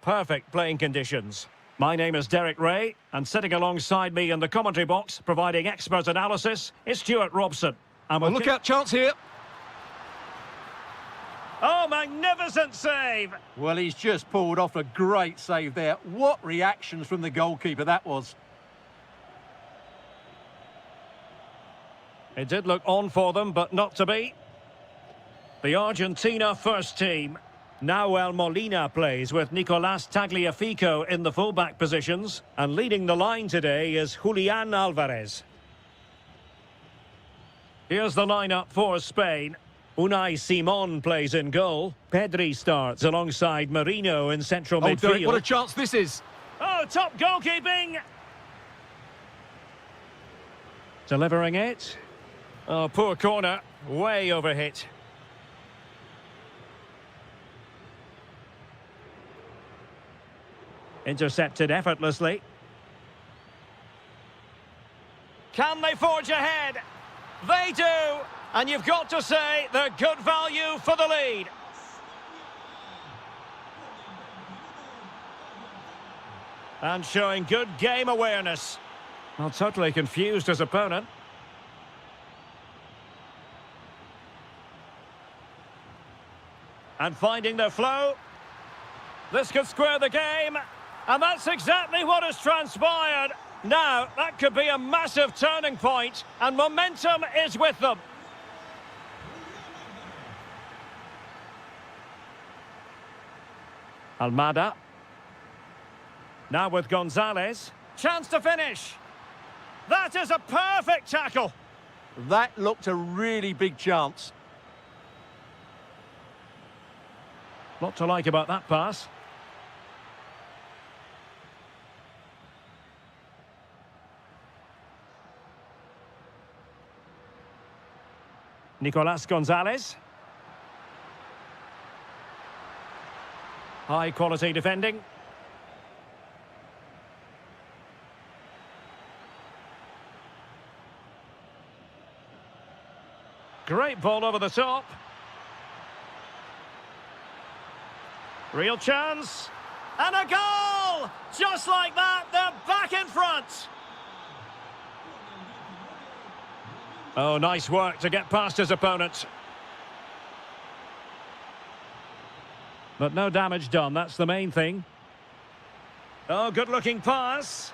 perfect playing conditions. My name is Derek Ray, and sitting alongside me in the commentary box, providing expert analysis, is Stuart Robson. And A look-out chance here. Oh, magnificent save! Well, he's just pulled off a great save there. What reactions from the goalkeeper that was. It did look on for them, but not to be. The Argentina first team. Nahuel Molina plays with Nicolás Tagliafico in the fullback positions. And leading the line today is Julián Álvarez. Here's the lineup for Spain. Unai Simón plays in goal. Pedri starts alongside Marino in central midfield. Derek, what a chance this is. Oh, top goalkeeping! Delivering it. Oh, poor corner. Way overhit. Intercepted effortlessly. Can they forge ahead? They do! And you've got to say they're good value for the lead. And showing good game awareness. Well, totally confused his opponent. And finding their flow. This could square the game. And that's exactly what has transpired. Now, that could be a massive turning point, and momentum is with them. Almada. Now with Gonzalez. Chance to finish. That is a perfect tackle. That looked a really big chance. Lot to like about that pass. Nicolás Gonzalez. High quality defending. Great ball over the top. Real chance. And a goal! Just like that, they're back in front. Oh, nice work to get past his opponent. But no damage done, that's the main thing. Oh, good-looking pass.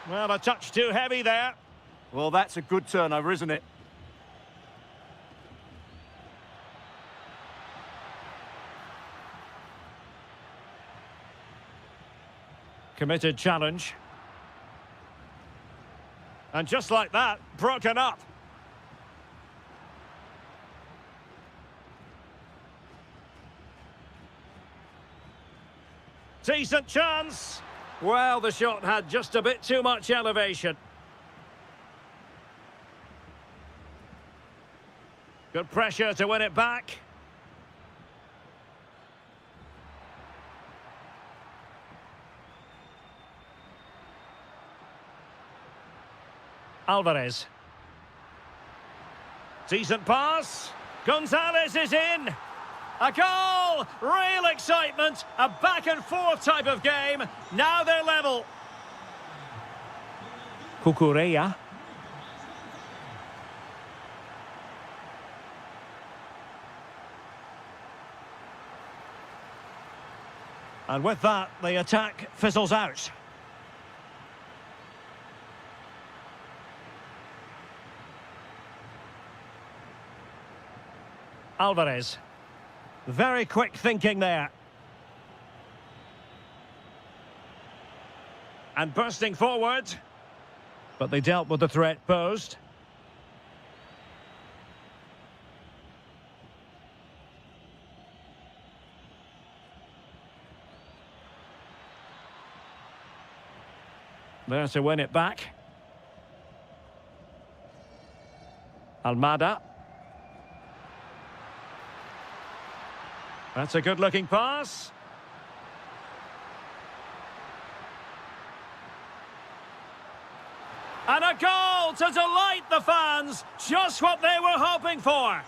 Well, a touch too heavy there. Well, that's a good turnover, isn't it? Committed challenge. And just like that, broken up. Decent chance. Well, the shot had just a bit too much elevation. Good pressure to win it back. Alvarez. Decent pass. Gonzalez is in. A goal! Real excitement. A back-and-forth type of game. Now they're level. Cucurella. And with that, the attack fizzles out. Alvarez. Very quick thinking there. And bursting forward. But they dealt with the threat posed. There to win it back. Almada. That's a good-looking pass. And a goal to delight the fans. Just what they were hoping for.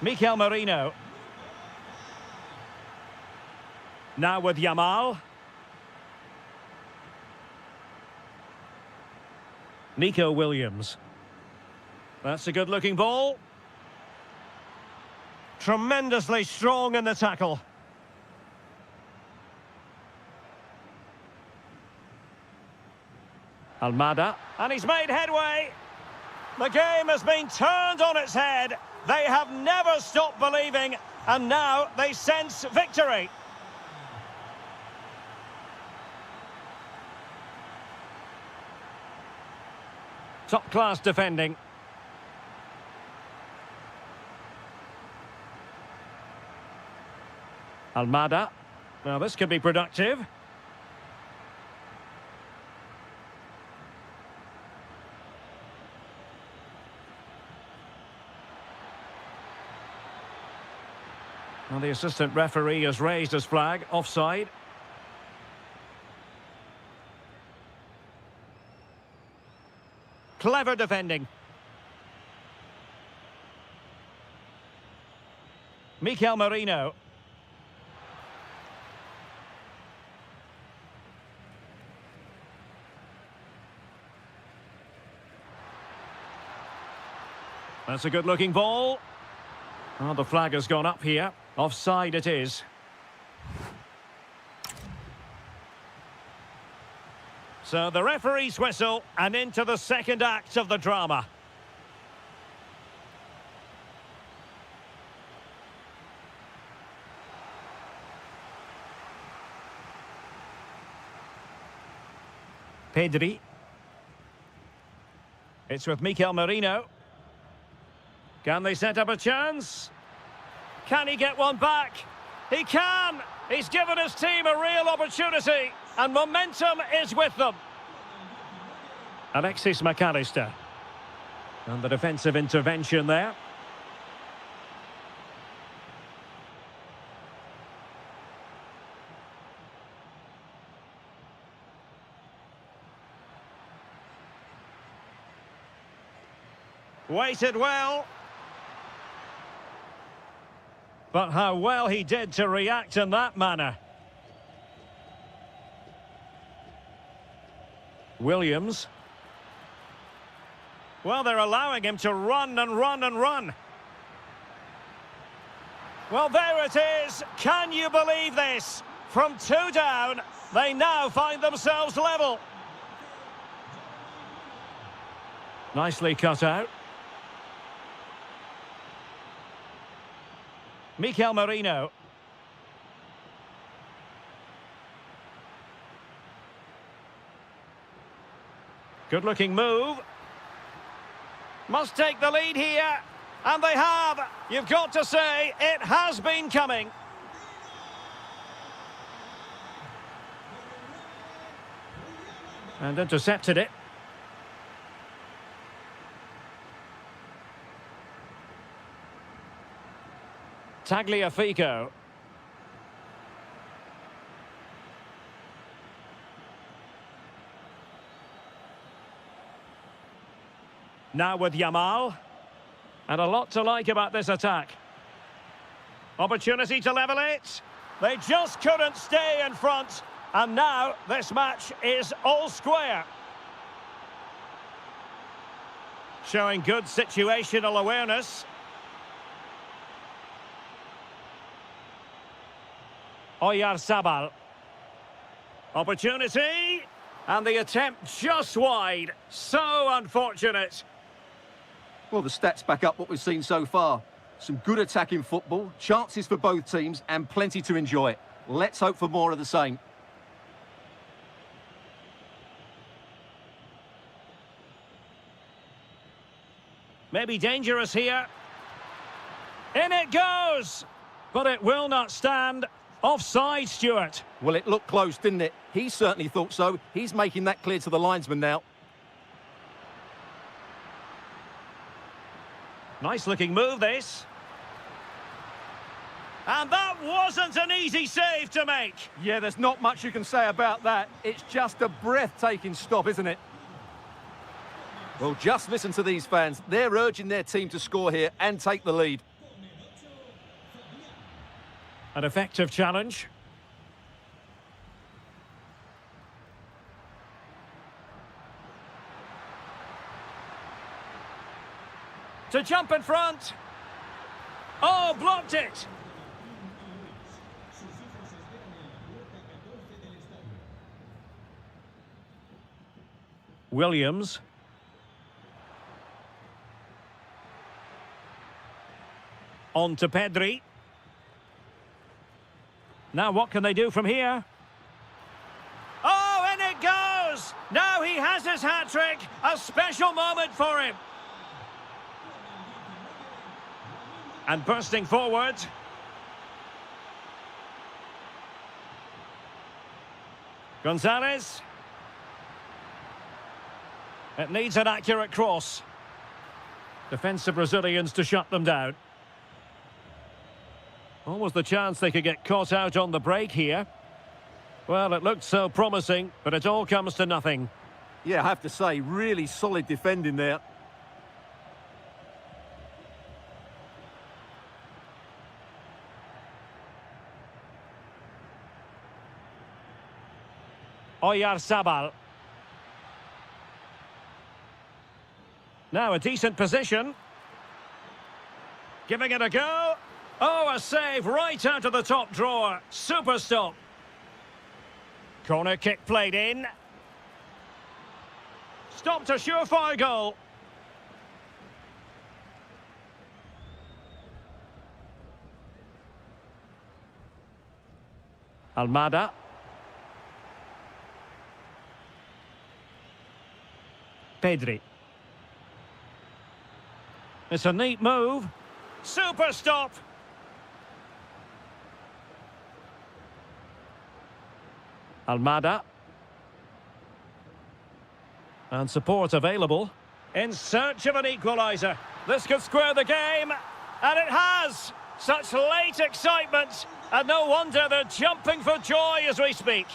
Mikel Merino. Now with Yamal. Nico Williams. That's a good-looking ball. Tremendously strong in the tackle. Almada. And he's made headway. The game has been turned on its head. They have never stopped believing, and now they sense victory. Top-class defending. Almada. Now this could be productive. Well, the assistant referee has raised his flag. Offside. Clever defending. Mikel Merino. That's a good-looking ball. Oh, the flag has gone up here. Offside it is. So the referee's whistle, and into the second act of the drama. Pedri. It's with Mikel Merino. Can they set up a chance? Can he get one back? He can! He's given his team a real opportunity, and momentum is with them. Alexis McAllister. And the defensive intervention there. Waited well. But how well he did to react in that manner. Williams. Well, they're allowing him to run and run and run. Well, there it is. Can you believe this? From 2 down, they now find themselves level. Nicely cut out. Mikel Merino. Good-looking move. Must take the lead here. And they have. You've got to say, it has been coming. And intercepted it. Tagliafico. Now with Yamal. And a lot to like about this attack. Opportunity to level it. They just couldn't stay in front. And now this match is all square. Showing good situational awareness. Oyarzabal. Opportunity. And the attempt just wide. So unfortunate. Well, the stats back up what we've seen so far. Some good attacking football, chances for both teams, and plenty to enjoy. Let's hope for more of the same. Maybe dangerous here. In it goes! But it will not stand. Offside, Stuart. Well, it looked close, didn't it? He certainly thought so. He's making that clear to the linesman now. Nice looking move, this. And that wasn't an easy save to make. Yeah, there's not much you can say about that. It's just a breathtaking stop, isn't it? Well, just listen to these fans. They're urging their team to score here and take the lead. An effective challenge. To jump in front. Oh, blocked it. Williams. On to Pedri. Now what can they do from here? Oh, and it goes! Now he has his hat-trick. A special moment for him. And bursting forward. Gonzalez. It needs an accurate cross. Defensive Brazilians to shut them down. Almost the chance they could get caught out on the break here. Well, it looked so promising, but it all comes to nothing. Yeah, I have to say, really solid defending there. Oyarzabal. Now a decent position. Giving it a go. Oh, a save right out of the top drawer. Super stop. Corner kick played in. Stopped a surefire goal. Almada. Pedri. It's a neat move. Super stop. Almada. And support available. In search of an equaliser. This could square the game. And it has. Such late excitement. And no wonder they're jumping for joy as we speak.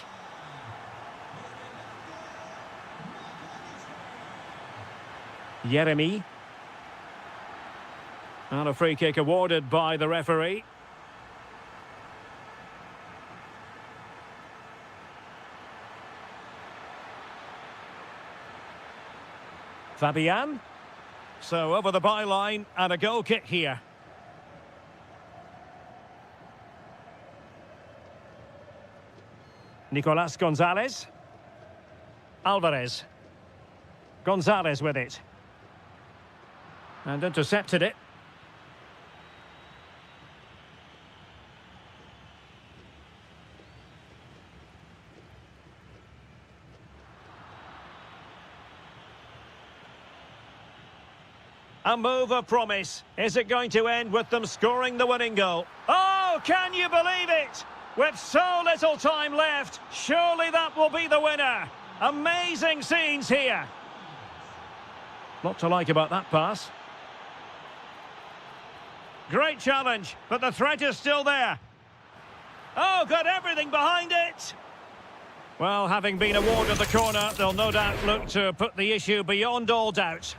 Yeremy. And a free kick awarded by the referee. Fabian. So over the byline and a goal kick here. Nicolas Gonzalez. Alvarez. Gonzalez with it. And intercepted it. A move of promise. Is it going to end with them scoring the winning goal? Oh, can you believe it? With so little time left, surely that will be the winner. Amazing scenes here. Lot to like about that pass. Great challenge, but the threat is still there. Oh, got everything behind it. Well, having been awarded the corner, they'll no doubt look to put the issue beyond all doubt.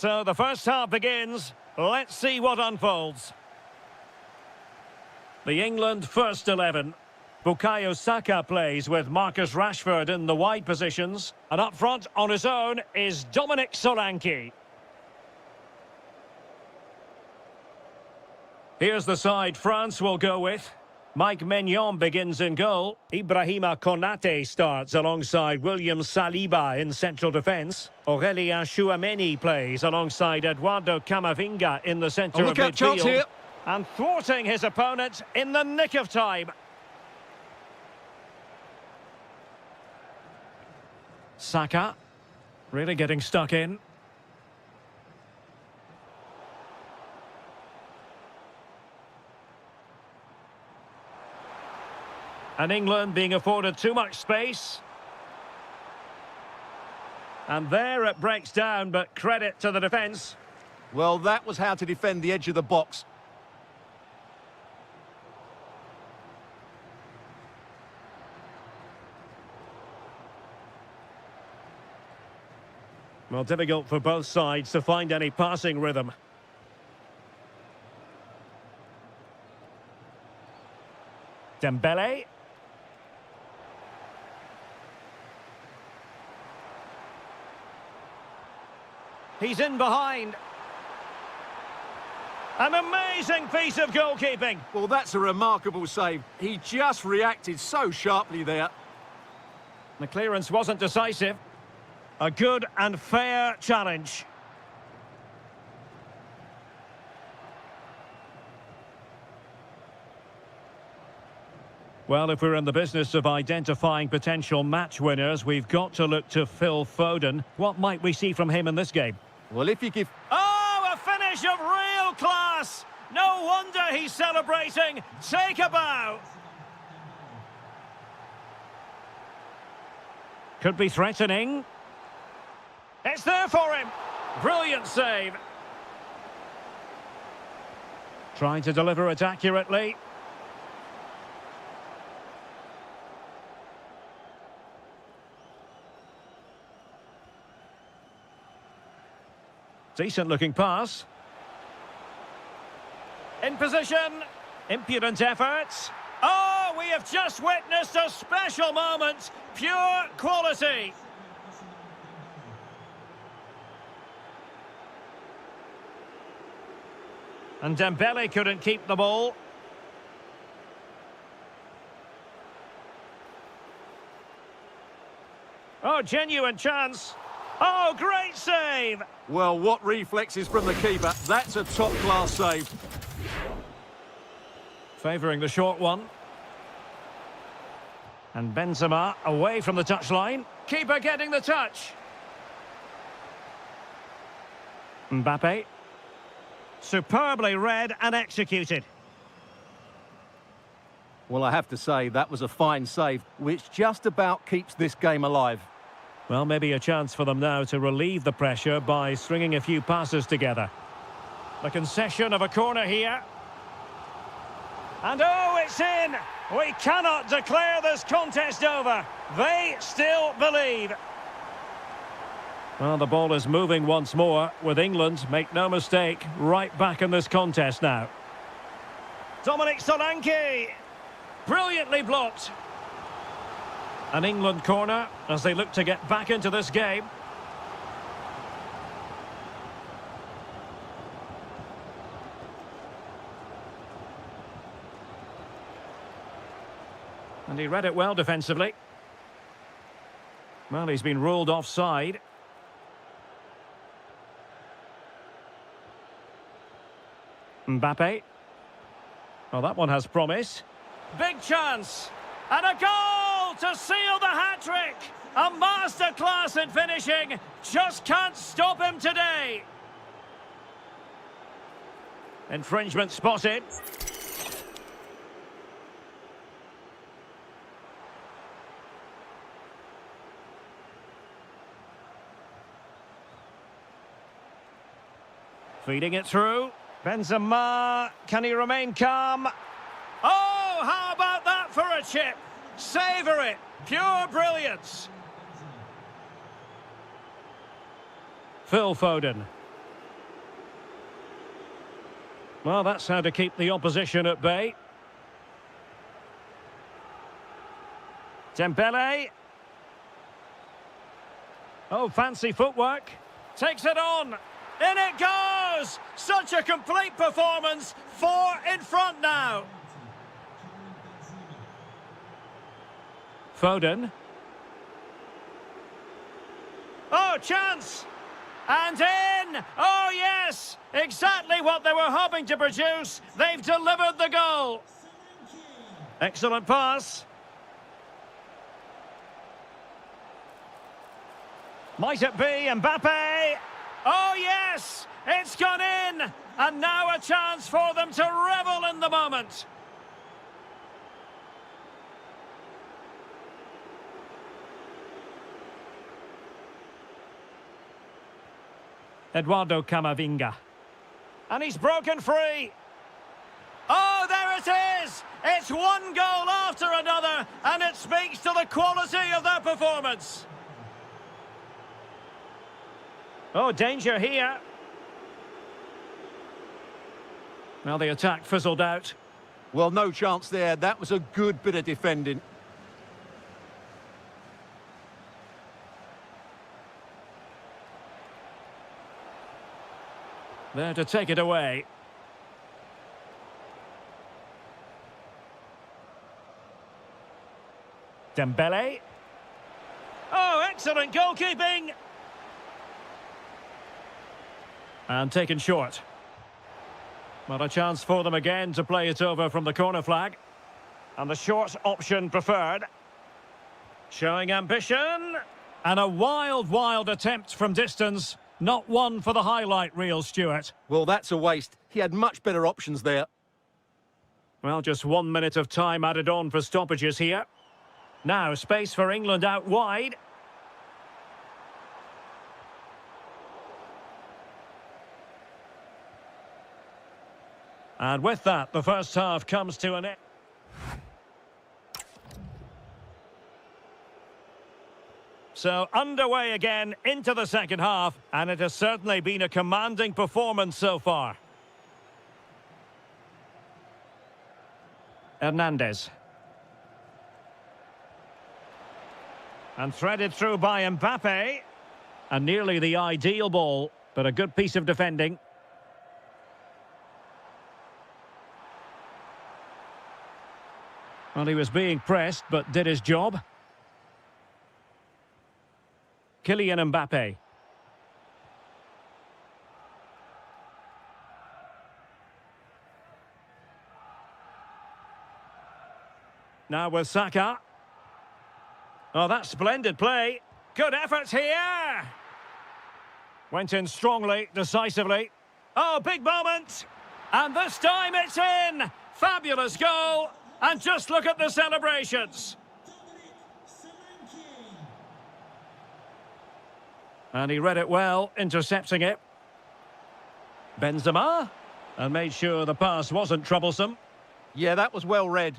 So the first half begins. Let's see what unfolds. The England first 11. Bukayo Saka plays with Marcus Rashford in the wide positions. And up front on his own is Dominic Solanke. Here's the side France will go with. Mike Maignan begins in goal. Ibrahima Konate starts alongside William Saliba in central defence. Aurelien Chouameni plays alongside Eduardo Camavinga in the centre of Look out, chance midfield. here. And thwarting his opponent in the nick of time. Saka, really getting stuck in. And England being afforded too much space. And there it breaks down, but credit to the defence. Well, that was how to defend the edge of the box. Well, difficult for both sides to find any passing rhythm. Dembele. He's in behind. An amazing piece of goalkeeping. Well, that's a remarkable save. He just reacted so sharply there. The clearance wasn't decisive. A good and fair challenge. Well, if we're in the business of identifying potential match winners, we've got to look to Phil Foden. What might we see from him in this game? Well, if you give... Oh, a finish of real class! No wonder he's celebrating. Take a bow. Could be threatening. It's there for him. Brilliant save. Trying to deliver it accurately. Decent looking pass. In position. Impudent efforts. Oh, we have just witnessed a special moment. Pure quality. And Dembele couldn't keep the ball. Oh, genuine chance. Oh, great save. Well, what reflexes from the keeper. That's a top-class save. Favouring the short one. And Benzema away from the touchline. Keeper getting the touch. Mbappe. Superbly read and executed. Well, I have to say, that was a fine save, which just about keeps this game alive. Well, maybe a chance for them now to relieve the pressure by stringing a few passes together. The concession of a corner here. And oh, it's in! We cannot declare this contest over. They still believe. Well, the ball is moving once more with England, make no mistake, right back in this contest now. Dominic Solanke, brilliantly blocked. An England corner as they look to get back into this game. And he read it well defensively. Well, he's been ruled offside. Mbappe. Well, that one has promise. Big chance. And a goal to seal the hat-trick. A masterclass in finishing. Just can't stop him today. Infringement spotted. Feeding it through. Benzema, can he remain calm? Oh, how about that for a chip? Savour it. Pure brilliance. Phil Foden. Well, that's how to keep the opposition at bay. Dembele. Oh, fancy footwork. Takes it on. In it goes! Such a complete performance. 4 in front now. Foden. Oh, chance! And in! Oh, yes! Exactly what they were hoping to produce. They've delivered the goal. Excellent pass. Might it be Mbappe? Oh, yes! It's gone in! And now a chance for them to revel in the moment. Eduardo Camavinga. And he's broken free. Oh, there it is! It's one goal after another, and it speaks to the quality of their performance. Oh, danger here. Well, the attack fizzled out. Well, no chance there. That was a good bit of defending. There to take it away. Dembele. Oh, excellent goalkeeping! And taken short. Well, a chance for them again to play it over from the corner flag. And the short option preferred. Showing ambition. And a wild attempt from distance. Not one for the highlight reel, Stuart. Well, that's a waste. He had much better options there. Well, just 1 minute of time added on for stoppages here. Now, space for England out wide. And with that, the first half comes to an end. So underway again into the second half, and it has certainly been a commanding performance so far. Hernandez. And threaded through by Mbappe. And nearly the ideal ball, but a good piece of defending. Well, he was being pressed, but did his job. Kylian Mbappe. Now with Saka. Oh, that's splendid play. Good effort here. Went in strongly, decisively. Oh, big moment. And this time it's in. Fabulous goal. And just look at the celebrations. And he read it well, intercepting it. Benzema. And made sure the pass wasn't troublesome. Yeah, that was well read.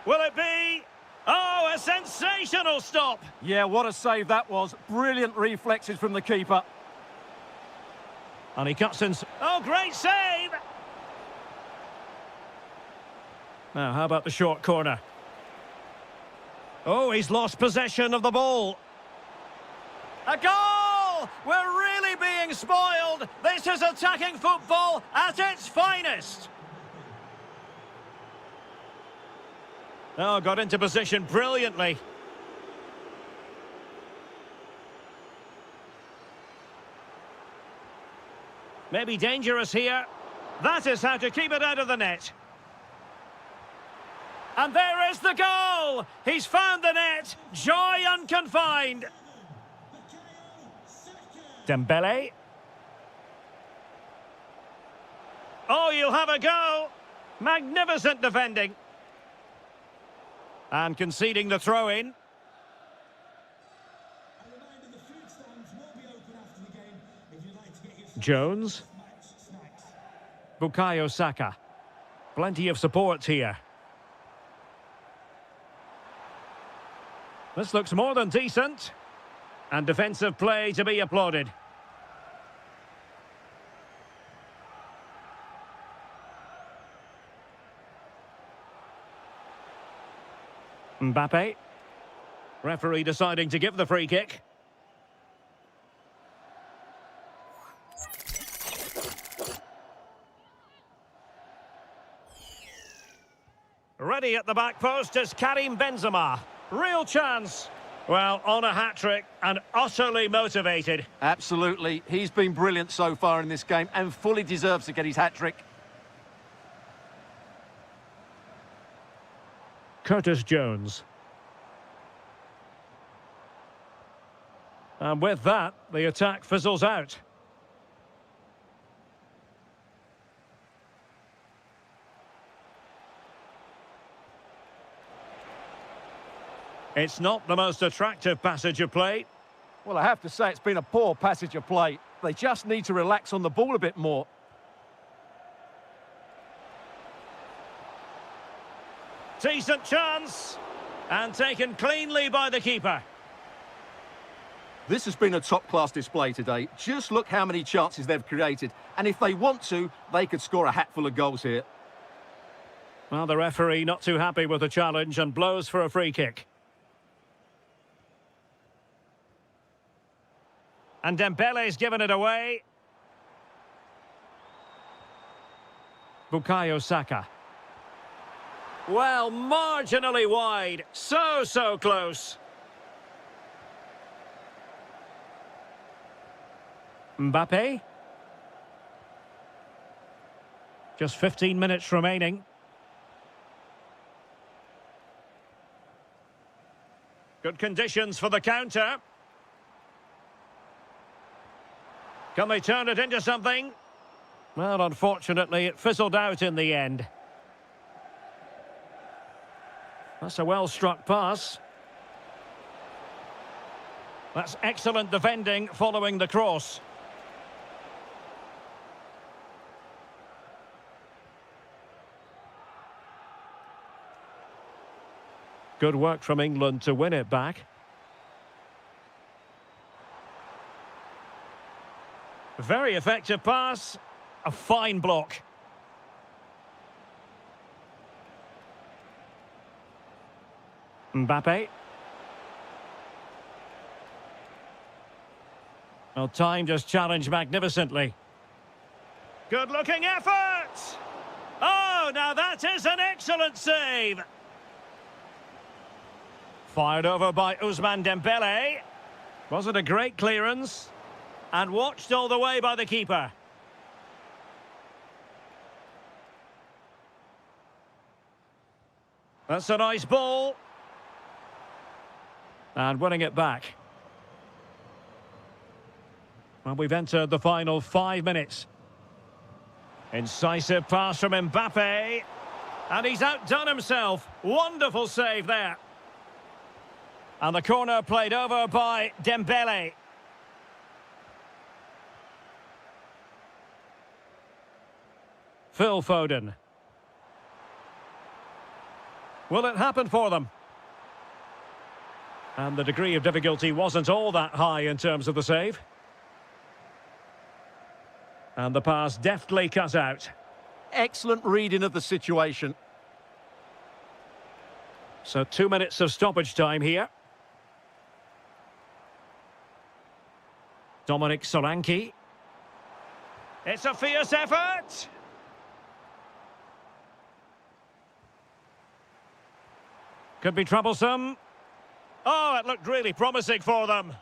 Will it be? Oh, a sensational stop. Yeah, what a save that was. Brilliant reflexes from the keeper. And he cuts in. Oh, great save. Now, how about the short corner? Oh, he's lost possession of the ball. A goal! We're really being spoiled. This is attacking football at its finest. Oh, got into position brilliantly. Maybe dangerous here. That is how to keep it out of the net. And there is the goal! He's found the net. Joy unconfined. Dembele. Oh, you'll have a go. Magnificent defending. And conceding the throw-in. Jones. Bukayo Saka. Plenty of support here. This looks more than decent. And defensive play to be applauded. Mbappe. Referee deciding to give the free kick. Ready at the back post is Karim Benzema. Real chance. Well, on a hat-trick and utterly motivated. Absolutely. He's been brilliant so far in this game and fully deserves to get his hat-trick. Curtis Jones. And with that, the attack fizzles out. It's not the most attractive passage of play. Well, I have to say it's been a poor passage of play. They just need to relax on the ball a bit more. Decent chance. And taken cleanly by the keeper. This has been a top-class display today. Just look how many chances they've created. And if they want to, they could score a hatful of goals here. Well, the referee not too happy with the challenge and blows for a free kick. And Dembele's given it away. Bukayo Saka. Well, marginally wide. So close. Mbappe. Just 15 minutes remaining. Good conditions for the counter. Can they turn it into something? Well, unfortunately, it fizzled out in the end. That's a well-struck pass. That's excellent defending following the cross. Good work from England to win it back. Very effective pass. A fine block. Mbappe. Well, time just challenged magnificently. Good-looking effort! Oh, now that is an excellent save! Fired over by Ousmane Dembele. Was it a great clearance? And watched all the way by the keeper. That's a nice ball. And winning it back. Well, we've entered the final 5 minutes. Incisive pass from Mbappe. And he's outdone himself. Wonderful save there. And the corner played over by Dembele. Phil Foden. Will it happen for them? And the degree of difficulty wasn't all that high in terms of the save. And the pass deftly cut out. Excellent reading of the situation. So 2 minutes of stoppage time here. Dominic Solanke. It's a fierce effort. Could be troublesome. Oh, it looked really promising for them.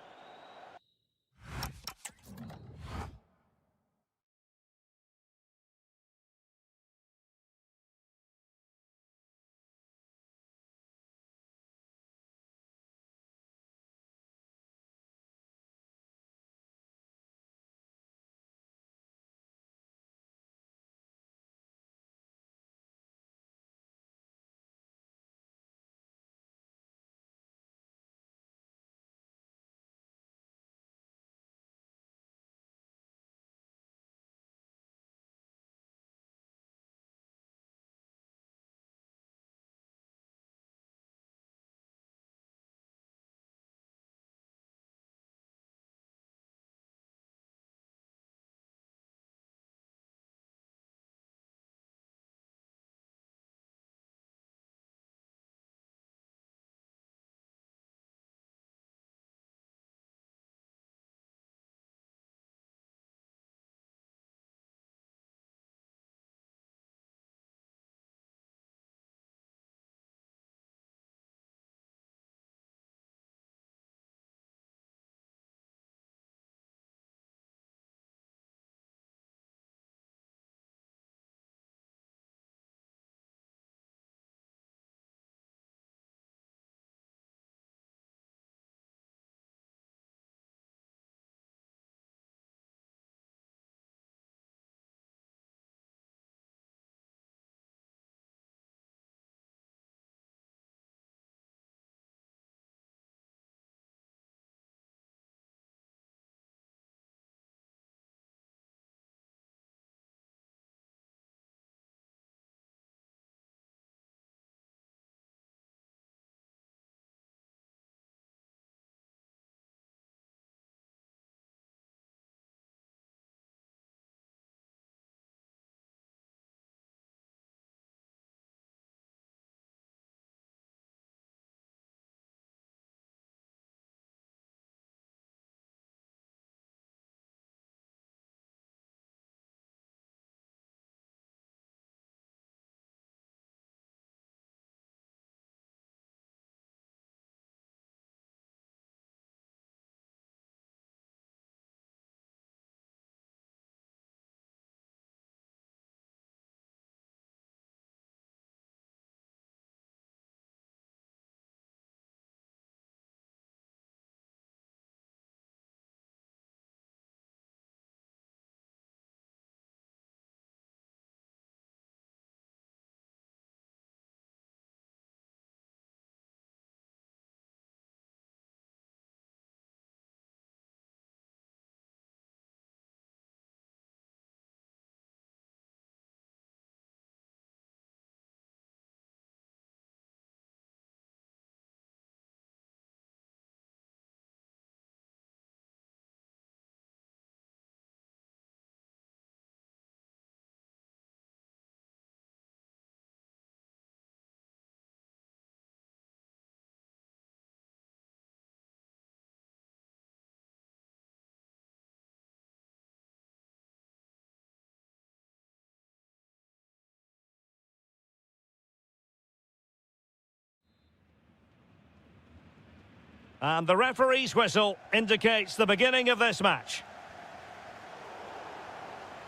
And the referee's whistle indicates the beginning of this match.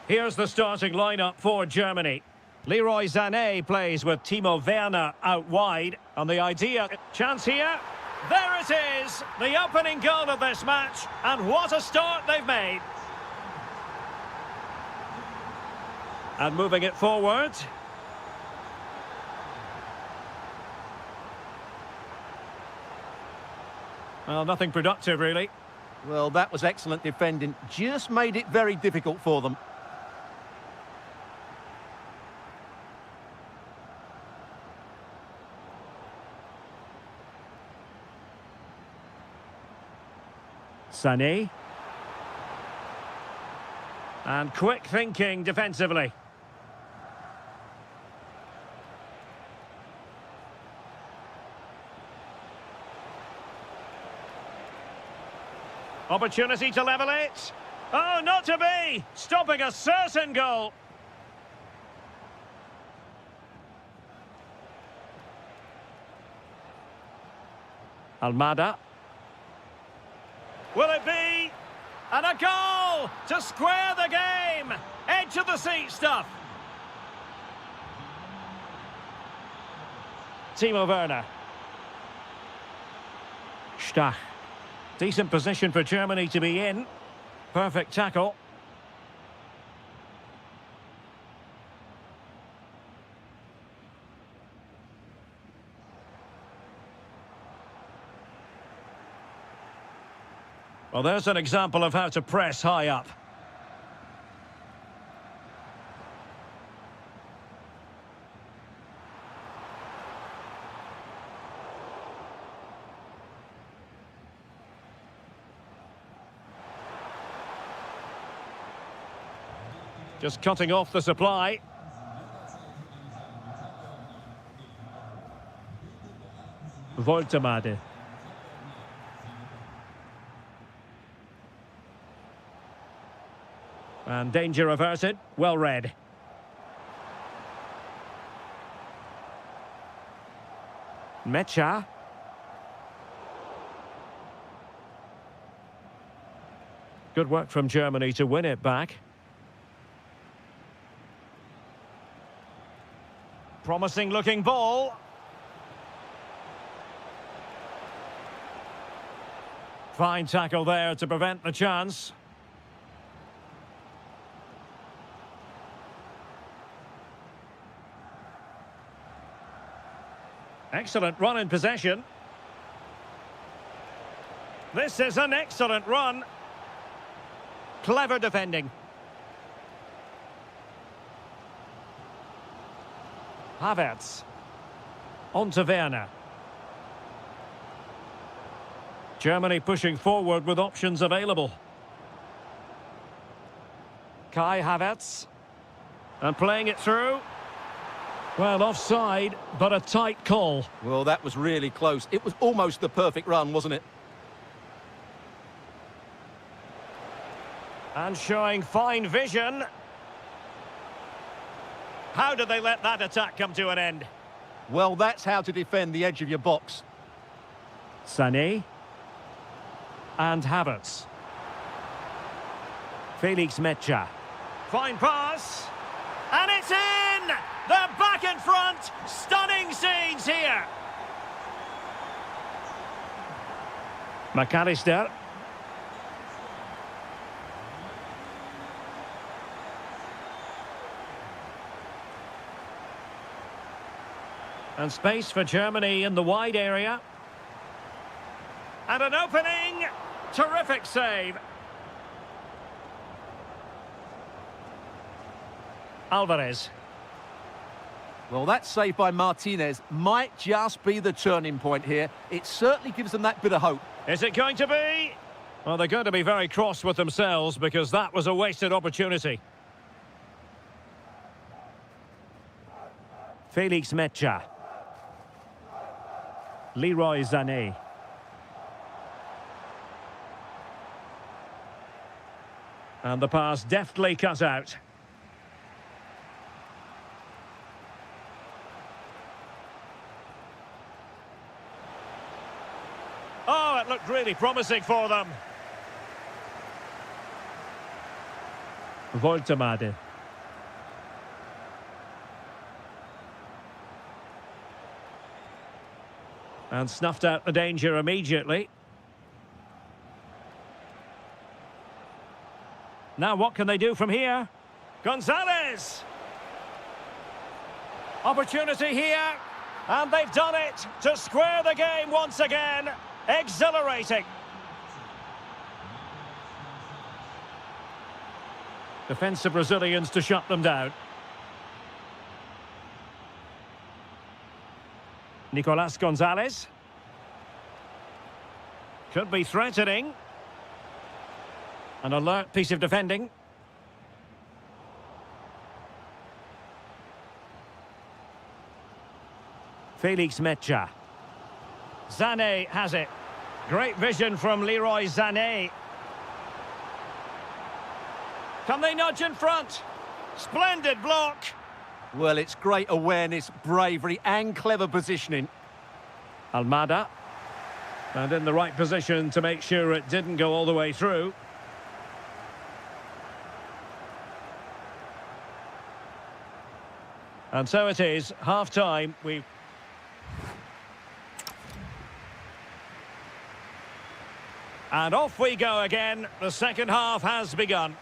Here's the starting lineup for Germany. Leroy Sané plays with Timo Werner out wide. And the idea... Chance here. There it is. The opening goal of this match. And what a start they've made. And moving it forward. Well, nothing productive, really. Well, that was excellent defending. Just made it very difficult for them. Sané. And quick thinking defensively. Opportunity to level it. Oh, not to be! Stopping a certain goal. Almada. Will it be? And a goal to square the game. Edge of the seat stuff. Timo Werner. Stach. Decent position for Germany to be in. Perfect tackle. Well, there's an example of how to press high up. Just cutting off the supply. Voltemade. And danger averted. Well read. Mecha. Good work from Germany to win it back. Promising looking ball. Fine tackle there to prevent the chance. Excellent run in possession. This is an excellent run. Clever defending. Havertz. On to Werner. Germany pushing forward with options available. Kai Havertz. And playing it through. Well, offside, but a tight call. Well, that was really close. It was almost the perfect run, wasn't it? And showing fine vision. How did they let that attack come to an end? Well, that's how to defend the edge of your box. Sané. And Havertz. Felix Mecha. Fine pass. And it's in! They're back in front! Stunning scenes here! McAllister. And space for Germany in the wide area. And an opening! Terrific save. Alvarez. Well, that save by Martinez might just be the turning point here. It certainly gives them that bit of hope. Is it going to be? Well, they're going to be very cross with themselves because that was a wasted opportunity. Felix Mecha. Leroy Sané. And the pass deftly cut out. Oh, it looked looked really promising for them. Voltemade. And snuffed out the danger immediately. Now what can they do from here? Gonzalez! Opportunity here, and they've done it to square the game once again. Exhilarating. Defensive Brazilians to shut them down. Nicolas Gonzalez. Could be threatening. An alert piece of defending. Felix Mecha. Sané has it. Great vision from Leroy Sané. Can they nudge in front? Splendid block. Well, it's great awareness, bravery and clever positioning. Almada. And in the right position to make sure it didn't go all the way through. And so it is, half-time. And off we go again. The second half has begun.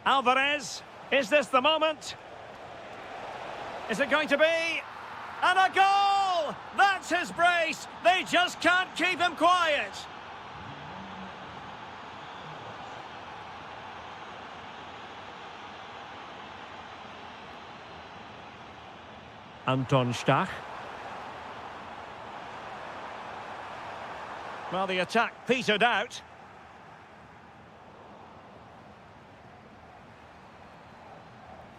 Alvarez, is this the moment? Is it going to be? And a goal! That's his brace! They just can't keep him quiet! Anton Stach. Well, the attack petered out.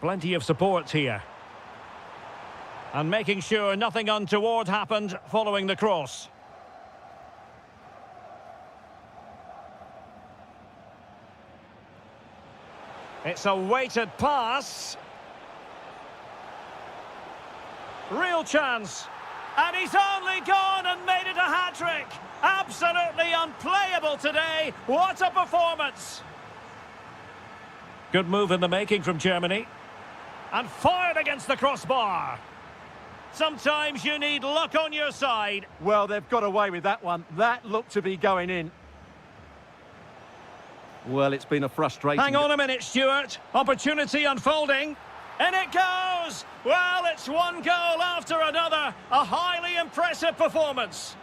Plenty of support here. And making sure nothing untoward happened following the cross. It's a weighted pass. Real chance. And he's only gone and made it a hat-trick. Absolutely unplayable today. What a performance. Good move in the making from Germany. And fired against the crossbar. Sometimes you need luck on your side. Well, they've got away with that one. That looked to be going in. Well, it's been a frustrating... Hang on a minute, Stuart. Opportunity unfolding. And it goes! Well, it's one goal after another. A highly impressive performance.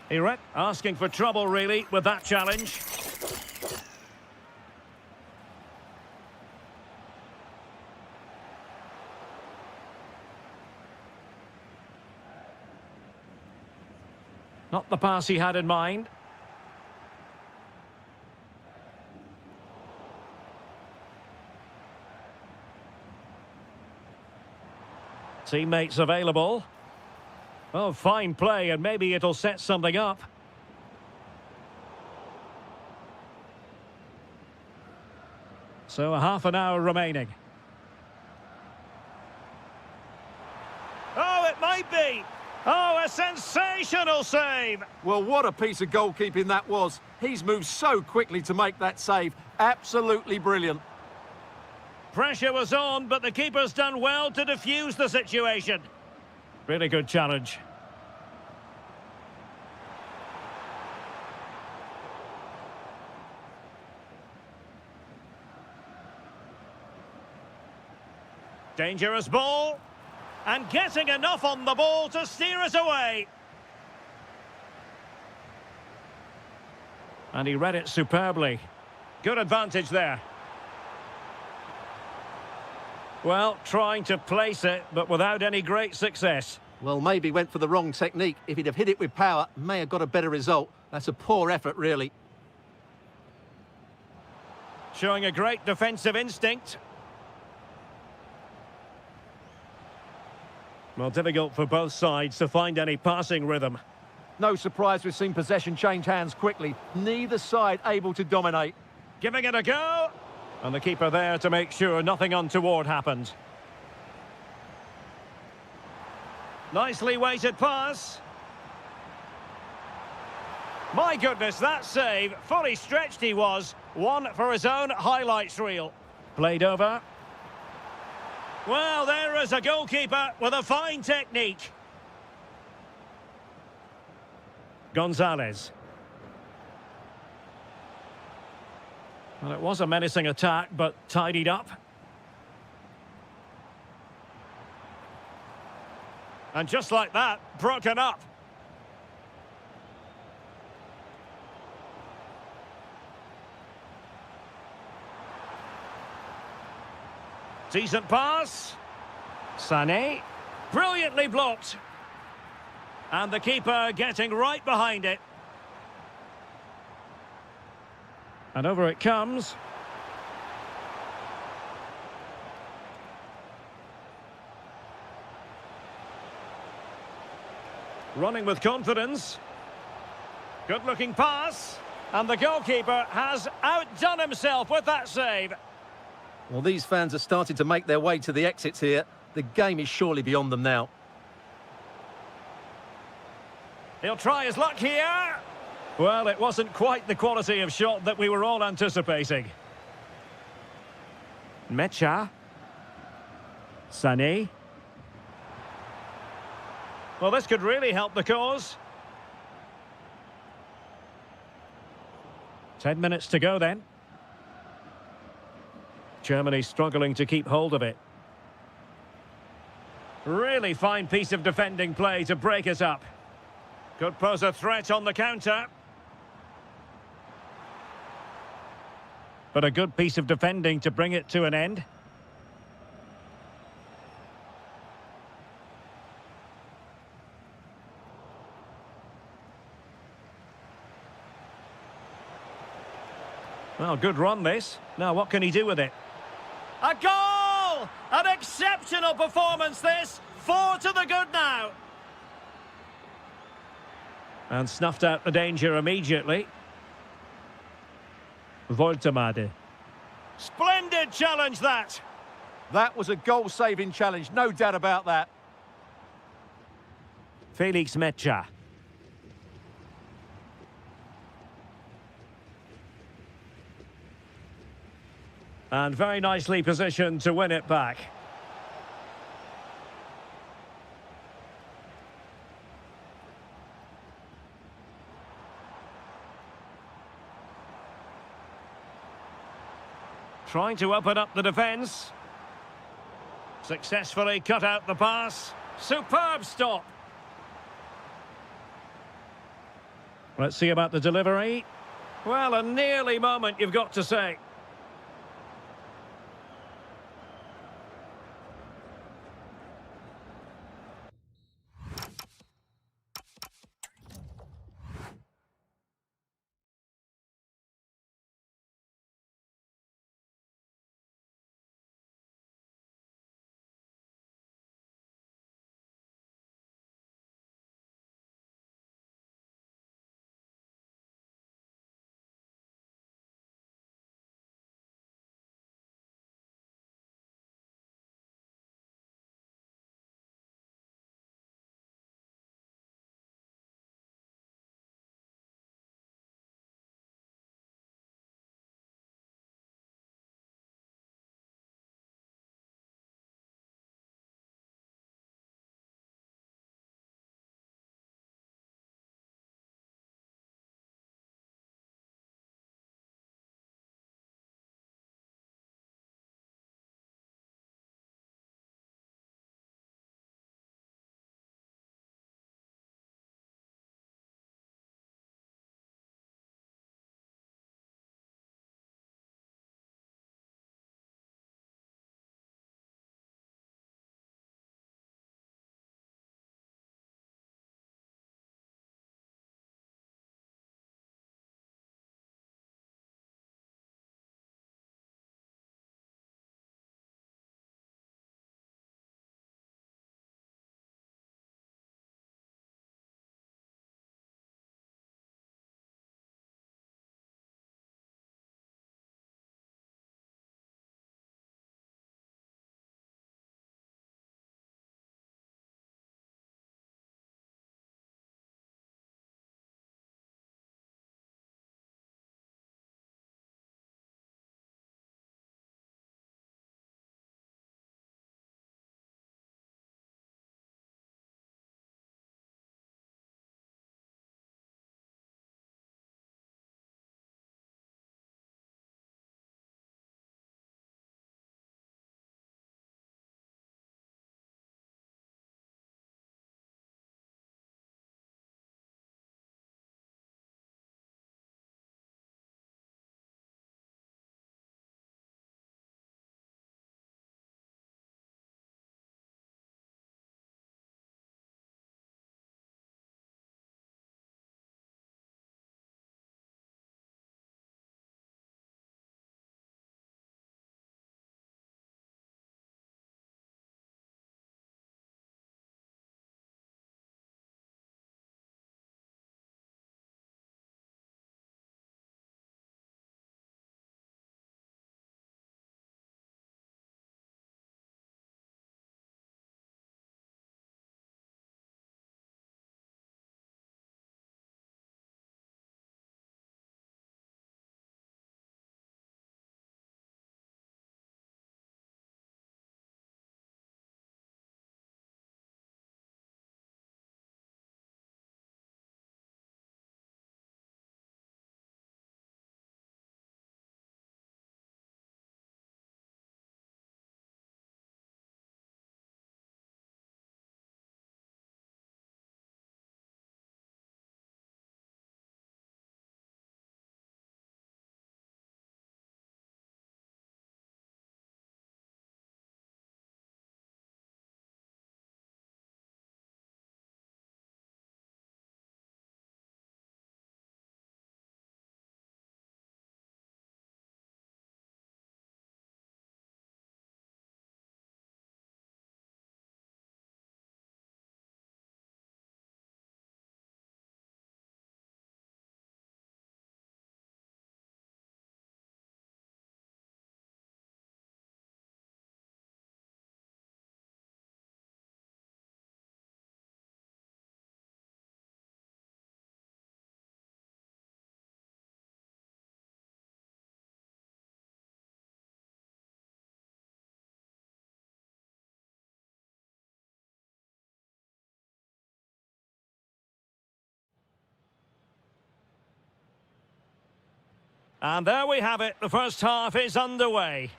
Iret asking for trouble, really, with that challenge. Not the pass he had in mind. Teammates available. Oh, fine play, and maybe it'll set something up. So a half an hour remaining. Oh, it might be. Oh, a sensational save. Well, what a piece of goalkeeping that was. He's moved so quickly to make that save. Absolutely brilliant. Pressure was on, but the keeper's done well to defuse the situation. Really good challenge. Dangerous ball. And getting enough on the ball to steer it away. And he read it superbly. Good advantage there. Well, trying to place it, but without any great success. Well, maybe went for the wrong technique. If he'd have hit it with power, may have got a better result. That's a poor effort, really. Showing a great defensive instinct. Well, difficult for both sides to find any passing rhythm. No surprise we've seen possession change hands quickly. Neither side able to dominate. Giving it a go. And the keeper there to make sure nothing untoward happened. Nicely weighted pass. My goodness, that save. Fully stretched he was. One for his own highlights reel. Played over. Well, there is a goalkeeper with a fine technique. Gonzalez. Well, it was a menacing attack, but tidied up. And just like that, broken up. Decent pass. Sané. Brilliantly blocked. And the keeper getting right behind it. And over it comes. Running with confidence. Good-looking pass. And the goalkeeper has outdone himself with that save. Well, these fans are starting to make their way to the exits here. The game is surely beyond them now. He'll try his luck here. Well, it wasn't quite the quality of shot that we were all anticipating. Mecha. Sané. Well, this could really help the cause. 10 minutes to go then. Germany struggling to keep hold of it. Really fine piece of defending play to break it up. Could pose a threat on the counter. But a good piece of defending to bring it to an end. Well, good run this. Now what can he do with it? A goal! An exceptional performance this. 4 to the good now. And snuffed out the danger immediately. Voltemade. Splendid challenge that. That was a goal-saving challenge, no doubt about that. Felix Mecha. And very nicely positioned to win it back. Trying to open up the defence. Successfully cut out the pass. Superb stop. Let's see about the delivery. Well, a nearly moment, you've got to say. And there we have it. The first half is underway.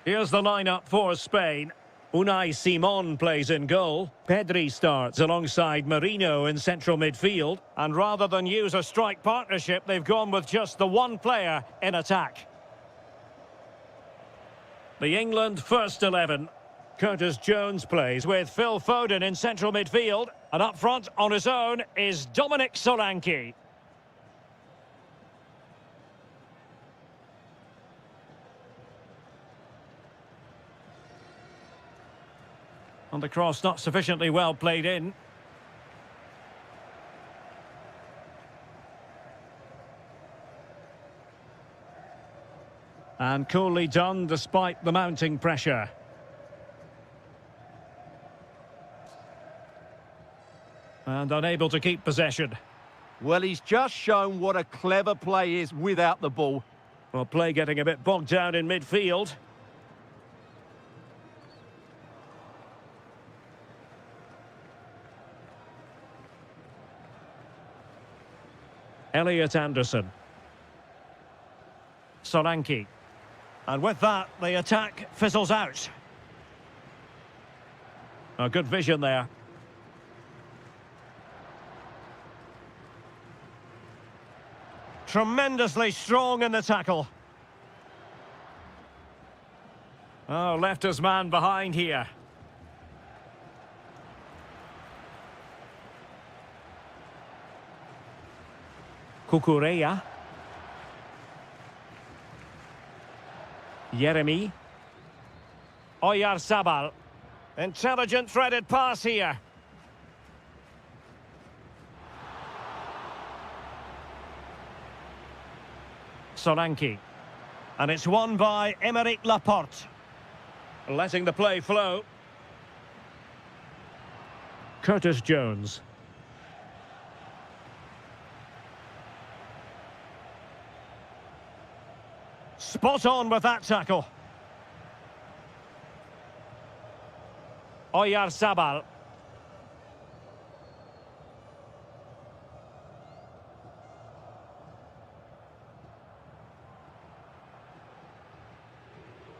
Here's the lineup for Spain. Unai Simon plays in goal. Pedri starts alongside Marino in central midfield. And rather than use a strike partnership, they've gone with just the one player in attack. The England first 11. Curtis Jones plays with Phil Foden in central midfield. And up front on his own is Dominic Solanke. And the cross not sufficiently well played in. And coolly done despite the mounting pressure. And unable to keep possession. Well, he's just shown what a clever play is without the ball. Well, play getting a bit bogged down in midfield. Elliot Anderson. Solanke. And with that, the attack fizzles out. A good vision there. Tremendously strong in the tackle. Oh, left his man behind here. Kukureya. Yeremi. Oyarzabal. Intelligent threaded pass here. Solanke. And it's won by Aymeric Laporte. Letting the play flow. Curtis Jones. Spot on with that tackle. Oyarzabal.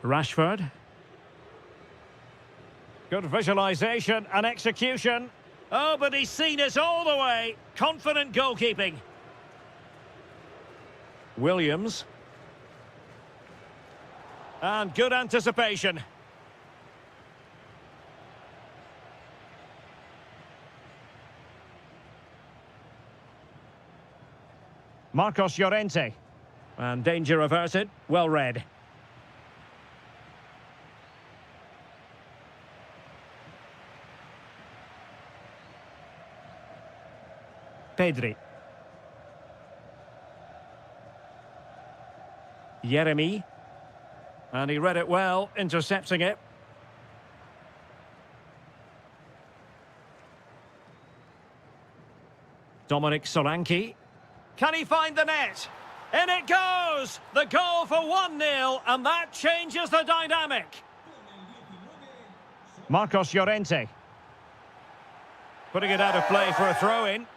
Rashford. Good visualisation and execution. Oh, but he's seen it all the way. Confident goalkeeping. Williams. And good anticipation. Marcos Llorente. And danger averted. Well read. Pedri. Yeremi. And he read it well, intercepting it. Dominic Solanke. Can he find the net? In it goes! The goal for 1-0, and that changes the dynamic. Marcos Llorente. Putting it out of play for a throw-in.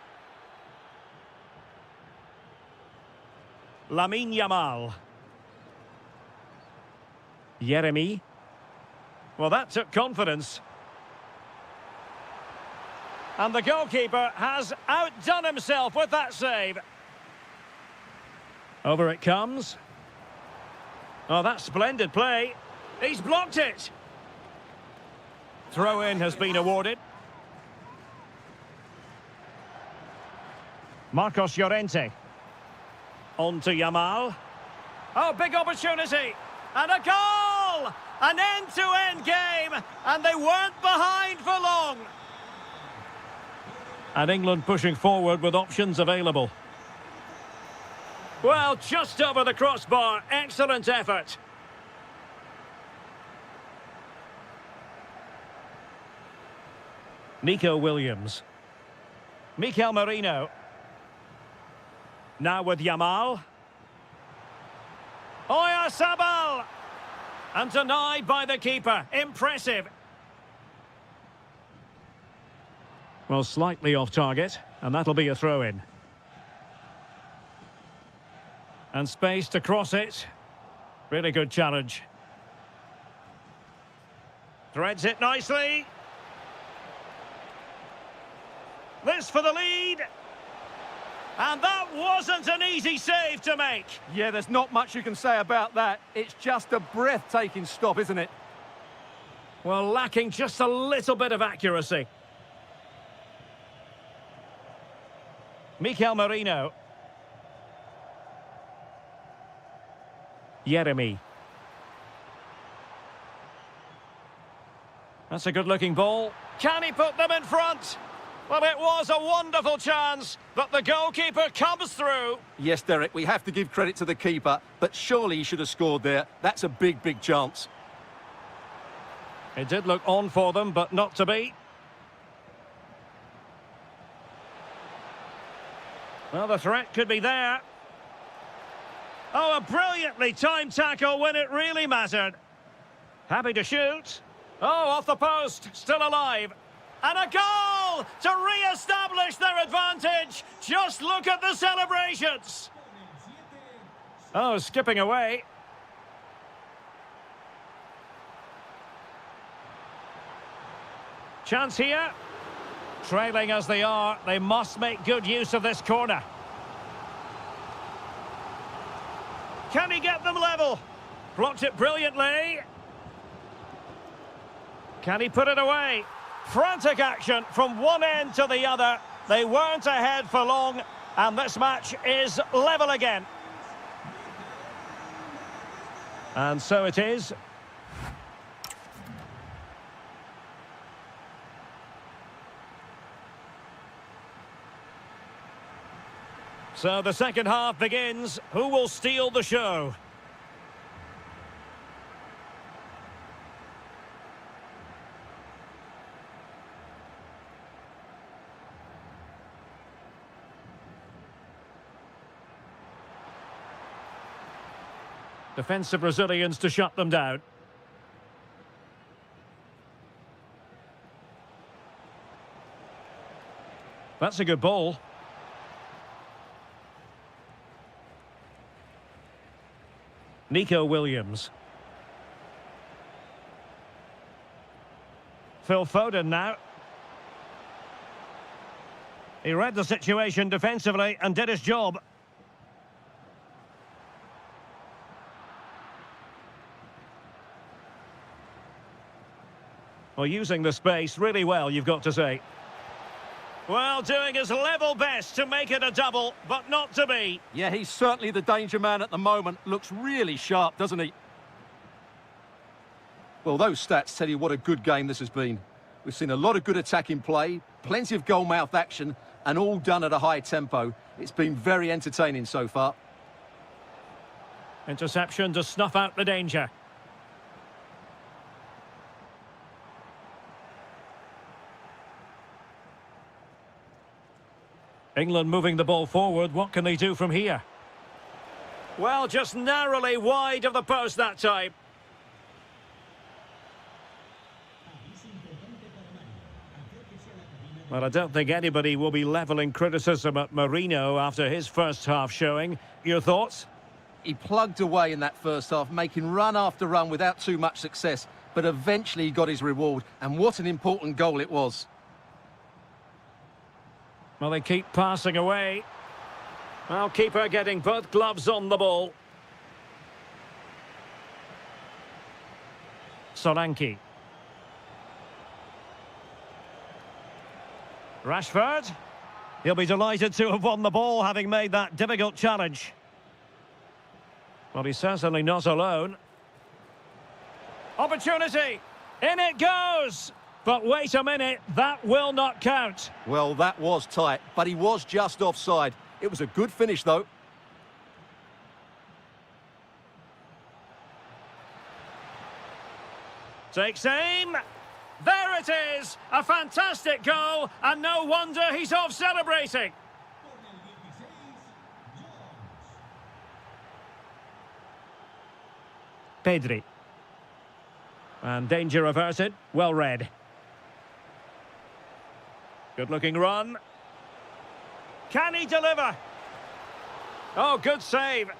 Lamine Yamal. Yeremi. Well, that took confidence. And the goalkeeper has outdone himself with that save. Over it comes. Oh, that's splendid play. He's blocked it. Throw-in has been awarded. Marcos Llorente. On to Yamal. Oh, big opportunity. And a goal! An end-to-end game. And they weren't behind for long. And England pushing forward with options available. Well, just over the crossbar. Excellent effort. Nico Williams. Mikel Merino. Now with Yamal. Oyarzabal! And denied by the keeper. Impressive. Well, slightly off target, and that'll be a throw-in. And space to cross it. Really good challenge. Threads it nicely. This for the lead. And that wasn't an easy save to make. Yeah, there's not much you can say about that. It's just a breathtaking stop, isn't it? Well, lacking just a little bit of accuracy. Mikel Merino. Jeremy. That's a good-looking ball. Can he put them in front? Well, it was a wonderful chance, but the goalkeeper comes through. Yes, Derek, we have to give credit to the keeper, but surely he should have scored there. That's a big, big chance. It did look on for them, but not to be. Well, the threat could be there. Oh, a brilliantly timed tackle when it really mattered. Happy to shoot. Oh, off the post, still alive. And a goal to re-establish their advantage. Just look at the celebrations. Oh, skipping away. Chance here. Trailing as they are, they must make good use of this corner. Can he get them level? Blocked it brilliantly. Can he put it away? Frantic action from one end to the other. They weren't ahead for long, and this match is level again. And so it is. So the second half begins. Who will steal the show? Defensive Brazilians to shut them down. That's a good ball. Nico Williams. Phil Foden now. He read the situation defensively and did his job. Well, using the space really well, you've got to say. Well, doing his level best to make it a double, but not to be. Yeah, he's certainly the danger man at the moment. Looks really sharp, doesn't he? Well, those stats tell you what a good game this has been. We've seen a lot of good attacking play, plenty of goal-mouth action, and all done at a high tempo. It's been very entertaining so far. Interception to snuff out the danger. England moving the ball forward. What can they do from here? Well, just narrowly wide of the post that time. Well, I don't think anybody will be levelling criticism at Merino after his first half showing. Your thoughts? He plugged away in that first half, making run after run without too much success, but eventually he got his reward, and what an important goal it was. Well, they keep passing away. Well, keeper getting both gloves on the ball. Solanke. Rashford. He'll be delighted to have won the ball, having made that difficult challenge. Well, he's certainly not alone. Opportunity. In it goes. But wait a minute, that will not count. Well, that was tight, but he was just offside. It was a good finish, though. Takes aim. There it is. A fantastic goal, and no wonder he's off celebrating. Pedri. And danger averted. Well read. Good-looking run. Can he deliver? Oh, good save.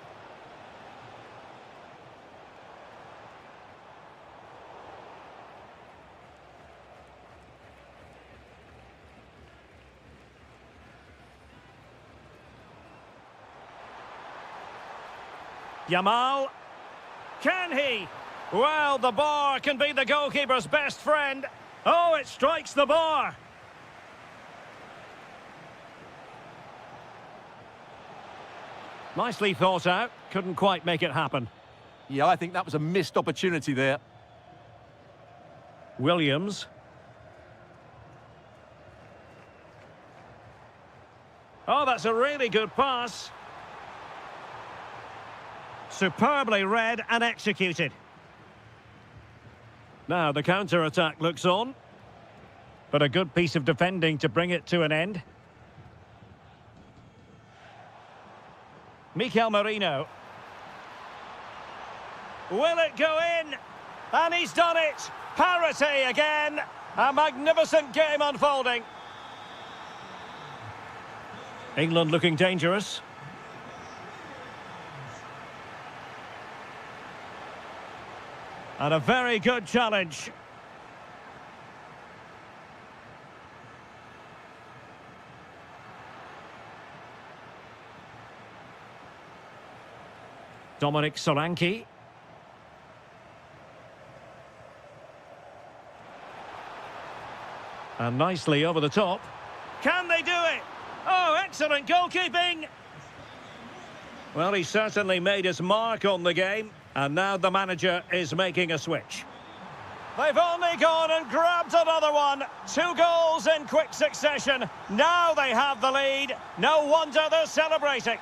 Yamal. Can he? Well, the bar can be the goalkeeper's best friend. Oh, it strikes the bar. Nicely thought out. Couldn't quite make it happen. Yeah, I think that was a missed opportunity there. Williams. Oh, that's a really good pass. Superbly read and executed. Now the counter-attack looks on. But a good piece of defending to bring it to an end. Mikel Merino. Will it go in? And he's done it! Parity again! A magnificent game unfolding. England looking dangerous. And a very good challenge. Dominic Solanke. And nicely over the top. Can they do it? Oh, excellent goalkeeping! Well, he certainly made his mark on the game. And now the manager is making a switch. They've only gone and grabbed another one. 2 goals in quick succession. Now they have the lead. No wonder they're celebrating.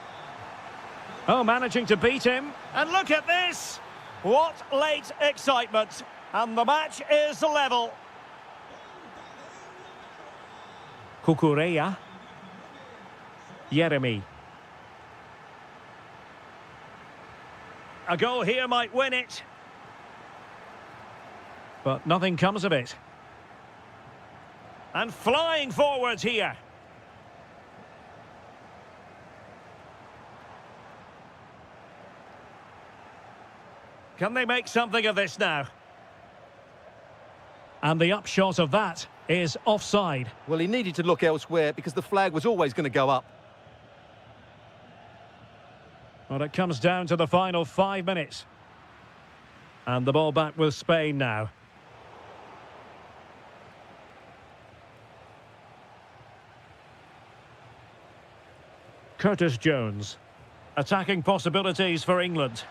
Oh, managing to beat him. And look at this. What late excitement. And the match is level. Kukureya. Yeremy. A goal here might win it. But nothing comes of it. And flying forwards here. Can they make something of this now? And the upshot of that is offside. Well, he needed to look elsewhere because the flag was always going to go up. Well, it comes down to the final 5 minutes. And the ball back with Spain now. Curtis Jones. Attacking possibilities for England.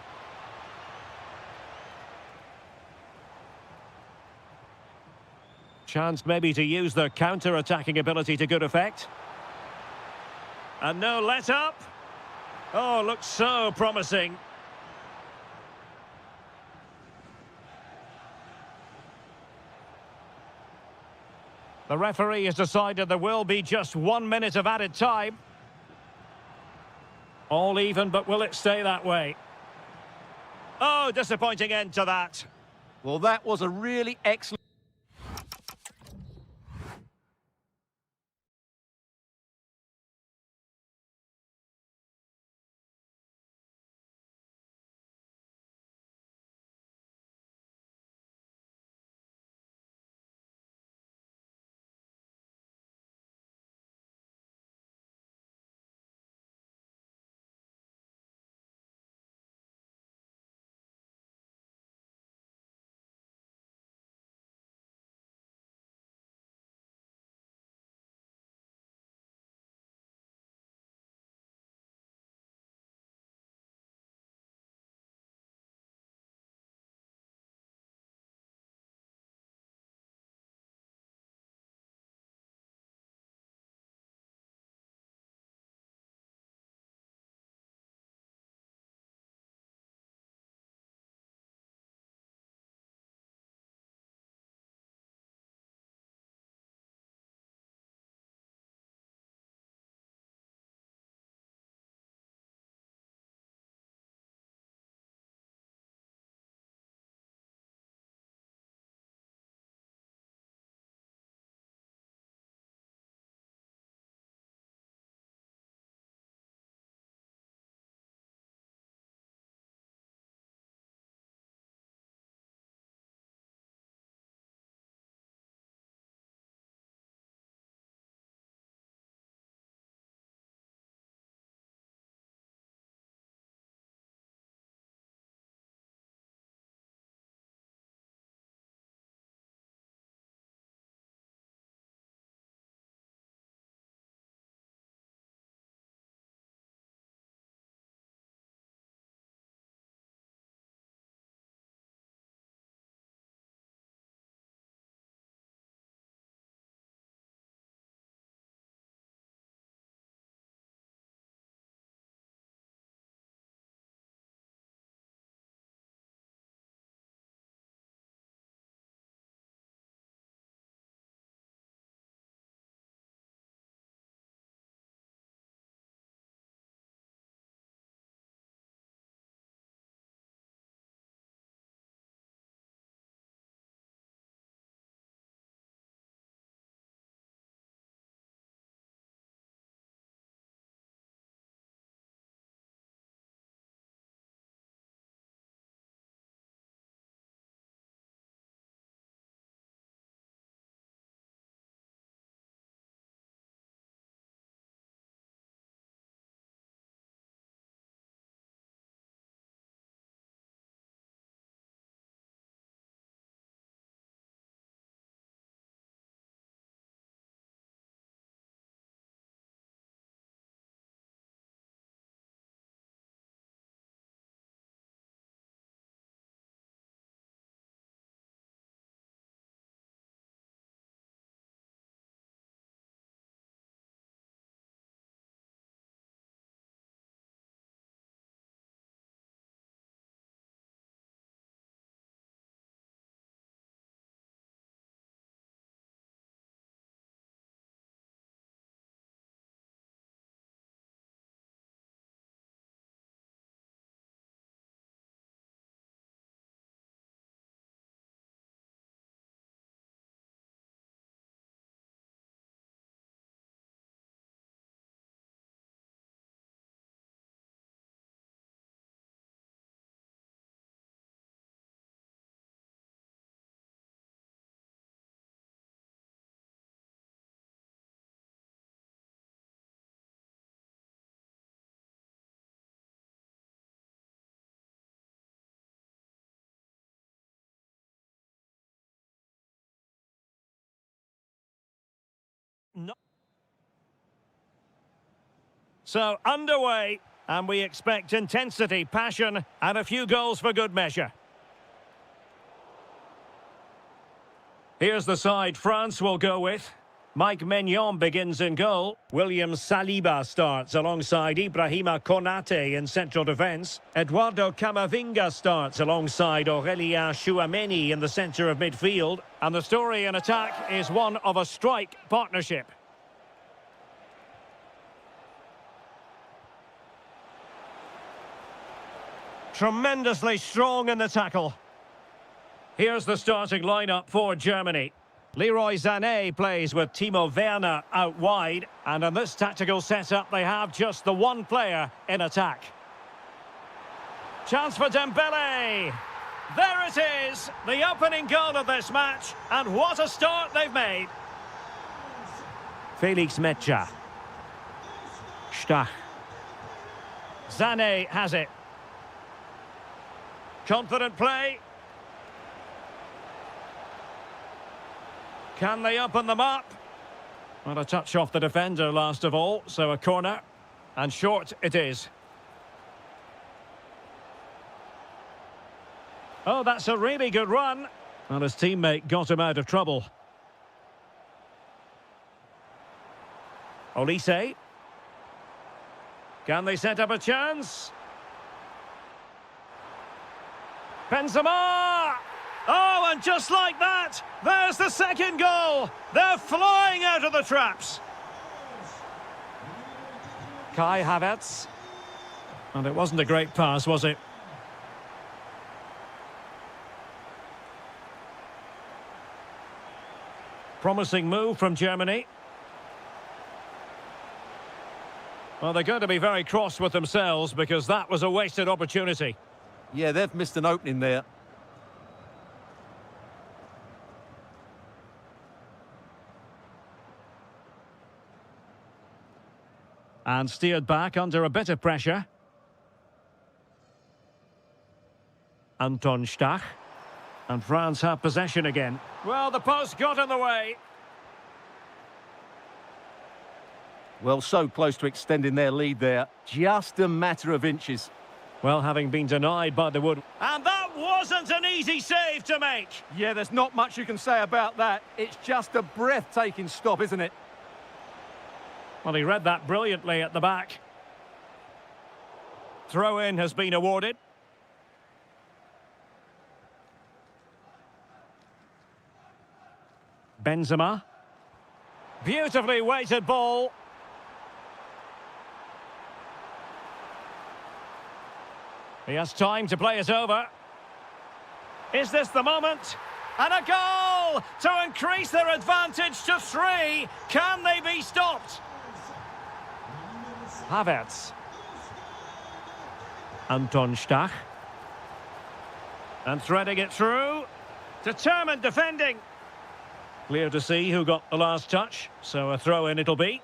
Chance maybe to use their counter-attacking ability to good effect. And no let-up. Oh, looks so promising. The referee has decided there will be just 1 minute of added time. All even, but will it stay that way? Oh, disappointing end to that. Well, that was a really excellent... So, underway, and we expect intensity, passion, and a few goals for good measure. Here's the side France will go with. Mike Maignan begins in goal. William Saliba starts alongside Ibrahima Konate in central defence. Eduardo Camavinga starts alongside Aurélien Chouameni in the centre of midfield. And the story in attack is one of a strike partnership. Tremendously strong in the tackle. Here's the starting lineup for Germany. Leroy Sané plays with Timo Werner out wide, and in this tactical setup they have just the one player in attack. Chance for Dembele. There it is, the opening goal of this match, and what a start they've made. Felix Metscher. Stach. Sané has it. Confident play. Can they open them up? Well, a touch off the defender last of all, so a corner. And short it is. Oh, that's a really good run. Well, his teammate got him out of trouble. Olise. Can they set up a chance? Benzema! Oh, and just like that, there's the second goal. They're flying out of the traps. Kai Havertz. And it wasn't a great pass, was it? Promising move from Germany. Well, they're going to be very cross with themselves because that was a wasted opportunity. Yeah, they've missed an opening there. And steered back under a bit of pressure. Anton Stach. And France have possession again. Well, the post got in the way. Well, so close to extending their lead there. Just a matter of inches. Well, having been denied by the wood. And that wasn't an easy save to make. Yeah, there's not much you can say about that. It's just a breathtaking stop, isn't it? Well, he read that brilliantly at the back. Throw-in has been awarded. Benzema. Beautifully weighted ball. He has time to play it over. Is this the moment? And a goal to increase their advantage to 3. Can they be stopped? Havertz. Anton Stach. And threading it through. Determined defending. Clear to see who got the last touch, so a throw-in it'll be.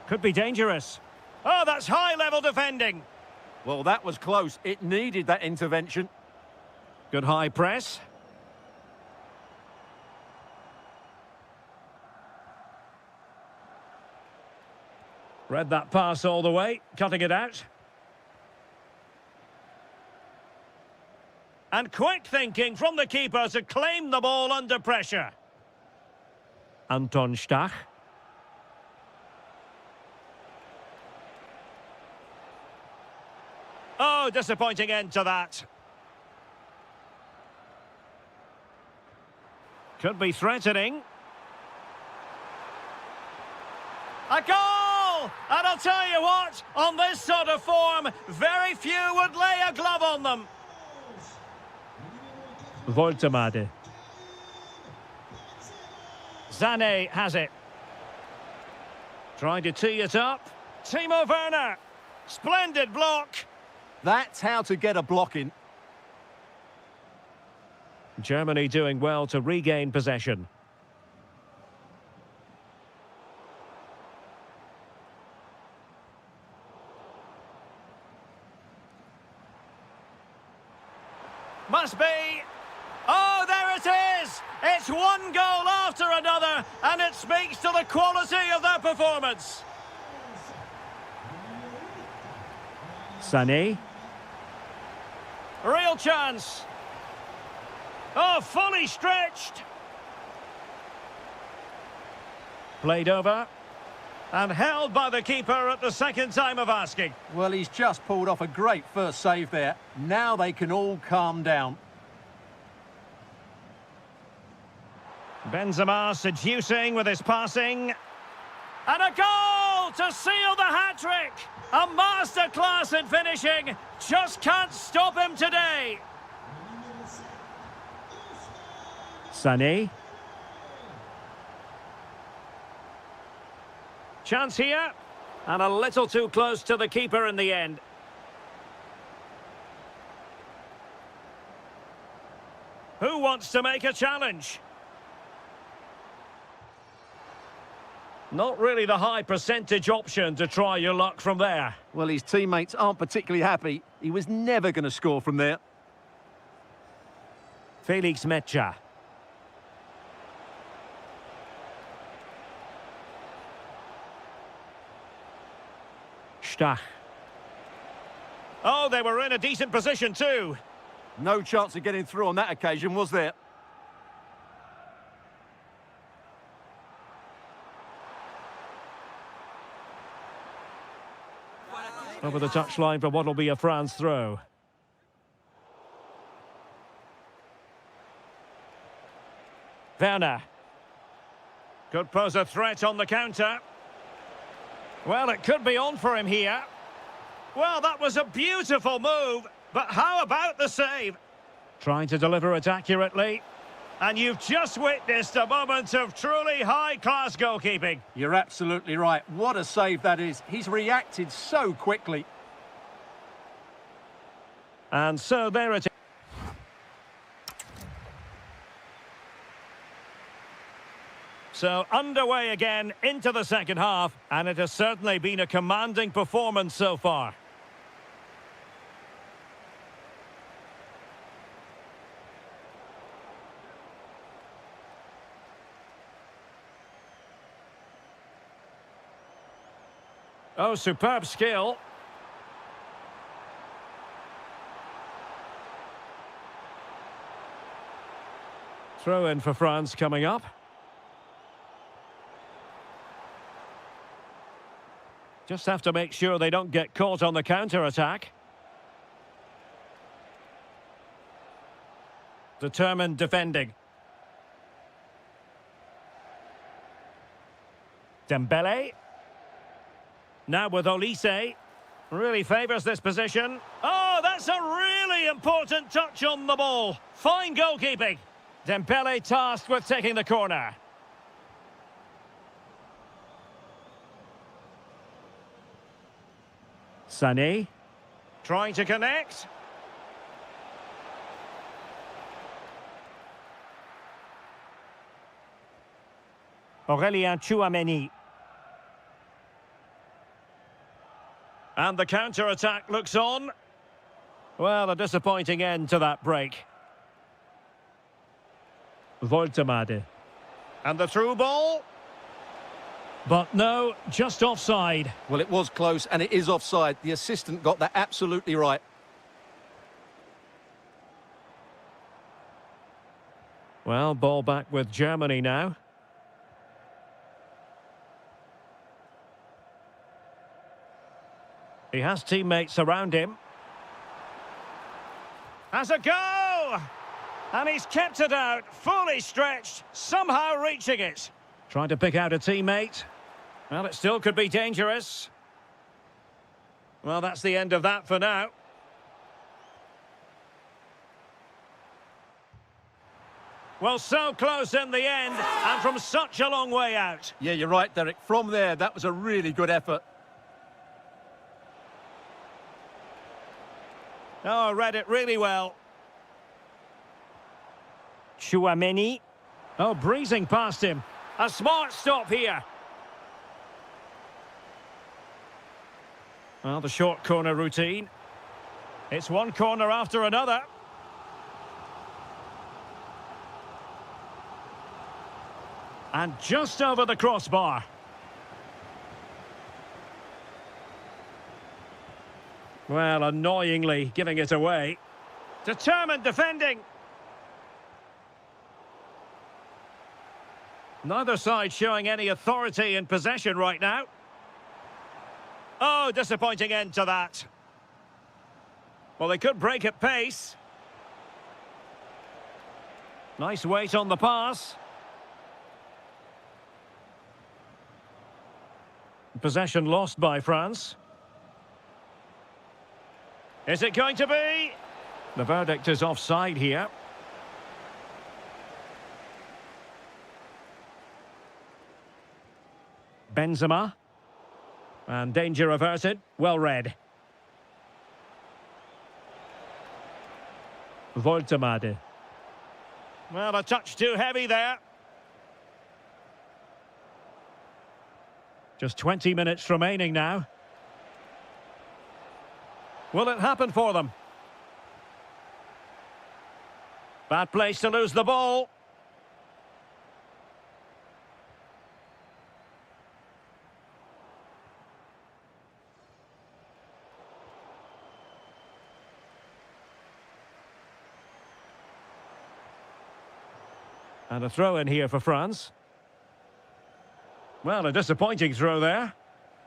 Could be dangerous. Oh, that's high-level defending. Well, that was close. It needed that intervention. Good high press. Read that pass all the way, cutting it out. And quick thinking from the keeper to claim the ball under pressure. Anton Stach. Oh, disappointing end to that. Could be threatening. A goal! And I'll tell you what, on this sort of form, very few would lay a glove on them. Voltemade. Sané has it. Trying to tee it up. Timo Werner. Splendid block. That's how to get a block in. Germany doing well to regain possession. Must be. Oh, there it is! It's one goal after after another, and it speaks to the quality of their performance. Sané. Real chance. Oh, fully stretched. Played over. And held by the keeper at the second time of asking. Well, he's just pulled off a great first save there. Now they can all calm down. Benzema seducing with his passing. And a goal to seal the hat-trick! A masterclass in finishing. Just can't stop him today. Sané. Chance here. And a little too close to the keeper in the end. Who wants to make a challenge? Not really the high percentage option to try your luck from there. Well, his teammates aren't particularly happy. He was never going to score from there. Felix Mecha. Stach. Oh, they were in a decent position too. No chance of getting through on that occasion, was there? Over the touchline for what will be a France throw. Werner. Could pose a threat on the counter. Well, it could be on for him here. Well, that was a beautiful move, but how about the save? Trying to deliver it accurately. And you've just witnessed a moment of truly high-class goalkeeping. You're absolutely right. What a save that is. He's reacted so quickly. And so there it is. So underway again into the second half, and it has certainly been a commanding performance so far. Oh, superb skill. Throw in for France coming up. Just have to make sure they don't get caught on the counter-attack. Determined defending. Dembele. Now with Olise. Really favours this position. Oh, that's a really important touch on the ball. Fine goalkeeping. Dembele tasked with taking the corner. Sané. Trying to connect. Aurélien Tchouameni. And the counter-attack looks on. Well, a disappointing end to that break. Voltemade. And the through ball. But no, just offside. Well, it was close, and it is offside. The assistant got that absolutely right. Well, ball back with Germany now. He has teammates around him. Has a go! And he's kept it out, fully stretched, somehow reaching it. Trying to pick out a teammate. Well, it still could be dangerous. Well, that's the end of that for now. Well, so close in the end, and from such a long way out. Yeah, you're right, Derek. From there, that was a really good effort. Oh, read it really well. Tchouameni. Oh, breezing past him. A smart stop here. Well, the short corner routine. It's one corner after another. And just over the crossbar. Well, annoyingly giving it away. Determined defending. Neither side showing any authority in possession right now. Oh, disappointing end to that. Well, they could break at pace. Nice weight on the pass. Possession lost by France. Is it going to be? The verdict is offside here. Benzema. And danger averted. Well read. Voltemade. Well, a touch too heavy there. Just 20 minutes remaining now. Will it happen for them? Bad place to lose the ball. And a throw in here for France. Well, a disappointing throw there.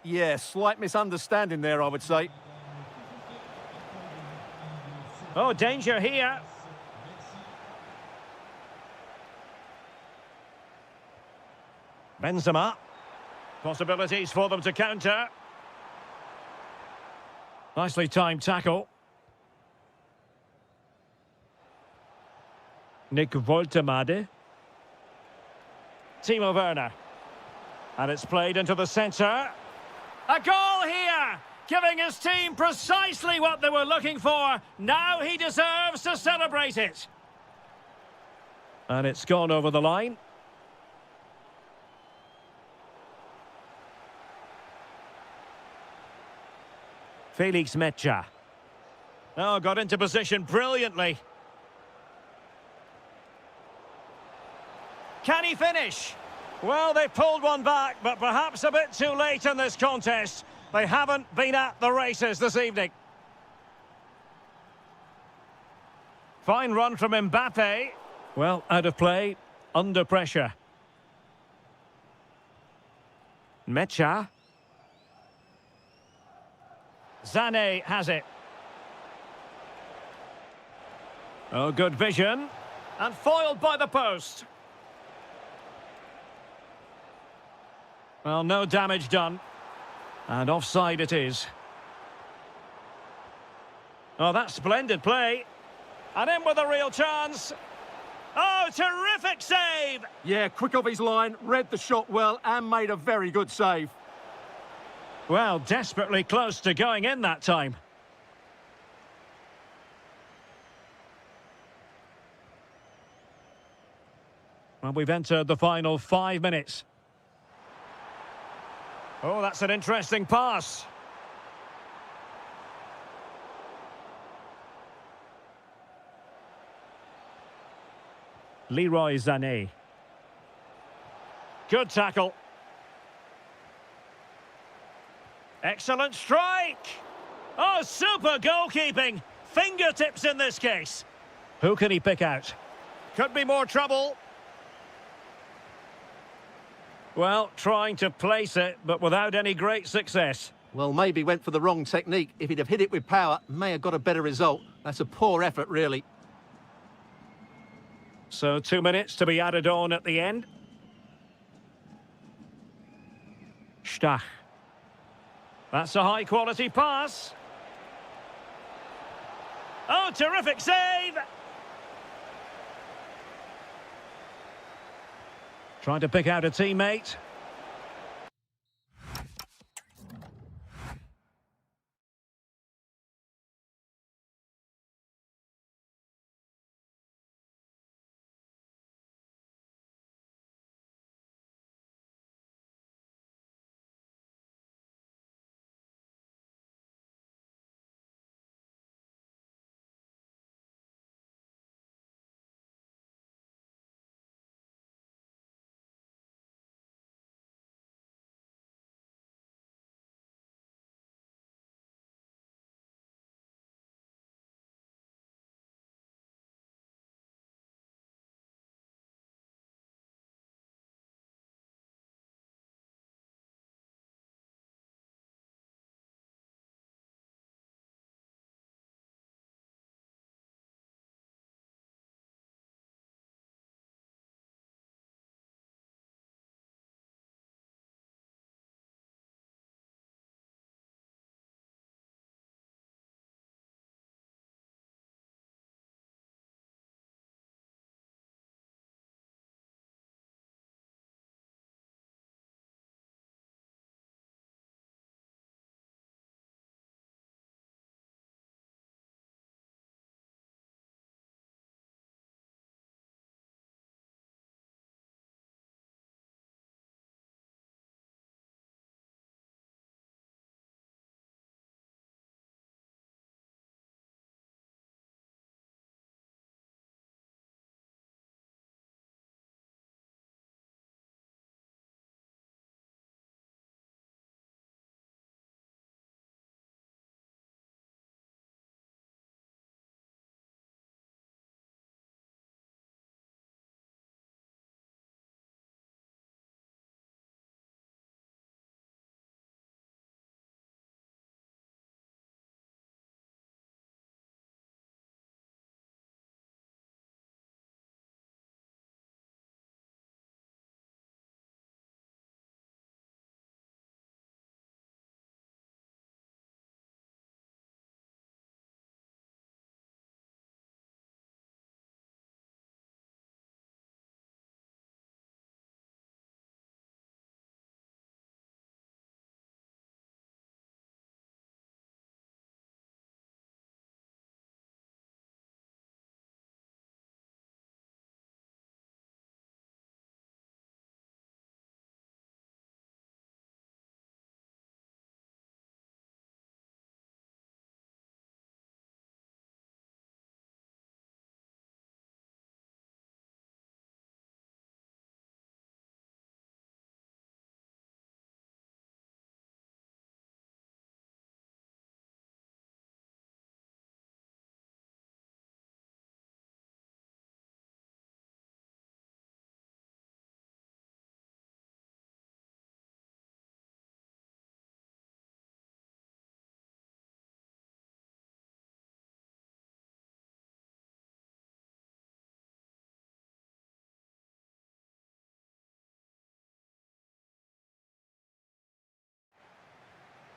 Yeah, slight misunderstanding there, I would say. Oh, danger here. Benzema. Possibilities for them to counter. Nicely timed tackle. Nick Voltemade. Timo Werner. And it's played into the centre. A goal here! Giving his team precisely what they were looking for. Now he deserves to celebrate it. And it's gone over the line. Felix Mecha. Oh, got into position brilliantly. Can he finish? Well, they pulled one back, but perhaps a bit too late in this contest. They haven't been at the races this evening. Fine run from Mbappe. Well, out of play, under pressure. Mecha. Sané has it. Oh, good vision. And foiled by the post. Well, no damage done. And offside it is. Oh, that's splendid play. And in with a real chance. Oh, terrific save! Yeah, quick off his line, read the shot well and made a very good save. Well, desperately close to going in that time. Well, we've entered the final 5 minutes. Oh, that's an interesting pass. Leroy Sané. Good tackle. Excellent strike. Oh, super goalkeeping. Fingertips in this case. Who can he pick out? Could be more trouble. Well, trying to place it, but without any great success. Well, maybe went for the wrong technique. If he'd have hit it with power, may have got a better result. That's a poor effort, really. So 2 minutes to be added on at the end. Stach. That's a high-quality pass. Oh, terrific save! Trying to pick out a teammate.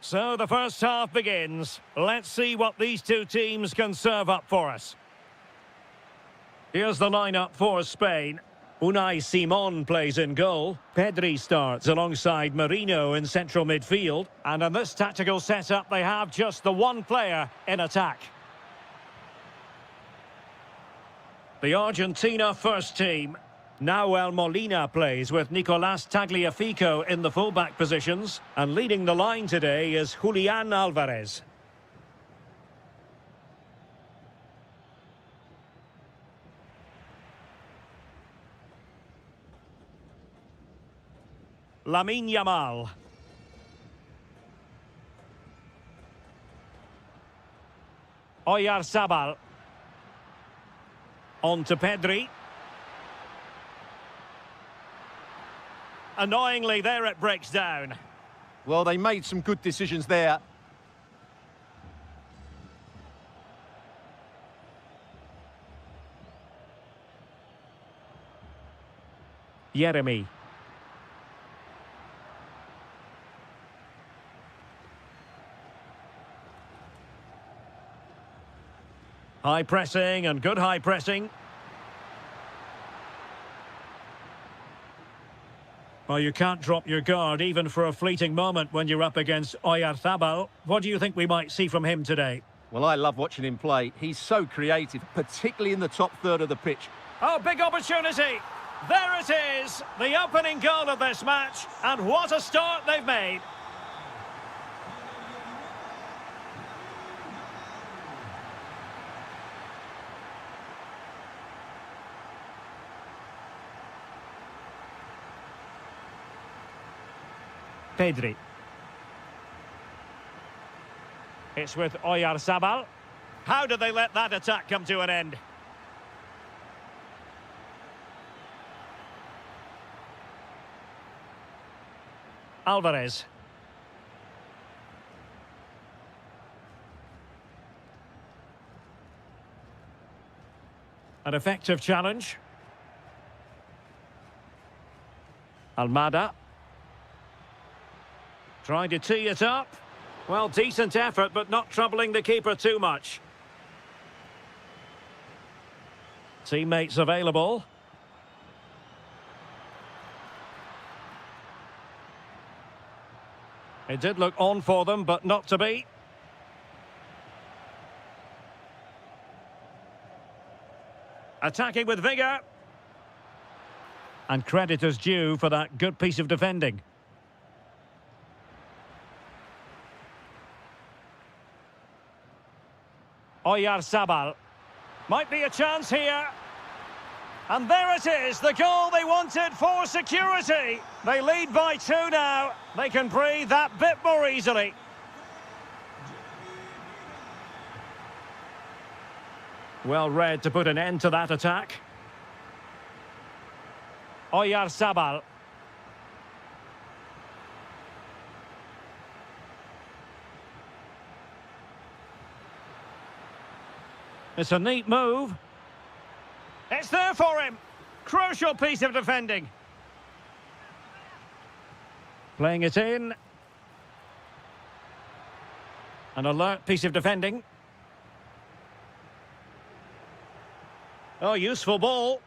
So the first half begins. Let's see what these two teams can serve up for us. Here's the lineup for Spain. Unai Simon plays in goal. Pedri starts alongside Marino in central midfield. And in this tactical setup, they have just the one player in attack. The Argentina first team. Nahuel Molina plays with Nicolás Tagliafico in the fullback positions. And leading the line today is Julián Álvarez. Lamine Yamal. Oyarzabal. On to Pedri. Annoyingly, there it breaks down. Well, they made some good decisions there. Yeremy. High pressing and good high pressing. Well, you can't drop your guard even for a fleeting moment when you're up against Oyarzabal. What do you think we might see from him today? Well, I love watching him play. He's so creative, particularly in the top third of the pitch. Oh, big opportunity. There it is, the opening goal of this match. And what a start they've made. Pedri. It's with Oyarzabal. How did they let that attack come to an end? Álvarez. An effective challenge. Almada. Trying to tee it up. Well, decent effort, but not troubling the keeper too much. Teammates available. It did look on for them, but not to be. Attacking with vigour. And credit is due for that good piece of defending. Oyarzabal. Might be a chance here. And there it is, the goal they wanted for security. They lead by 2 now. They can breathe that bit more easily. Well read to put an end to that attack. Oyarzabal. It's a neat move. It's there for him. Crucial piece of defending. Playing it in. An alert piece of defending. Oh, useful ball.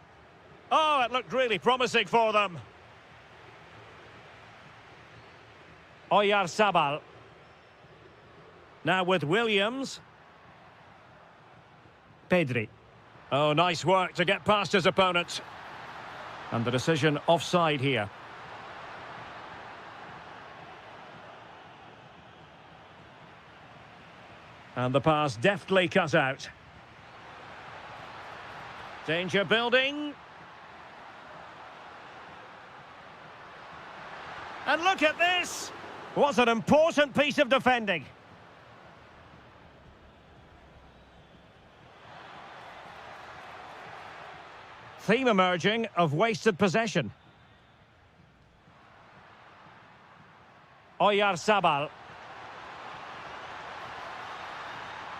Oh, it looked really promising for them. Oyarzabal. Now with Williams. Pedri. Oh, nice work to get past his opponent. And the decision offside here. And the pass deftly cut out. Danger building. And look at this. What an important piece of defending. Theme emerging of wasted possession. Oyarzabal.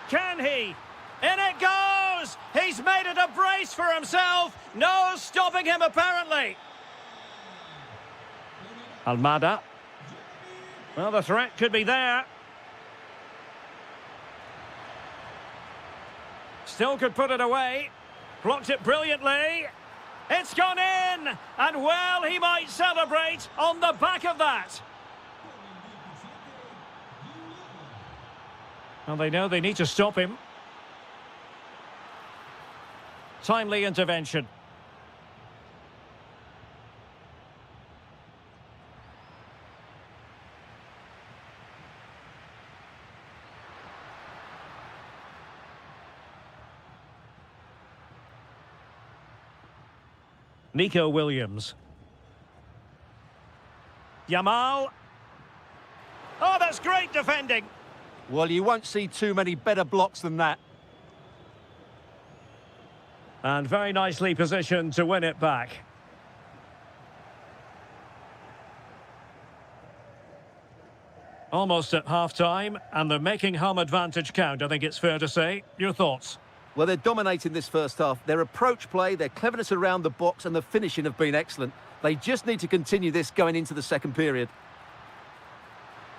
Can he? In it goes! He's made it a brace for himself. No stopping him, apparently. Almada. Well, the threat could be there. Still could put it away. Blocked it brilliantly. It's gone in! And well, he might celebrate on the back of that. Well, they know they need to stop him. Timely intervention. Nico Williams. Yamal. Oh, that's great defending. Well, you won't see too many better blocks than that. And very nicely positioned to win it back. Almost at half-time, and they're making home advantage count, I think it's fair to say. Your thoughts? Well, they're dominating this first half. Their approach play, their cleverness around the box and the finishing have been excellent. They just need to continue this going into the second period.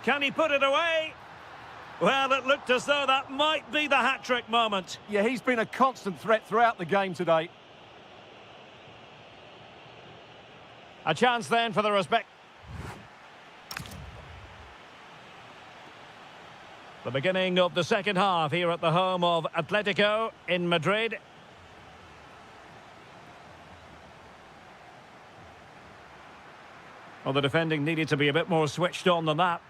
Can he put it away? Well, it looked as though that might be the hat-trick moment. Yeah, he's been a constant threat throughout the game today. A chance then for the respect. The beginning of the second half here at the home of Atletico in Madrid. Well, the defending needed to be a bit more switched on than that.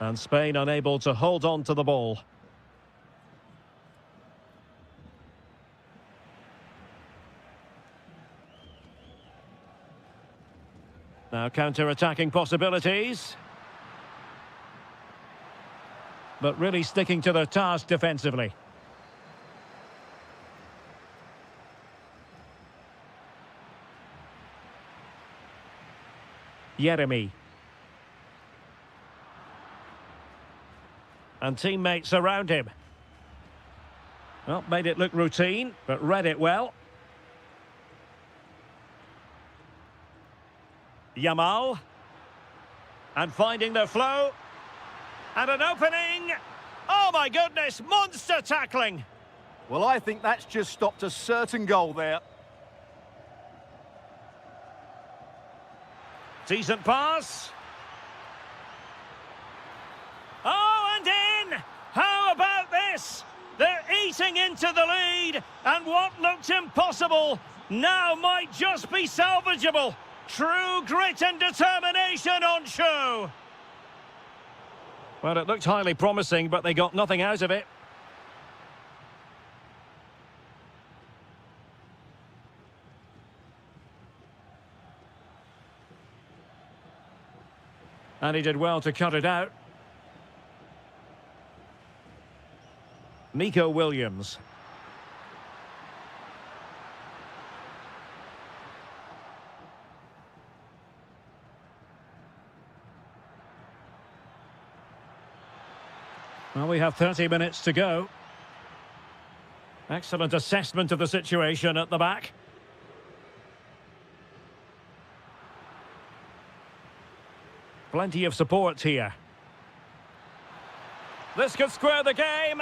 And Spain unable to hold on to the ball. Now counter-attacking possibilities. But really sticking to their task defensively. Jeremy. And teammates around him. Well, made it look routine, but read it well. Yamal. And finding the flow. And an opening. Oh my goodness, monster tackling. Well, I think that's just stopped a certain goal there. Decent pass. Oh, and in! How about this? They're eating into the lead, and what looked impossible now might just be salvageable. True grit and determination on show. Well, it looked highly promising, but they got nothing out of it. And he did well to cut it out. Nico Williams. Well, we have 30 minutes to go. Excellent assessment of the situation at the back. Plenty of support here. This could square the game,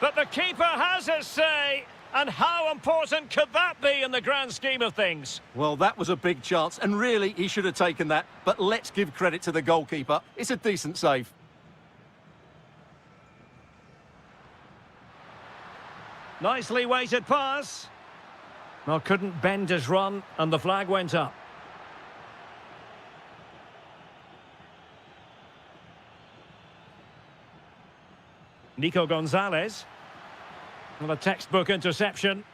but the keeper has his say. And how important could that be in the grand scheme of things? Well, that was a big chance, and really, he should have taken that. But let's give credit to the goalkeeper. It's a decent save. Nicely weighted pass. Well, couldn't bend his run, and the flag went up. Nico Gonzalez. Well, a textbook interception.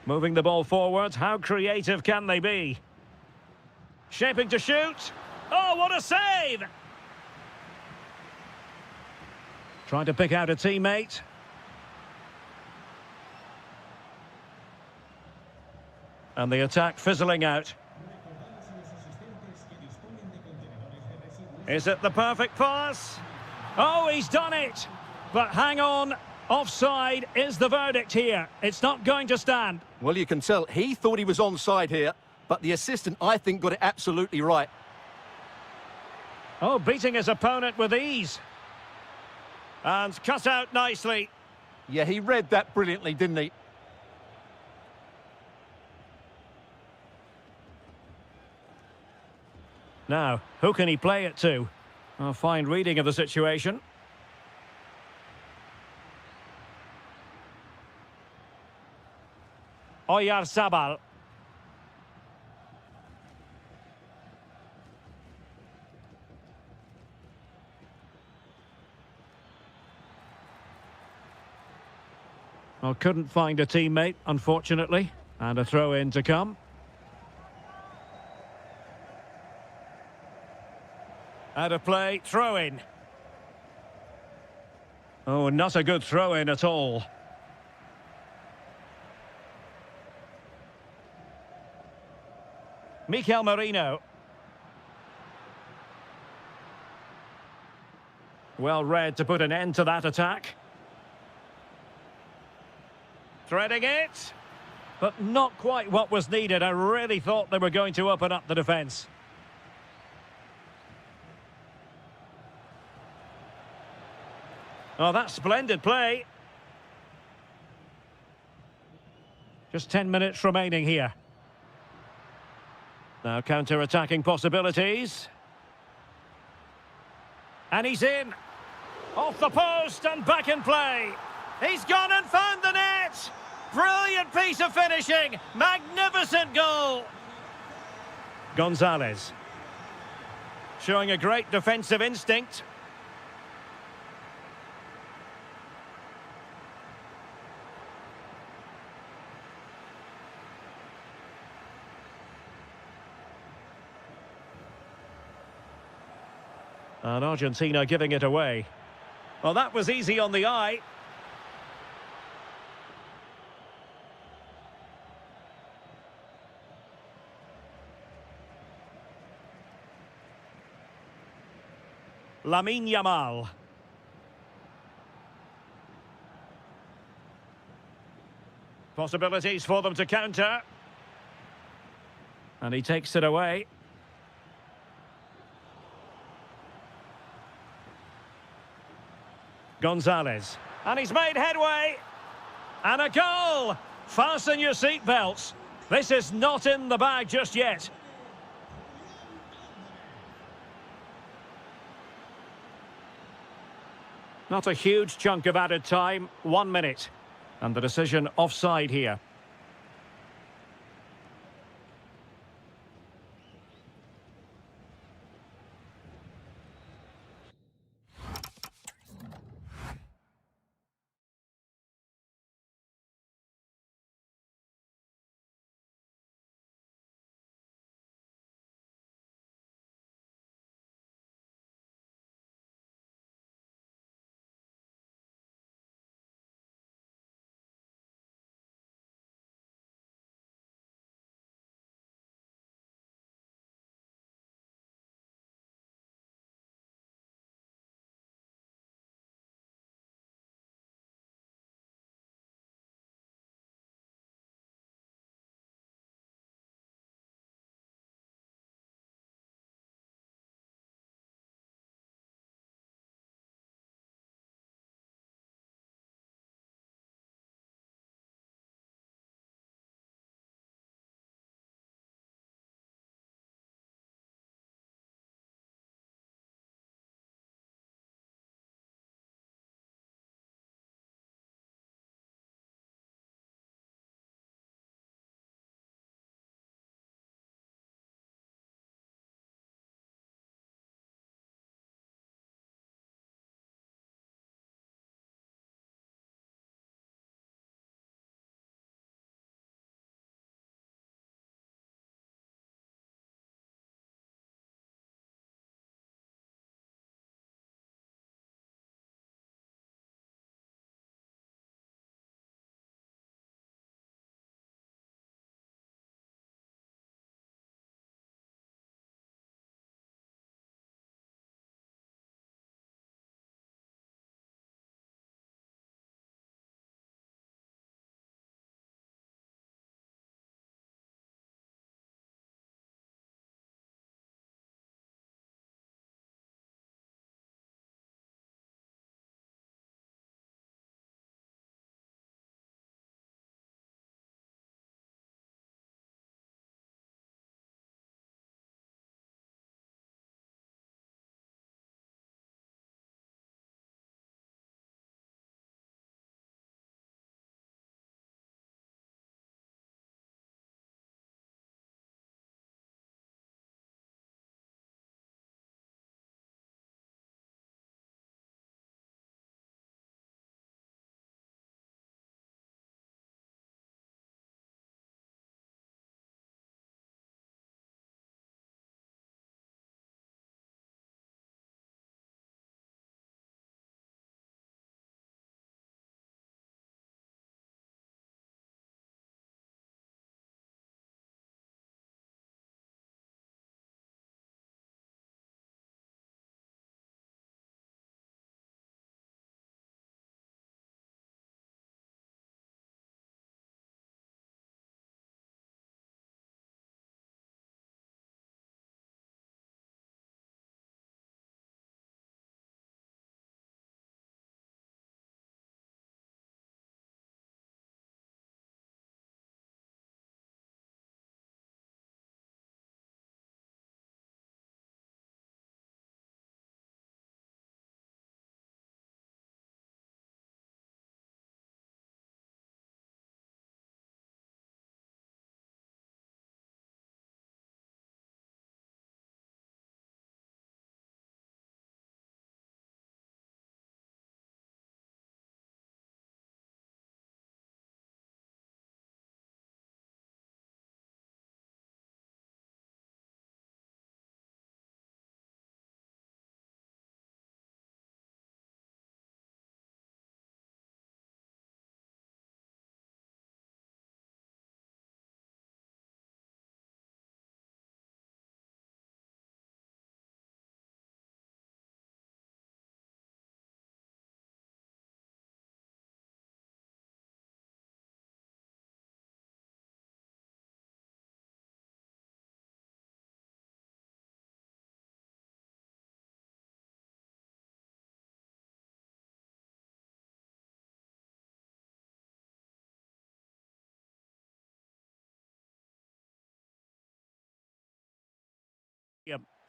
Moving the ball forward, how creative can they be? Shaping to shoot. Oh, what a save! Trying to pick out a teammate. And the attack fizzling out. Is it the perfect pass? Oh, he's done it! But hang on, Offside is the verdict here. It's not going to stand. Well, you can tell he thought he was onside here, but the assistant, I think, got it absolutely right. Oh, beating his opponent with ease. And cut out nicely. Yeah, he read that brilliantly, didn't he? Now, who can he play it to? A fine reading of the situation. Oyarzabal. Well, couldn't find a teammate, unfortunately. And a throw-in to come. Out of play, throw-in. Oh, not a good throw-in at all. Mikel Merino. Well read to put an end to that attack. Threading it. But not quite what was needed. I really thought they were going to open up the defence. Oh, that's splendid play. Just 10 minutes remaining here. Now counter-attacking possibilities. And he's in. Off the post and back in play. He's gone and found the net. Brilliant piece of finishing. Magnificent goal. Gonzalez. Showing a great defensive instinct. And Argentina giving it away. Well, that was easy on the eye. Lamine Yamal. Possibilities for them to counter. And he takes it away. Gonzalez. And he's made headway. And a goal! Fasten your seatbelts. This is not in the bag just yet. Not a huge chunk of added time. 1 minute. And the decision offside here.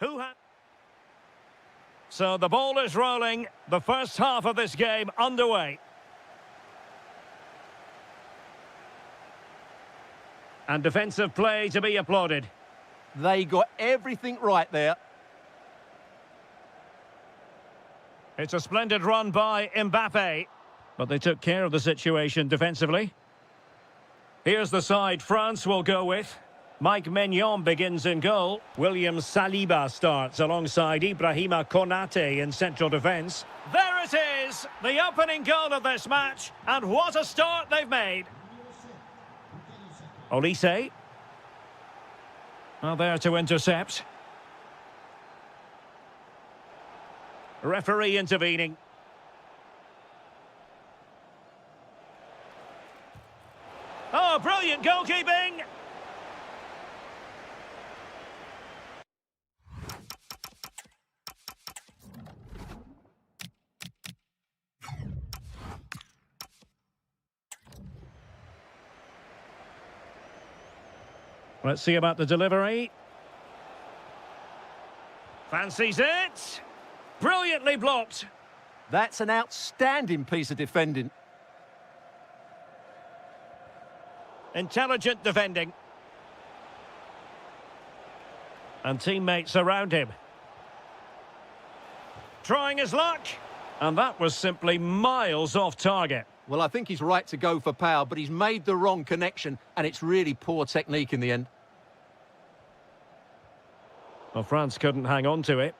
Who had... So the ball is rolling. The first half of this game underway. And defensive play to be applauded. They got everything right there. It's a splendid run by Mbappe. But they took care of the situation defensively. Here's the side France will go with. Mike Maignan begins in goal. William Saliba starts alongside Ibrahima Konate in central defence. There it is! The opening goal of this match. And what a start they've made. Olise. Well, there to intercept. Referee intervening. Oh, brilliant goalkeeping! Let's see about the delivery. Fancies it. Brilliantly blocked. That's an outstanding piece of defending. Intelligent defending. And teammates around him. Trying his luck. And that was simply miles off target. Well, I think he's right to go for power, but he's made the wrong connection, and it's really poor technique in the end. Well, France couldn't hang on to it.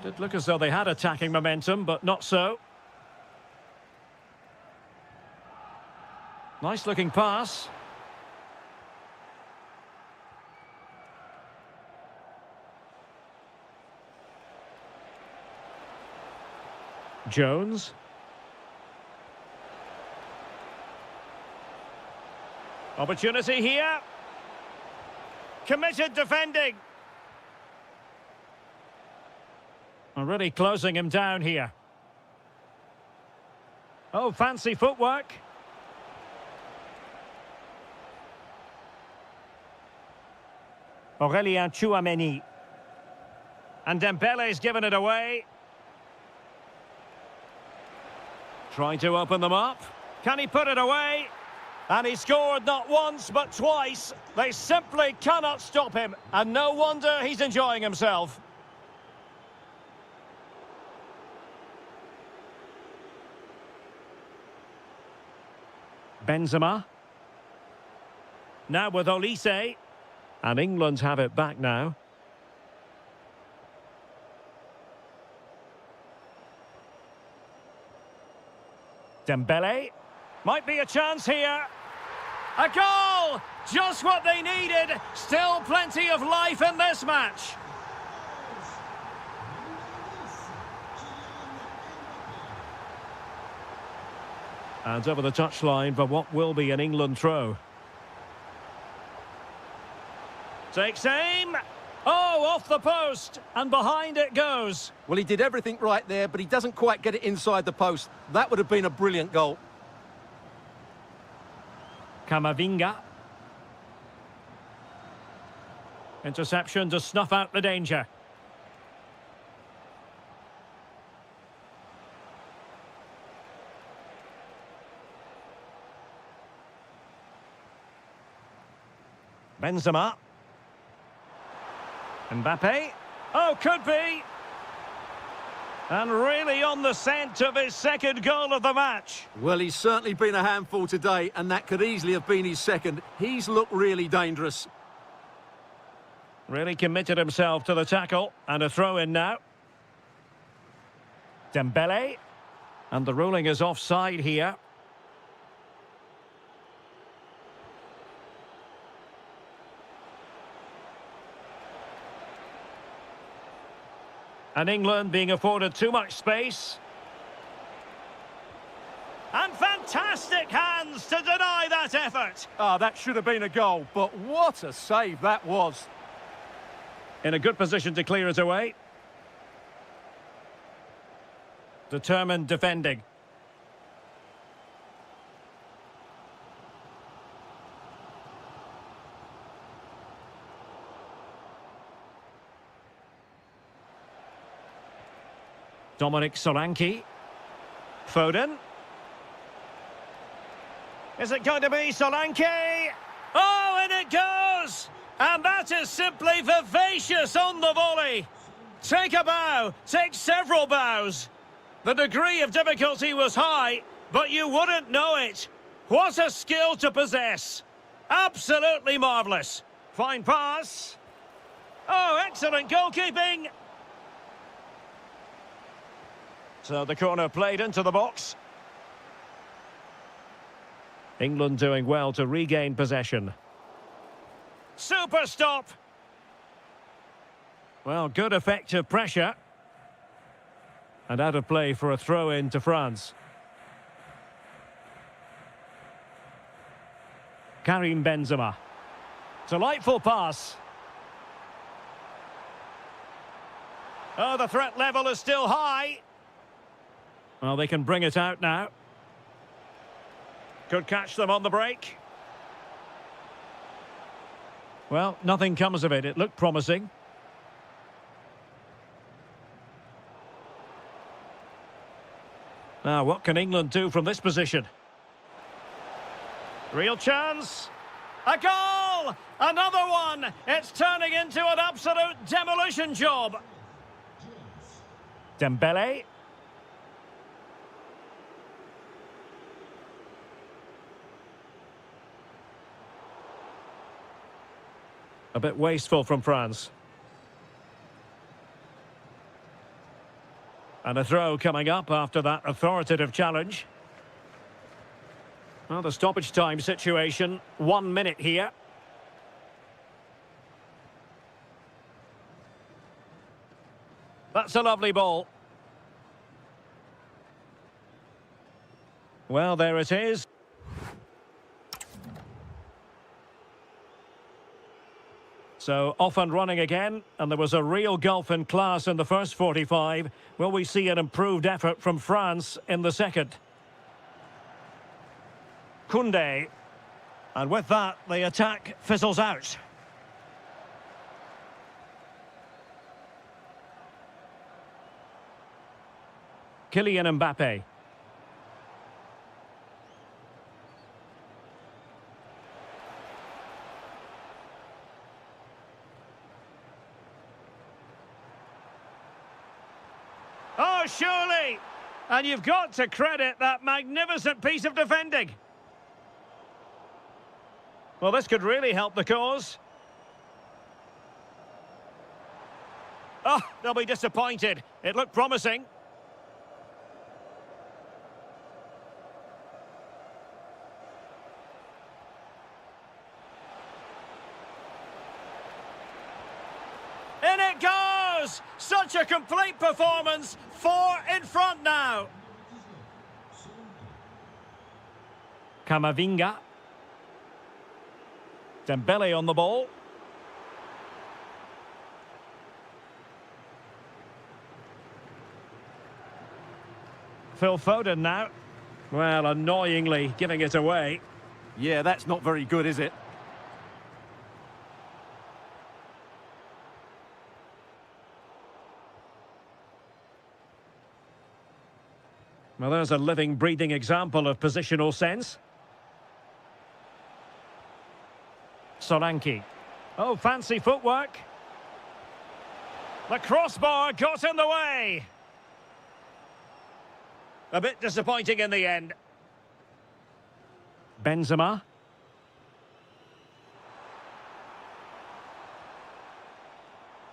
Did look as though they had attacking momentum, but not so. Nice looking pass. Jones. Opportunity here. Committed defending. Really closing him down here. Oh, fancy footwork. Aurélien Tchouameni. And Dembele's given it away. Trying to open them up. Can he put it away? And he scored not once but twice. They simply cannot stop him. And no wonder he's enjoying himself. Benzema. Now with Olise. And England have it back now. Dembele. Might be a chance here. A goal! Just what they needed. Still plenty of life in this match. And over the touchline for what will be an England throw. Takes aim. Oh, off the post. And behind it goes. Well, he did everything right there, but he doesn't quite get it inside the post. That would have been a brilliant goal. Camavinga. Interception to snuff out the danger. Benzema. Mbappe. Oh, could be. And really on the scent of his second goal of the match. Well, he's certainly been a handful today, and that could easily have been his second. He's looked really dangerous. Really committed himself to the tackle. And a throw-in now. Dembele. And the ruling is offside here. And England being afforded too much space. And fantastic hands to deny that effort. Ah, that should have been a goal, but what a save that was. In a good position to clear it away. Determined defending. Dominic Solanke. Foden. Is it going to be Solanke? Oh, and it goes! And that is simply vivacious on the volley. Take a bow, take several bows. The degree of difficulty was high, but you wouldn't know it. What a skill to possess. Absolutely marvellous. Fine pass. Oh, excellent goalkeeping. So the corner played into the box. England doing well to regain possession. Super stop. Well, good effective pressure. And out of play for a throw-in to France. Karim Benzema. Delightful pass. Oh, the threat level is still high. Well, they can bring it out now. Could catch them on the break. Well, nothing comes of it. It looked promising. Now, what can England do from this position? Real chance. A goal! Another one! It's turning into an absolute demolition job. Dembele. A bit wasteful from France. And a throw coming up after that authoritative challenge. Well, the stoppage time situation, 1 minute here. That's a lovely ball. Well, there it is. So, off and running again, and there was a real gulf in class in the first 45. Will we see an improved effort from France in the second? Koundé. And with that, the attack fizzles out. Kylian Mbappe. Oh, surely! And you've got to credit that magnificent piece of defending. Well, this could really help the cause. Oh, they'll be disappointed. It looked promising. In it goes! Such a complete performance. 4 in front now. Camavinga. Dembele on the ball. Phil Foden now. Well, annoyingly giving it away. Yeah, that's not very good, is it? Well, there's a living, breathing example of positional sense. Solanke. Oh, fancy footwork. The crossbar got in the way. A bit disappointing in the end. Benzema.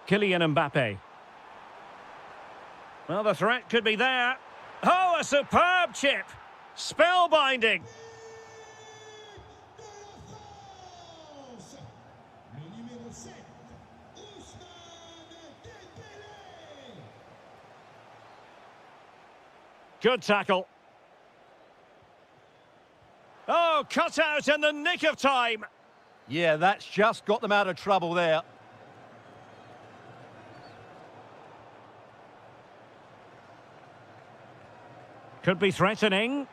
Kylian Mbappe. Well, the threat could be there. Oh, a superb chip. Spellbinding. Good tackle. Oh, cut out in the nick of time. Yeah, that's just got them out of trouble there. Could be threatening.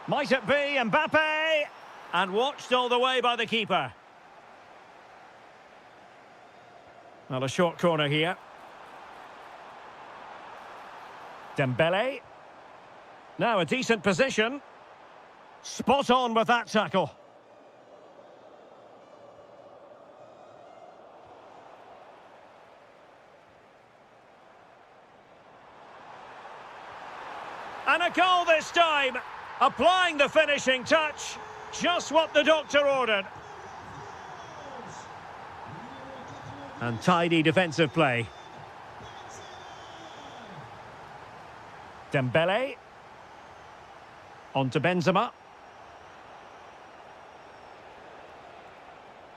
Might it be Mbappe? And watched all the way by the keeper. Well, a short corner here. Dembele. Now a decent position. Spot on with that tackle. And a goal this time. Applying the finishing touch. Just what the doctor ordered. And tidy defensive play. Dembele. On to Benzema.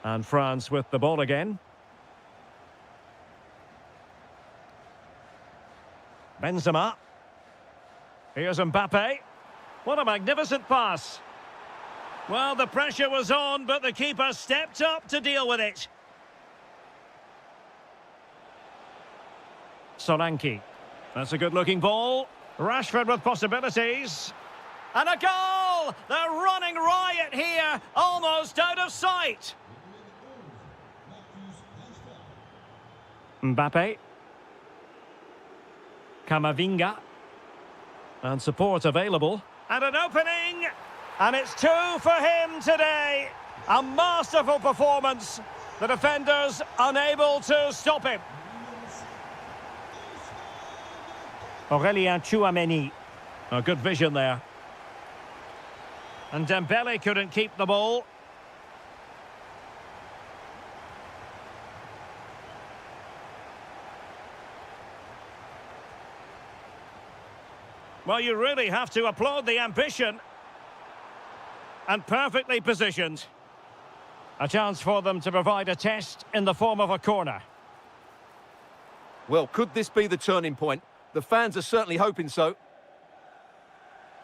And France with the ball again. Benzema. Here's Mbappe. What a magnificent pass. Well, the pressure was on, but the keeper stepped up to deal with it. Solanke. That's a good-looking ball. Rashford with possibilities. And a goal! They're running riot here, almost out of sight. Mbappe. Camavinga. And support available. And an opening! And it's 2 for him today. A masterful performance. The defenders unable to stop him. Aurélien Tchouameni. A good vision there. And Dembele couldn't keep the ball. Well, you really have to applaud the ambition. And perfectly positioned. A chance for them to provide a test in the form of a corner. Well, could this be the turning point? The fans are certainly hoping so.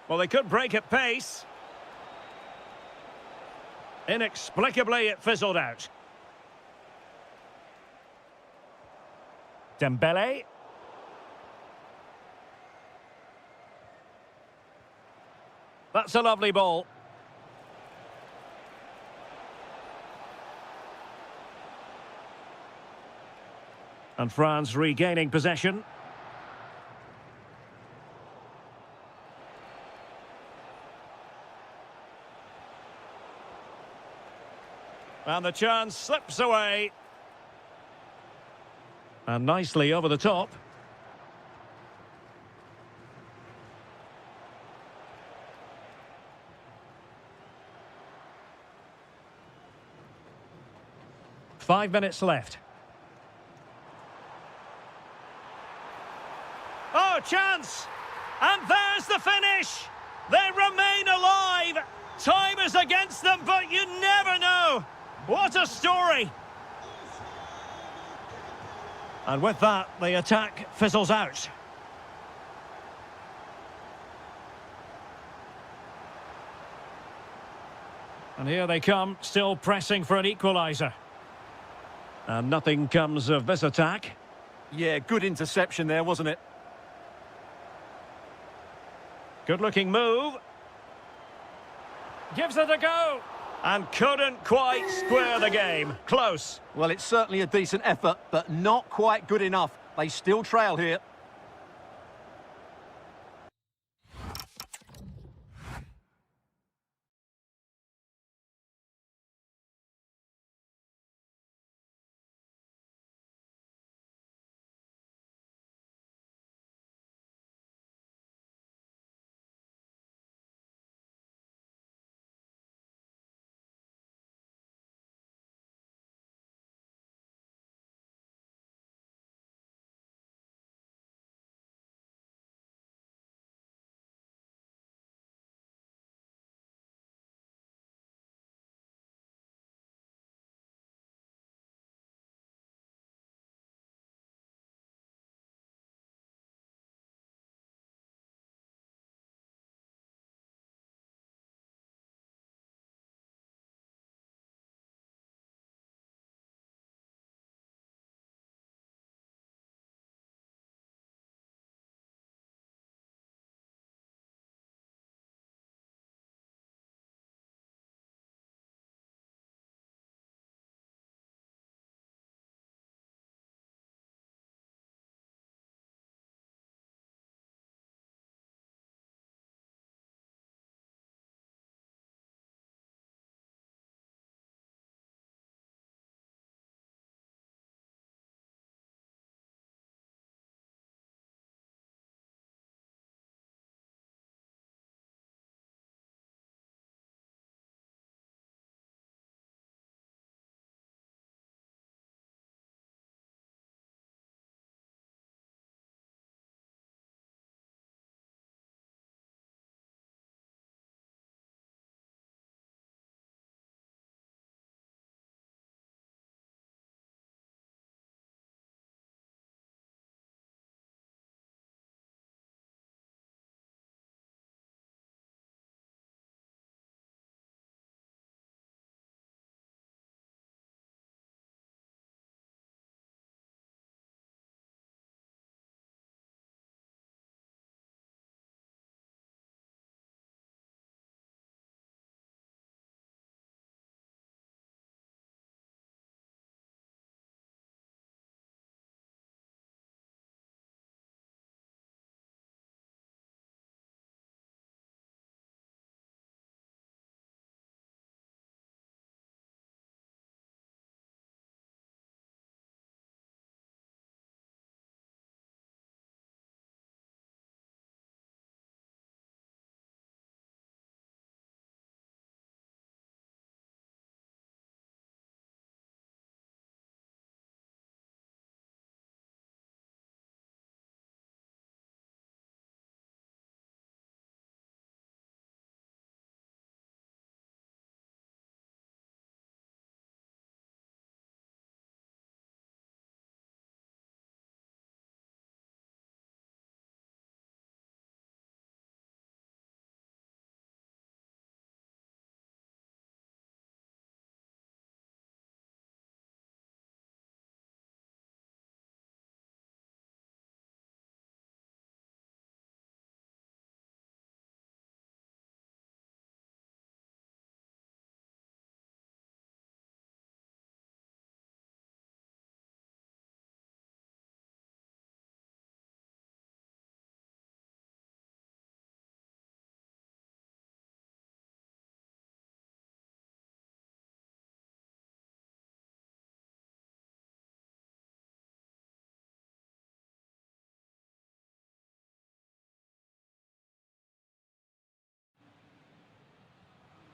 Well, they could break at pace. Inexplicably, it fizzled out. Dembele. That's a lovely ball. And France regaining possession. And the chance slips away. And nicely over the top. Five minutes left. Oh, chance! And there's the finish! They remain alive! Time is against them, but you never know! What a story! And with that, the attack fizzles out. And here they come, still pressing for an equaliser. And nothing comes of this attack. Yeah, good interception there, wasn't it? Good-looking move. Gives it a go. And couldn't quite square the game. Close. Well, it's certainly a decent effort, but not quite good enough. They still trail here.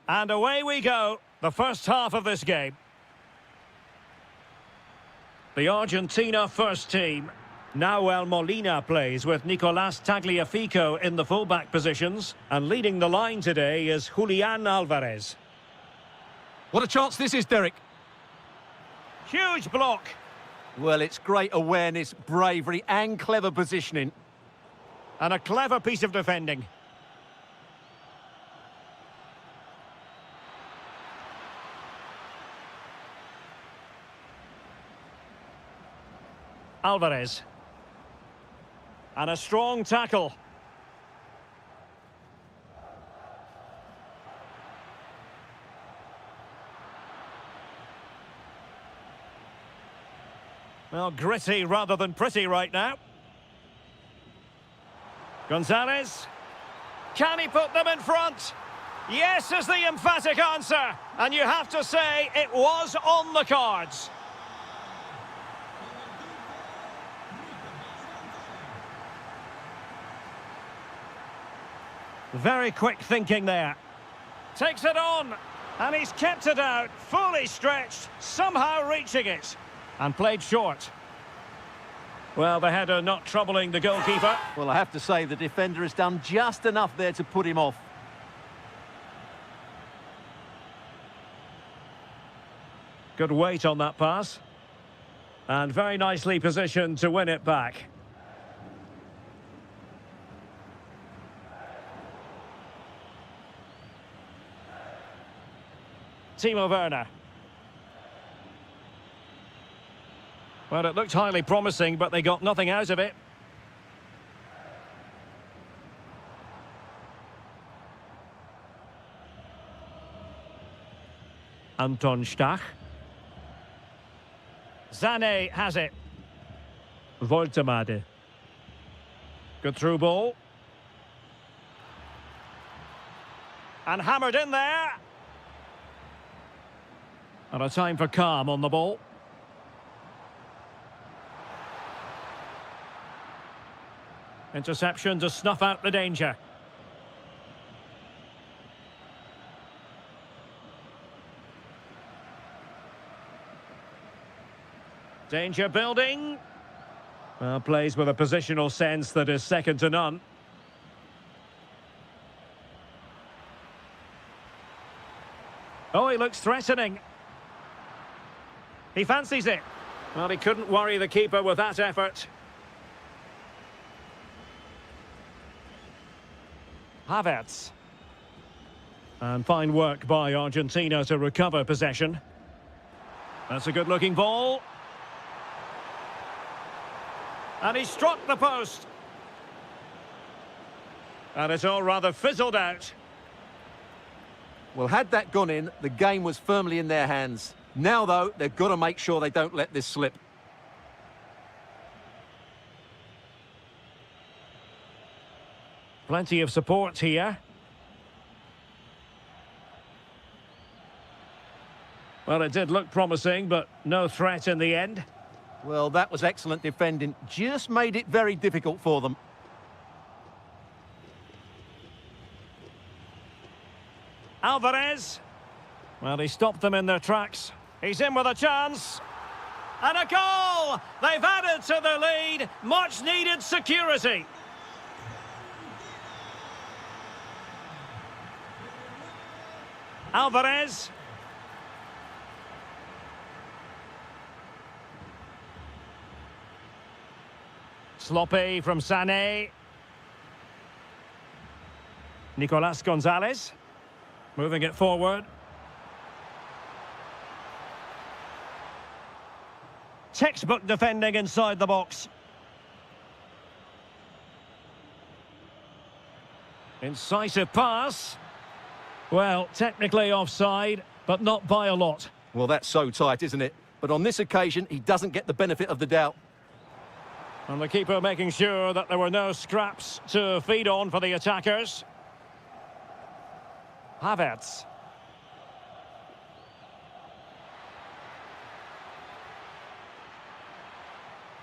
And away we go, the first half of this game. The Argentina first team. Nahuel Molina plays with Nicolás Tagliafico in the fullback positions. And leading the line today is Julián Álvarez. What a chance this is, Derek. Huge block. Well, it's great awareness, bravery and clever positioning. And a clever piece of defending. Álvarez. And a strong tackle. Well, gritty rather than pretty right now. Gonzalez. Can he put them in front? Yes is the emphatic answer. And you have to say it was on the cards. Very quick thinking there. Takes it on. And he's kept it out. Fully stretched. Somehow reaching it. And played short. Well, the header not troubling the goalkeeper. Well, I have to say the defender has done just enough there to put him off. Good weight on that pass. And very nicely positioned to win it back. Timo Werner. Well, it looked highly promising, but they got nothing out of it. Anton Stach. Sané has it. Voltemade. Good through ball. And hammered in there. And a time for calm on the ball. Interception to snuff out the danger. Danger building. Well, plays with a positional sense that is second to none. Oh, he looks threatening. He fancies it. Well, he couldn't worry the keeper with that effort. Havertz. And fine work by Argentina to recover possession. That's a good-looking ball. And he struck the post. And it's all rather fizzled out. Well, had that gone in, the game was firmly in their hands. Now, though, they've got to make sure they don't let this slip. Plenty of support here. Well, it did look promising, but no threat in the end. Well, that was excellent defending. Just made it very difficult for them. Álvarez. Well, he stopped them in their tracks. He's in with a chance. And a goal! They've added to the lead. Much needed security. Álvarez. Sloppy from Sané. Nicolás Gonzalez. Moving it forward. Textbook defending inside the box. Incisive pass. Well, technically offside, but not by a lot. Well, that's so tight, isn't it? But on this occasion, he doesn't get the benefit of the doubt. And the keeper making sure that there were no scraps to feed on for the attackers. Havertz.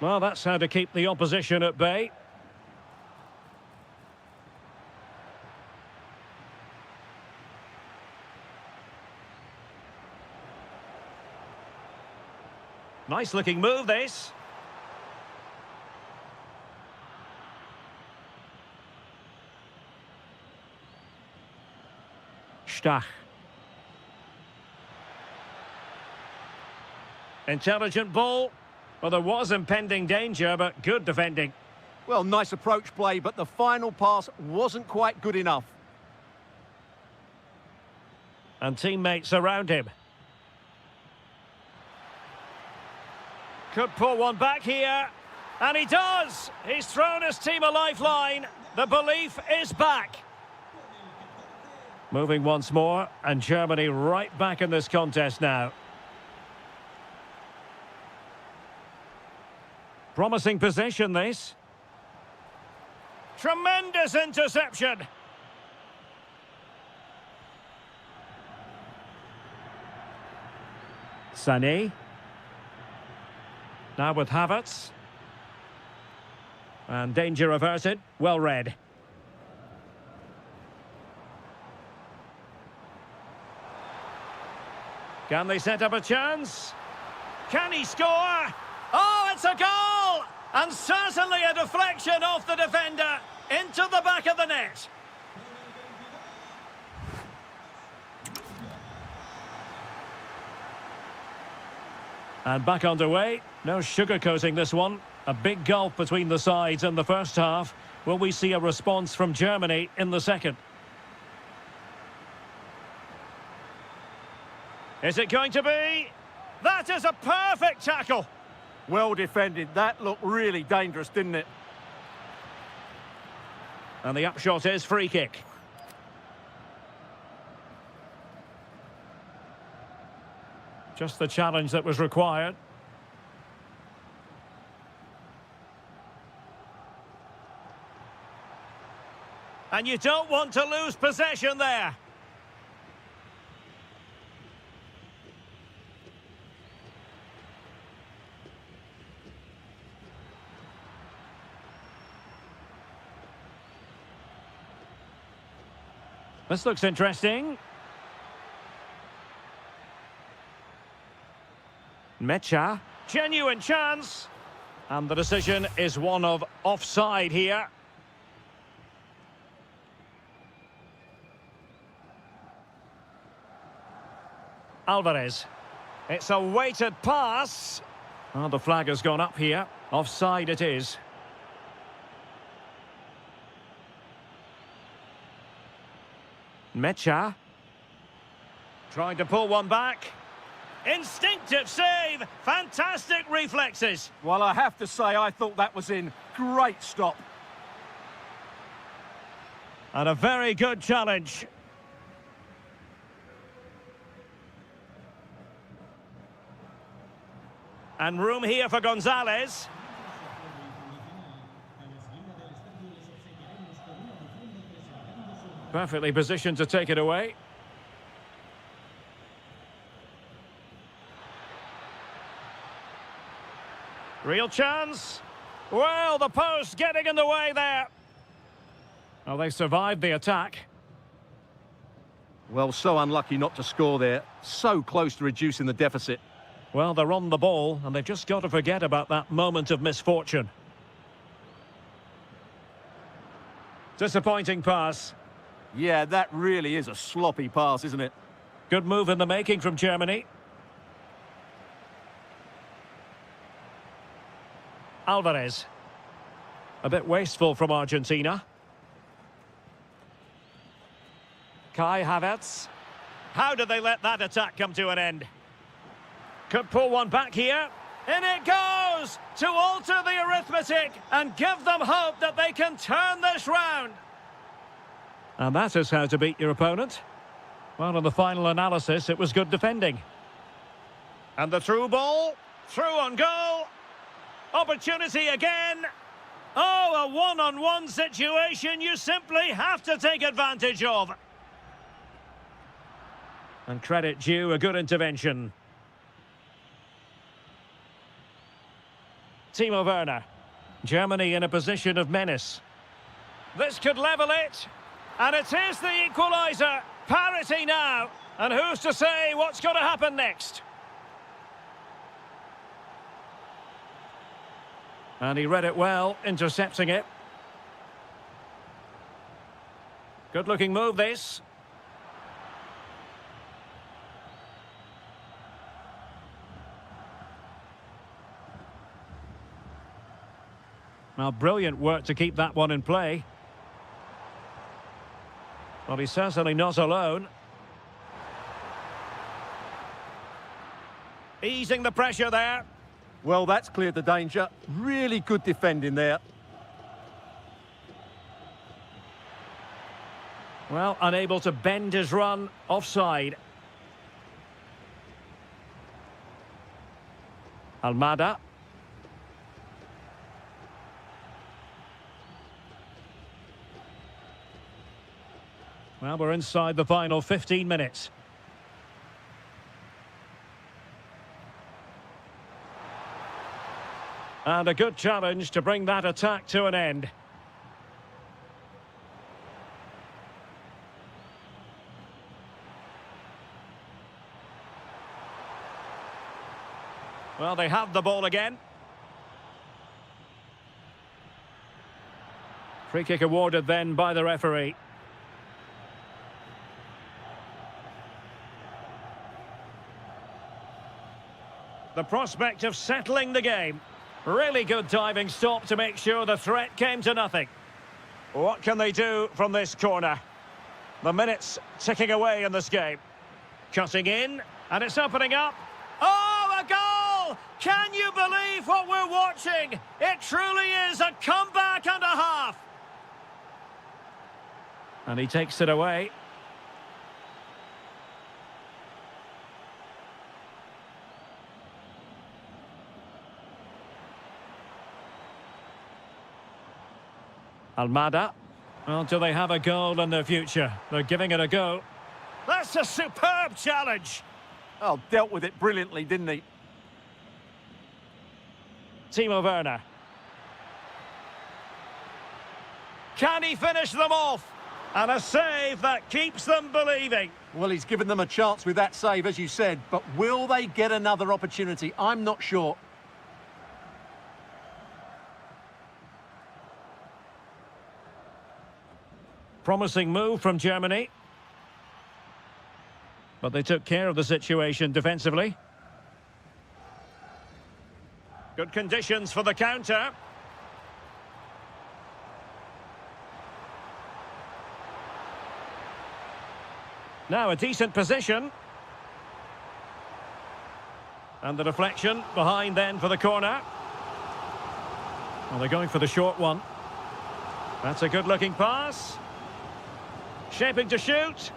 Well, that's how to keep the opposition at bay. Nice-looking move, this. Stach. Intelligent ball. Well, there was impending danger, but good defending. Well, nice approach play, but the final pass wasn't quite good enough. And teammates around him. Could pull one back here. And he does! He's thrown his team a lifeline. The belief is back. Moving once more, and Germany right back in this contest now. Promising possession, this. Tremendous interception. Sané. Now with Havertz. And danger averted. Well read. Can they set up a chance? Can he score? Oh, it's a goal! And certainly a deflection off the defender into the back of the net. And back underway. No sugarcoating this one. A big gulf between the sides in the first half. Will we see a response from Germany in the second? Is it going to be? That is a perfect tackle. Well defended. That looked really dangerous, didn't it? And the upshot is free kick. Just the challenge that was required. And you don't want to lose possession there. This looks interesting. Mecha. Genuine chance. And the decision is one of offside here. Alvarez. It's a weighted pass. Oh, the flag has gone up here. Offside it is. Mecha. Trying to pull one back. Instinctive save. Fantastic reflexes. Well, I have to say, I thought that was in. Great stop. And a very good challenge. And room here for Gonzalez. Perfectly positioned to take it away. Real chance. Well, the post getting in the way there. Well, they survived the attack. Well, so unlucky not to score there. So close to reducing the deficit. Well, they're on the ball, and they've just got to forget about that moment of misfortune. Disappointing pass. Yeah, that really is a sloppy pass, isn't it? Good move in the making from Germany. Alvarez. A bit wasteful from Argentina. Kai Havertz. How did they let that attack come to an end? Could pull one back here. In it goes! To alter the arithmetic and give them hope that they can turn this round. And that is how to beat your opponent. Well, in the final analysis, it was good defending. And the through ball. Through on goal. Opportunity again. Oh, a one-on-one situation you simply have to take advantage of. And credit due, a good intervention. Timo Werner. Germany in a position of menace. This could level it. And it is the equaliser. Parity now. And who's to say what's going to happen next? And he read it well, intercepting it. Good-looking move, this. Now, brilliant work to keep that one in play. Well, he's certainly not alone. Easing the pressure there. Well, that's cleared the danger. Really good defending there. Well, unable to bend his run, offside. Almada. Well, we're inside the final 15 minutes. And a good challenge to bring that attack to an end. Well, they have the ball again. Free kick awarded then by the referee. The prospect of settling the game. Really good diving stop to make sure the threat came to nothing. What can they do from this corner? The minutes ticking away in this game. Cutting in, and it's opening up. Oh, a goal! Can you believe what we're watching? It truly is a comeback and a half. And he takes it away. Almada. Well, do they have a goal in their future? They're giving it a go. That's a superb challenge. Oh, dealt with it brilliantly, didn't he? Timo Werner. Can he finish them off? And a save that keeps them believing. Well, he's given them a chance with that save, as you said, but will they get another opportunity? I'm not sure. Promising move from Germany. But they took care of the situation defensively. Good conditions for the counter. Now a decent position. And the deflection behind then for the corner. Well, they're going for the short one. That's a good-looking pass. Shaping to shoot.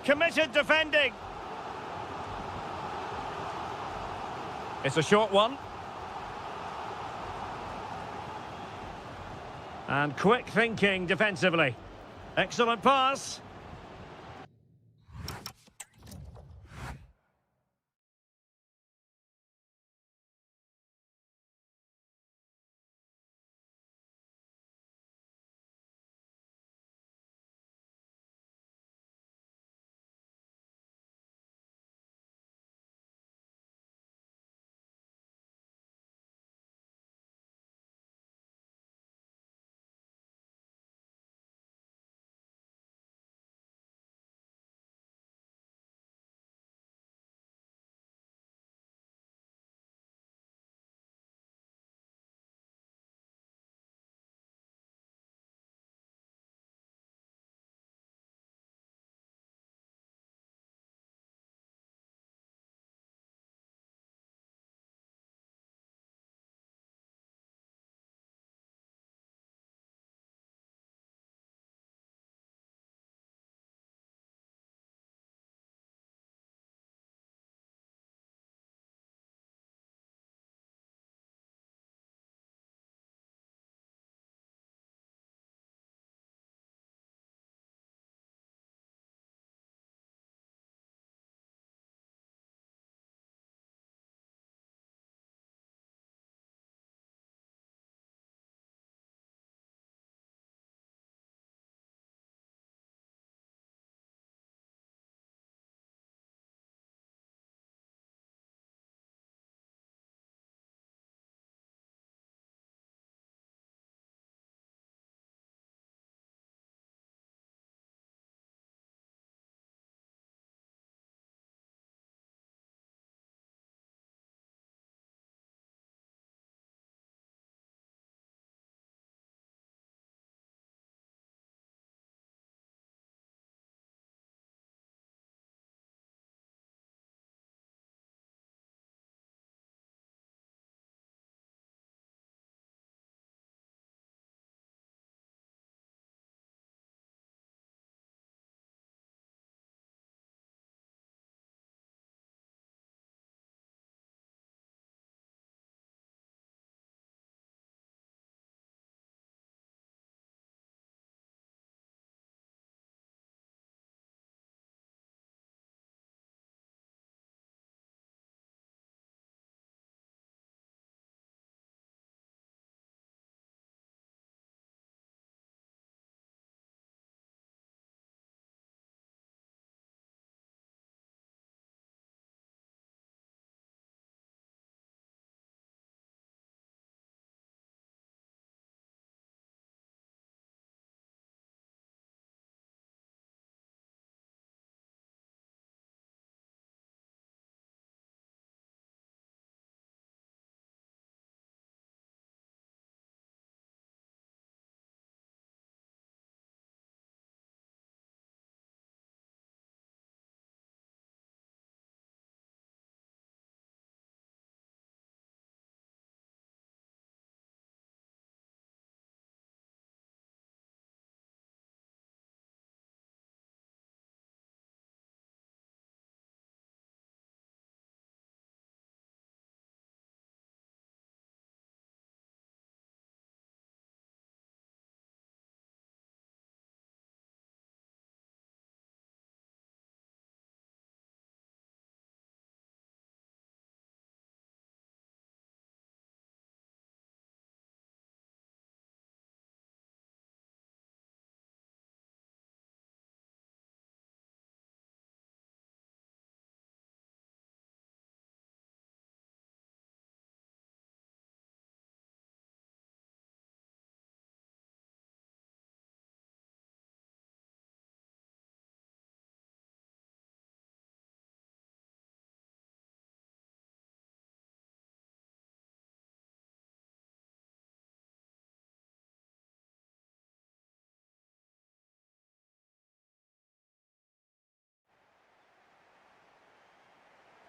Committed defending. It's a short one. And quick thinking defensively. Excellent pass.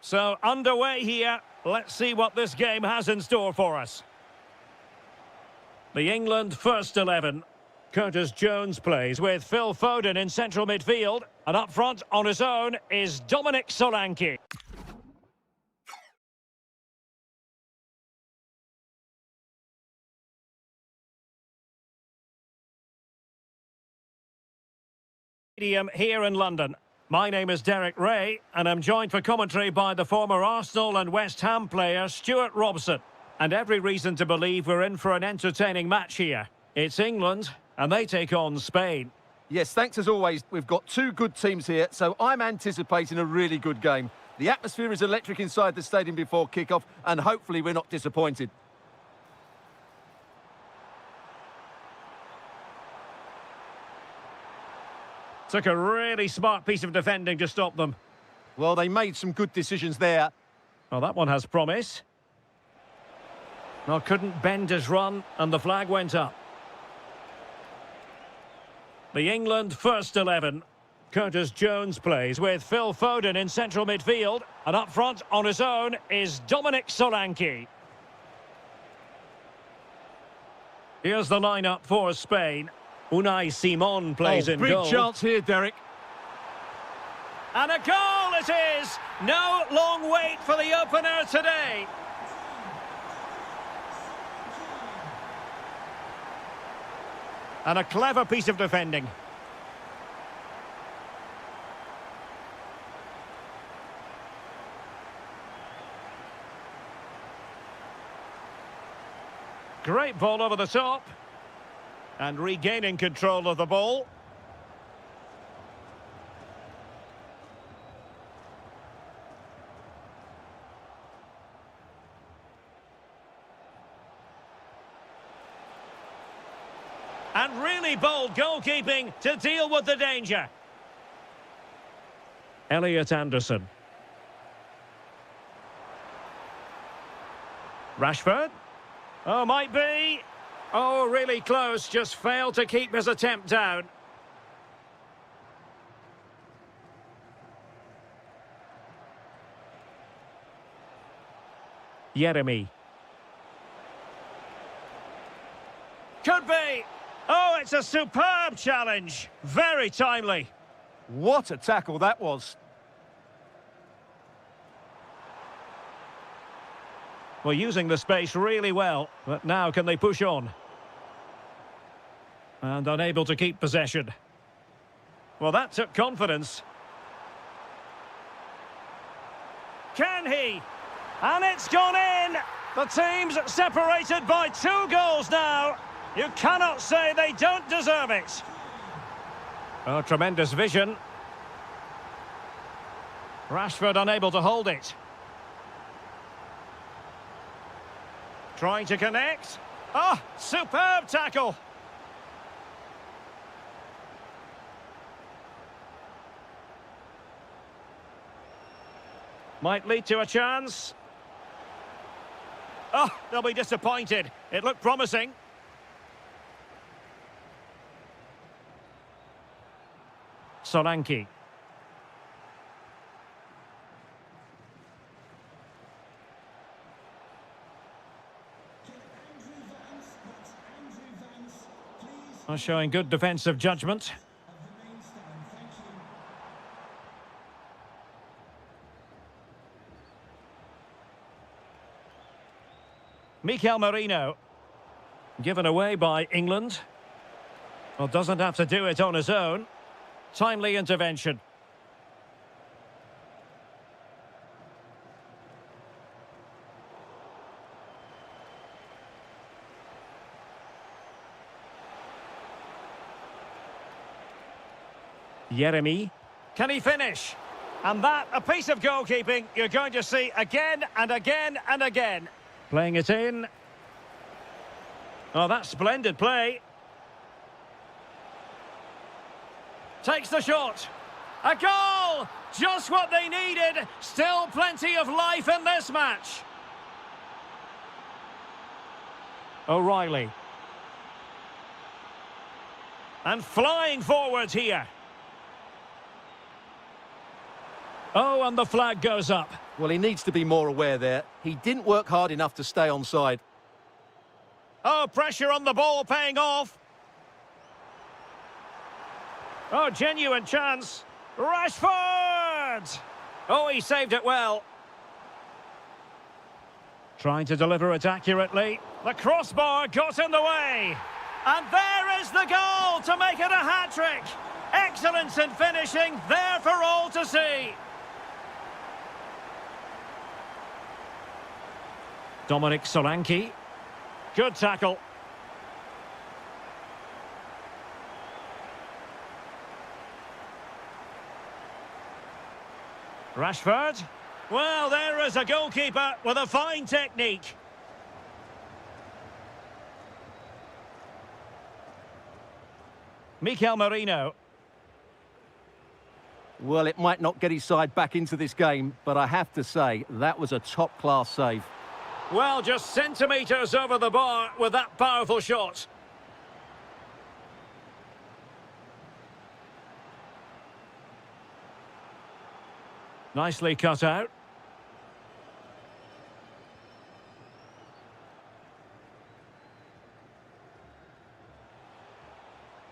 So, underway here. Let's see what this game has in store for us. The England first 11. Curtis Jones plays with Phil Foden in central midfield. And up front on his own is Dominic Solanke. Stadium here in London. My name is Derek Ray, and I'm joined for commentary by the former Arsenal and West Ham player Stuart Robson. And every reason to believe we're in for an entertaining match here. It's England, and they take on Spain. Yes, thanks as always. We've got two good teams here, so I'm anticipating a really good game. The atmosphere is electric inside the stadium before kickoff, and hopefully we're not disappointed. Took a really smart piece of defending to stop them. Well, they made some good decisions there. Well, that one has promise. Well, couldn't bend his run, and the flag went up. The England first 11. Curtis Jones plays with Phil Foden in central midfield. And up front on his own is Dominic Solanke. Here's the lineup for Spain. Unai Simon plays in goal. Big chance here, Derek. And a goal it is! No long wait for the opener today. And a clever piece of defending. Great ball over the top. And regaining control of the ball. And really bold goalkeeping to deal with the danger. Elliot Anderson. Rashford. Oh, might be. Oh, really close. Just failed to keep his attempt down. Jeremy. Could be. Oh, it's a superb challenge. Very timely. What a tackle that was. Well, using the space really well, but now can they push on? And unable to keep possession. Well, that took confidence. Can he? And it's gone in! The team's separated by 2 goals now. You cannot say they don't deserve it. Oh, tremendous vision. Rashford unable to hold it. Trying to connect. Oh, superb tackle. Might lead to a chance. Oh, they'll be disappointed. It looked promising. Solanke. Showing good defensive judgment. Mikel Merino. Given away by England. Well, doesn't have to do it on his own. Timely intervention. Jeremy. Can he finish? And that, a piece of goalkeeping you're going to see again and again and again. Playing it in. Oh, that's splendid play. Takes the shot. A goal! Just what they needed. Still plenty of life in this match. O'Reilly. And flying forward here. Oh, and the flag goes up. Well, he needs to be more aware there. He didn't work hard enough to stay onside. Oh, pressure on the ball paying off. Oh, genuine chance. Rashford! Oh, he saved it well. Trying to deliver it accurately. The crossbar got in the way. And there is the goal to make it a hat-trick. Excellence in finishing, there for all to see. Dominic Solanke. Good tackle. Rashford. Well, there is a goalkeeper with a fine technique. Mikel Merino. Well, it might not get his side back into this game, but I have to say, that was a top-class save. Well, just centimetres over the bar with that powerful shot. Nicely cut out.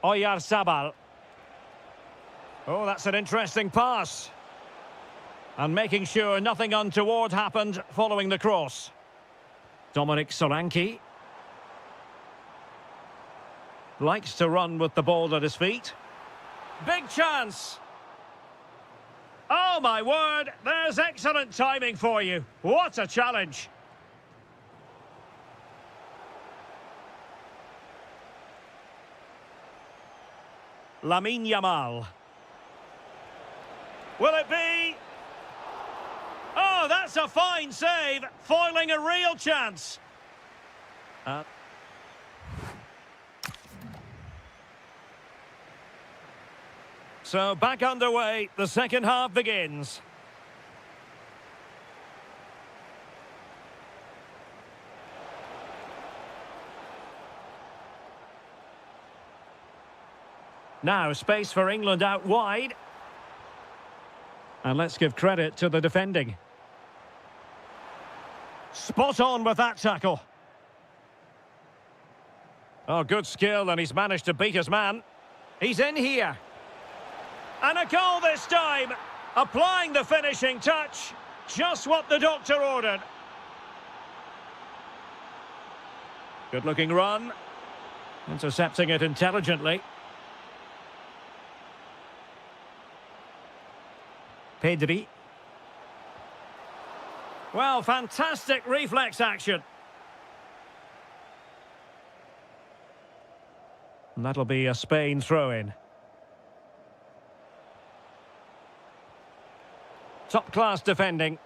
Oyarzabal. Oh, that's an interesting pass. And making sure nothing untoward happened following the cross. Dominic Solanke. Likes to run with the ball at his feet. Big chance. Oh, my word, there's excellent timing for you. What a challenge. Lamine Yamal. Will it be? Oh, that's a fine save, foiling a real chance. So back underway, the second half begins. Now space for England out wide. And let's give credit to the defending. Spot on with that tackle. Oh, good skill, and he's managed to beat his man. He's in here. And a goal this time. Applying the finishing touch. Just what the doctor ordered. Good-looking run. Intercepting it intelligently. Pedri. Well, fantastic reflex action. And that'll be a Spain throw-in. Top-class defending.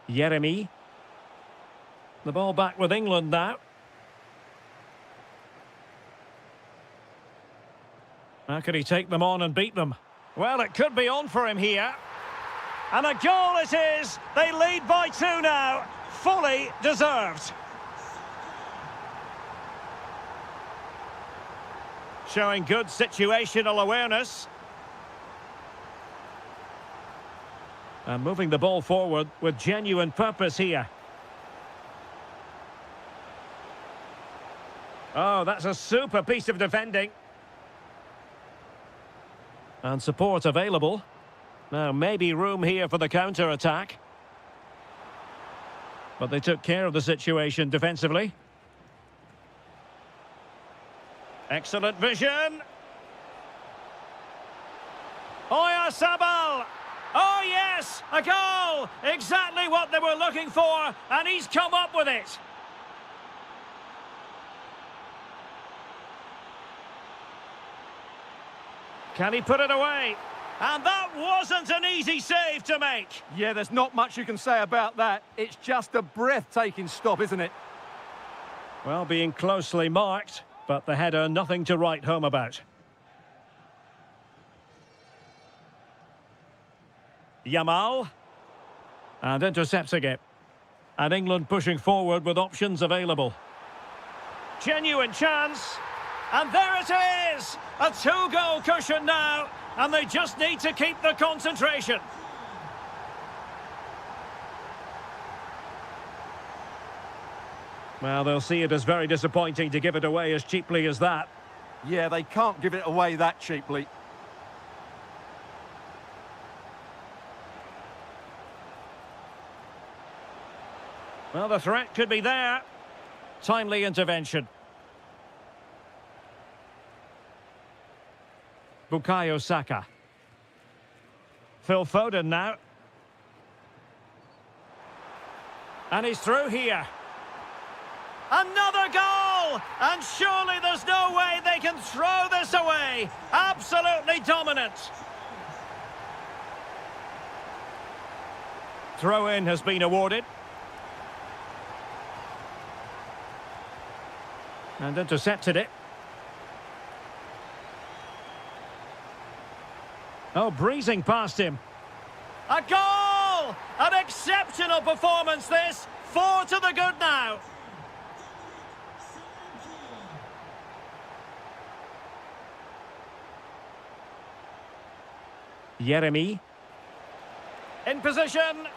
Yeremy. The ball back with England now. How can he take them on and beat them? Well, it could be on for him here. And a goal it is. They lead by 2 now. Fully deserved. Showing good situational awareness. And moving the ball forward with genuine purpose here. Oh, that's a super piece of defending. And support available. Now, maybe room here for the counter-attack. But they took care of the situation defensively. Excellent vision. Oyarzabal. Oh, yes, a goal. Exactly what they were looking for, and he's come up with it. Can he put it away? And that wasn't an easy save to make. Yeah, there's not much you can say about that. It's just a breathtaking stop, isn't it? Well, being closely marked, but the header nothing to write home about. Yamal. And intercepting it. And England pushing forward with options available. Genuine chance. And there it is! A two-goal cushion now. And they just need to keep the concentration. Well, they'll see it as very disappointing to give it away as cheaply as that. Yeah, they can't give it away that cheaply. Well, the threat could be there. Timely intervention. Bukayo Saka. Phil Foden now. And he's through here. Another goal! And surely there's no way they can throw this away. Absolutely dominant. Throw-in has been awarded. And intercepted it. Oh, breezing past him. A goal! An exceptional performance this. 4 to the good now. Jeremy. In position.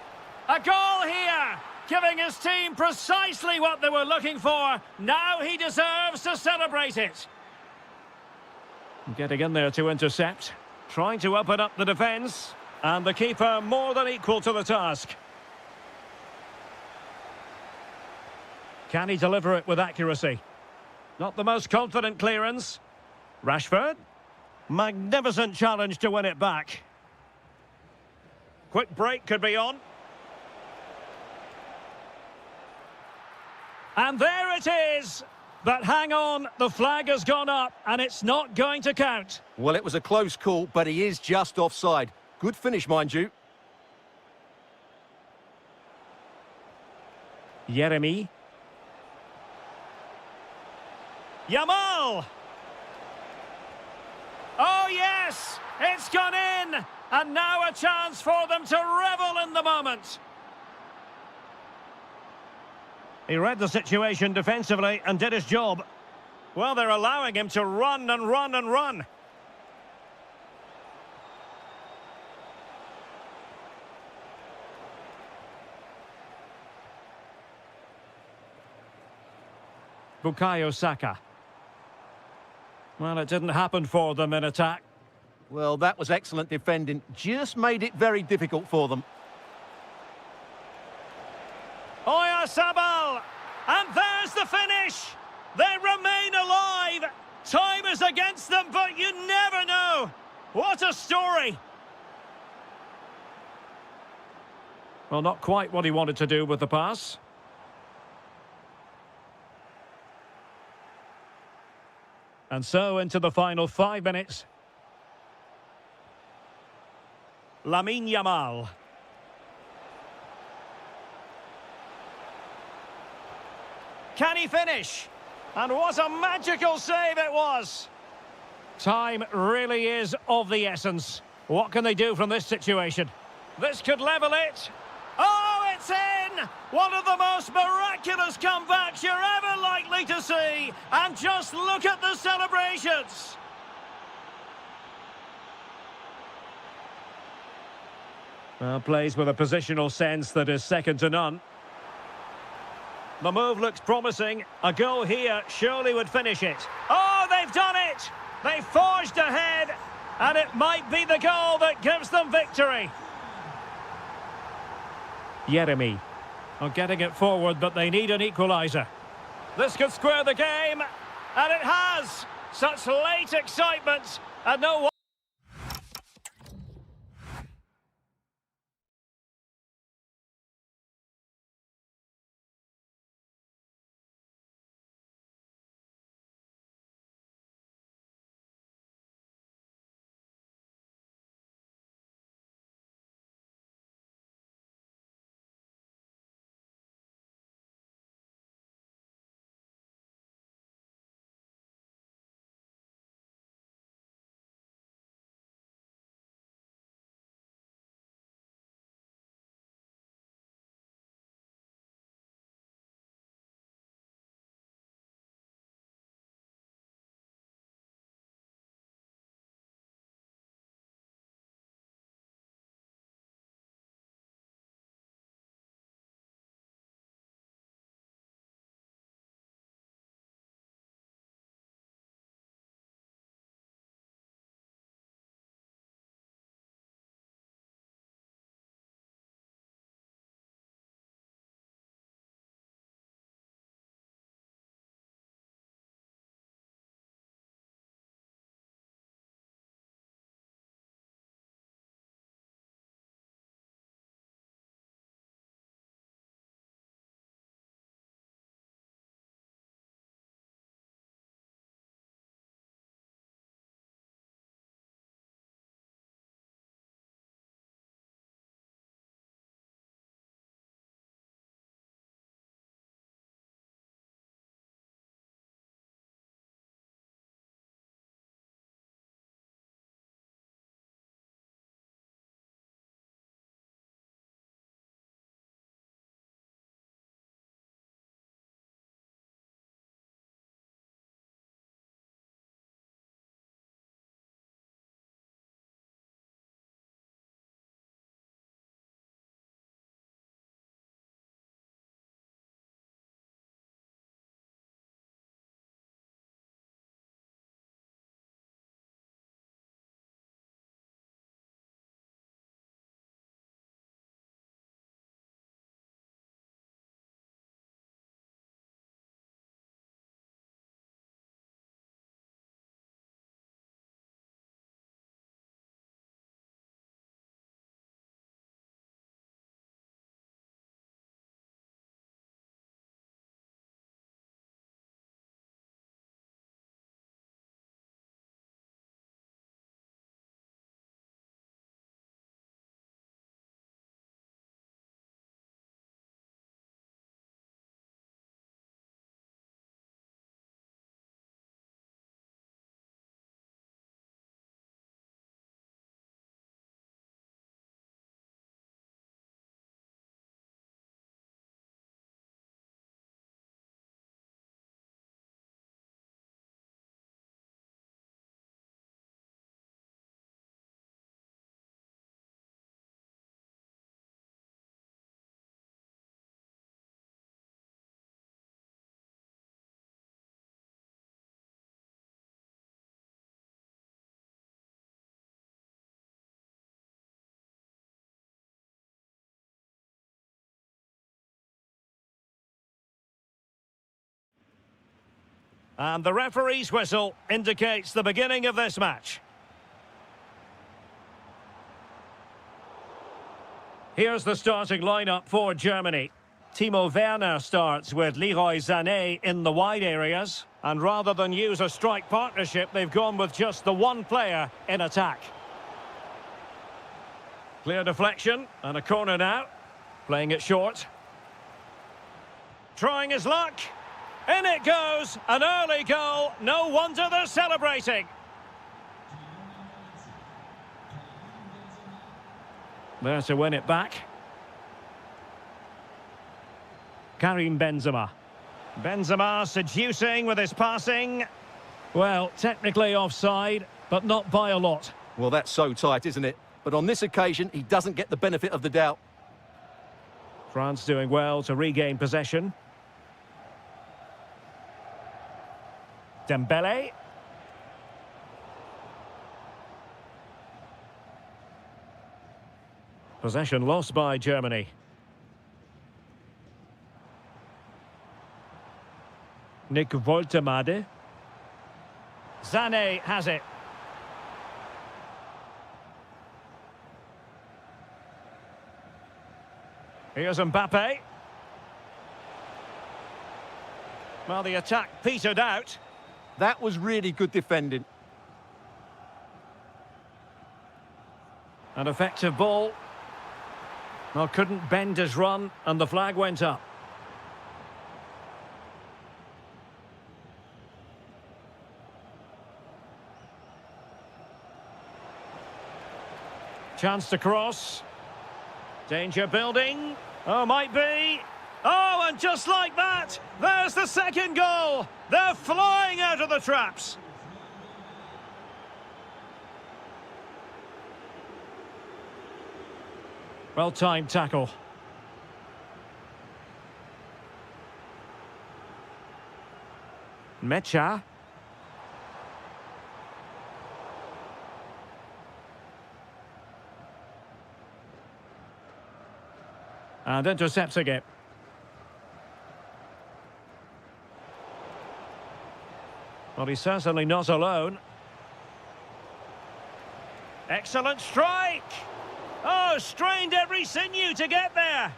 A goal here. Giving his team precisely what they were looking for. Now he deserves to celebrate it. Getting in there to intercept. Trying to open up the defence. And the keeper more than equal to the task. Can he deliver it with accuracy? Not the most confident clearance. Rashford. Magnificent challenge to win it back. Quick break could be on. And there it is. But hang on, the flag has gone up and it's not going to count. Well, it was a close call, but he is just offside. Good finish, mind you. Jeremy. Yamal! Oh, yes! It's gone in! And now a chance for them to revel in the moment. He read the situation defensively and did his job. Well, they're allowing him to run and run and run. Bukayo Saka. Well, it didn't happen for them in attack. Well, that was excellent defending. Just made it very difficult for them. Oyarzabal! And there's the finish! They remain alive! Time is against them, but you never know! What a story! Well, not quite what he wanted to do with the pass. And so into the final 5 minutes. Lamine Yamal. Can he finish? And what a magical save it was! Time really is of the essence. What can they do from this situation? This could level it. Oh, it's in! One of the most miraculous comebacks you're ever likely to see. And just look at the celebrations. Well, plays with a positional sense that is second to none. The move looks promising. A goal here surely would finish it. Oh, they've done it! They forged ahead, and it might be the goal that gives them victory. Jeremy. Oh, getting it forward, but they need an equaliser. This could square the game, and it has. Such late excitement, and no And the referee's whistle indicates the beginning of this match. Here's the starting lineup for Germany. Timo Werner starts with Leroy Sané in the wide areas. And rather than use a strike partnership, they've gone with just the one player in attack. Clear deflection and a corner now. Playing it short. Trying his luck. In it goes. An early goal. No wonder they're celebrating. There to win it back. Karim Benzema. Benzema seducing with his passing. Well, technically offside, but not by a lot. Well, that's so tight, isn't it? But on this occasion, he doesn't get the benefit of the doubt. France doing well to regain possession. Dembele. Possession lost by Germany. Nick Woltemade. Sané has it. Here's Mbappe. Well, the attack petered out. That was really good defending. An effective ball. Well, couldn't bend his run, and the flag went up. Chance to cross. Danger building. Oh, might be. Oh, and just like that, there's the second goal. They're flying out of the traps. Well-timed tackle. Mecha. And intercepting it. Well, he's certainly not alone. Excellent strike! Oh, strained every sinew to get there.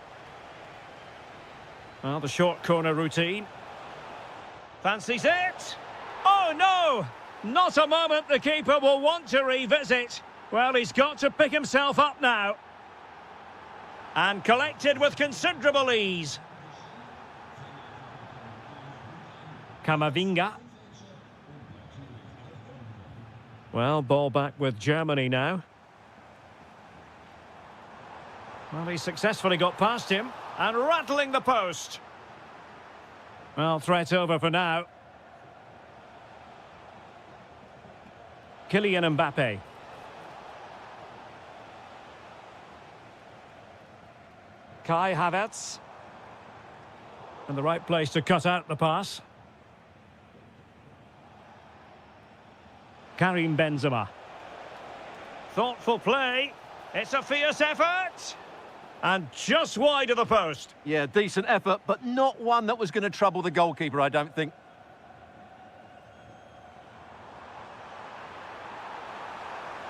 Well, the short corner routine. Fancies it. Oh, no! Not a moment the keeper will want to revisit. Well, he's got to pick himself up now. And collected with considerable ease. Camavinga. Well, ball back with Germany now. Well, he successfully got past him and rattling the post. Well, threat over for now. Kylian Mbappe. Kai Havertz. In the right place to cut out the pass. Karim Benzema. Thoughtful play. It's a fierce effort. And just wide of the post. Yeah, decent effort, but not one that was going to trouble the goalkeeper, I don't think.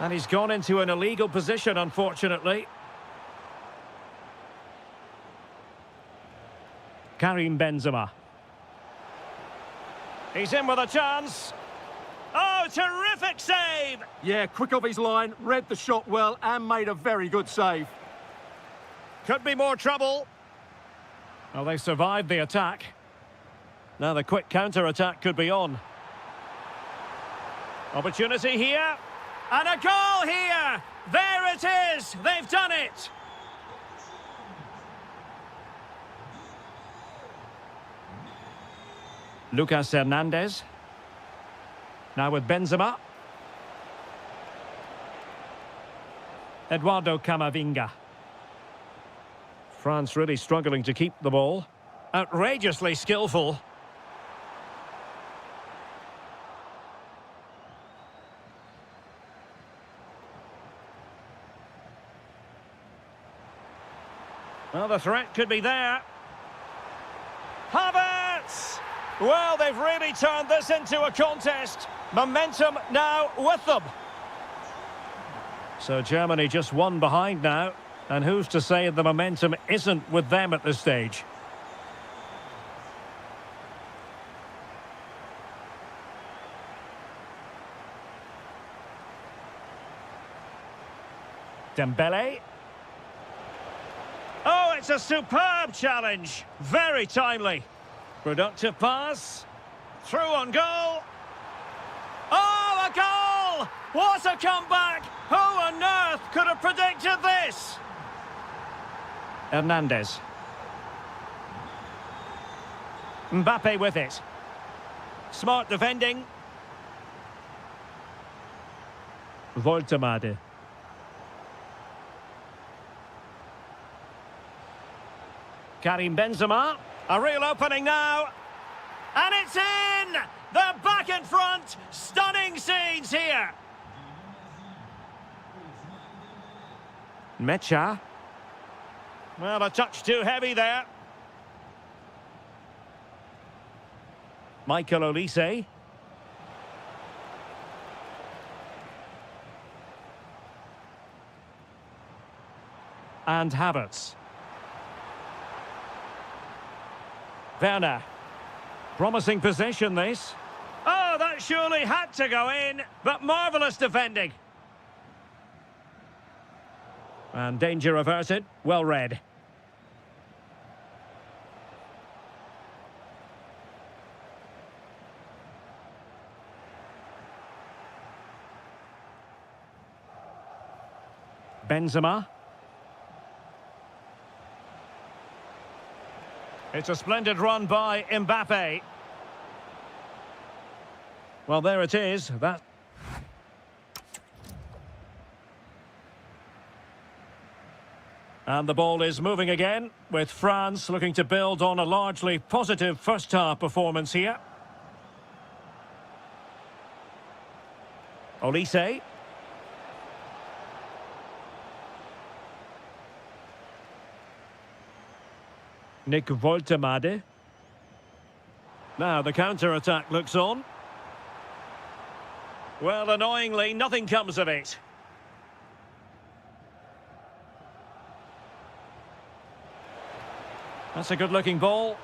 And he's gone into an illegal position, unfortunately. Karim Benzema. He's in with a chance. Oh, terrific save! Yeah, quick off his line, read the shot well and made a very good save. Could be more trouble. Well, they survived the attack. Now the quick counter-attack could be on. Opportunity here. And a goal here! There it is! They've done it! Lucas Hernandez. Now with Benzema. Eduardo Camavinga. France really struggling to keep the ball. Outrageously skillful. Well, the threat could be there. Havertz! Well, they've really turned this into a contest. Momentum now with them. So Germany just one behind now. And who's to say the momentum isn't with them at this stage? Dembele. Oh, it's a superb challenge. Very timely. Productive pass. Through on goal. Oh, a goal! What a comeback! Who on earth could have predicted this? Hernandez. Mbappe with it. Smart defending. Woltemade. Karim Benzema. A real opening now. And it's in! They're back in front. Stunning scenes here. Mecha. Well, a touch too heavy there. Michael Olise. And Havertz. Werner. Promising possession, this. Oh, that surely had to go in, but marvellous defending. And danger averted. Well read. Benzema. It's a splendid run by Mbappe. Well, there it is. That. And the ball is moving again, with France looking to build on a largely positive first-half performance here. Olise. Nick Woltemade. Now the counter-attack looks on. Well, annoyingly, nothing comes of it. That's a good-looking ball.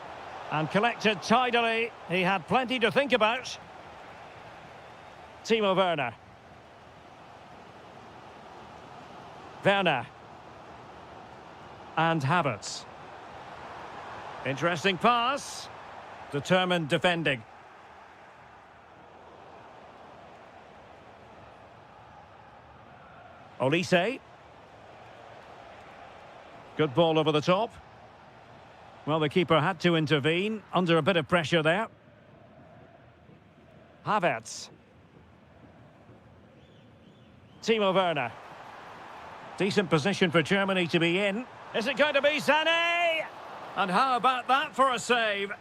And collected tidily. He had plenty to think about. Timo Werner. Werner. And Havertz. Interesting pass. Determined defending. Olise. Good ball over the top. Well, the keeper had to intervene, under a bit of pressure there. Havertz. Timo Werner. Decent position for Germany to be in. Is it going to be Sané? And how about that for a save?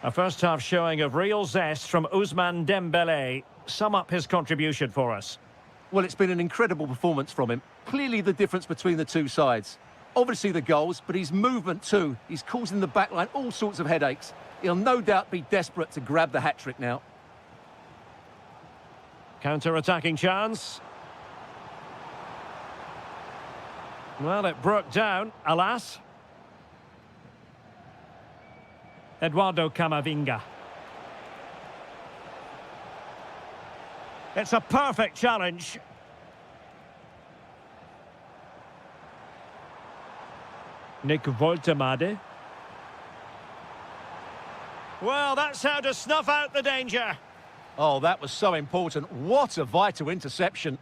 A first-half showing of real zest from Ousmane Dembele. Sum up his contribution for us. Well, it's been an incredible performance from him. Clearly the difference between the two sides. Obviously the goals, but his movement too. He's causing the backline all sorts of headaches. He'll no doubt be desperate to grab the hat-trick now. Counter-attacking chance. Well, it broke down, alas. Eduardo Camavinga. It's a perfect challenge. Nick Woltemade. Well, that's how to snuff out the danger. Oh, that was so important. What a vital interception.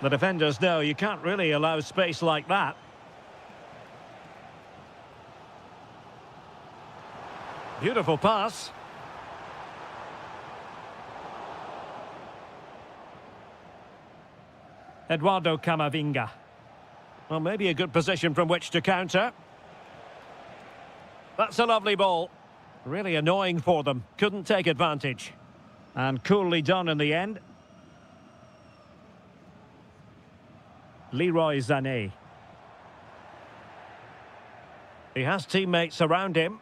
The defenders know you can't really allow space like that. Beautiful pass. Eduardo Camavinga. Well, maybe a good position from which to counter. That's a lovely ball. Really annoying for them. Couldn't take advantage. And coolly done in the end. Leroy Sané. He has teammates around him.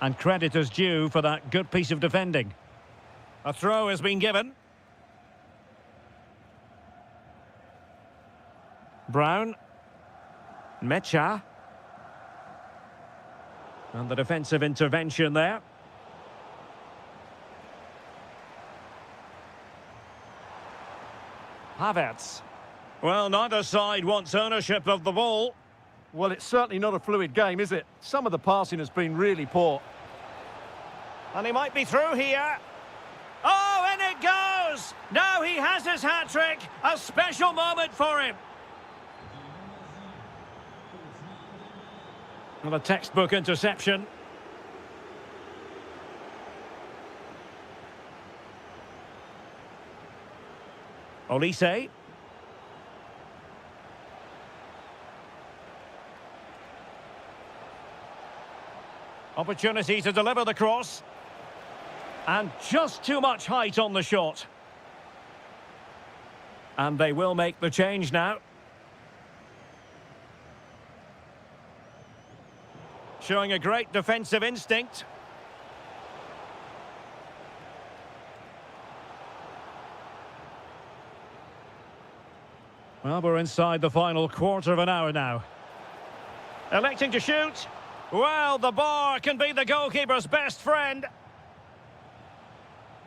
And credit is due for that good piece of defending. A throw has been given. Brown. Mecha. And the defensive intervention there. Havertz. Well, neither side wants ownership of the ball. Well, it's certainly not a fluid game, is it? Some of the passing has been really poor. And he might be through here. Oh, and it goes! Now he has his hat-trick. A special moment for him. Well, a textbook interception. Olise. Opportunity to deliver the cross. And just too much height on the shot. And they will make the change now. Showing a great defensive instinct. Well, we're inside the final quarter of an hour now. Electing to shoot. Well, the bar can be the goalkeeper's best friend.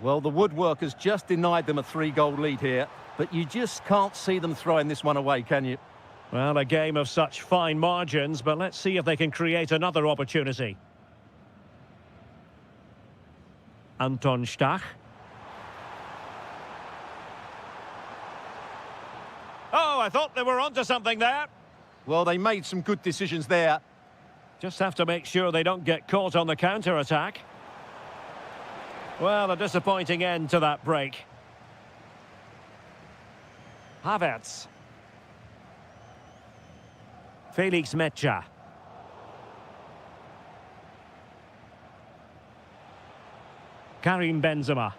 Well, the woodwork has just denied them a 3-goal lead here, but you just can't see them throwing this one away, can you? Well, a game of such fine margins, but let's see if they can create another opportunity. Anton Stach. Oh, I thought they were onto something there. Well, they made some good decisions there. Just have to make sure they don't get caught on the counter-attack. Well, a disappointing end to that break. Havertz. Felix Mecha. Karim Benzema.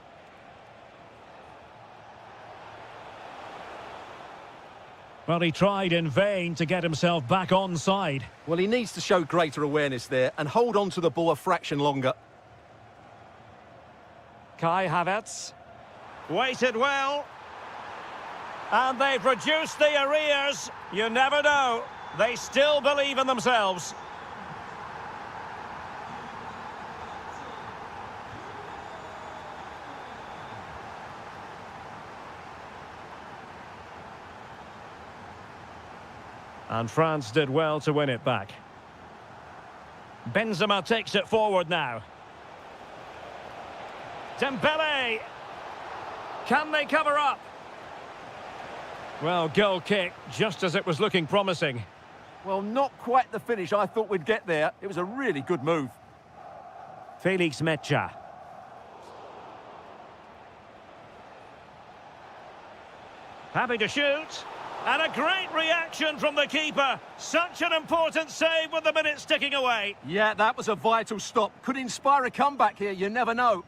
Well, he tried in vain to get himself back onside. Well, he needs to show greater awareness there and hold on to the ball a fraction longer. Kai Havertz. Waited well. And they've reduced the arrears. You never know. They still believe in themselves. And France did well to win it back. Benzema takes it forward now. Dembele. Can they cover up? Well, goal kick, just as it was looking promising. Well, not quite the finish I thought we'd get there. It was a really good move. Felix Mecha. Happy to shoot. And a great reaction from the keeper. Such an important save with the minutes ticking away. Yeah, that was a vital stop. Could inspire a comeback here, you never know.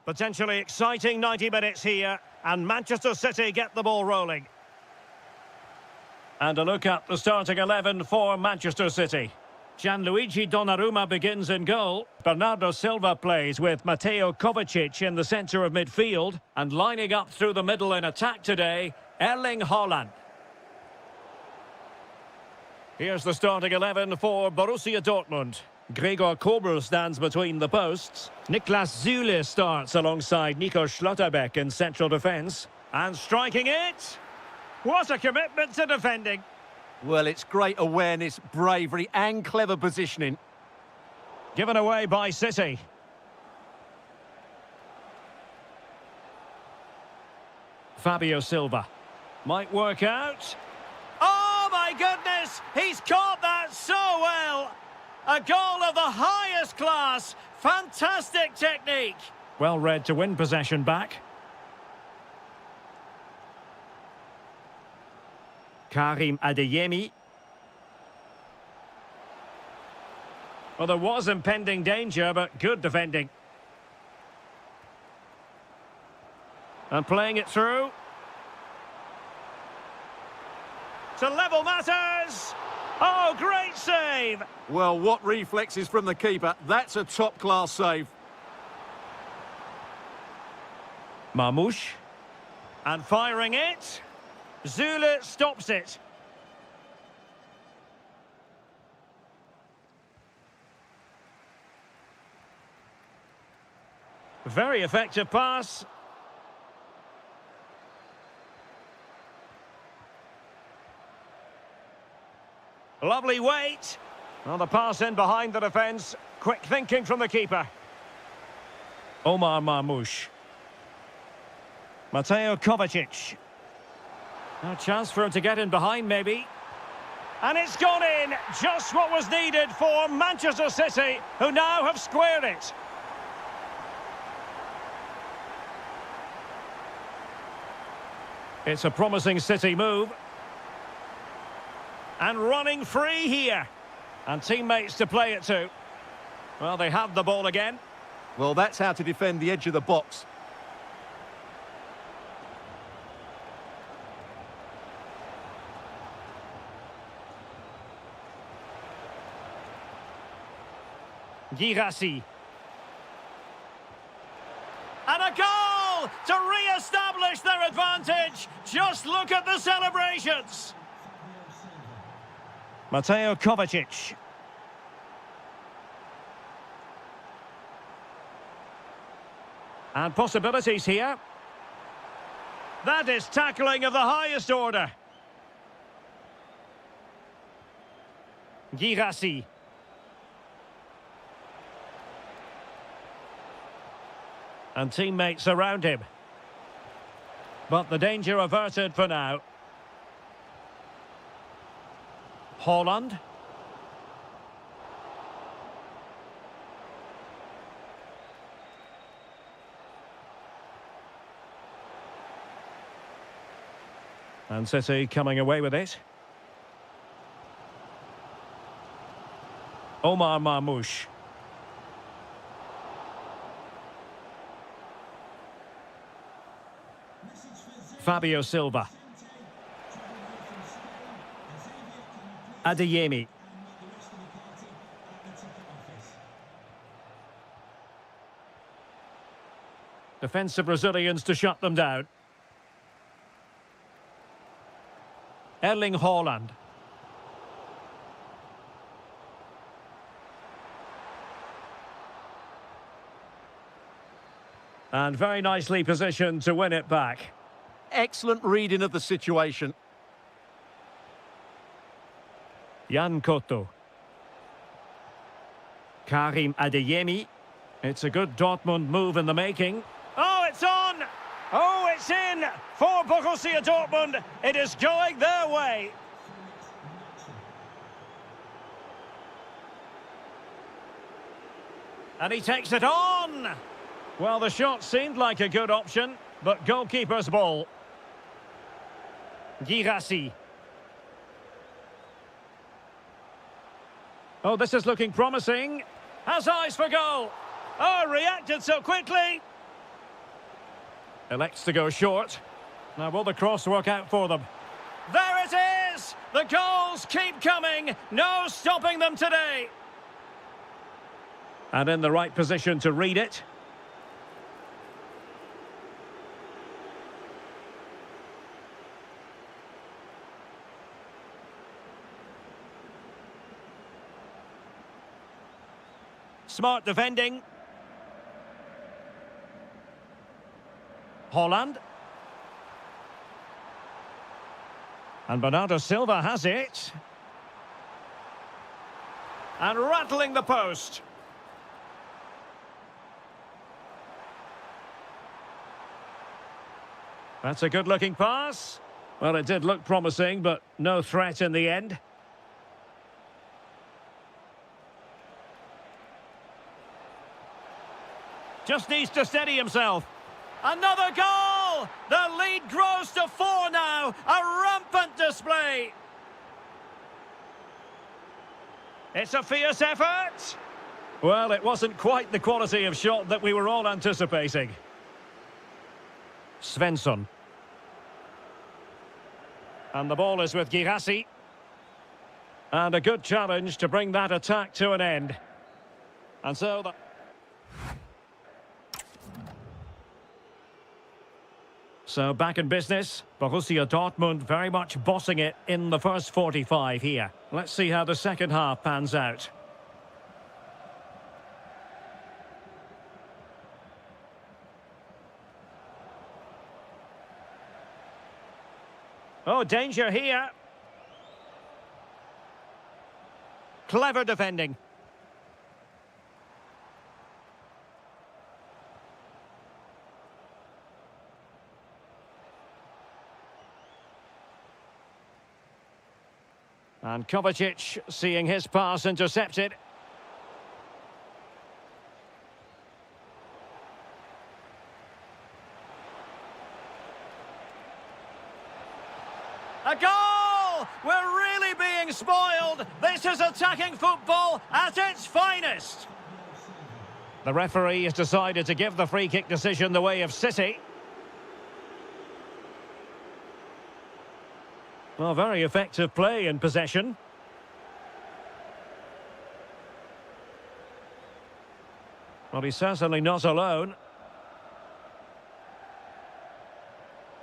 Potentially exciting 90 minutes here, and Manchester City get the ball rolling. And a look at the starting 11 for Manchester City. Gianluigi Donnarumma begins in goal. Bernardo Silva plays with Mateo Kovacic in the centre of midfield. And lining up through the middle in attack today, Erling Haaland. Here's the starting 11 for Borussia Dortmund. Gregor Kobel stands between the posts. Niklas Süle starts alongside Nico Schlotterbeck in central defence. And striking it! What a commitment to defending! Well, it's great awareness, bravery and clever positioning. Given away by City. Fabio Silva. Might work out. Oh my goodness! He's caught that so well! A goal of the highest class! Fantastic technique! Well read to win possession back. Karim Adeyemi. Well, there was impending danger, but good defending. And playing it through. To level matters! Oh, great save! Well, what reflexes from the keeper. That's a top-class save. Marmoush. And firing it. Süle stops it. Very effective pass. Lovely weight. Well, the pass in behind the defence. Quick thinking from the keeper. Omar Marmoush. Mateo Kovacic. A chance for him to get in behind, maybe. And it's gone in. Just what was needed for Manchester City, who now have squared it. It's a promising City move. And running free here. And teammates to play it to. Well, they have the ball again. Well, that's how to defend the edge of the box. Girassi. And a goal to re-establish their advantage. Just look at the celebrations. Mateo Kovacic. And possibilities here. That is tackling of the highest order. Girassi. And teammates around him. But the danger averted for now. Haaland. And City coming away with it. Omar Marmoush. Fabio Silva. Adeyemi. Defensive Brazilians to shut them down. Erling Haaland. And very nicely positioned to win it back. Excellent reading of the situation. Jan Koto. Karim Adeyemi. It's a good Dortmund move in the making. Oh, it's on! Oh, it's in for Borussia Dortmund. It is going their way. And he takes it on. Well, the shot seemed like a good option, but goalkeeper's ball. Girassi. Oh, this is looking promising. Has eyes for goal. Oh, reacted so quickly. Elects to go short. Now will the cross work out for them? There it is! The goals keep coming. No stopping them today. And in the right position to read it. Smart defending. Holland. And Bernardo Silva has it. And rattling the post. That's a good-looking pass. Well, it did look promising, but no threat in the end. Just needs to steady himself. Another goal! The lead grows to 4 now. A rampant display. It's a fierce effort. Well, it wasn't quite the quality of shot that we were all anticipating. Svensson. And the ball is with Girassi. And a good challenge to bring that attack to an end. And so the... So back in business, Borussia Dortmund very much bossing it in the first 45 here. Let's see how the second half pans out. Oh, danger here. Clever defending. And Kovacic seeing his pass intercepted. A goal! We're really being spoiled. This is attacking football at its finest. The referee has decided to give the free kick decision the way of City. Well, very effective play in possession. Well, he's certainly not alone.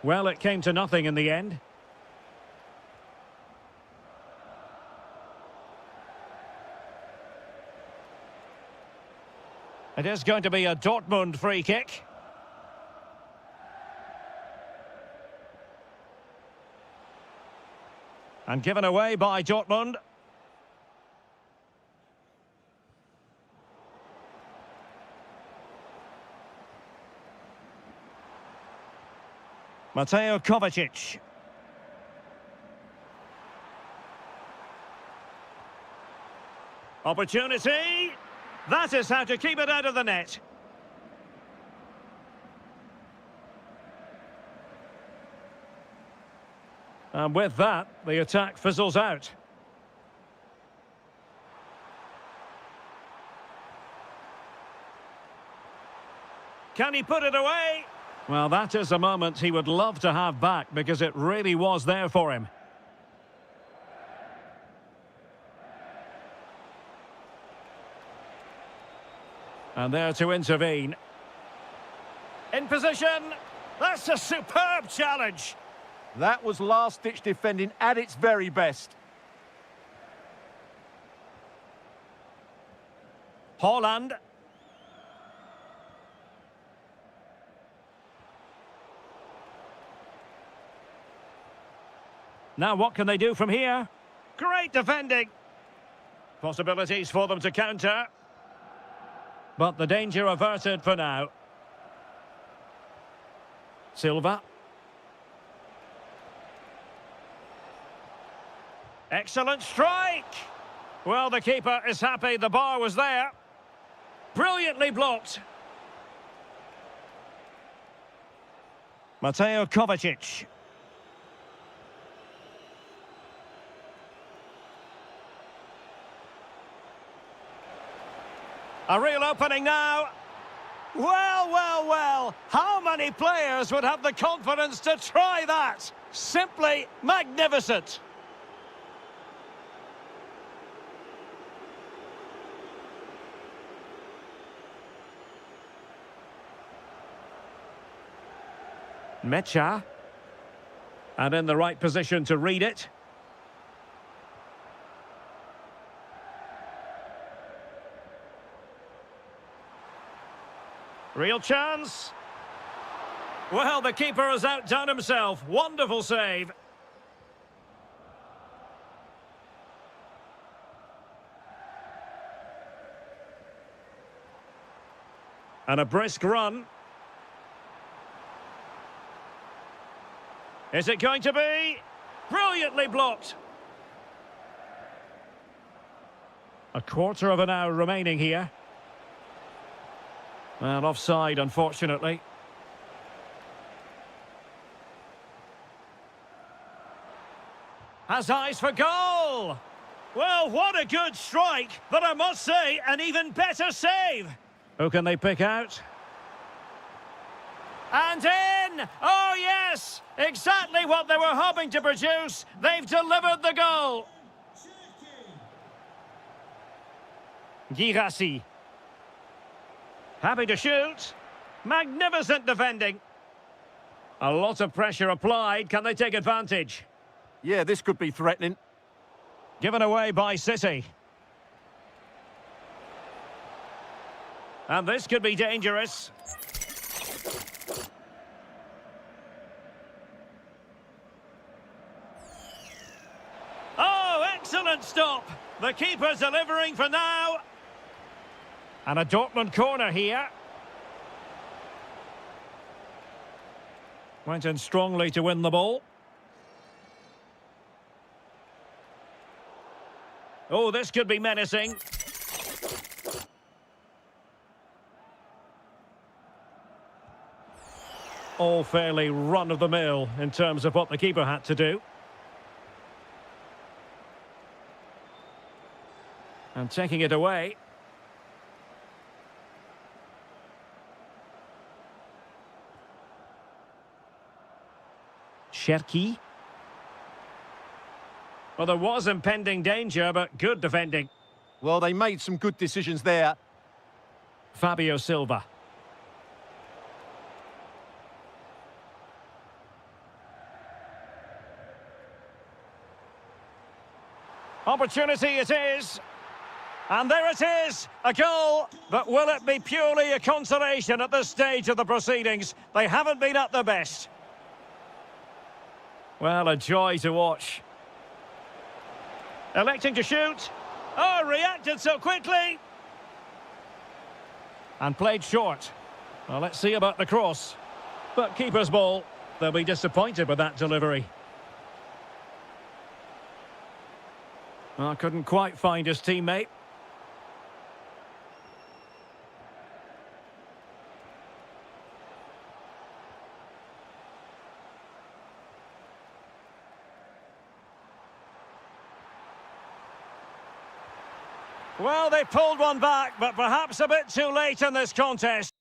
Well, it came to nothing in the end. It is going to be a Dortmund free kick. And given away by Dortmund. Mateo Kovacic. Opportunity. That is how to keep it out of the net. And with that, the attack fizzles out. Can he put it away? Well, that is a moment he would love to have back because it really was there for him. And there to intervene. In position. That's a superb challenge. That was last-ditch defending at its very best. Holland. Now what can they do from here? Great defending. Possibilities for them to counter. But the danger averted for now. Silva. Excellent strike! Well, the keeper is happy the bar was there. Brilliantly blocked. Mateo Kovacic. A real opening now. Well, well, well. How many players would have the confidence to try that? Simply magnificent. Mecha. And in the right position to read it. Real chance. Well, the keeper has outdone himself. Wonderful save. And a brisk run. Is it going to be? Brilliantly blocked. A quarter of an hour remaining here. Well, offside, unfortunately. Has eyes for goal! Well, what a good strike, but I must say, an even better save. Who can they pick out? And in! Oh, yes! Exactly what they were hoping to produce. They've delivered the goal. Girassi. Happy to shoot. Magnificent defending. A lot of pressure applied. Can they take advantage? Yeah, this could be threatening. Given away by City. And this could be dangerous. Oh, excellent stop. The keeper's delivering for now. And a Dortmund corner here. Went in strongly to win the ball. Oh, this could be menacing. All fairly run-of-the-mill in terms of what the keeper had to do. And taking it away. Cherki. Well, there was impending danger, but good defending. Well, they made some good decisions there. Fabio Silva. Opportunity it is. And there it is, a goal. But will it be purely a consolation at this stage of the proceedings? They haven't been at their best. Well, a joy to watch. Electing to shoot. Oh, reacted so quickly. And played short. Well, let's see about the cross. But keeper's ball. They'll be disappointed with that delivery. Well, couldn't quite find his teammate. Well, they pulled one back, but perhaps a bit too late in this contest.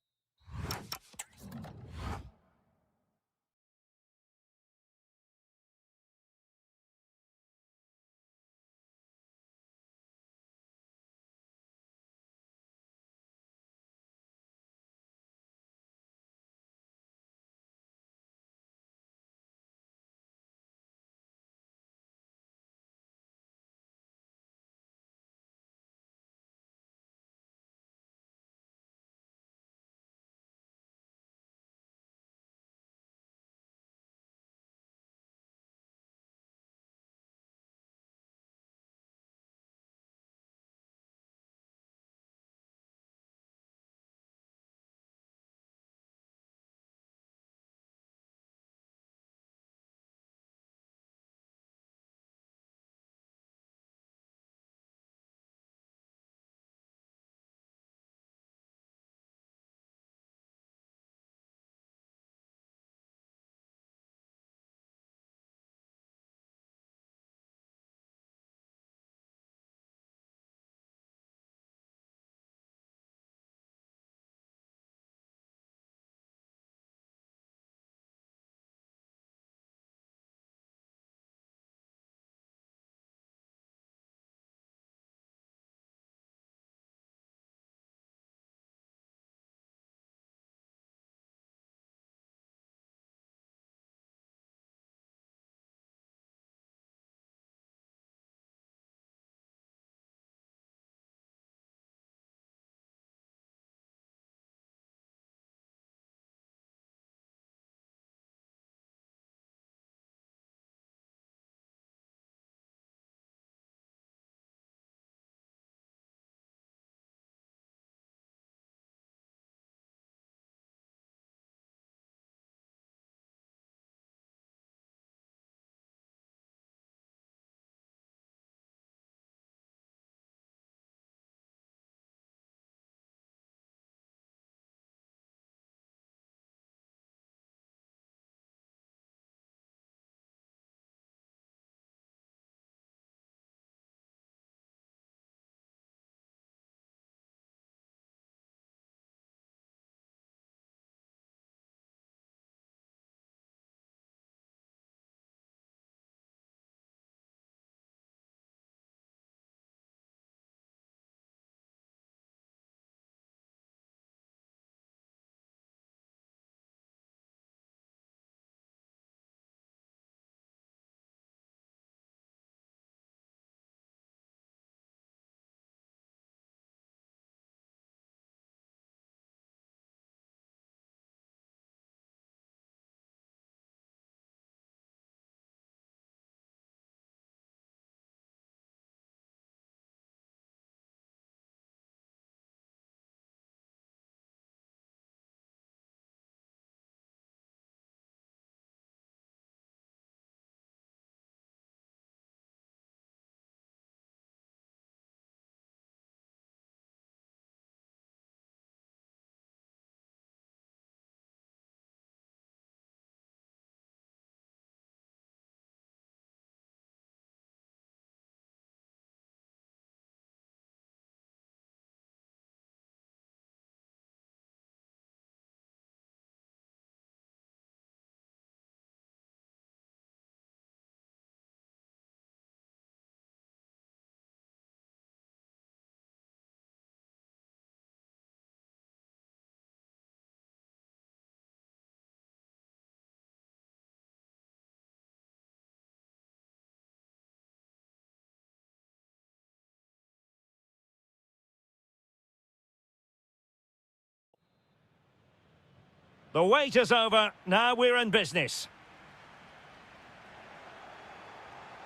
The wait is over. Now we're in business.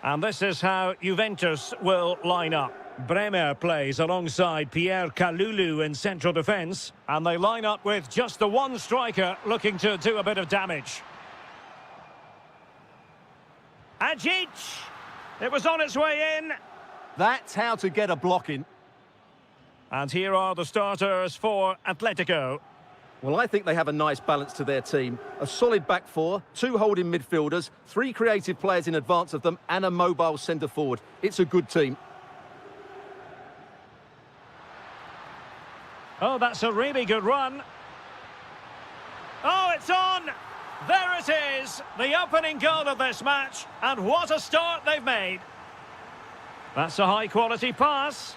And this is how Juventus will line up. Bremer plays alongside Pierre Kalulu in central defence. And they line up with just the one striker looking to do a bit of damage. Ajic! It was on its way in. That's how to get a block in. And here are the starters for Atletico. Well, I think they have a nice balance to their team. A solid back four, 2 holding midfielders, 3 creative players in advance of them, and a mobile centre-forward. It's a good team. Oh, that's a really good run. Oh, it's on! There it is! The opening goal of this match. And what a start they've made. That's a high-quality pass.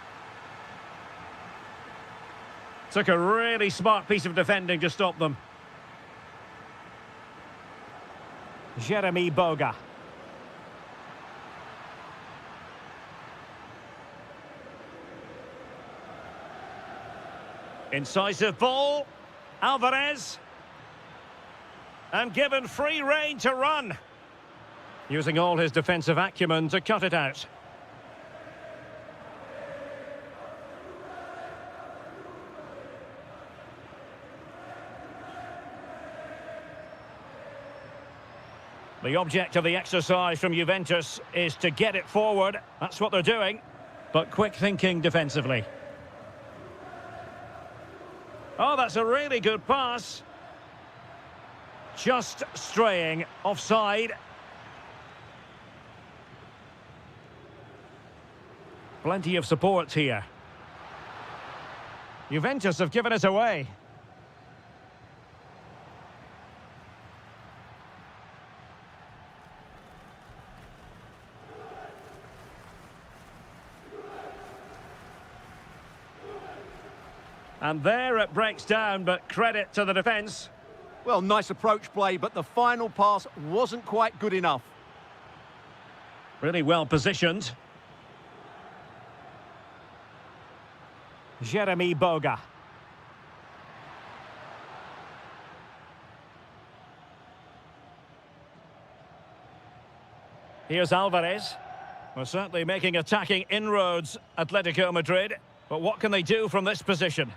Took a really smart piece of defending to stop them. Jeremy Boga. Incisive ball. Alvarez. And given free rein to run. Using all his defensive acumen to cut it out. The object of the exercise from Juventus is to get it forward. That's what they're doing. But quick thinking defensively. Oh, that's a really good pass. Just straying offside. Plenty of support here. Juventus have given it away. And there it breaks down, but credit to the defence. Well, nice approach play, but the final pass wasn't quite good enough. Really well positioned. Jeremy Boga. Here's Alvarez. Well, certainly making attacking inroads, Atletico Madrid. But what can they do from this position?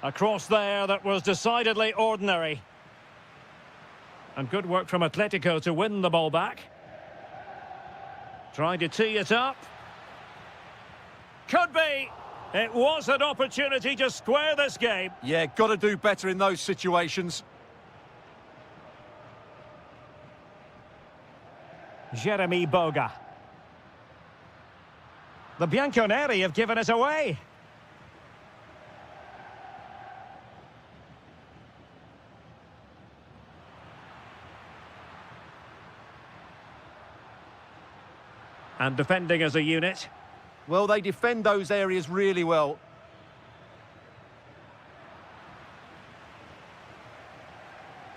A cross there that was decidedly ordinary. And good work from Atletico to win the ball back. Trying to tee it up. Could be. It was an opportunity to square this game. Yeah, got to do better in those situations. Jeremy Boga. The Bianconeri have given it away. And defending as a unit. Well, they defend those areas really well.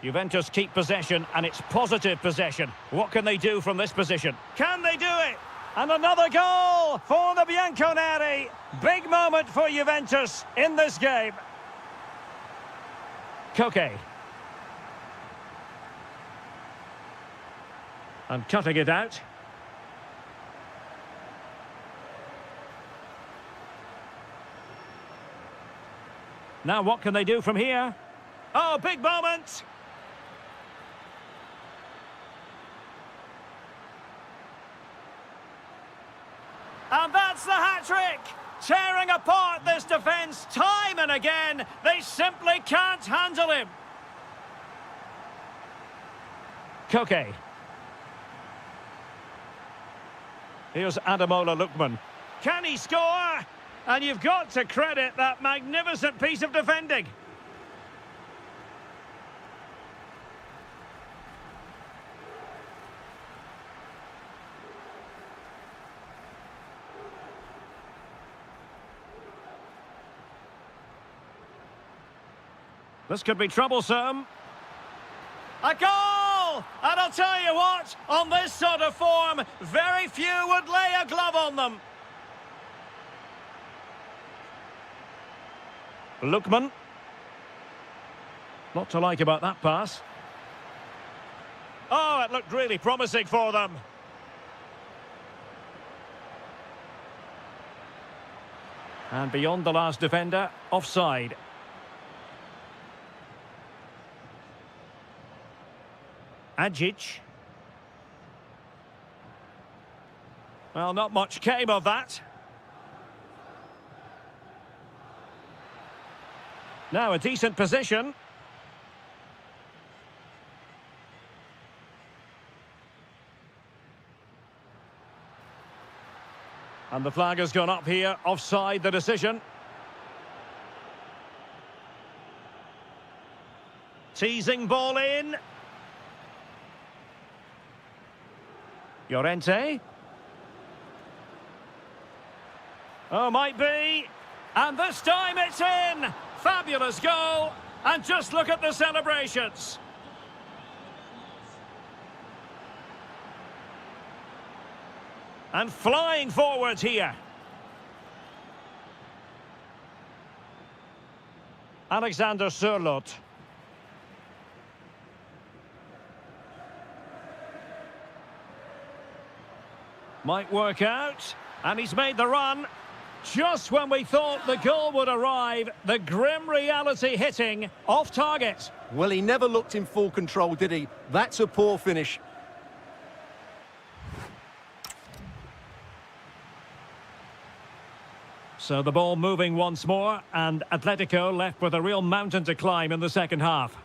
Juventus keep possession, and it's positive possession. What can they do from this position? Can they do it? And another goal for the Bianconeri. Big moment for Juventus in this game. Koke. And cutting it out. Now what can they do from here? Oh, big moment! And that's the hat-trick! Tearing apart this defence time and again. They simply can't handle him. Koke. Here's Ademola Lookman. Can he score? And you've got to credit that magnificent piece of defending. This could be troublesome. A goal! And I'll tell you what, on this sort of form, very few would lay a glove on them. Lookman. Not to like about that pass. Oh, it looked really promising for them. And beyond the last defender, offside. Adjic. Well, not much came of that. Now a decent position. And the flag has gone up here, offside the decision. Teasing ball in. Llorente. Oh, might be. And this time it's in. Fabulous goal. And just look at the celebrations. And flying forwards here. Alexander Sørloth. Might work out. And he's made the run. Just when we thought the goal would arrive, the grim reality hitting off target. Well, he never looked in full control, did he? That's a poor finish. So the ball moving once more, and Atletico left with a real mountain to climb in the second half.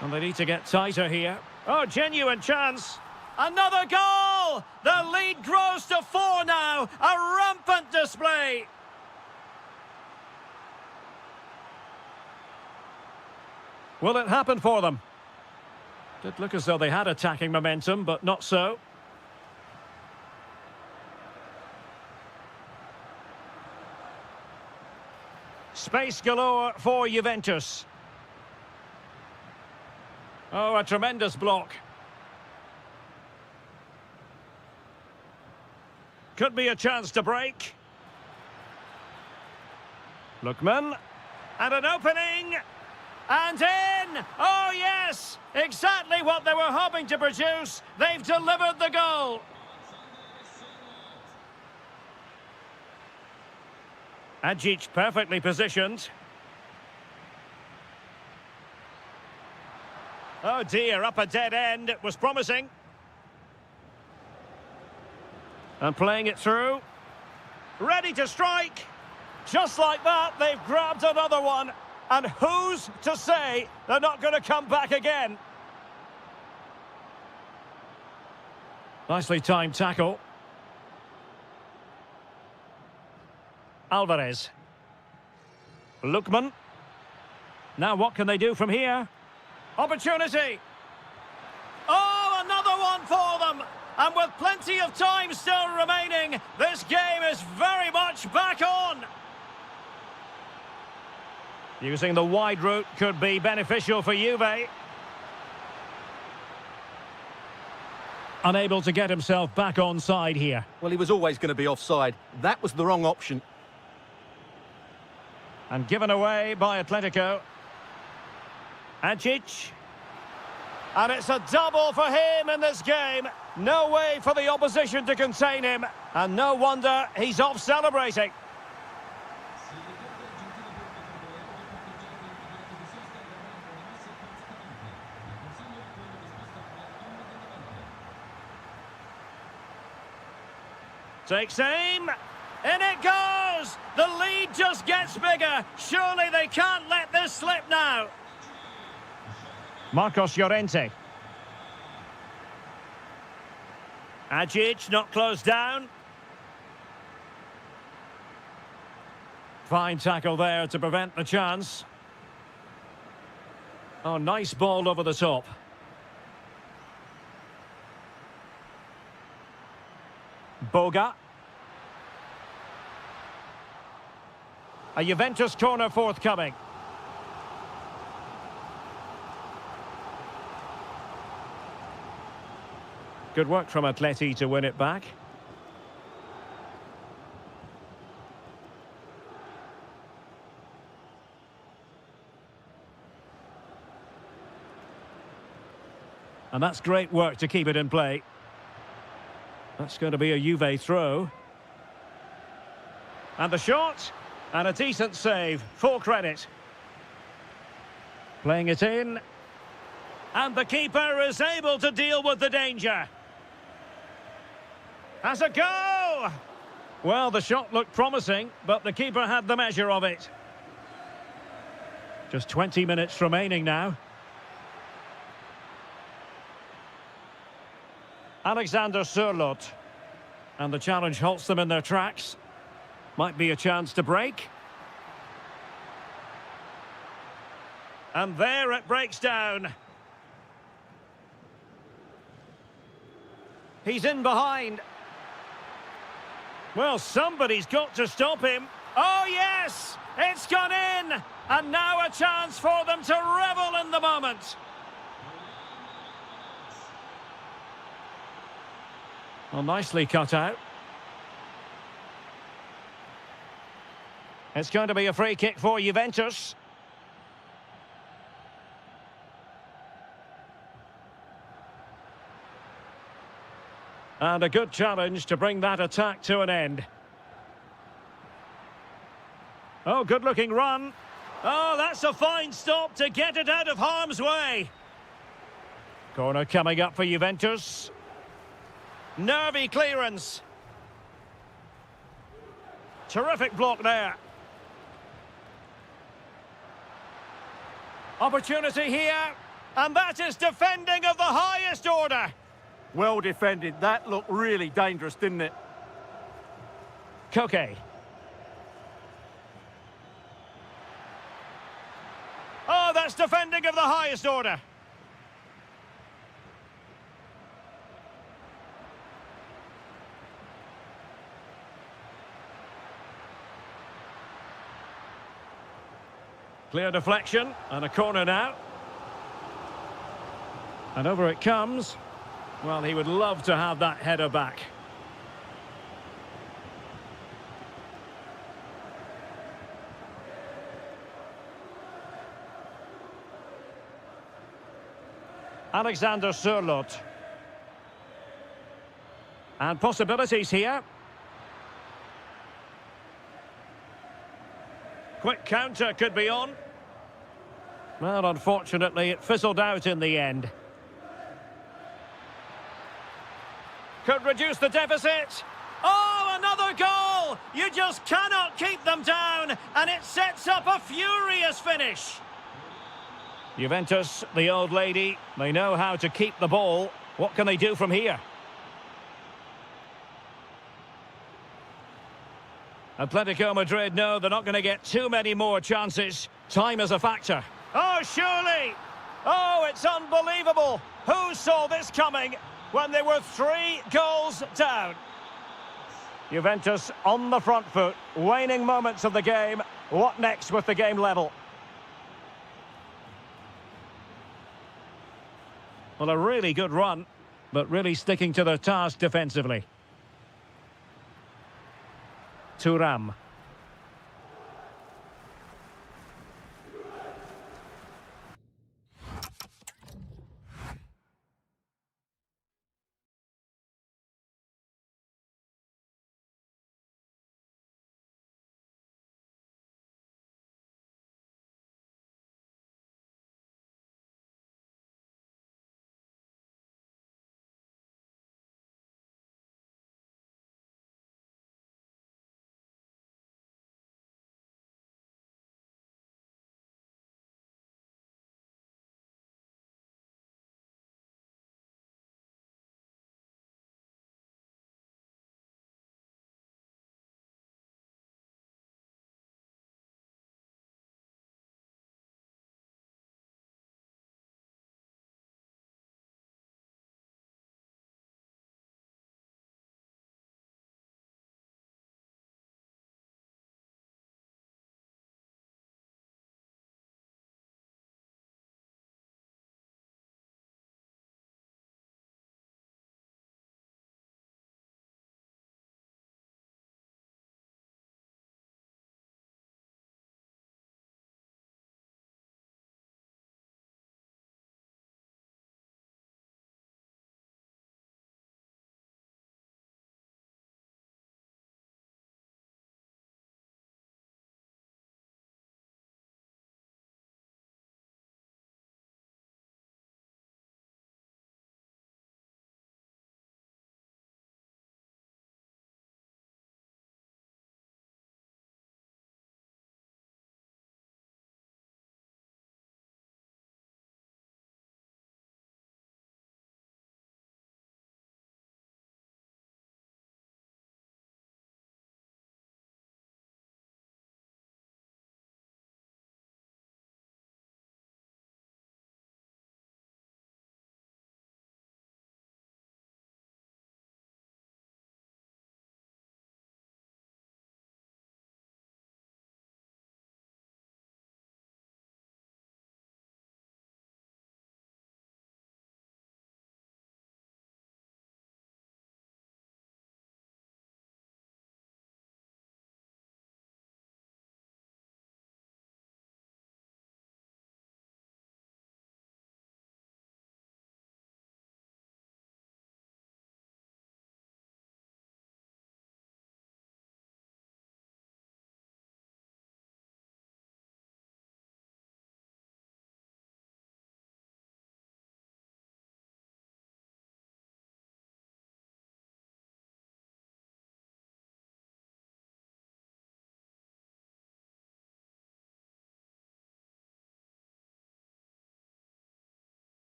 And they need to get tighter here. Oh, genuine chance. Another goal! The lead grows to 4 now. A rampant display. Will it happen for them? Did look as though they had attacking momentum, but not so. Space galore for Juventus. Oh, a tremendous block. Could be a chance to break. Lookman. And an opening. And in! Oh, yes! Exactly what they were hoping to produce. They've delivered the goal. Adjic perfectly positioned. Oh dear, up a dead end. It was promising. And playing it through. Ready to strike. Just like that, they've grabbed another one. And who's to say they're not going to come back again? Nicely timed tackle. Alvarez. Lookman. Now what can they do from here? Opportunity. Oh, another one for them. And with plenty of time still remaining, this game is very much back on. Using the wide route could be beneficial for Juve. Unable to get himself back on side here. Well, he was always going to be offside. That was the wrong option. And given away by Atletico. Adjic. And it's a double for him in this game. No way for the opposition to contain him. And no wonder he's off celebrating. Takes aim. In it goes! The lead just gets bigger. Surely they can't let this slip now. Marcos Llorente. Adjic not closed down. Fine tackle there to prevent the chance. Oh, nice ball over the top. Boga. A Juventus corner forthcoming. Good work from Atleti to win it back. And that's great work to keep it in play. That's going to be a Juve throw. And the shot. And a decent save. Full credit. Playing it in. And the keeper is able to deal with the danger. Has a go! Well, the shot looked promising, but the keeper had the measure of it. Just 20 minutes remaining now. Alexander Sørloth. And the challenge halts them in their tracks. Might be a chance to break. And there it breaks down. He's in behind. Well, somebody's got to stop him. Oh, yes! It's gone in! And now a chance for them to revel in the moment. Well, nicely cut out. It's going to be a free kick for Juventus. And a good challenge to bring that attack to an end. Oh, good-looking run. Oh, that's a fine stop to get it out of harm's way. Corner coming up for Juventus. Nervy clearance. Terrific block there. Opportunity here. And that is defending of the highest order. Well defended. That looked really dangerous, didn't it? Koke. Oh, that's defending of the highest order. Clear deflection and a corner now. And over it comes. Well, he would love to have that header back. Alexander Sørloth. And possibilities here. Quick counter could be on. Well, unfortunately, it fizzled out in the end. Could reduce the deficit. Oh, another goal! You just cannot keep them down, and it sets up a furious finish. Juventus, the old lady, they know how to keep the ball. What can they do from here? Atletico Madrid know they're not going to get too many more chances. Time is a factor. Oh, surely! Oh, it's unbelievable! Who saw this coming when they were 3 goals down? Juventus on the front foot, waning moments of the game. What next with the game level? Well, a really good run, but really sticking to their task defensively. Thuram.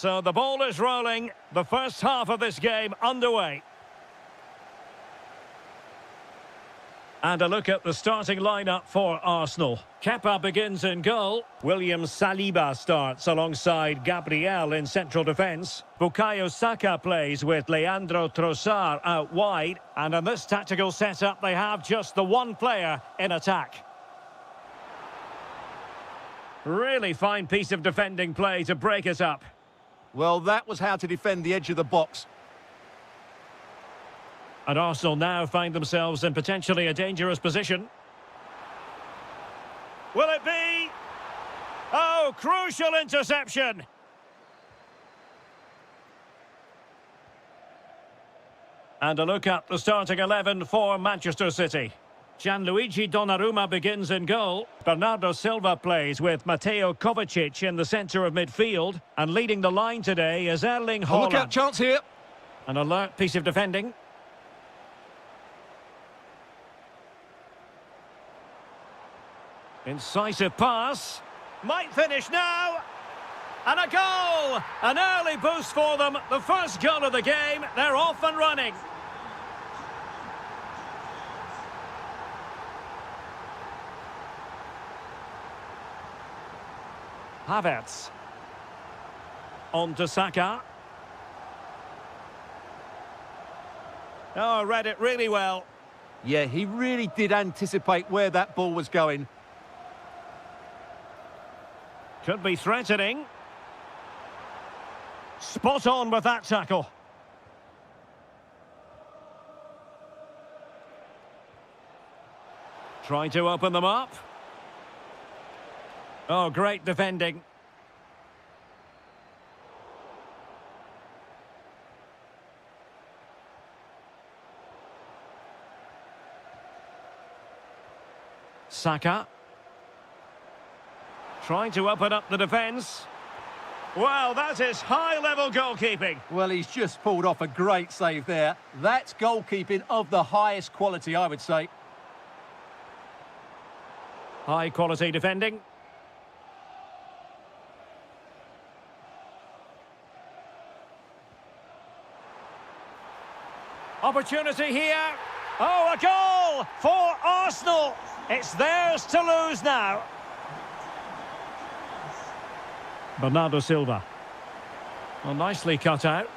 So the ball is rolling. The first half of this game underway. And a look at the starting lineup for Arsenal. Kepa begins in goal. William Saliba starts alongside Gabriel in central defence. Bukayo Saka plays with Leandro Trossard out wide. And in this tactical setup, they have just the one player in attack. Really fine piece of defending play to break it up. Well, that was how to defend the edge of the box. And Arsenal now find themselves in potentially a dangerous position. Will it be? Oh, crucial interception! And a look at the starting 11 for Manchester City. Gianluigi Donnarumma begins in goal. Bernardo Silva plays with Mateo Kovacic in the centre of midfield. And leading the line today is Erling Haaland. Look out, chance here. An alert piece of defending. Incisive pass. Might finish now. And a goal! An early boost for them. The first goal of the game. They're off and running. Havertz. On to Saka. Oh, read it really well. Yeah, he really did anticipate where that ball was going. Could be threatening. Spot on with that tackle. Trying to open them up. Oh, great defending. Saka. Trying to open up the defence. Well, that is high-level goalkeeping. Well, he's just pulled off a great save there. That's goalkeeping of the highest quality, I would say. High-quality defending. Opportunity here. Oh, a goal for Arsenal. It's theirs to lose now. Bernardo Silva. Well, nicely cut out.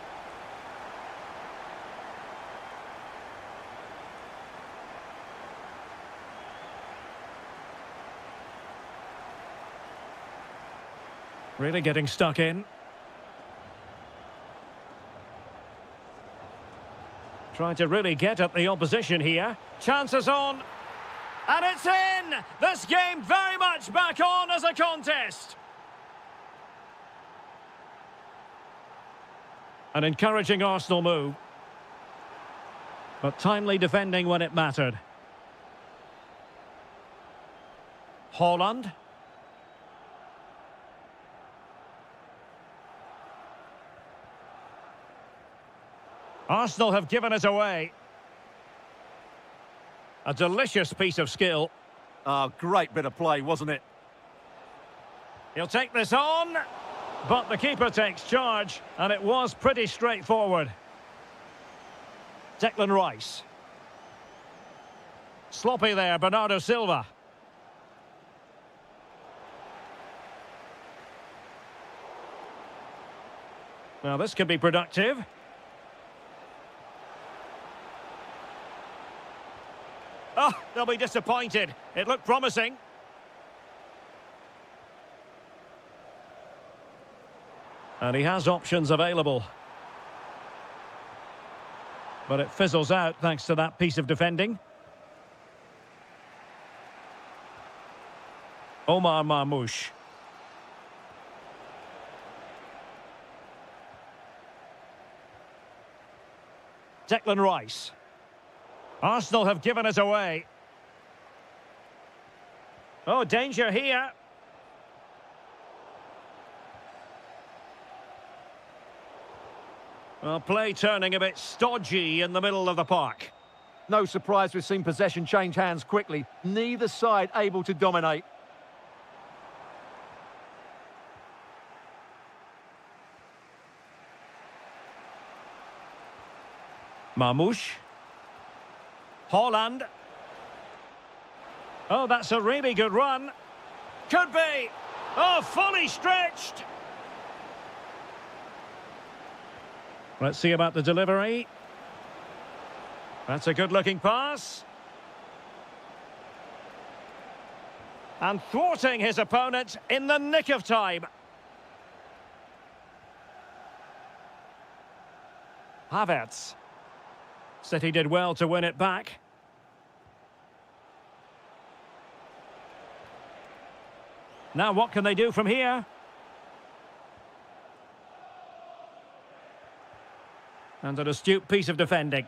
Really getting stuck in. Trying to really get at the opposition here. Chances on. And it's in! This game very much back on as a contest. An encouraging Arsenal move. But timely defending when it mattered. Haaland. Arsenal have given it away. A delicious piece of skill. Oh, great bit of play, wasn't it? He'll take this on. But the keeper takes charge, and it was pretty straightforward. Declan Rice. Sloppy there, Bernardo Silva. Now this could be productive. Oh, they'll be disappointed. It looked promising. And he has options available. But it fizzles out thanks to that piece of defending. Omar Marmoush. Declan Rice. Arsenal have given it away. Oh, danger here. Well, play turning a bit stodgy in the middle of the park. No surprise we've seen possession change hands quickly. Neither side able to dominate. Marmouche. Holland. Oh, that's a really good run. Could be. Oh, fully stretched. Let's see about the delivery. That's a good-looking pass. And thwarting his opponent in the nick of time. Havertz. City did well to win it back. Now what can they do from here? And an astute piece of defending.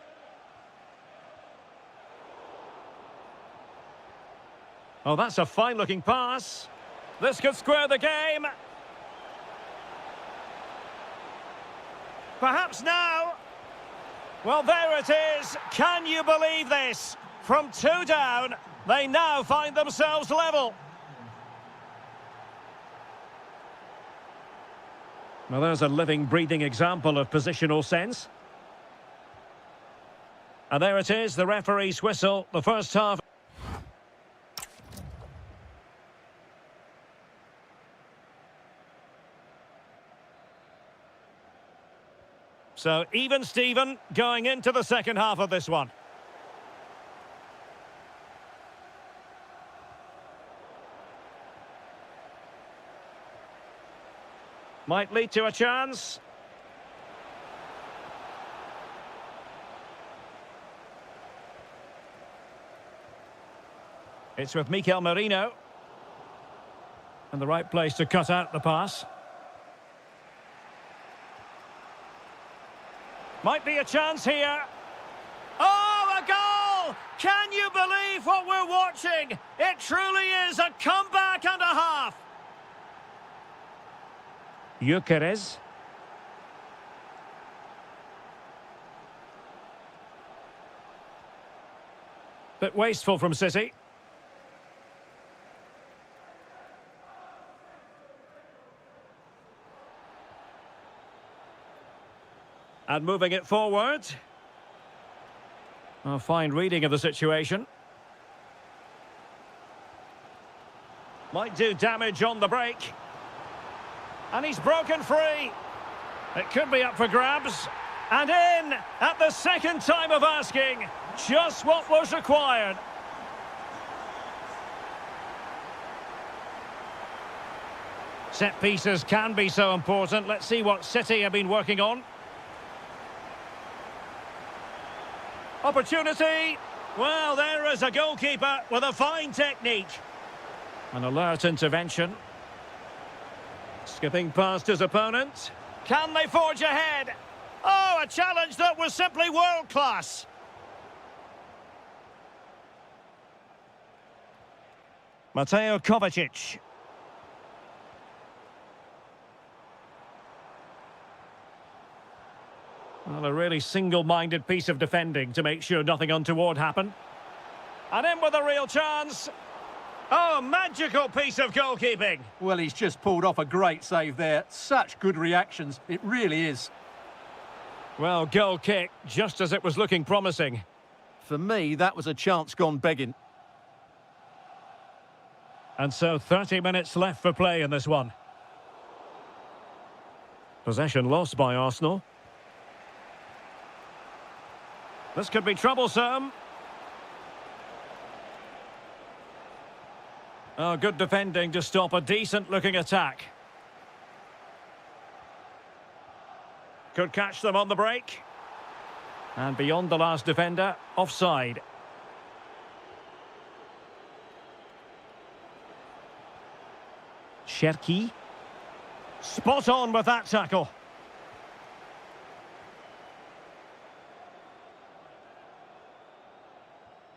Oh, that's a fine-looking pass. This could square the game. Perhaps now. Well, there it is. Can you believe this? From 2 down, they now find themselves level. Well, there's a living, breathing example of positional sense. And there it is, the referee's whistle, the first half. So, even Steven going into the second half of this one. Might lead to a chance. It's with Mikel Merino. And the right place to cut out the pass. Might be a chance here. Oh, a goal! Can you believe what we're watching? It truly is a comeback and a half. Gyökeres. Bit wasteful from City. And moving it forward. A fine reading of the situation. Might do damage on the break. And he's broken free. It could be up for grabs. And in at the second time of asking. Just what was required. Set pieces can be so important. Let's see what City have been working on. Opportunity. Well, there is a goalkeeper with a fine technique. An alert intervention. Skipping past his opponent. Can they forge ahead? Oh, a challenge that was simply world-class. Mateo Kovacic. Well, a really single-minded piece of defending to make sure nothing untoward happened. And in with a real chance. Oh, magical piece of goalkeeping. Well, he's just pulled off a great save there. Such good reactions. It really is. Well, goal kick, just as it was looking promising. For me, that was a chance gone begging. And so 30 minutes left for play in this one. Possession lost by Arsenal. This could be troublesome. Oh, good defending to stop a decent-looking attack. Could catch them on the break. And beyond the last defender, offside. Cherki. Spot on with that tackle.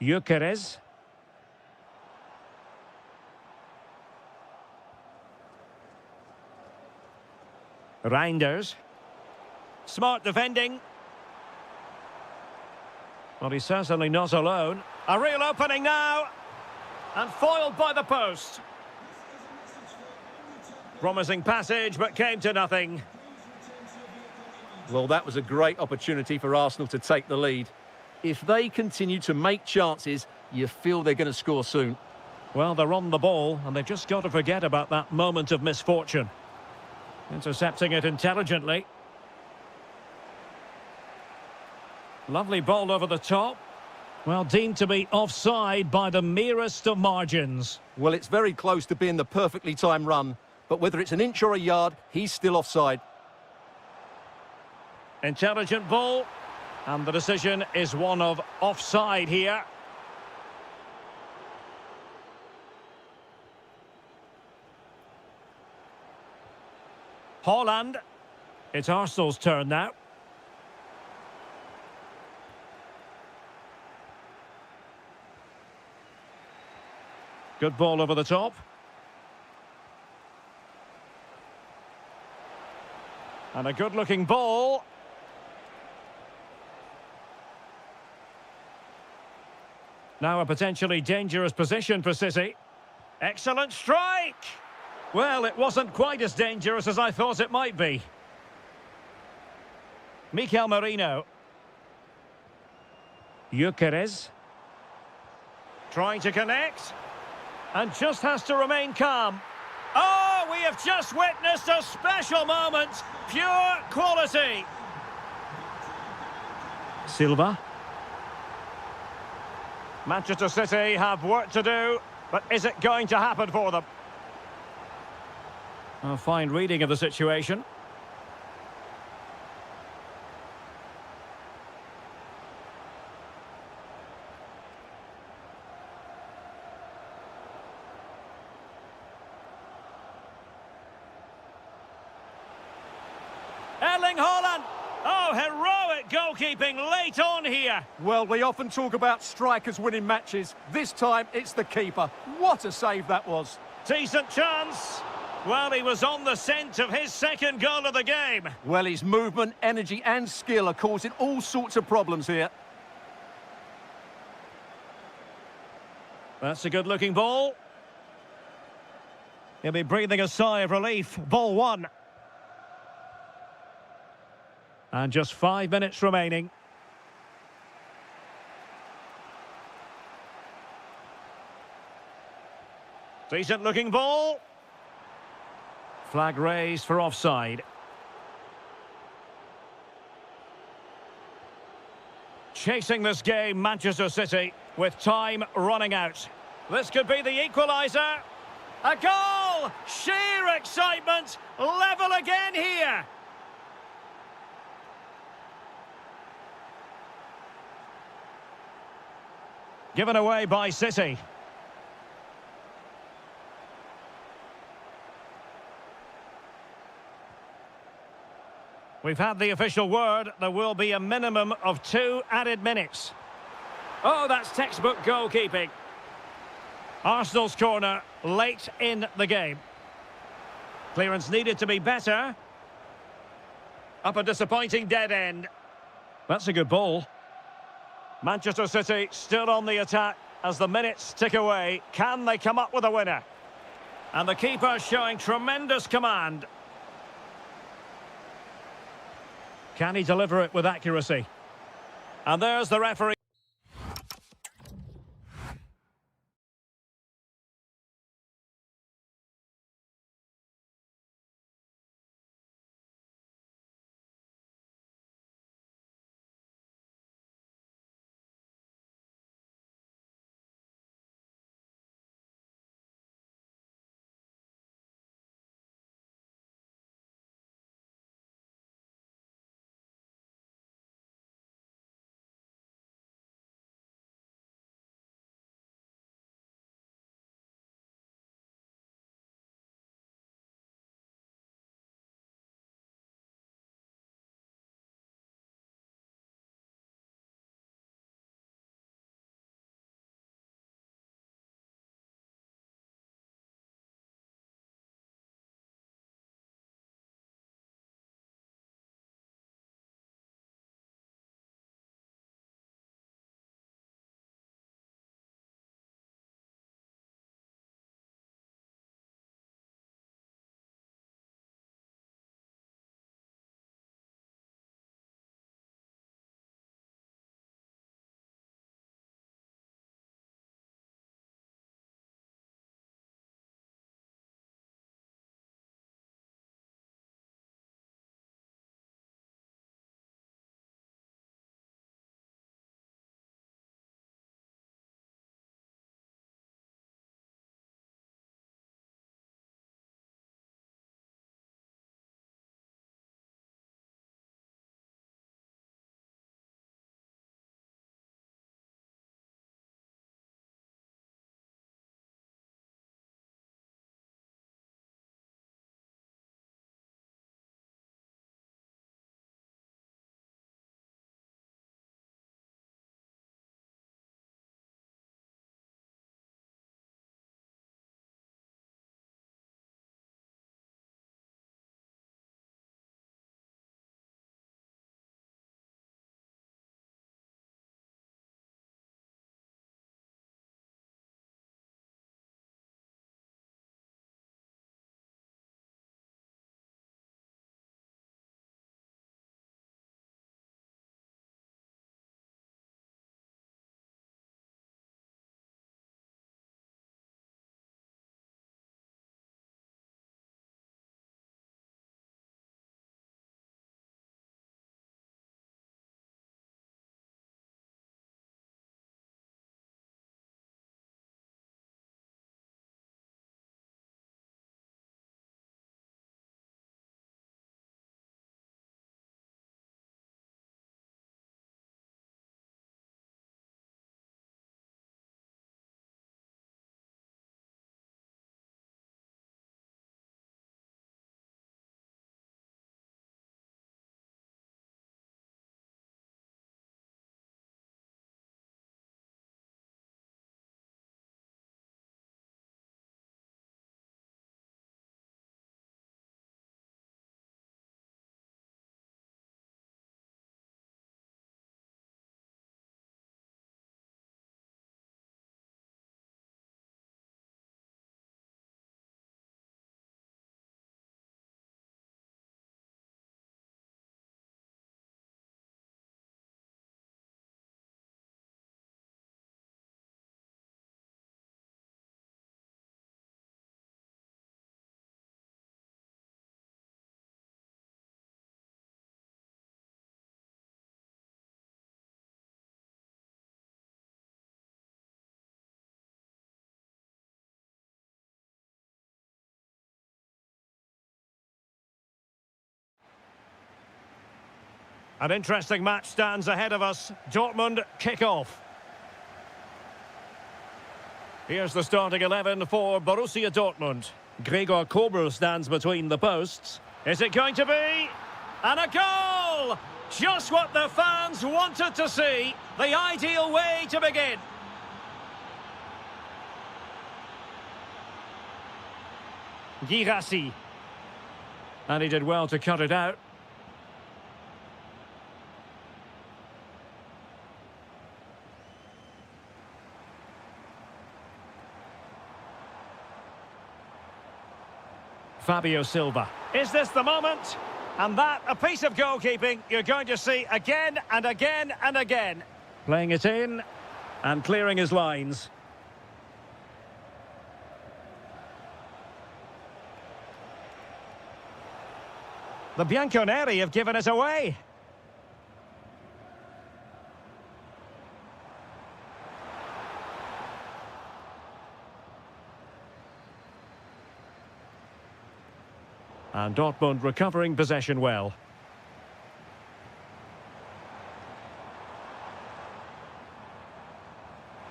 Gyökeres. Reinders. Smart defending. Well, he's certainly not alone. A real opening now. And foiled by the post. Promising passage, but came to nothing. Well, that was a great opportunity for Arsenal to take the lead. If they continue to make chances, you feel they're going to score soon. Well, they're on the ball, and they've just got to forget about that moment of misfortune. Intercepting it intelligently. Lovely ball over the top. Well, deemed to be offside by the merest of margins. Well, it's very close to being the perfectly timed run, but whether it's an inch or a yard, he's still offside. Intelligent ball, and the decision is one of offside here. Haaland. It's Arsenal's turn now. Good ball over the top. And a good-looking ball. Now a potentially dangerous position for City. Excellent strike! Well, it wasn't quite as dangerous as I thought it might be. Mikel Merino. Gyökeres. Trying to connect. And just has to remain calm. Oh, we have just witnessed a special moment. Pure quality. Silva. Manchester City have work to do, but is it going to happen for them? A fine reading of the situation. Erling Haaland! Oh, heroic goalkeeping late on here. Well, we often talk about strikers winning matches. This time, it's the keeper. What a save that was. Decent chance. Well, he was on the scent of his second goal of the game. Well, his movement, energy and skill are causing all sorts of problems here. That's a good-looking ball. He'll be breathing a sigh of relief. Ball one. And just 5 minutes remaining. Decent-looking ball. Flag raised for offside. Chasing this game, Manchester City, with time running out. This could be the equaliser. A goal! Sheer excitement! Level again here! Given away by City. We've had the official word. There will be a minimum of 2 added minutes. Oh, that's textbook goalkeeping. Arsenal's corner late in the game. Clearance needed to be better. Up a disappointing dead end. That's a good ball. Manchester City still on the attack as the minutes tick away. Can they come up with a winner? And the keeper showing tremendous command. Can he deliver it with accuracy? And there's the referee. An interesting match stands ahead of us. Dortmund kick off. Here's the starting 11 for Borussia Dortmund. Gregor Kobel stands between the posts. Is it going to be? And a goal! Just what the fans wanted to see. The ideal way to begin. Girassi. And he did well to cut it out. Fabio Silva. Is this the moment? And that, a piece of goalkeeping you're going to see again and again and again. Playing it in and clearing his lines. The Bianconeri have given it away. And Dortmund recovering possession well.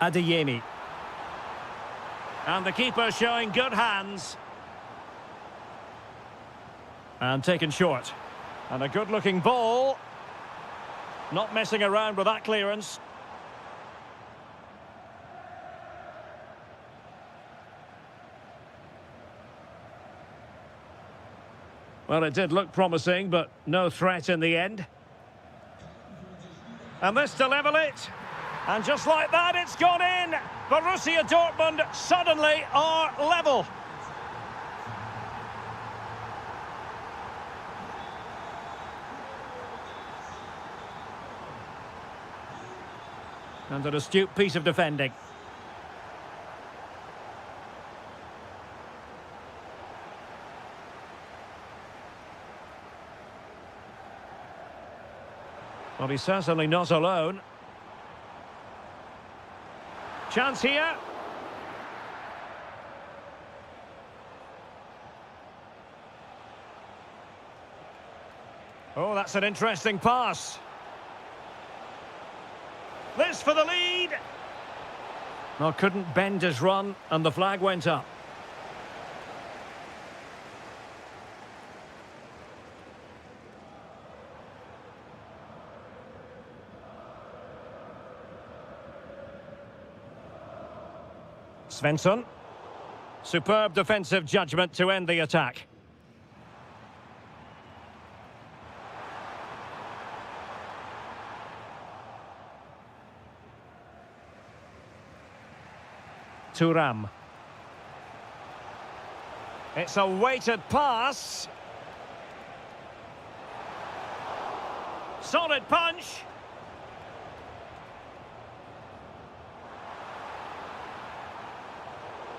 Adeyemi. And the keeper showing good hands. And taken short. And a good-looking ball. Not messing around with that clearance. Well, it did look promising, but no threat in the end. And this to level it. And just like that, it's gone in. Borussia Dortmund suddenly are level. And an astute piece of defending. Well, he's certainly not alone. Chance here. Oh, that's an interesting pass. This for the lead. Well, couldn't bend his run, and the flag went up. Svensson. Superb defensive judgment to end the attack. Thuram. It's a weighted pass. Solid punch.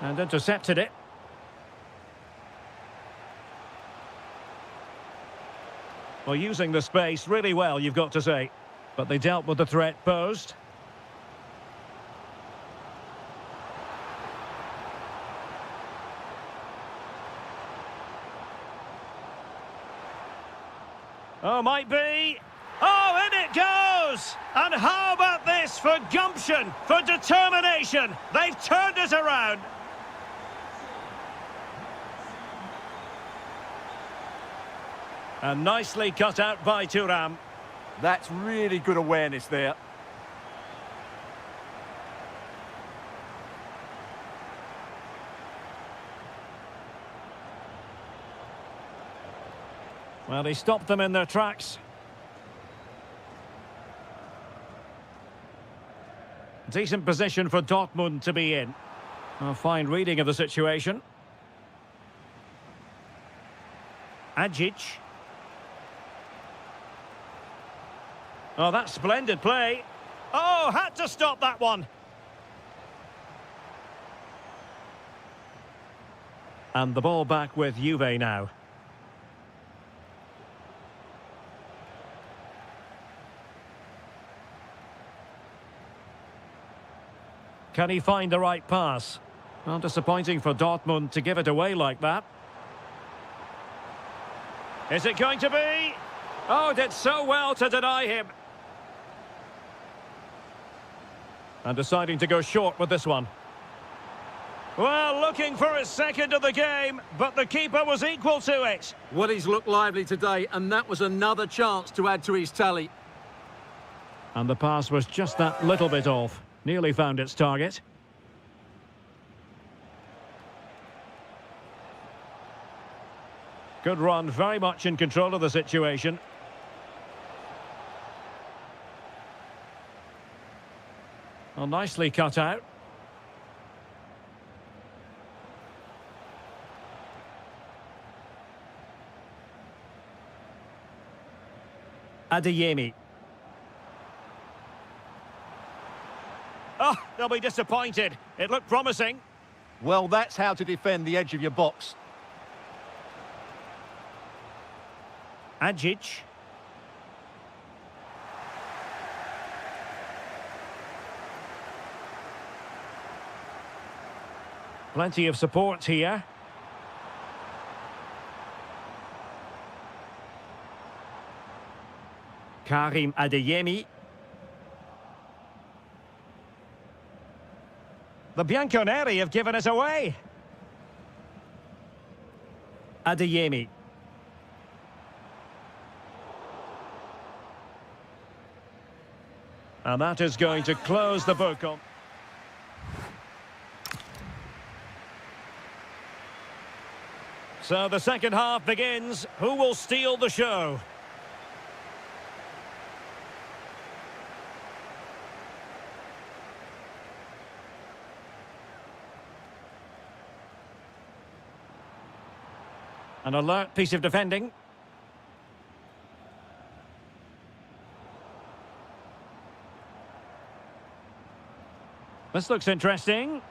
And intercepted it. Well, using the space really well, you've got to say. But they dealt with the threat posed. Oh, might be. Oh, in it goes! And how about this for gumption, for determination? They've turned it around. And nicely cut out by Thuram. That's really good awareness there. Well, he stopped them in their tracks. Decent position for Dortmund to be in. A fine reading of the situation. Ajic. Oh, that's splendid play. Oh, had to stop that one. And the ball back with Juve now. Can he find the right pass? Well, disappointing for Dortmund to give it away like that. Is it going to be? Oh, did so well to deny him. And deciding to go short with this one. Well, looking for his second of the game, but the keeper was equal to it. Well, he's looked lively today, and that was another chance to add to his tally. And the pass was just that little bit off. Nearly found its target. Good run, very much in control of the situation. Well, nicely cut out. Adeyemi. Oh, they'll be disappointed. It looked promising. Well, that's how to defend the edge of your box. Adjic. Plenty of support here. Karim Adeyemi. The Bianconeri have given us away. Adeyemi. And that is going to close the book on. So the second half begins. Who will steal the show? An alert piece of defending. This looks interesting.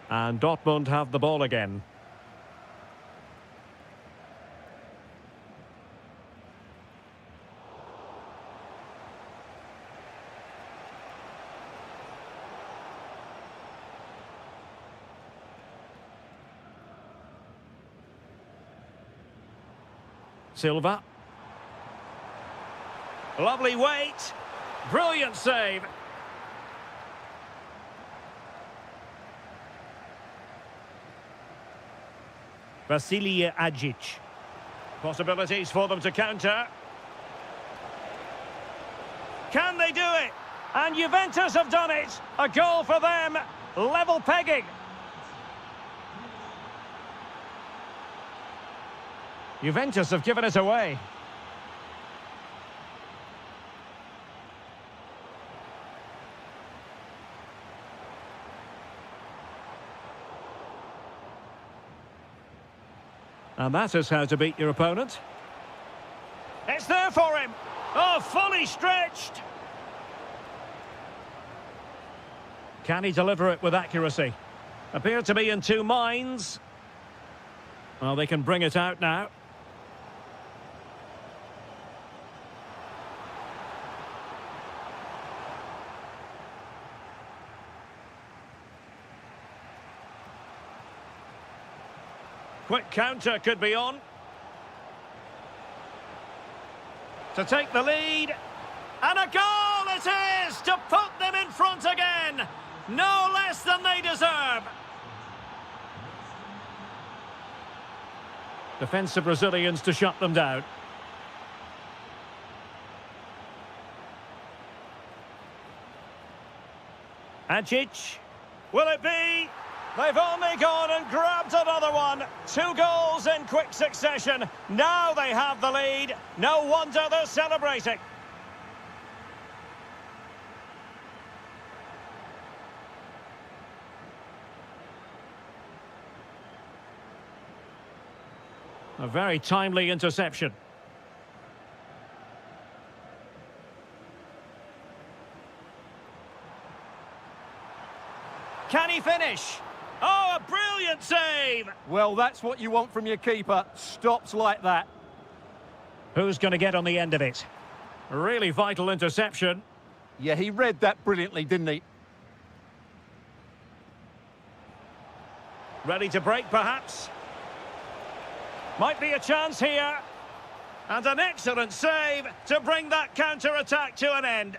And Dortmund have the ball again. Silva. Lovely weight. Brilliant save. Vasilije Adjic. Possibilities for them to counter. Can they do it? And Juventus have done it. A goal for them. Level pegging. Juventus have given us away. And that is how to beat your opponent. It's there for him. Oh, fully stretched. Can he deliver it with accuracy? Appear to be in two minds. Well, they can bring it out now. Quick counter could be on. To take the lead. And a goal it is to put them in front again. No less than they deserve. Defensive Brazilians to shut them down. Adjic. Will it be? They've only gone and grabbed another one. 2 goals in quick succession. Now they have the lead. No wonder they're celebrating. A very timely interception. Can he finish? Oh, a brilliant save! Well, that's what you want from your keeper. Stops like that. Who's going to get on the end of it? A really vital interception. Yeah, he read that brilliantly, didn't he? Ready to break, perhaps. Might be a chance here. And an excellent save to bring that counter-attack to an end.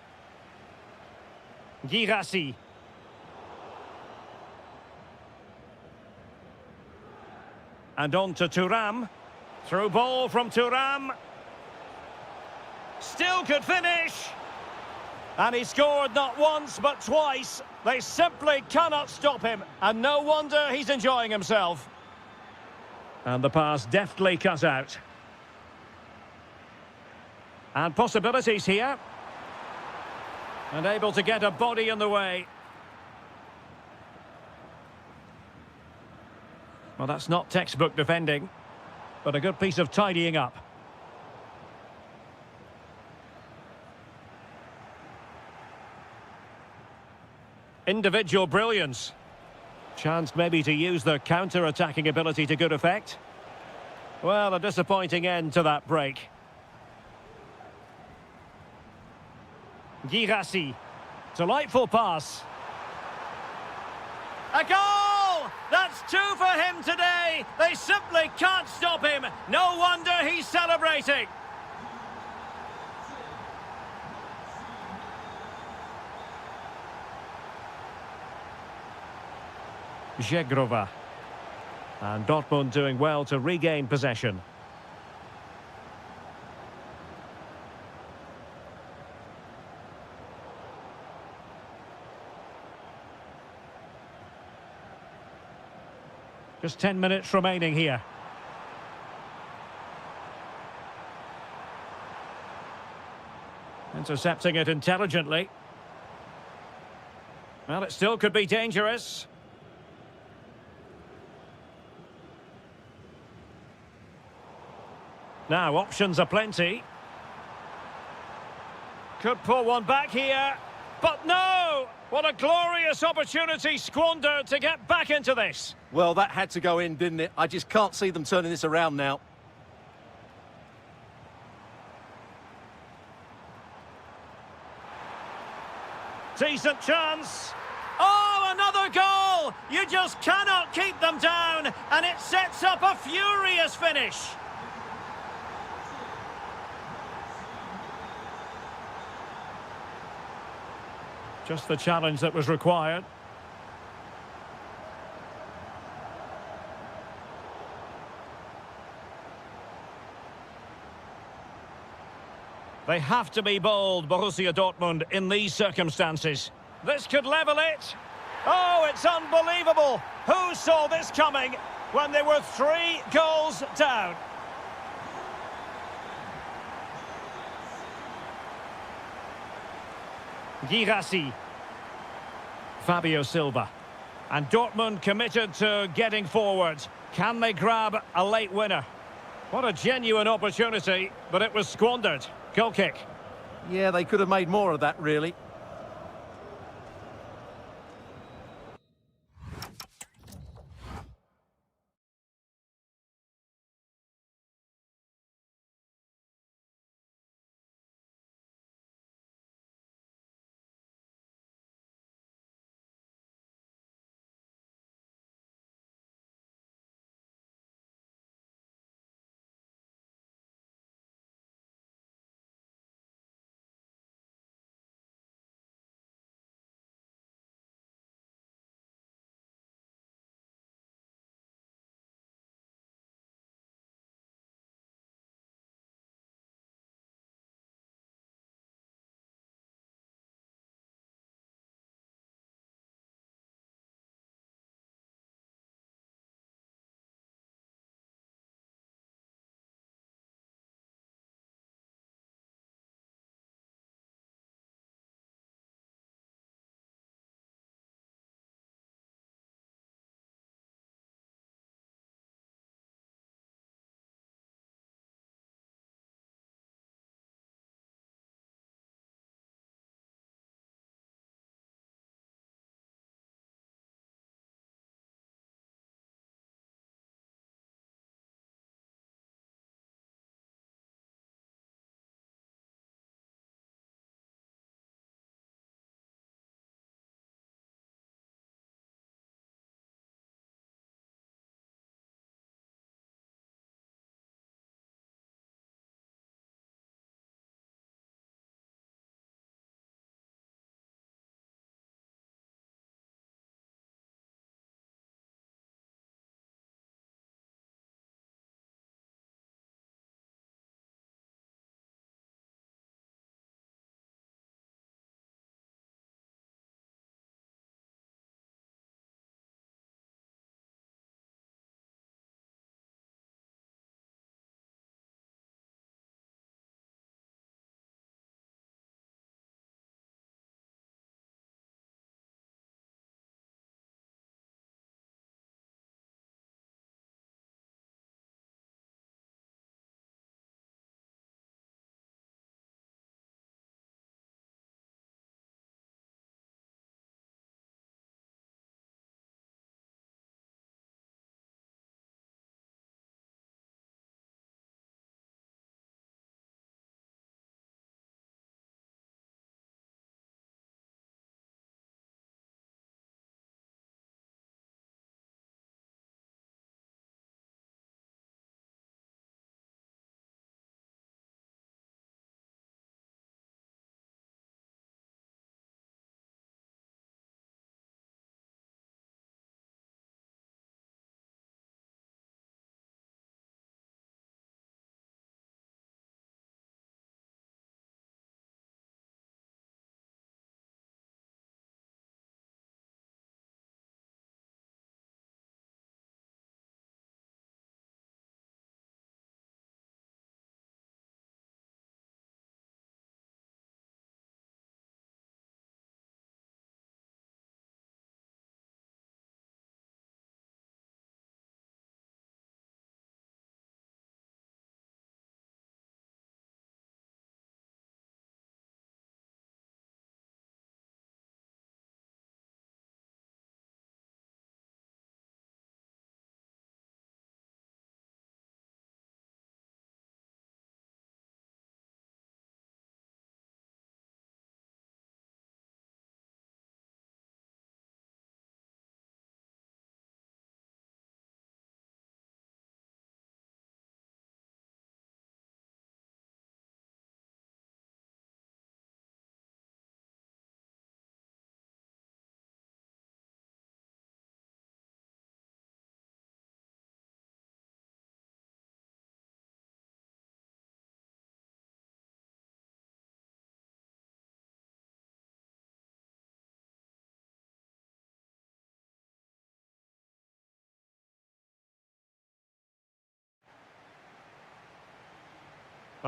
Girassi. And on to Thuram. Through ball from Thuram. Still could finish. And he scored not once, but twice. They simply cannot stop him. And no wonder he's enjoying himself. And the pass deftly cut out. And possibilities here. And able to get a body in the way. Well, that's not textbook defending, but a good piece of tidying up. Individual brilliance. Chance maybe to use their counter-attacking ability to good effect. Well, a disappointing end to that break. Girassi. Delightful pass. A goal! That's two for him today. They simply can't stop him. No wonder he's celebrating. Zegrova. And Dortmund doing well to regain possession. Just 10 minutes remaining here. Intercepting it intelligently. Well, it still could be dangerous. Now, options are plenty. Could pull one back here. But no! What a glorious opportunity squandered to get back into this. Well, that had to go in, didn't it? I just can't see them turning this around now. Decent chance. Oh, another goal! You just cannot keep them down, and it sets up a furious finish. Just the challenge that was required. They have to be bold, Borussia Dortmund, in these circumstances. This could level it. Oh, it's unbelievable. Who saw this coming when they were 3 goals down? Girassi. Fabio Silva. And Dortmund committed to getting forward. Can they grab a late winner? What a genuine opportunity, but it was squandered. Goal kick. Yeah, they could have made more of that, really.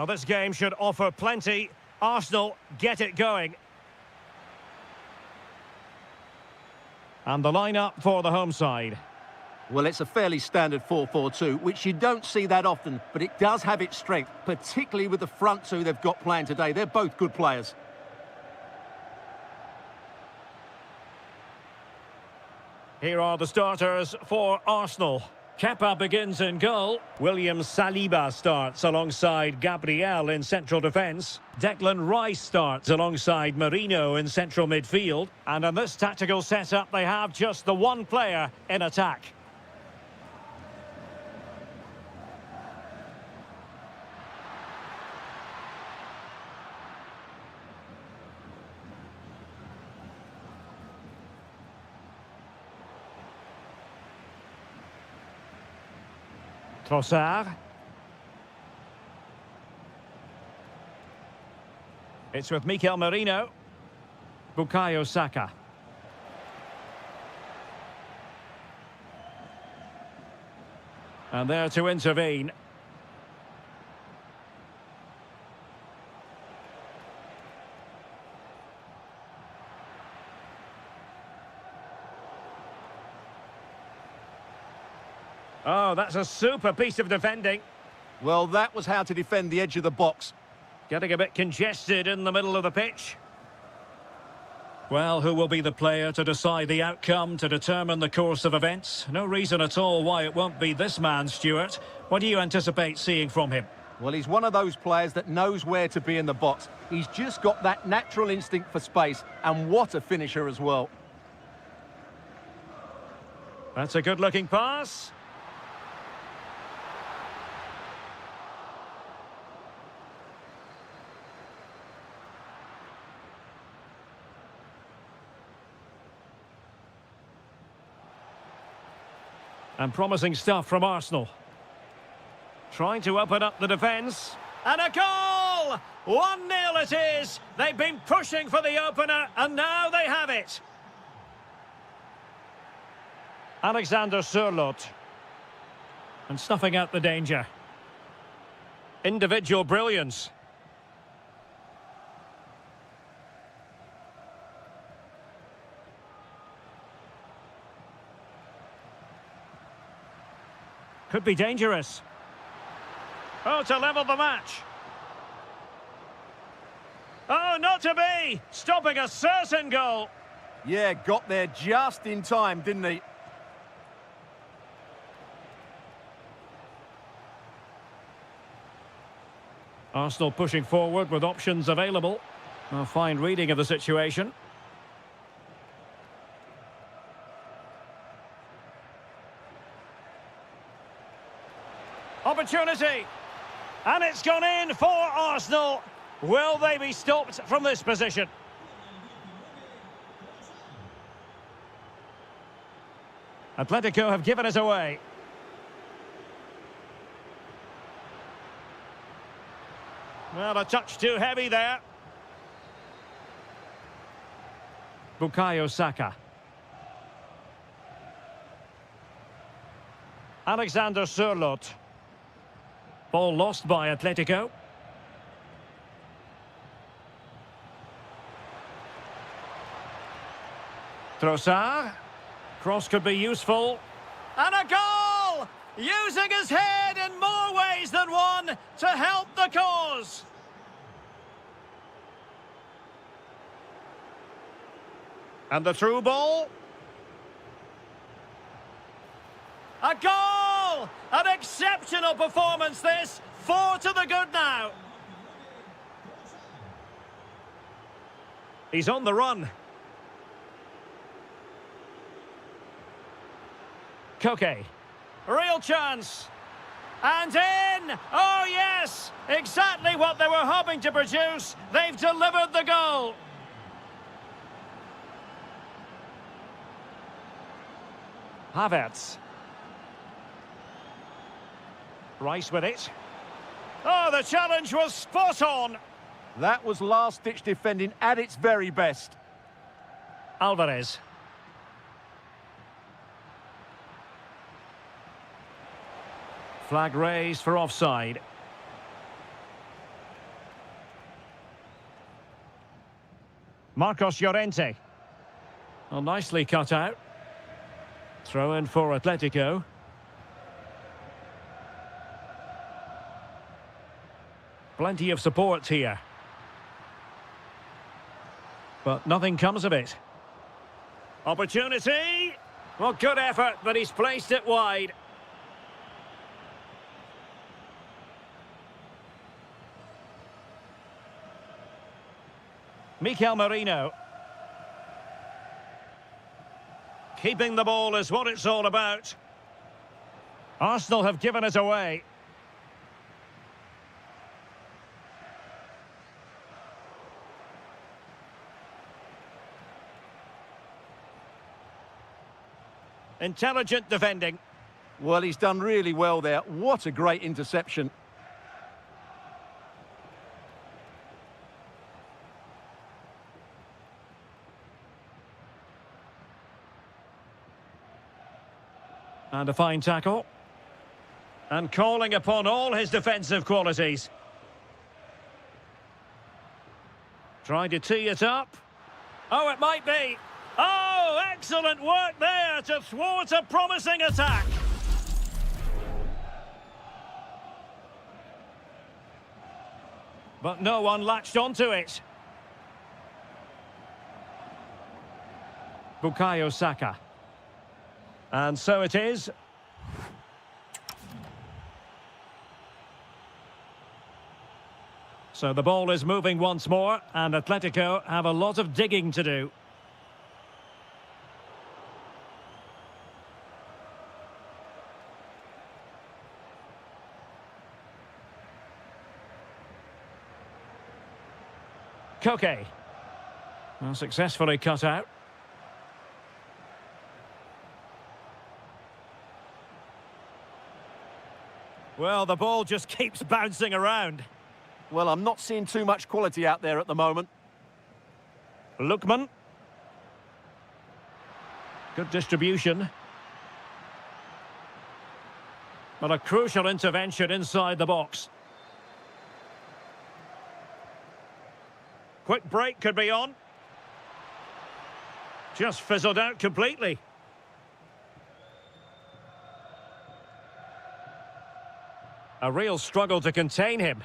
Well, this game should offer plenty. Arsenal get it going. And the lineup for the home side. Well, it's a fairly standard 4-4-2, which you don't see that often, but it does have its strength, particularly with the front two they've got playing today. They're both good players. Here are the starters for Arsenal. Kepa begins in goal. William Saliba starts alongside Gabriel in central defence. Declan Rice starts alongside Marino in central midfield. And in this tactical setup, they have just the one player in attack. Trossard. It's with Mikel Merino. Bukayo Saka. And there to intervene. Oh, that's a super piece of defending. Well, that was how to defend the edge of the box. Getting a bit congested in the middle of the pitch. Well, who will be the player to decide the outcome, to determine the course of events? No reason at all why it won't be this man, Stuart. What do you anticipate seeing from him? Well, he's one of those players that knows where to be in the box. He's just got that natural instinct for space, and what a finisher as well. That's a good-looking pass. And promising stuff from Arsenal. Trying to open up the defence. And a goal! 1-0 it is. They've been pushing for the opener, and now they have it. Alexander Sørloth. And snuffing out the danger. Individual brilliance. Could be dangerous. Oh, to level the match. Oh, not to be! Stopping a certain goal. Yeah, got there just in time, didn't he? Arsenal pushing forward with options available. A fine reading of the situation. Opportunity. And it's gone in for Arsenal. Will they be stopped from this position? Atletico have given us away. Well, a touch too heavy there. Bukayo Saka. Alexander Sørloth. Ball lost by Atletico. Trossard. Cross could be useful. And a goal! Using his head in more ways than one to help the cause. And the through ball. A goal! An exceptional performance this. 4 to the good now. He's on the run. Koke. Real chance. And in! Oh yes! Exactly what they were hoping to produce. They've delivered the goal. Havertz. Rice with it. Oh, the challenge was spot on. That was last-ditch defending at its very best. Alvarez. Flag raised for offside. Marcos Llorente. Well, nicely cut out. Throw in for Atletico. Plenty of support here. But nothing comes of it. Opportunity! Well, good effort, but he's placed it wide. Mikel Merino. Keeping the ball is what it's all about. Arsenal have given it away. Intelligent defending. Well, he's done really well there. What a great interception. And a fine tackle. And calling upon all his defensive qualities. Trying to tee it up. Oh, it might be. Oh, excellent work there to thwart a promising attack. But no one latched onto it. Bukayo Saka. And so it is. So the ball is moving once more, and Atletico have a lot of digging to do. Koke. Well, successfully cut out. Well, the ball just keeps bouncing around. Well, I'm not seeing too much quality out there at the moment. Lookman. Good distribution. But a crucial intervention inside the box. Quick break could be on. Just fizzled out completely. A real struggle to contain him.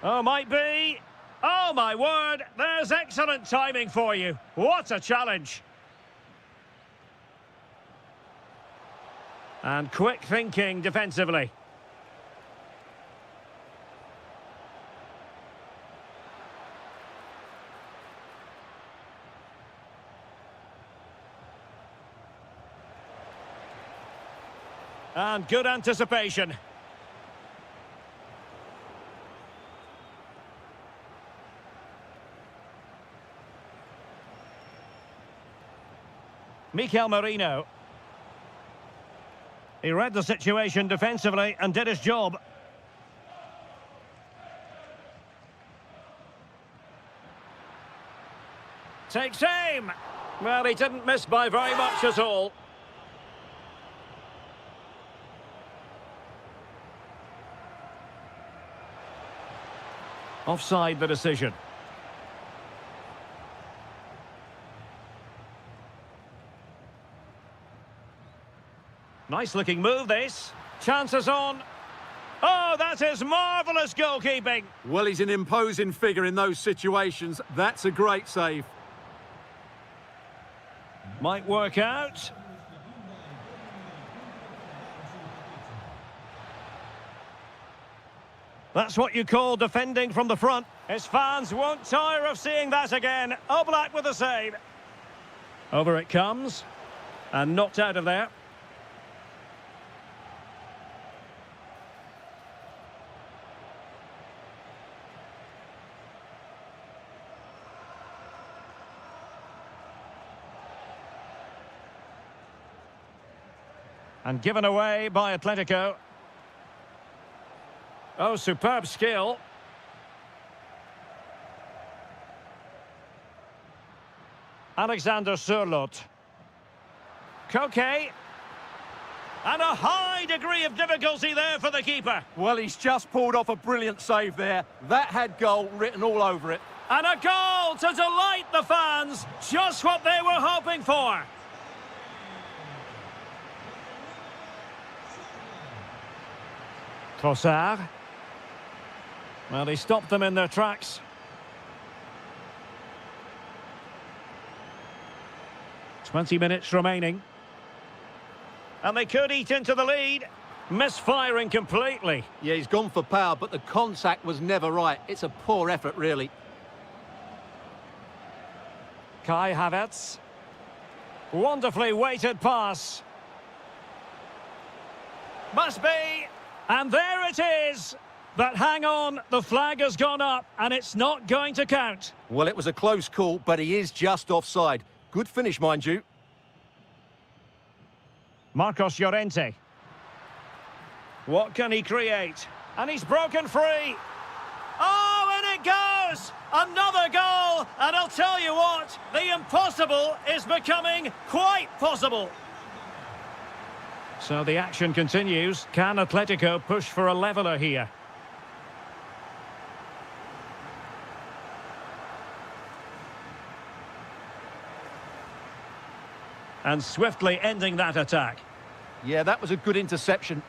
Oh, might be. Oh, my word. There's excellent timing for you. What a challenge. And quick thinking defensively. And good anticipation. Mikel Merino. He read the situation defensively and did his job. Takes aim. Well, he didn't miss by very much at all. Offside the decision. Nice looking move this. Chances on. Oh, that is marvellous goalkeeping. Well, he's an imposing figure in those situations. That's a great save. Might work out. That's what you call defending from the front. His fans won't tire of seeing that again. Oblak with the save. Over it comes. And knocked out of there. And given away by Atletico. Oh, superb skill. Alexander Sørloth. Koke. And a high degree of difficulty there for the keeper. Well, he's just pulled off a brilliant save there. That had goal written all over it. And a goal to delight the fans. Just what they were hoping for. Trossard. Well, he stopped them in their tracks. "20 minutes remaining. And they could eat into the lead. Misfiring completely. Yeah, he's gone for power, but the contact was never right. It's a poor effort, really. Kai Havertz. Wonderfully weighted pass. Must be. And there it is. But hang on, the flag has gone up and it's not going to count. Well, it was a close call, but he is just offside. Good finish, mind you. Marcos Llorente. What can he create? And he's broken free. Oh, and it goes! Another goal! And I'll tell you what, the impossible is becoming quite possible. So the action continues. Can Atletico push for a leveller here? And swiftly ending that attack. Yeah, that was a good interception.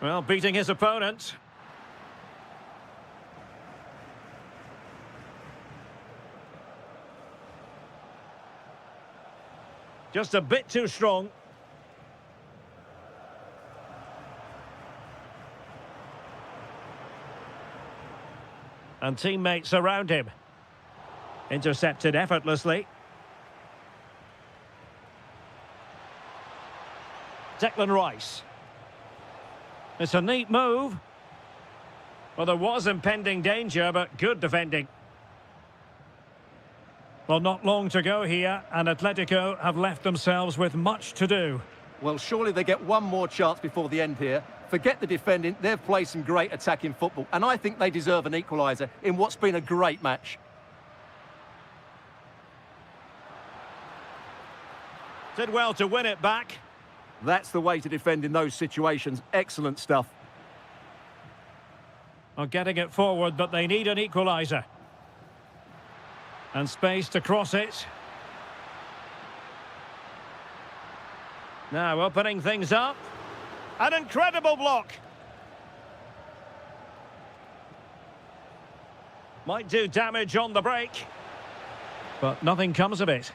Well, beating his opponent. Just a bit too strong. And teammates around him. Intercepted effortlessly. Declan Rice. It's a neat move. Well, there was impending danger, but good defending. Well, not long to go here, and Atletico have left themselves with much to do. Well, surely they get one more chance before the end here. Forget the defending, they've played some great attacking football, and I think they deserve an equaliser in what's been a great match. Did well to win it back. That's the way to defend in those situations. Excellent stuff. Are getting it forward, but they need an equaliser. And space to cross it. Now opening things up. An incredible block. Might do damage on the break. But nothing comes of it.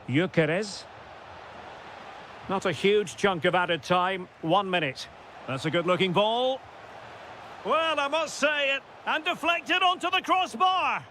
Gyökeres. Not a huge chunk of added time. 1 minute. That's a good-looking ball. Well, I must say it. And deflected onto the crossbar.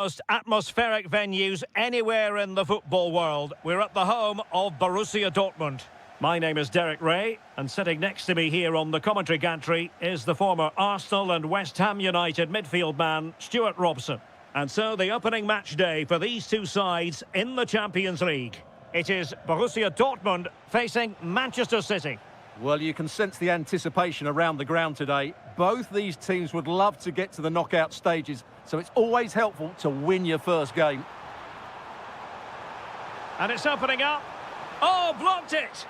most atmospheric venues anywhere in the football world. We're at the home of Borussia Dortmund. My name is Derek Ray, and sitting next to me here on the commentary gantry is the former Arsenal and West Ham United midfield man, Stuart Robson. And so the opening match day for these two sides in the Champions League. It is Borussia Dortmund facing Manchester City. Well, you can sense the anticipation around the ground today. Both these teams would love to get to the knockout stages, so it's always helpful to win your first game. And it's opening up. Oh, blocked it!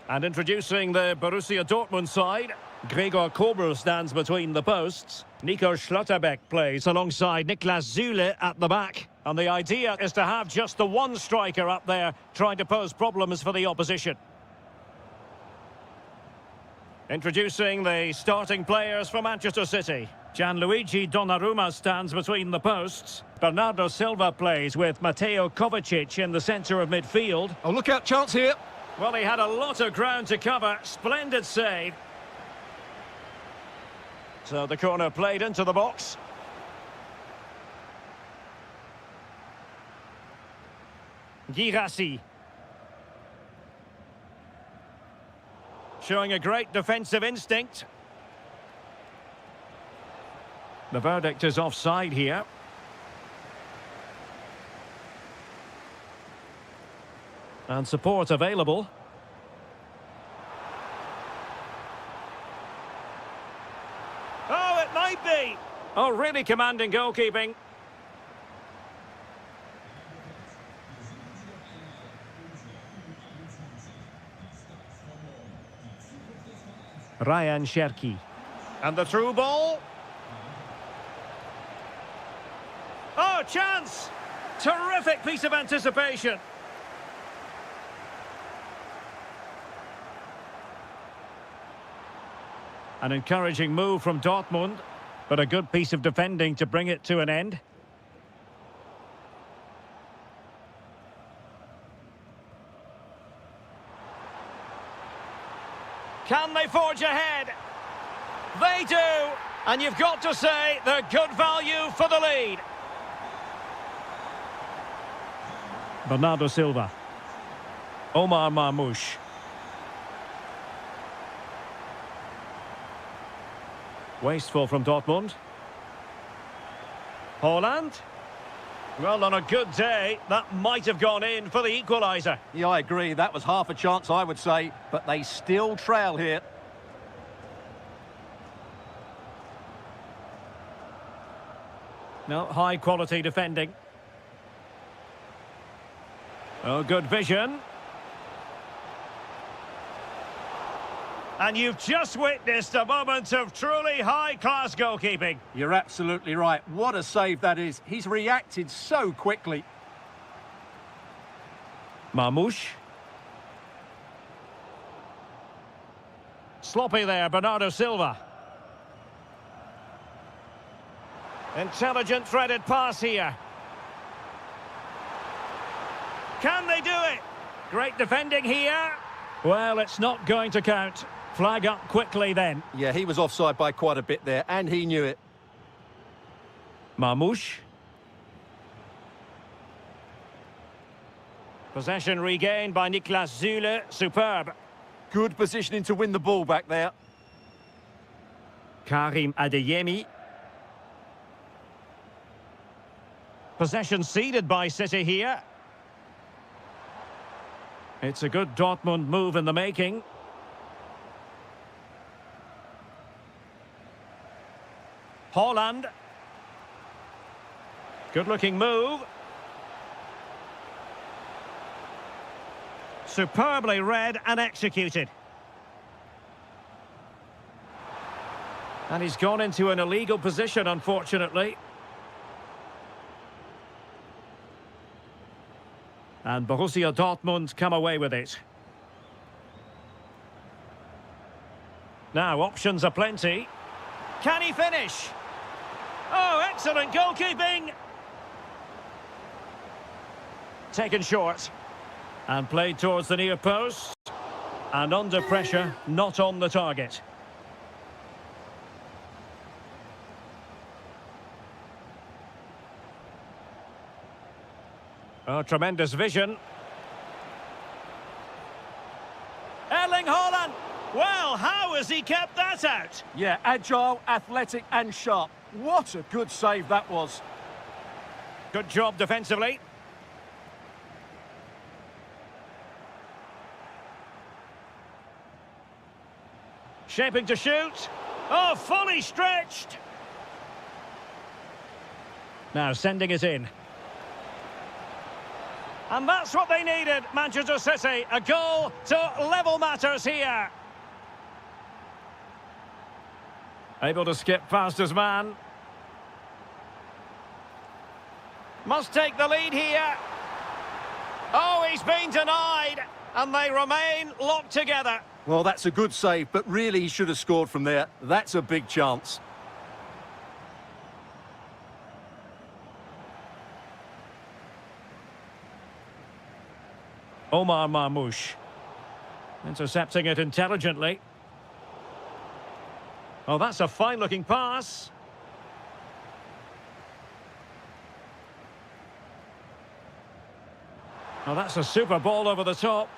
And introducing the Borussia Dortmund side, Gregor Kobel stands between the posts. Nico Schlotterbeck plays alongside Niklas Süle at the back. And the idea is to have just the one striker up there trying to pose problems for the opposition. Introducing the starting players for Manchester City. Gianluigi Donnarumma stands between the posts. Bernardo Silva plays with Mateo Kovacic in the centre of midfield. Oh, look out, chance here. Well, he had a lot of ground to cover. Splendid save. So the corner played into the box. Girassi. Showing a great defensive instinct. The verdict is offside here. And support available. Oh, it might be! Oh, really commanding goalkeeping. Ryan Cherki. And the through ball. Oh, chance! Terrific piece of anticipation. An encouraging move from Dortmund, but a good piece of defending to bring it to an end. Can they forge ahead? They do! And you've got to say they're good value for the lead. Bernardo Silva. Omar Marmoush. Wasteful from Dortmund. Haaland. Well, on a good day, that might have gone in for the equaliser. Yeah, I agree. That was half a chance, I would say, but they still trail here. No, high-quality defending. Oh, good vision. And you've just witnessed a moment of truly high-class goalkeeping. You're absolutely right. What a save that is. He's reacted so quickly. Marmoush. Sloppy there, Bernardo Silva. Intelligent threaded pass here. Can they do it? Great defending here. Well, it's not going to count. Flag up quickly then. Yeah, he was offside by quite a bit there, and he knew it. Marmoush. Possession regained by Niklas Süle. Superb. Good positioning to win the ball back there. Karim Adeyemi. Possession ceded by City here. It's a good Dortmund move in the making. Haaland. Good-looking move. Superbly read and executed. And he's gone into an illegal position, unfortunately. And Borussia Dortmund come away with it. Now, options are plenty. Can he finish? Oh, excellent goalkeeping! Taken short. And played towards the near post. And under pressure, not on the target. Oh, tremendous vision. Erling Haaland. Well, how has he kept that out? Yeah, agile, athletic and sharp. What a good save that was. Good job defensively. Shaping to shoot. Oh, fully stretched. Now sending it in. And that's what they needed, Manchester City. A goal to level matters here. Able to skip past his man. Must take the lead here. Oh, he's been denied. And they remain locked together. Well, that's a good save, but really he should have scored from there. That's a big chance. Omar Marmoush. Intercepting it intelligently. Oh, that's a fine-looking pass. Oh, that's a super ball over the top.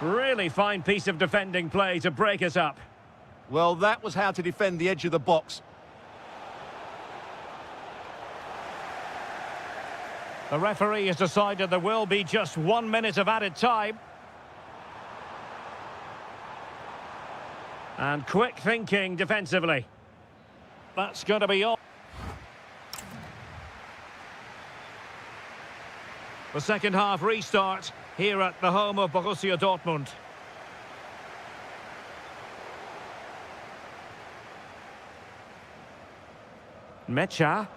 Really fine piece of defending play to break it up. Well, that was how to defend the edge of the box. The referee has decided there will be just 1 minute of added time. And quick thinking defensively. That's going to be all. The second half restart here at the home of Borussia Dortmund. Mecha.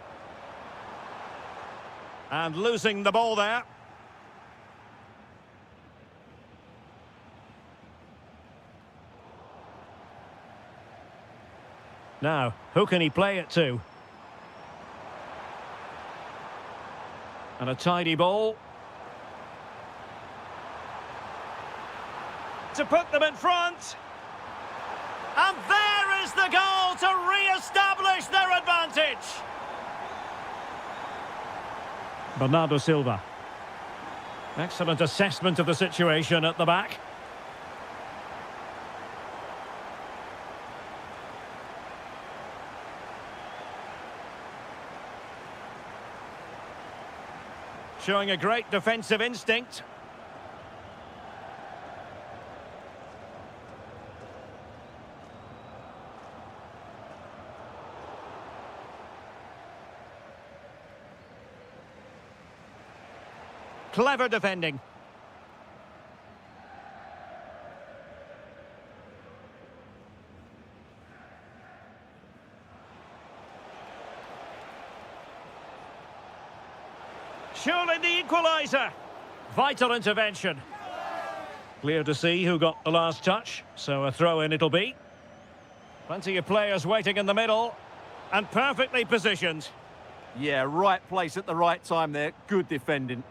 And losing the ball there. Now, who can he play it to? And a tidy ball. To put them in front. And there is the goal to re-establish their advantage. Bernardo Silva. Excellent assessment of the situation at the back. Showing a great defensive instinct. Clever defending. Surely the equaliser. Vital intervention. Clear to see who got the last touch, so a throw-in it'll be. Plenty of players waiting in the middle, and perfectly positioned. Yeah, right place at the right time there. Good defending.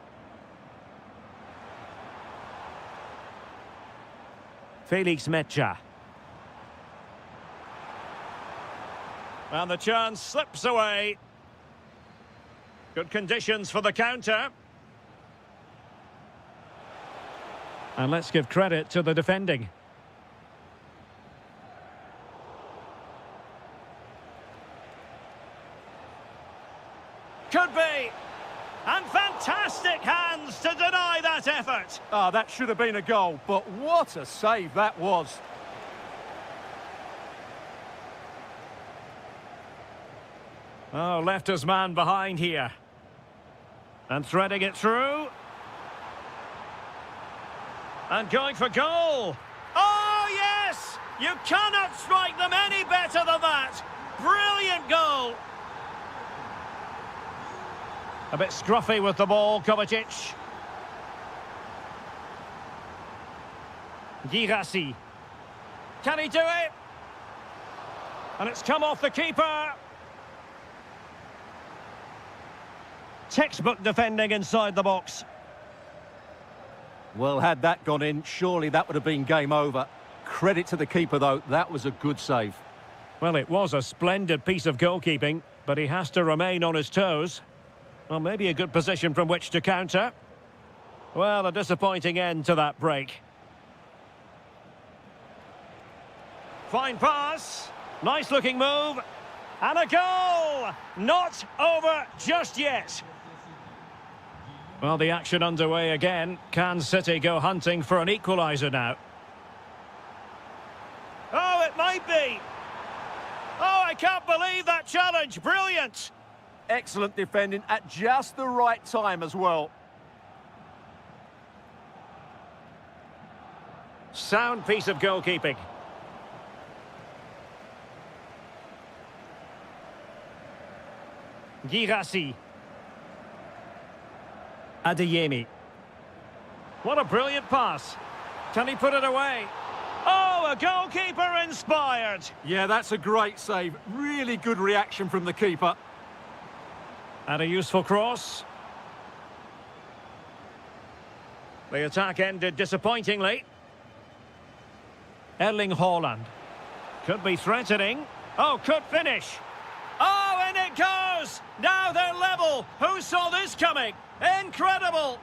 Felix Mecha. And the chance slips away. Good conditions for the counter. And let's give credit to the defending. Could be. And fantastic hands to deny that effort. Ah, that should have been a goal, but what a save that was. Oh, left his man behind here. And threading it through. And going for goal. Oh, yes! You cannot strike them any better than that. Brilliant goal. A bit scruffy with the ball, Kovacic. Girassi. Can he do it? And it's come off the keeper. Textbook defending inside the box. Well, had that gone in, surely that would have been game over. Credit to the keeper, though. That was a good save. Well, it was a splendid piece of goalkeeping, but he has to remain on his toes. Well, maybe a good position from which to counter. Well, a disappointing end to that break. Fine pass. Nice looking move. And a goal! Not over just yet. Well, the action underway again. Can City go hunting for an equaliser now? Oh, it might be. Oh, I can't believe that challenge. Brilliant. Excellent defending at just the right time as well. Sound piece of goalkeeping. Girassi. Adeyemi. What a brilliant pass. Can he put it away? Oh, a goalkeeper inspired. Yeah, that's a great save. Really good reaction from the keeper. And a useful cross. The attack ended disappointingly. Erling Haaland. Could be threatening. Oh, could finish. Oh, and it goes! Now they're level. Who saw this coming? Incredible!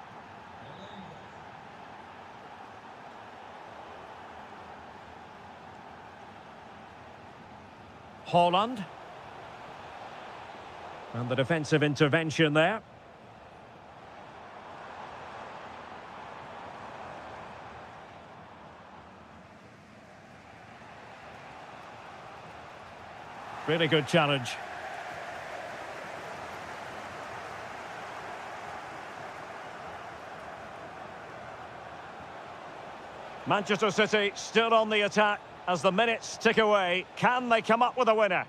Haaland. And the defensive intervention there. Really good challenge. Manchester City still on the attack as the minutes tick away. Can they come up with a winner?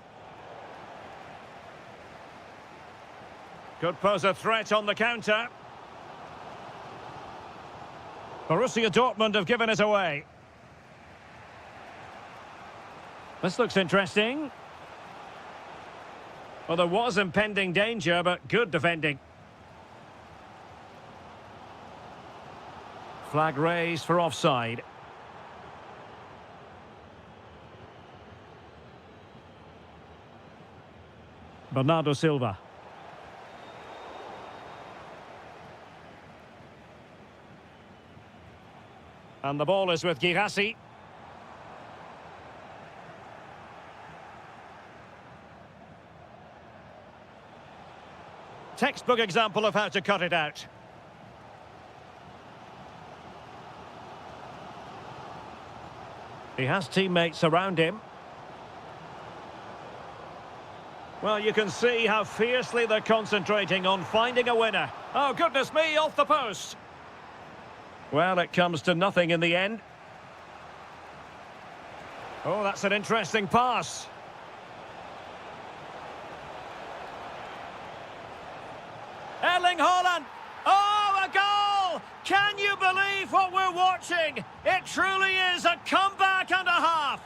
Could pose a threat on the counter. Borussia Dortmund have given it away. This looks interesting. Well, there was impending danger, but good defending. Flag raised for offside. Bernardo Silva. And the ball is with Girassi. Textbook example of how to cut it out. He has teammates around him. Well, you can see how fiercely they're concentrating on finding a winner. Oh, goodness me, off the post. Well, it comes to nothing in the end. Oh, that's an interesting pass. Erling Haaland. Oh, a goal! Can you believe what we're watching? It truly is a comeback and a half.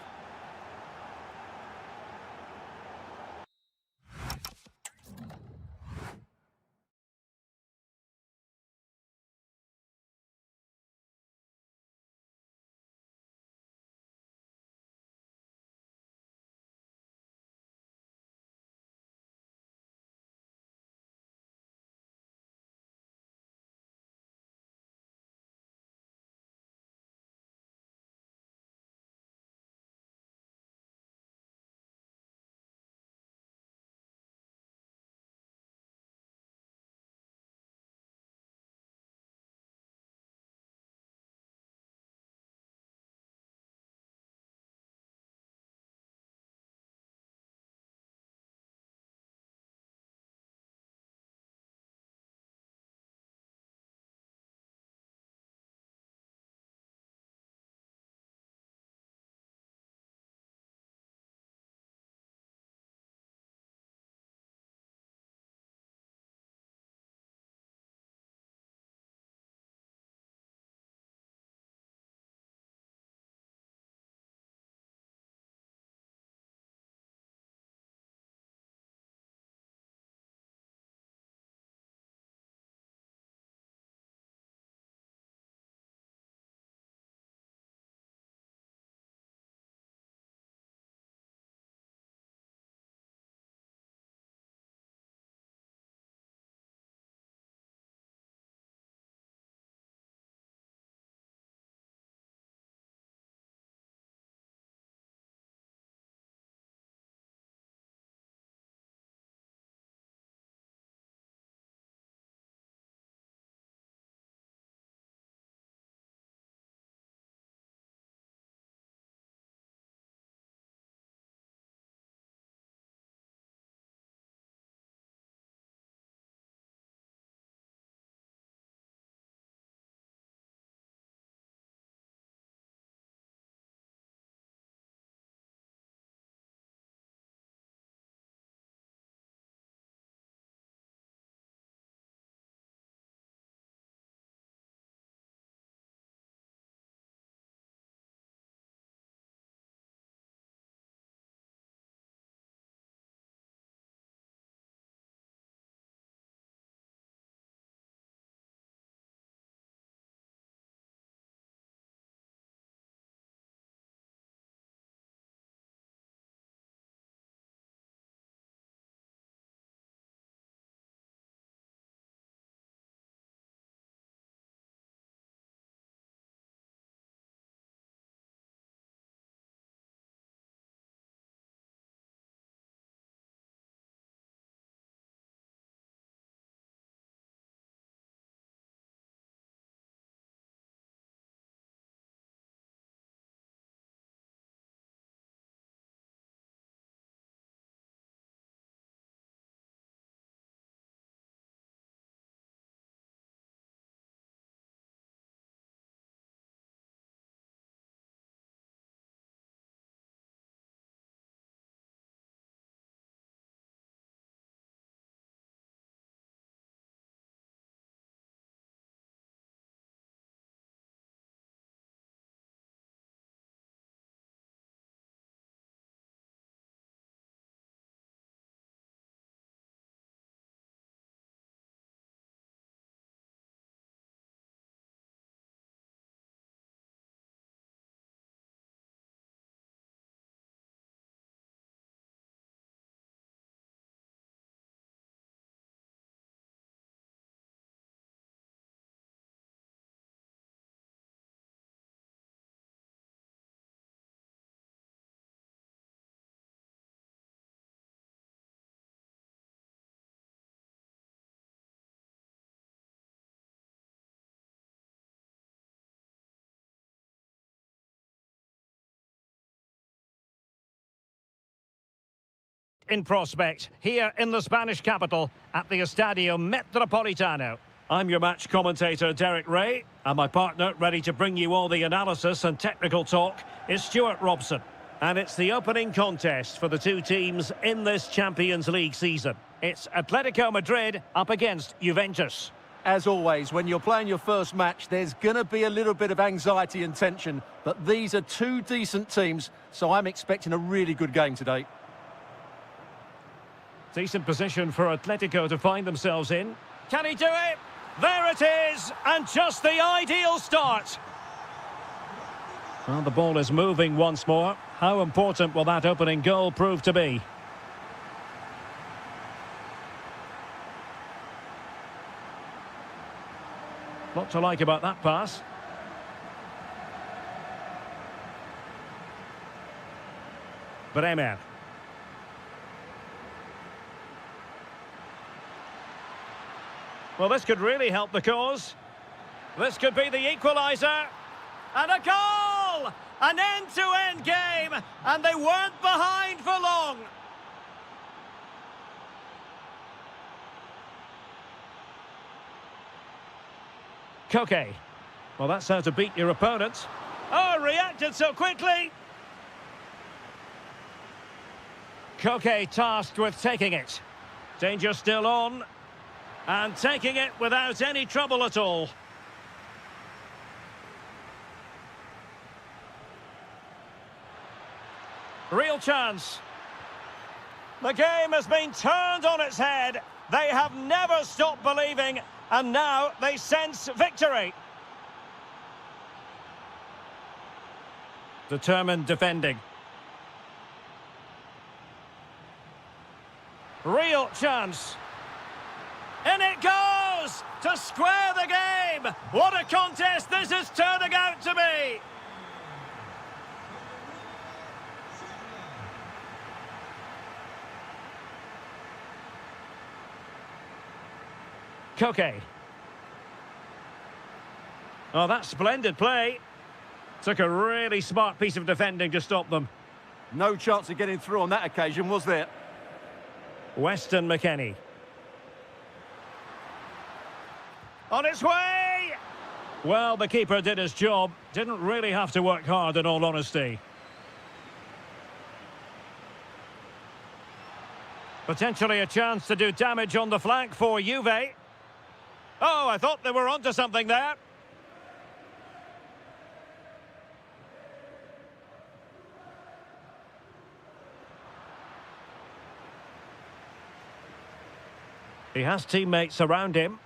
in prospect here in the Spanish capital at the Estadio Metropolitano. I'm your match commentator, Derek Ray, and my partner, ready to bring you all the analysis and technical talk, is Stuart Robson. And it's the opening contest for the two teams in this Champions League season. It's Atletico Madrid up against Juventus. As always, when you're playing your first match, there's going to be a little bit of anxiety and tension, but these are two decent teams, so I'm expecting a really good game today. Decent position for Atletico to find themselves in. Can he do it? There it is, and just the ideal start. Well, the ball is moving once more. How important will that opening goal prove to be? Lot to like about that pass. Bremer. Well, this could really help the cause. This could be the equaliser. And a goal! An end-to-end game, and they weren't behind for long. Koke. Well, that's how to beat your opponent. Oh, reacted so quickly. Koke tasked with taking it. Danger still on. And taking it without any trouble at all. Real chance. The game has been turned on its head. They have never stopped believing, and now they sense victory. Determined defending. Real chance. And it goes to square the game. What a contest this is turning out to be. Koke. Oh, that's splendid play. Took a really smart piece of defending to stop them. No chance of getting through on that occasion, was there? Weston McKennie. On its way! Well, the keeper did his job. Didn't really have to work hard, in all honesty. Potentially a chance to do damage on the flank for Juve. Oh, I thought they were onto something there. He has teammates around him.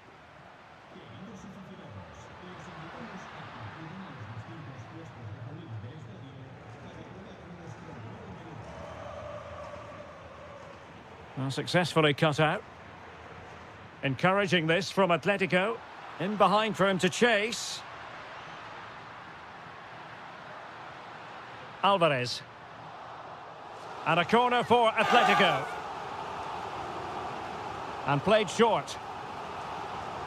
Well, successfully cut out. Encouraging this from Atletico. In behind for him to chase. Alvarez. And a corner for Atletico. And played short.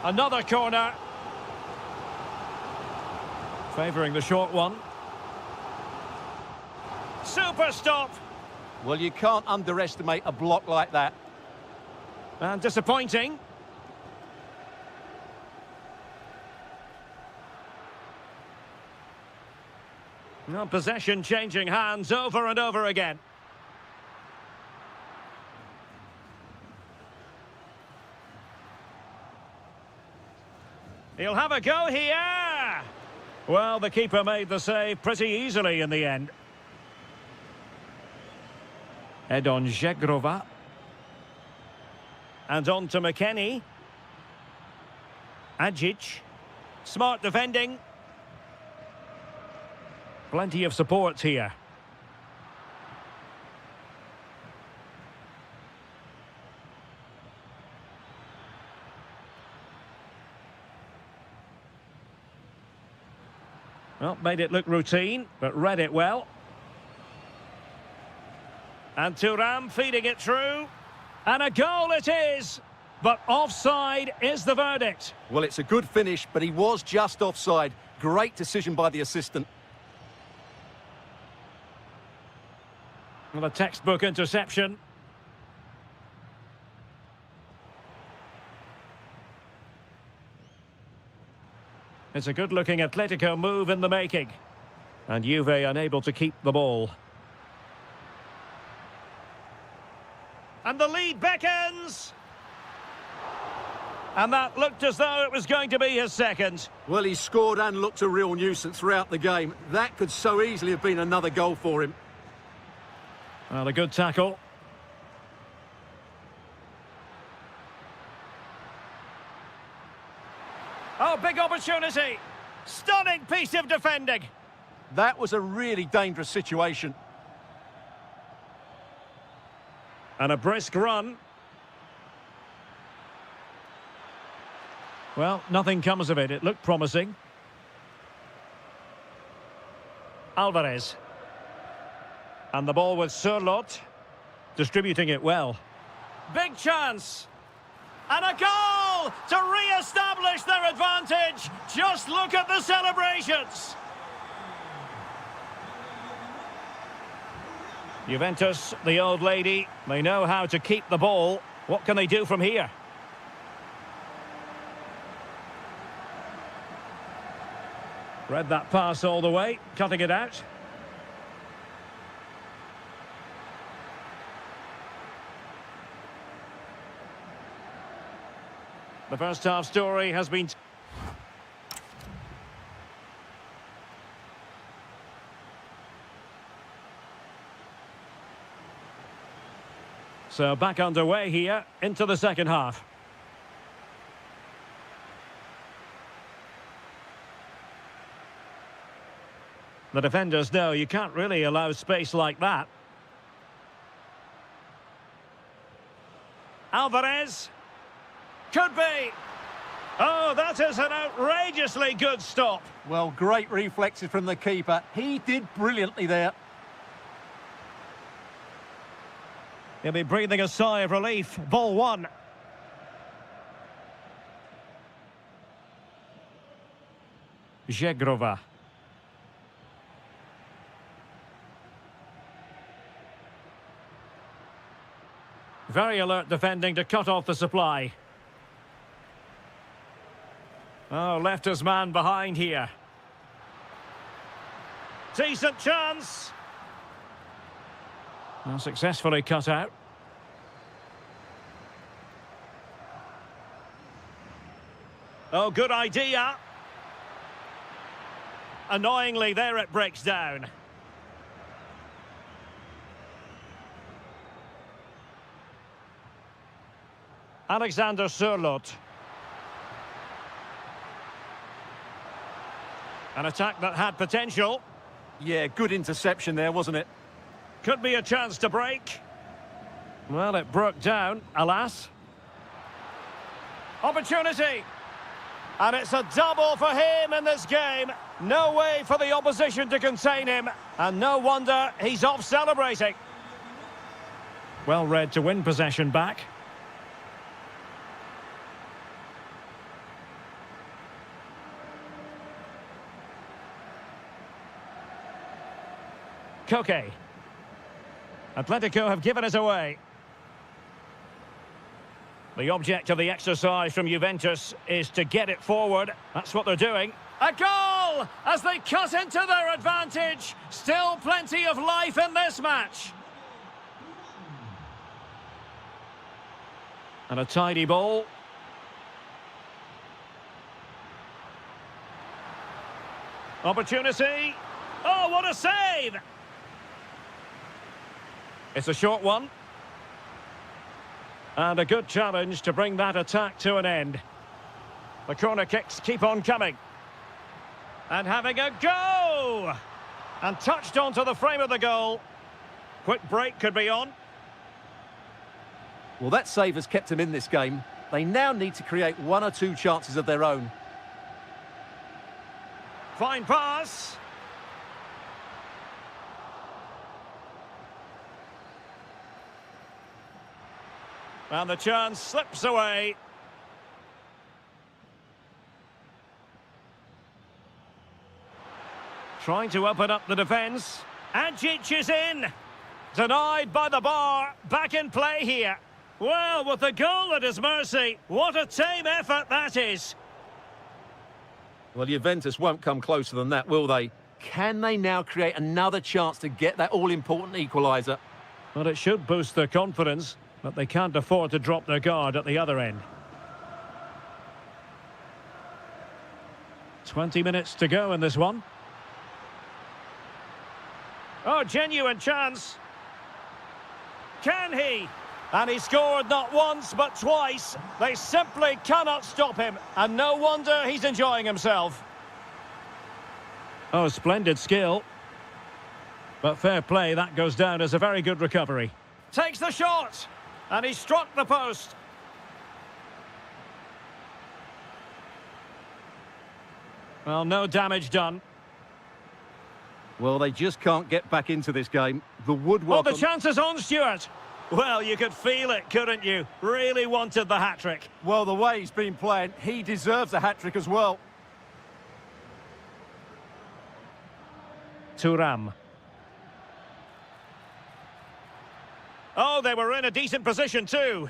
Another corner. Favouring the short one. Super stop. Well, you can't underestimate a block like that. And disappointing. Well, possession changing hands over and over again. He'll have a go here. Well, the keeper made the save pretty easily in the end. Edon Žegrova. And on to McKennie. Adžić. Smart defending. Plenty of support here. Well, made it look routine, but read it well. And Thuram feeding it through. And a goal it is! But offside is the verdict. Well, it's a good finish, but he was just offside. Great decision by the assistant. Well, a textbook interception. It's a good-looking Atletico move in the making. And Juve unable to keep the ball. And the lead beckons! And that looked as though it was going to be his second. Well, he scored and looked a real nuisance throughout the game. That could so easily have been another goal for him. Well, a good tackle. Oh, big opportunity. Stunning piece of defending. That was a really dangerous situation. And a brisk run. Well, nothing comes of it. It looked promising. Alvarez. And the ball with Sørloth. Distributing it well. Big chance. And a goal to re-establish their advantage. Just look at the celebrations. Juventus, the old lady, they know how to keep the ball. What can they do from here? Read that pass all the way, cutting it out. The first half story has been... So back underway here, into the second half. The defenders know you can't really allow space like that. Alvarez. Could be. Oh, that is an outrageously good stop. Well, great reflexes from the keeper. He did brilliantly there. He'll be breathing a sigh of relief. Ball one. Žegrova. Very alert defending to cut off the supply. Oh, left his man behind here. Decent chance. Well, successfully cut out. Oh, good idea. Annoyingly, there it breaks down. Alexander Sørloth. An attack that had potential. Yeah, good interception there, wasn't it? Could be a chance to break. Well, it broke down, alas. Opportunity. And it's a double for him in this game. No way for the opposition to contain him. And no wonder he's off celebrating. Well read to win possession back. Koke. Atletico have given us away. The object of the exercise from Juventus is to get it forward. That's what they're doing. A goal as they cut into their advantage. Still plenty of life in this match. And a tidy ball. Opportunity. Oh, what a save! It's a short one. And a good challenge to bring that attack to an end. The corner kicks keep on coming. And having a go! And touched onto the frame of the goal. Quick break could be on. Well, that save has kept them in this game. They now need to create one or two chances of their own. Fine pass. And the chance slips away. Trying to open up the defence. Agic is in. Denied by the bar. Back in play here. Well, with the goal at his mercy, what a tame effort that is. Well, Juventus won't come closer than that, will they? Can they now create another chance to get that all-important equaliser? Well, it should boost their confidence, but they can't afford to drop their guard at the other end. 20 minutes to go in this one. Oh, genuine chance. Can he? And he scored not once, but twice. They simply cannot stop him. And no wonder he's enjoying himself. Oh, splendid skill. But fair play, that goes down as a very good recovery. Takes the shot. And he struck the post. Well, no damage done. Well, they just can't get back into this game. The Oh, woodwork... the chance is on, Stuart. Well, you could feel it, couldn't you? Really wanted the hat-trick. Well, the way he's been playing, he deserves a hat-trick as well. Thuram. Oh, they were in a decent position too.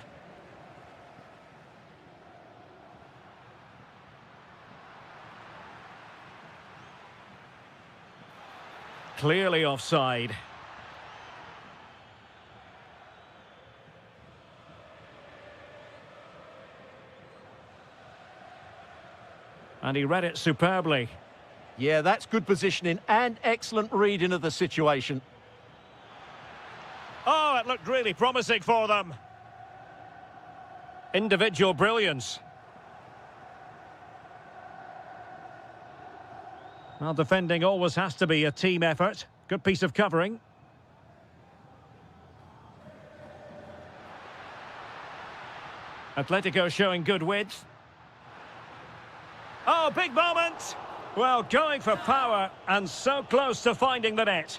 Clearly offside. And he read it superbly. Yeah, that's good positioning and excellent reading of the situation. Oh, it looked really promising for them. Individual brilliance. Well, defending always has to be a team effort. Good piece of covering. Atletico showing good width. Oh, big moment! Well, going for power and so close to finding the net.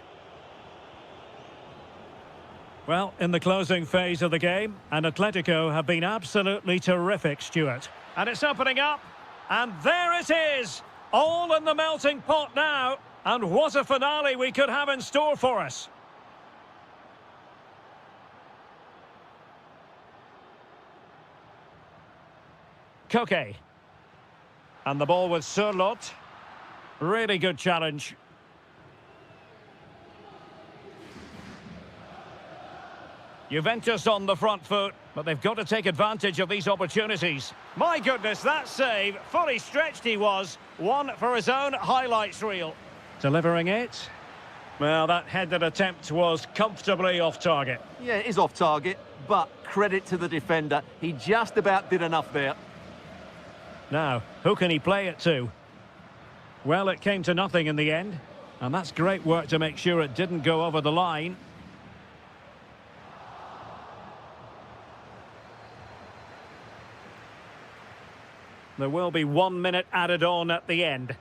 Well, in the closing phase of the game, and Atletico have been absolutely terrific, Stuart. And it's opening up, and there it is! All in the melting pot now, and what a finale we could have in store for us. Koke. And the ball with Sørloth. Really good challenge. Juventus on the front foot, but they've got to take advantage of these opportunities. My goodness, that save, fully stretched he was. One for his own highlights reel. Delivering it. Well, that headed attempt was comfortably off target. Yeah, it is off target, but credit to the defender. He just about did enough there. Now, who can he play it to? Well, it came to nothing in the end, and that's great work to make sure it didn't go over the line. There will be 1 minute added on at the end.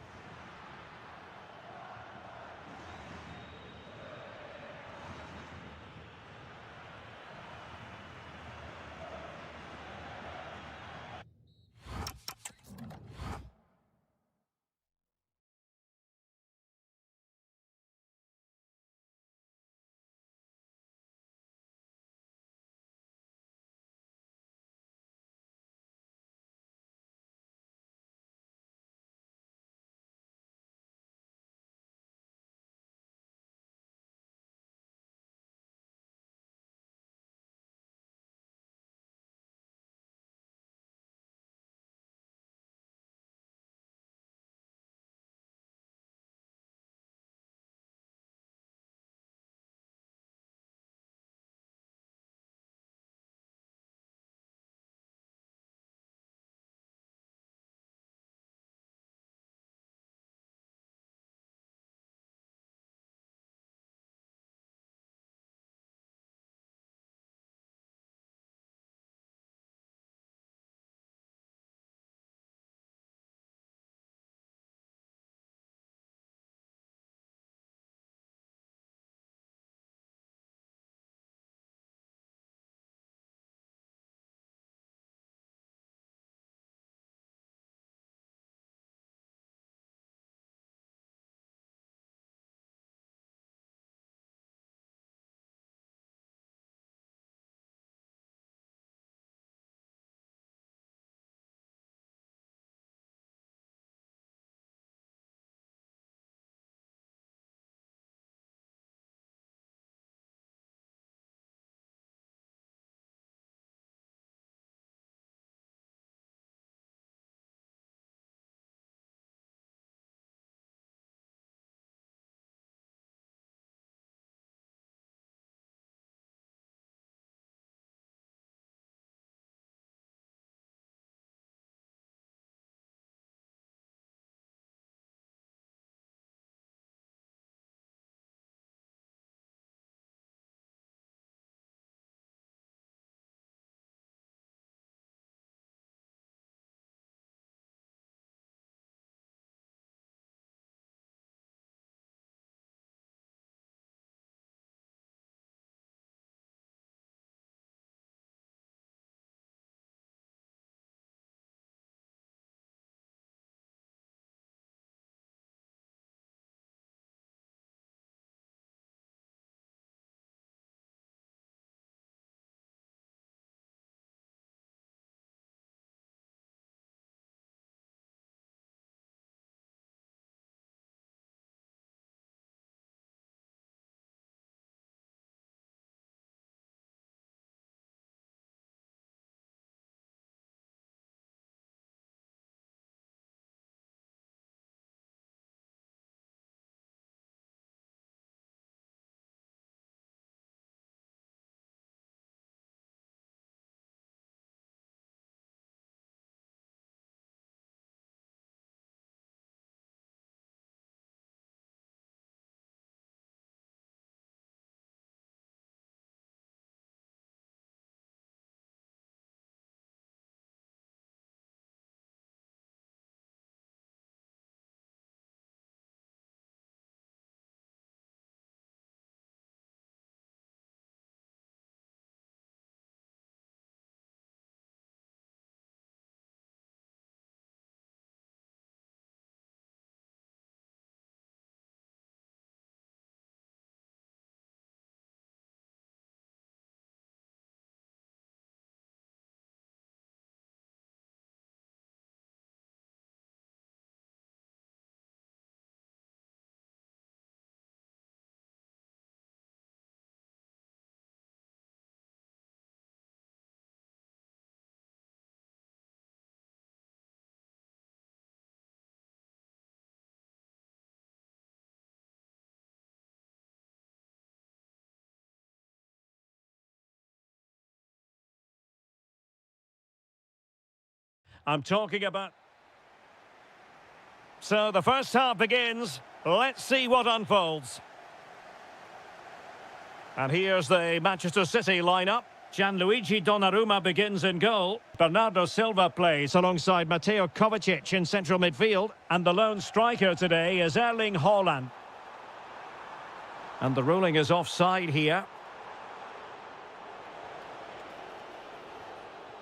I'm talking about... So the first half begins. Let's see what unfolds. And here's the Manchester City lineup. Gianluigi Donnarumma begins in goal. Bernardo Silva plays alongside Mateo Kovacic in central midfield. And the lone striker today is Erling Haaland. And the ruling is offside here.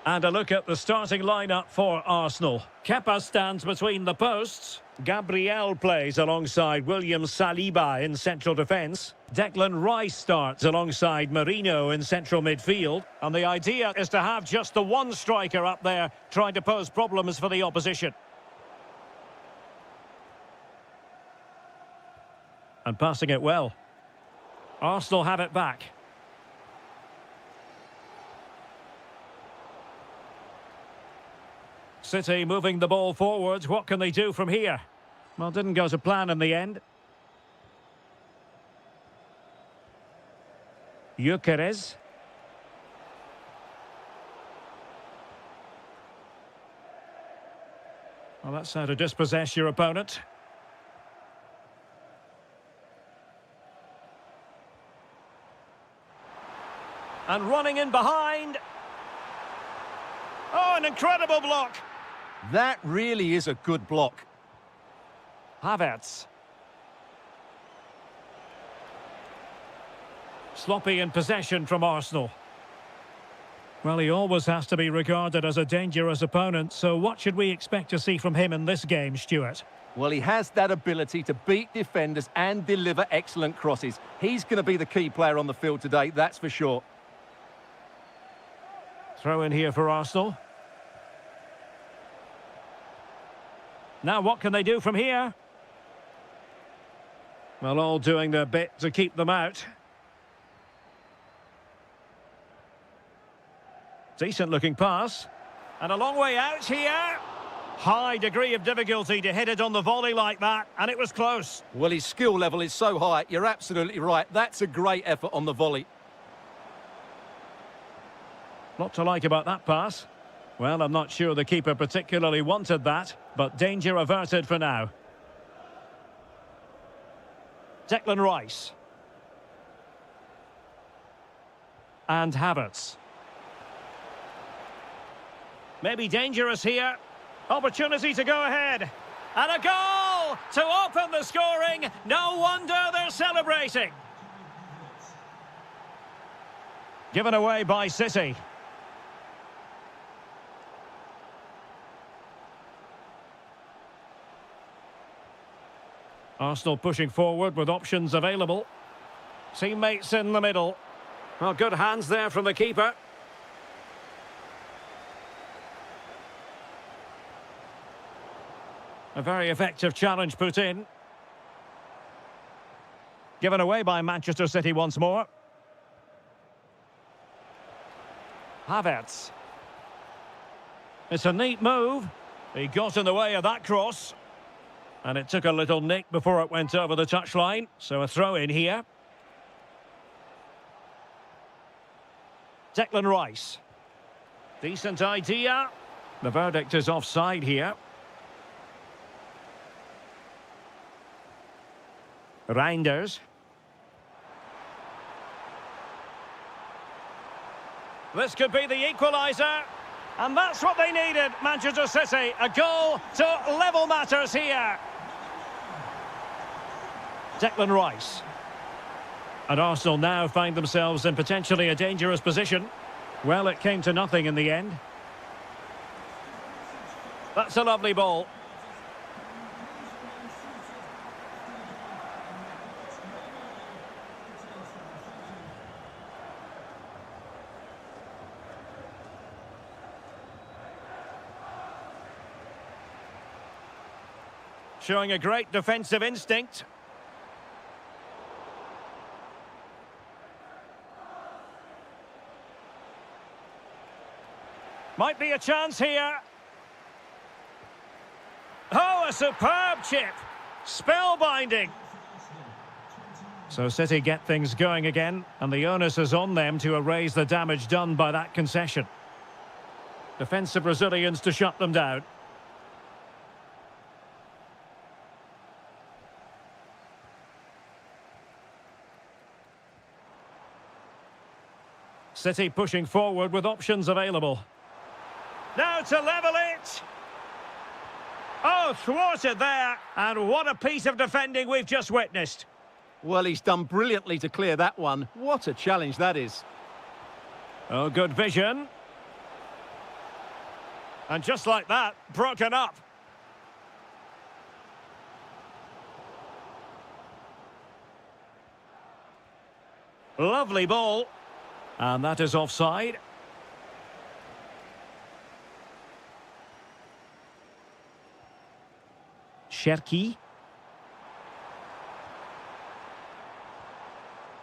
And a look at the starting lineup for Arsenal. Kepa stands between the posts. Gabriel plays alongside William Saliba in central defence. Declan Rice starts alongside Marino in central midfield. And the idea is to have just the one striker up there trying to pose problems for the opposition. And passing it well. Arsenal have it back. City moving the ball forwards. What can they do from here? Well, didn't go to plan in the end. Gyökeres. Well, that's how to dispossess your opponent. And running in behind. Oh, an incredible block. That really is a good block. Havertz. Sloppy in possession from Arsenal. Well, he always has to be regarded as a dangerous opponent, so what should we expect to see from him in this game, Stuart? Well, he has that ability to beat defenders and deliver excellent crosses. He's going to be the key player on the field today, that's for sure. Throw in here for Arsenal. Now what can they do from here? Well, all doing their bit to keep them out. Decent looking pass. And a long way out here. High degree of difficulty to hit it on the volley like that, and it was close. Well, his skill level is so high, you're absolutely right. That's a great effort on the volley. Lot to like about that pass. Well, I'm not sure the keeper particularly wanted that, but danger averted for now. Declan Rice. And Havertz. Maybe dangerous here. Opportunity to go ahead. And a goal to open the scoring. No wonder they're celebrating. Given away by City. Arsenal pushing forward with options available. Teammates in the middle. Well, good hands there from the keeper. A very effective challenge put in. Given away by Manchester City once more. Havertz. It's a neat move. He got in the way of that cross. And it took a little nick before it went over the touchline. So a throw in here. Declan Rice. Decent idea. The verdict is offside here. Reinders. This could be the equaliser. And that's what they needed, Manchester City. A goal to level matters here. Declan Rice. And Arsenal now find themselves in potentially a dangerous position. Well, it came to nothing in the end. That's a lovely ball. Showing a great defensive instinct. Might be a chance here. Oh, a superb chip. Spellbinding. So City get things going again, and the onus is on them to erase the damage done by that concession. Defensive Brazilians to shut them down. City pushing forward with options available. Now to level it. Oh, thwarted there. And what a piece of defending we've just witnessed. Well, he's done brilliantly to clear that one. What a challenge that is. Oh, good vision. And just like that, broken up. Lovely ball. And that is offside. Cherki.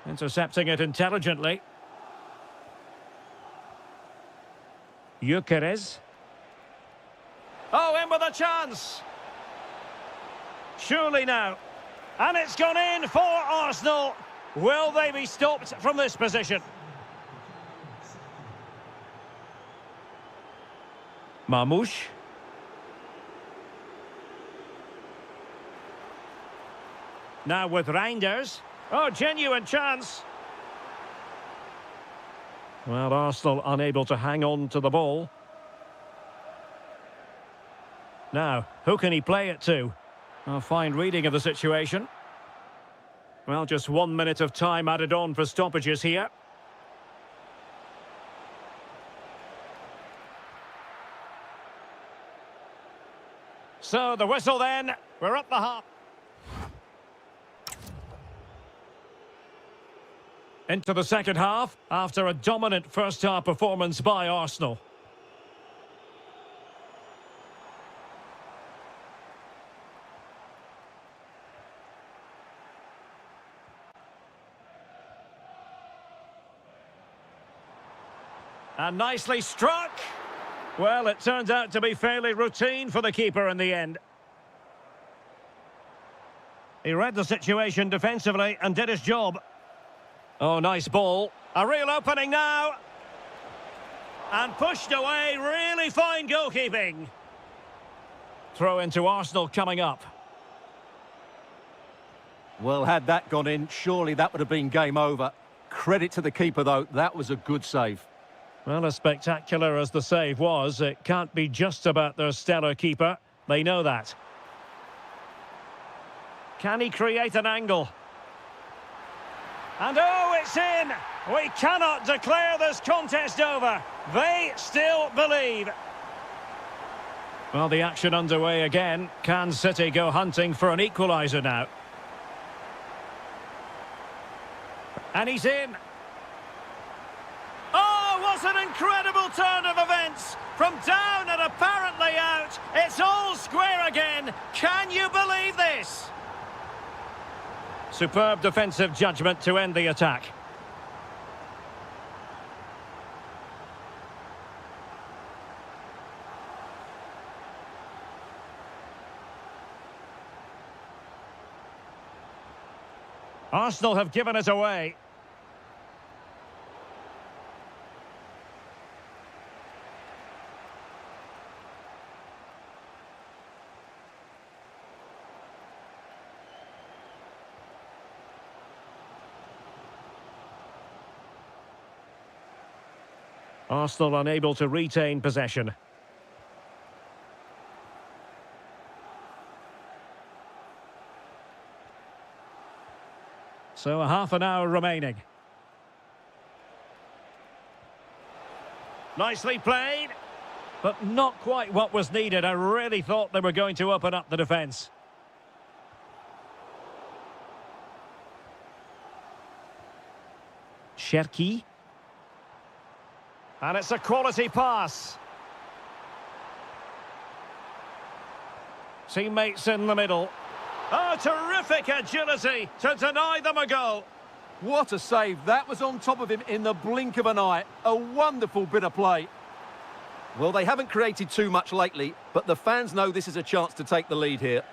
Intercepting it intelligently. Gyökeres. Oh, in with a chance. Surely now. And it's gone in for Arsenal. Will they be stopped from this position? Marmoush. Now with Reinders. Oh, genuine chance. Well, Arsenal unable to hang on to the ball. Now, who can he play it to? A fine reading of the situation. Well, just 1 minute of time added on for stoppages here. So, the whistle then. We're at the half. Into the second half, after a dominant first-half performance by Arsenal. And nicely struck. Well, it turns out to be fairly routine for the keeper in the end. He read the situation defensively and did his job. Oh, nice ball. A real opening now. And pushed away. Really fine goalkeeping. Throw into Arsenal coming up. Well, had that gone in, surely that would have been game over. Credit to the keeper, though. That was a good save. Well, as spectacular as the save was, it can't be just about their stellar keeper. They know that. Can he create an angle? And oh, it's in! We cannot declare this contest over. They still believe. Well, the action underway again. Can City go hunting for an equaliser now? And he's in. Oh, what an incredible turn of events! From down and apparently out, it's all square again. Can you believe this? Superb defensive judgment to end the attack. Arsenal have given it away. Arsenal unable to retain possession. So a half an hour remaining. Nicely played, but not quite what was needed. I really thought they were going to open up the defence. Cherki. And it's a quality pass. Teammates in the middle. Oh, terrific agility to deny them a goal. What a save. That was on top of him in the blink of an eye. A wonderful bit of play. Well, they haven't created too much lately, but the fans know this is a chance to take the lead here.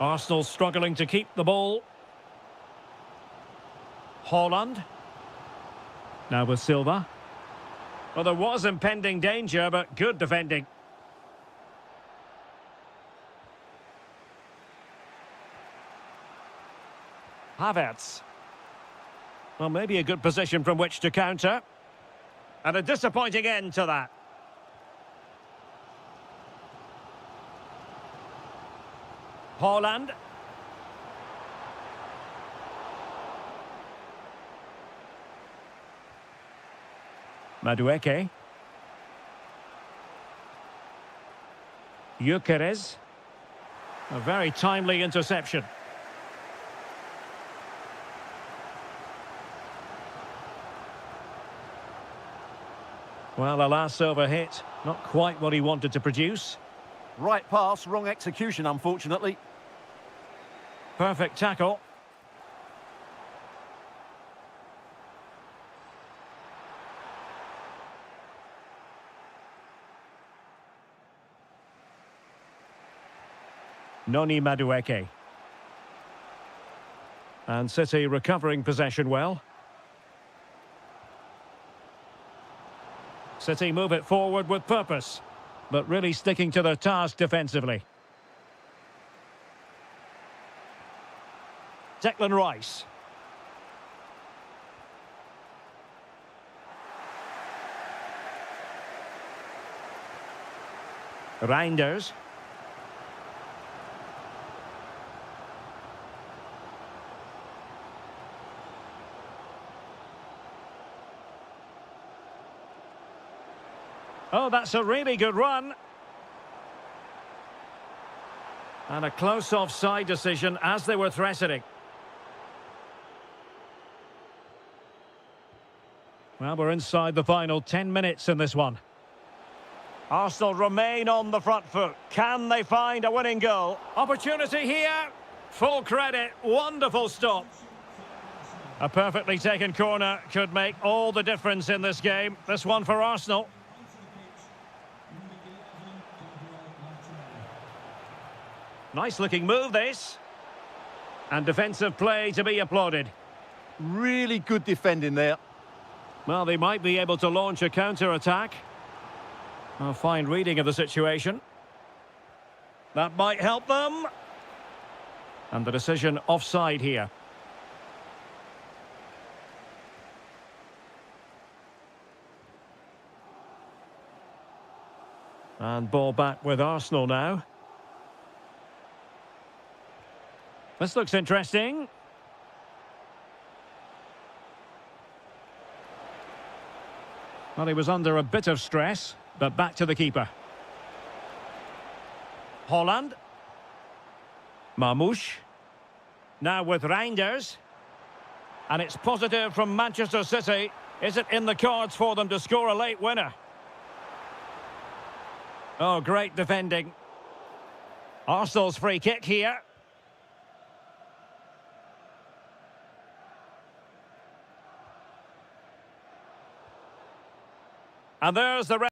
Arsenal struggling to keep the ball. Haaland. Now with Silva. Well, there was impending danger, but good defending. Havertz. Well, maybe a good position from which to counter. And a disappointing end to that. Haaland. Madueke. Gyökeres. A very timely interception. Well, a last over hit. Not quite what he wanted to produce. Right pass, wrong execution, unfortunately. Perfect tackle. Noni Madueke. And City recovering possession well. City move it forward with purpose, but really sticking to their task defensively. Declan Rice. Reinders. Oh, that's a really good run. And a close offside decision as they were threatening. Well, we're inside the final 10 minutes in this one. Arsenal remain on the front foot. Can they find a winning goal? Opportunity here. Full credit. Wonderful stop. A perfectly taken corner could make all the difference in this game. This one for Arsenal. Nice looking move, this. And defensive play to be applauded. Really good defending there. Well, they might be able to launch a counter-attack. A fine reading of the situation. That might help them. And the decision offside here. And ball back with Arsenal now. This looks interesting. Well, he was under a bit of stress, but back to the keeper. Haaland. Marmoush. Now with Reinders. And it's positive from Manchester City. Is it in the cards for them to score a late winner? Oh, great defending. Arsenal's free kick here. And there's the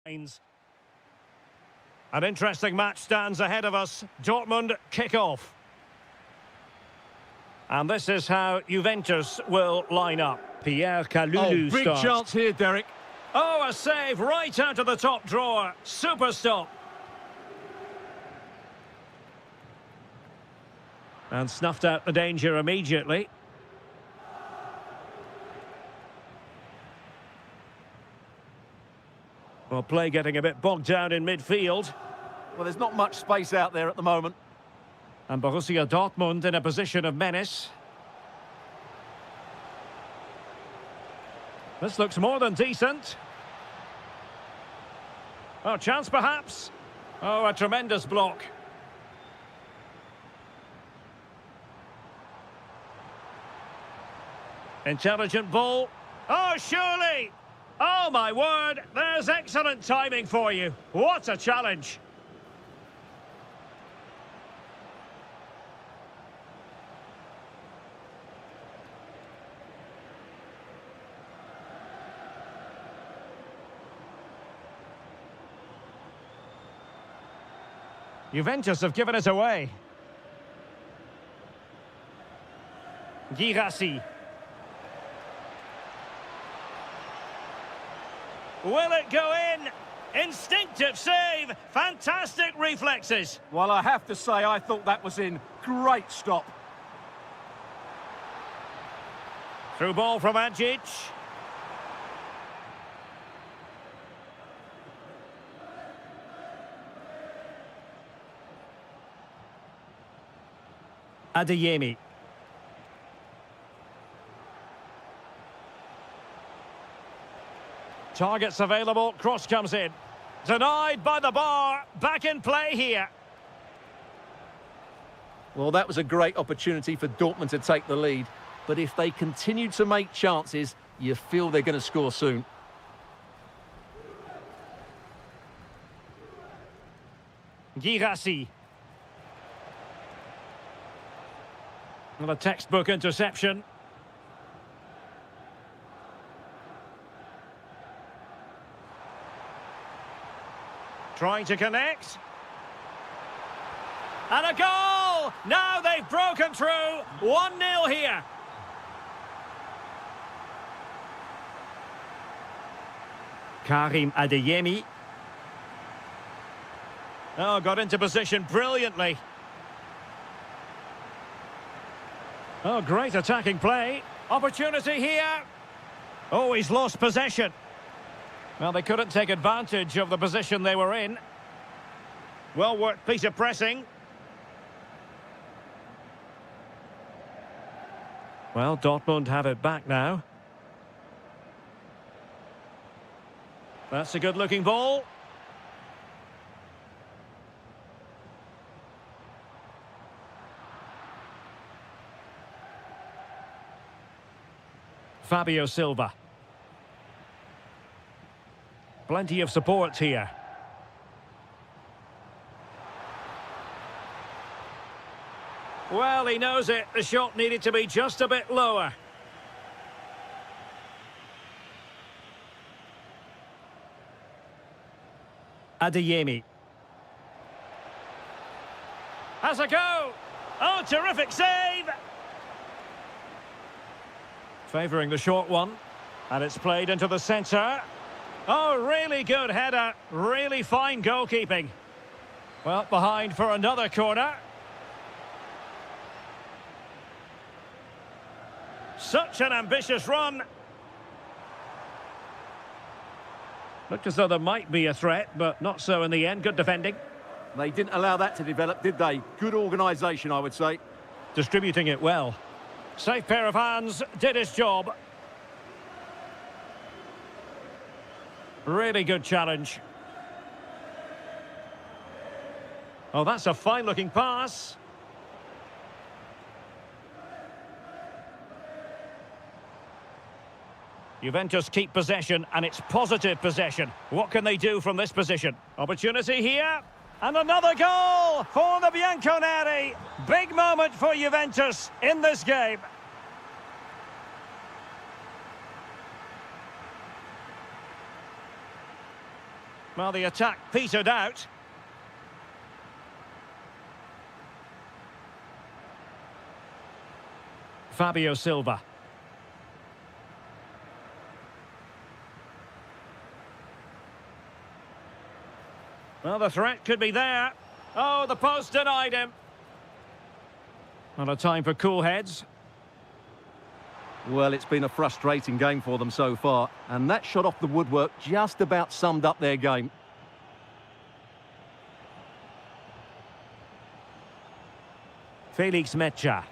An interesting match stands ahead of us. Dortmund kick off. And this is how Juventus will line up. Pierre Kalulu big starts. chance here, Derek. Oh, a save right out of the top drawer. Super stop. And snuffed out the danger immediately. Well, play getting a bit bogged down in midfield. Well, there's not much space out there at the moment. And Borussia Dortmund in a position of menace. This looks more than decent. Oh, chance perhaps. Oh, a tremendous block. Intelligent ball. Oh, surely! Oh, my word! There's excellent timing for you. What a challenge! Juventus have given it away. Girassi. Will it go in? Instinctive save. Fantastic reflexes. Well, I have to say, I thought that was in. Great stop. Through ball from Adjic. Adeyemi. Targets available, cross comes in. Denied by the bar, back in play here. Well, that was a great opportunity for Dortmund to take the lead. But if they continue to make chances, you feel they're going to score soon. Girassi. And a textbook interception. Trying to connect. And a goal! Now they've broken through. 1-0 here. Karim Adeyemi. Oh, got into position brilliantly. Oh, great attacking play. Opportunity here. Oh, he's lost possession. Well, they couldn't take advantage of the position they were in. Well worked piece of pressing. Well, Dortmund have it back now. That's a good-looking ball. Fabio Silva. Plenty of support here. Well, he knows it. The shot needed to be just a bit lower. Adeyemi. Has a go. Oh, terrific save. Favouring the short one. And it's played into the centre. Oh, really good header. Really fine goalkeeping. Well, behind for another corner. Such an ambitious run. Looked as though there might be a threat, but not so in the end. Good defending. They didn't allow that to develop, did they? Good organisation, I would say. Distributing it well. Safe pair of hands, did his job. Really good challenge. Oh, that's a fine-looking pass. Juventus keep possession, and it's positive possession. What can they do from this position? Opportunity here, and another goal for the Bianconeri. Big moment for Juventus in this game. Well, the attack petered out. Fabio Silva. Well, the threat could be there. Oh, the post denied him. Not a time for cool heads. Well, it's been a frustrating game for them so far, and that shot off the woodwork just about summed up their game. Felix Mecha.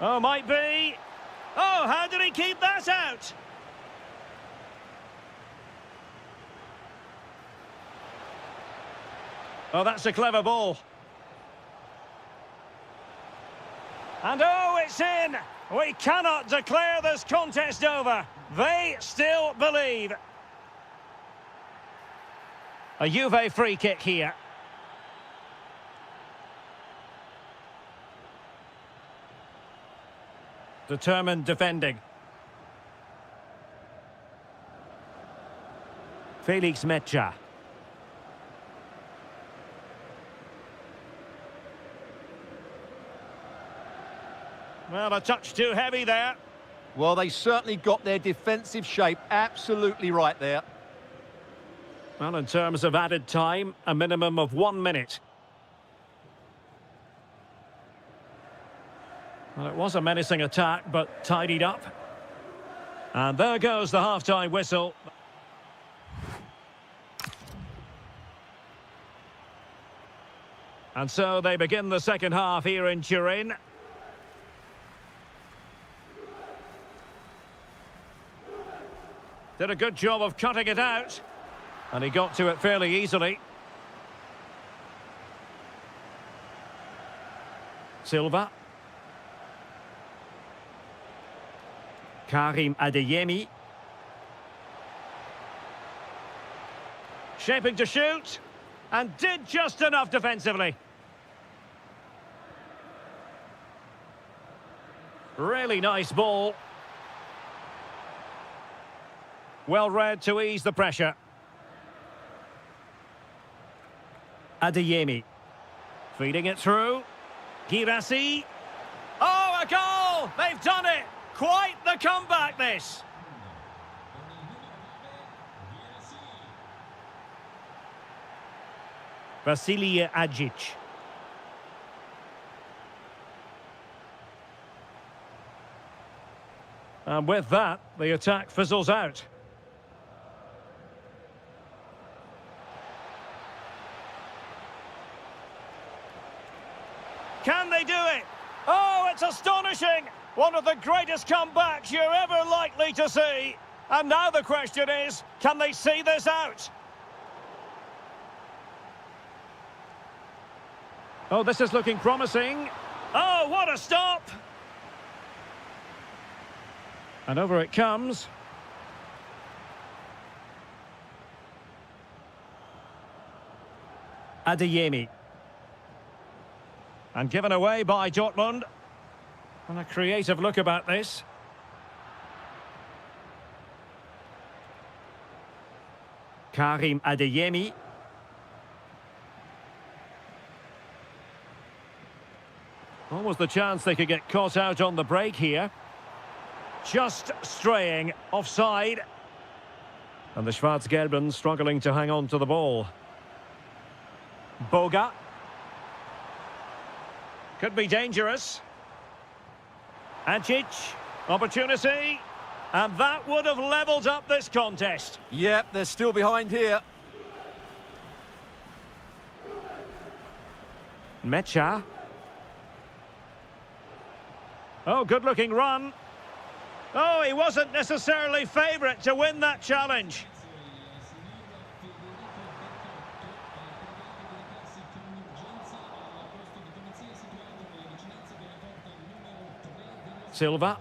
Oh, might be. Oh, how did he keep that out? Oh, that's a clever ball. And oh, it's in! We cannot declare this contest over. They still believe. A Juve free kick here. Determined defending. Felix Mecha. Well, a touch too heavy there. Well, they certainly got their defensive shape absolutely right there. Well, in terms of added time, a minimum of 1 minute. Well, it was a menacing attack, but tidied up. And there goes the half-time whistle. And so they begin the second half here in Turin. Did a good job of cutting it out. And he got to it fairly easily. Silva. Karim Adeyemi. Shaping to shoot. And did just enough defensively. Really nice ball. Well read to ease the pressure. Adeyemi. Feeding it through. Girassi. Oh, a goal! They've done it! Quite the comeback, this! Vasilije Adzic. And with that, the attack fizzles out. Can they do it? Oh, it's astonishing! One of the greatest comebacks you're ever likely to see. And now the question is, can they see this out? Oh, this is looking promising. Oh, what a stop! And over it comes. Adeyemi. And given away by Dortmund. And a creative look about this. Karim Adeyemi. Almost the chance they could get caught out on the break here. Just straying offside. And the Schwarz-Gelben struggling to hang on to the ball. Boga. Could be dangerous. Adzic. Opportunity. And that would have levelled up this contest. Yep, they're still behind here. Mecha. Oh, good-looking run. Oh, he wasn't necessarily favourite to win that challenge. Silva.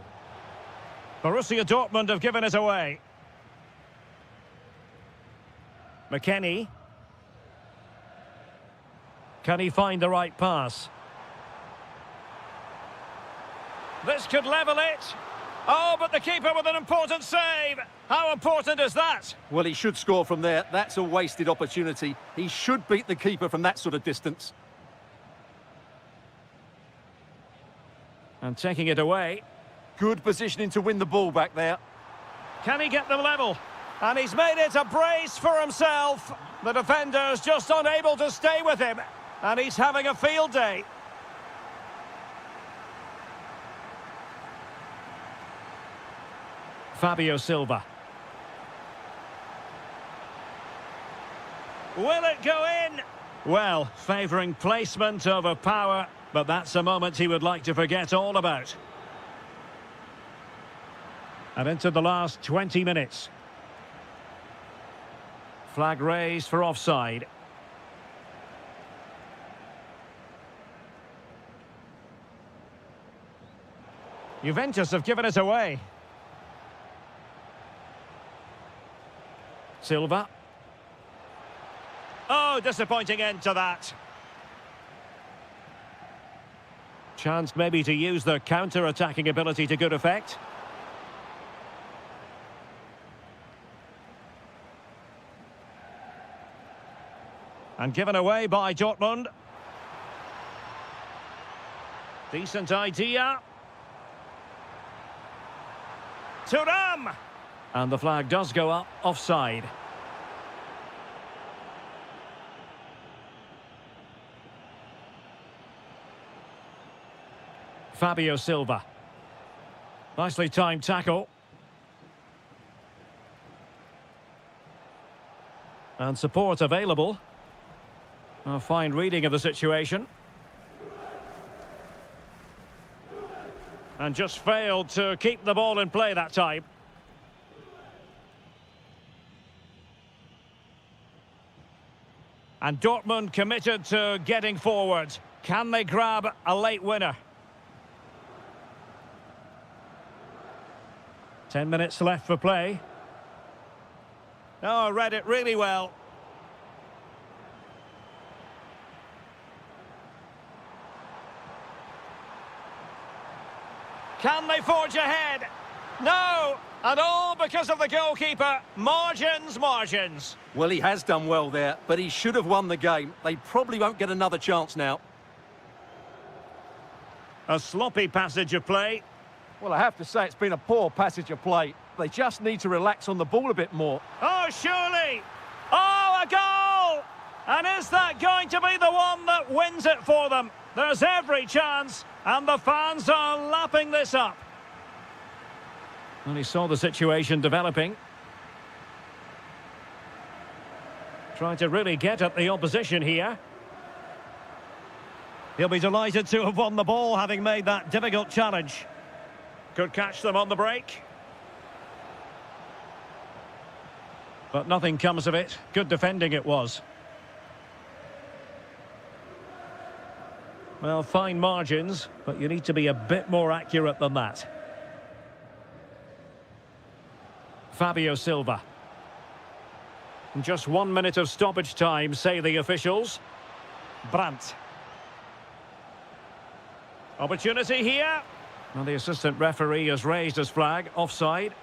Borussia Dortmund have given it away. McKennie. Can he find the right pass? This could level it. Oh, but the keeper with an important save. How important is that? Well, he should score from there. That's a wasted opportunity. He should beat the keeper from that sort of distance. And taking it away. Good positioning to win the ball back there. Can he get them level? And he's made it a brace for himself. The defender's just unable to stay with him. And he's having a field day. Fabio Silva. Will it go in? Well, favouring placement over power, but that's a moment he would like to forget all about. And into the last 20 minutes. Flag raised for offside. Juventus have given it away. Silva. Oh, disappointing end to that. Chance maybe to use their counter-attacking ability to good effect. And given away by Dortmund. Decent idea. Thuram! And the flag does go up, offside. Fabio Silva. Nicely timed tackle. And support available. A fine reading of the situation. And just failed to keep the ball in play that time. And Dortmund committed to getting forward. Can they grab a late winner? 10 minutes left for play. Oh, read it really well. Can they forge ahead? No! And all because of the goalkeeper. Margins, margins. Well, he has done well there, but he should have won the game. They probably won't get another chance now. A sloppy passage of play. Well, I have to say it's been a poor passage of play. They just need to relax on the ball a bit more. Oh, surely! Oh, a goal! And is that going to be the one that wins it for them? There's every chance, and the fans are lapping this up. And he saw the situation developing. Trying to really get at the opposition here. He'll be delighted to have won the ball, having made that difficult challenge. Could catch them on the break. But nothing comes of it. Good defending it was. Well, fine margins, but you need to be a bit more accurate than that. Fabio Silva. Just 1 minute of stoppage time, say the officials. Brandt. Opportunity here. And the assistant referee has raised his flag, offside.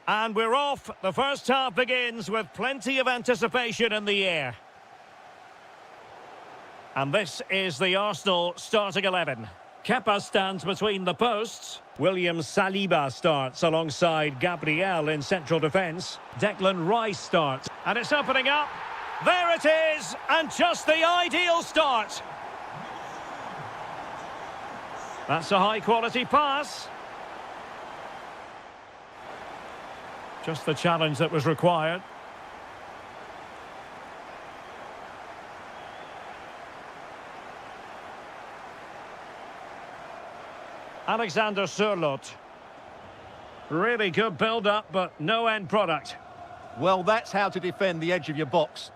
And we're off. The first half begins with plenty of anticipation in the air. And this is the Arsenal starting 11. Kepa stands between the posts. William Saliba starts alongside Gabriel in central defence. Declan Rice starts. And it's opening up. There it is. And just the ideal start. That's a high-quality pass. Just the challenge that was required. Alexander Sørloth. Really good build-up, but no end product. Well, that's how to defend the edge of your box.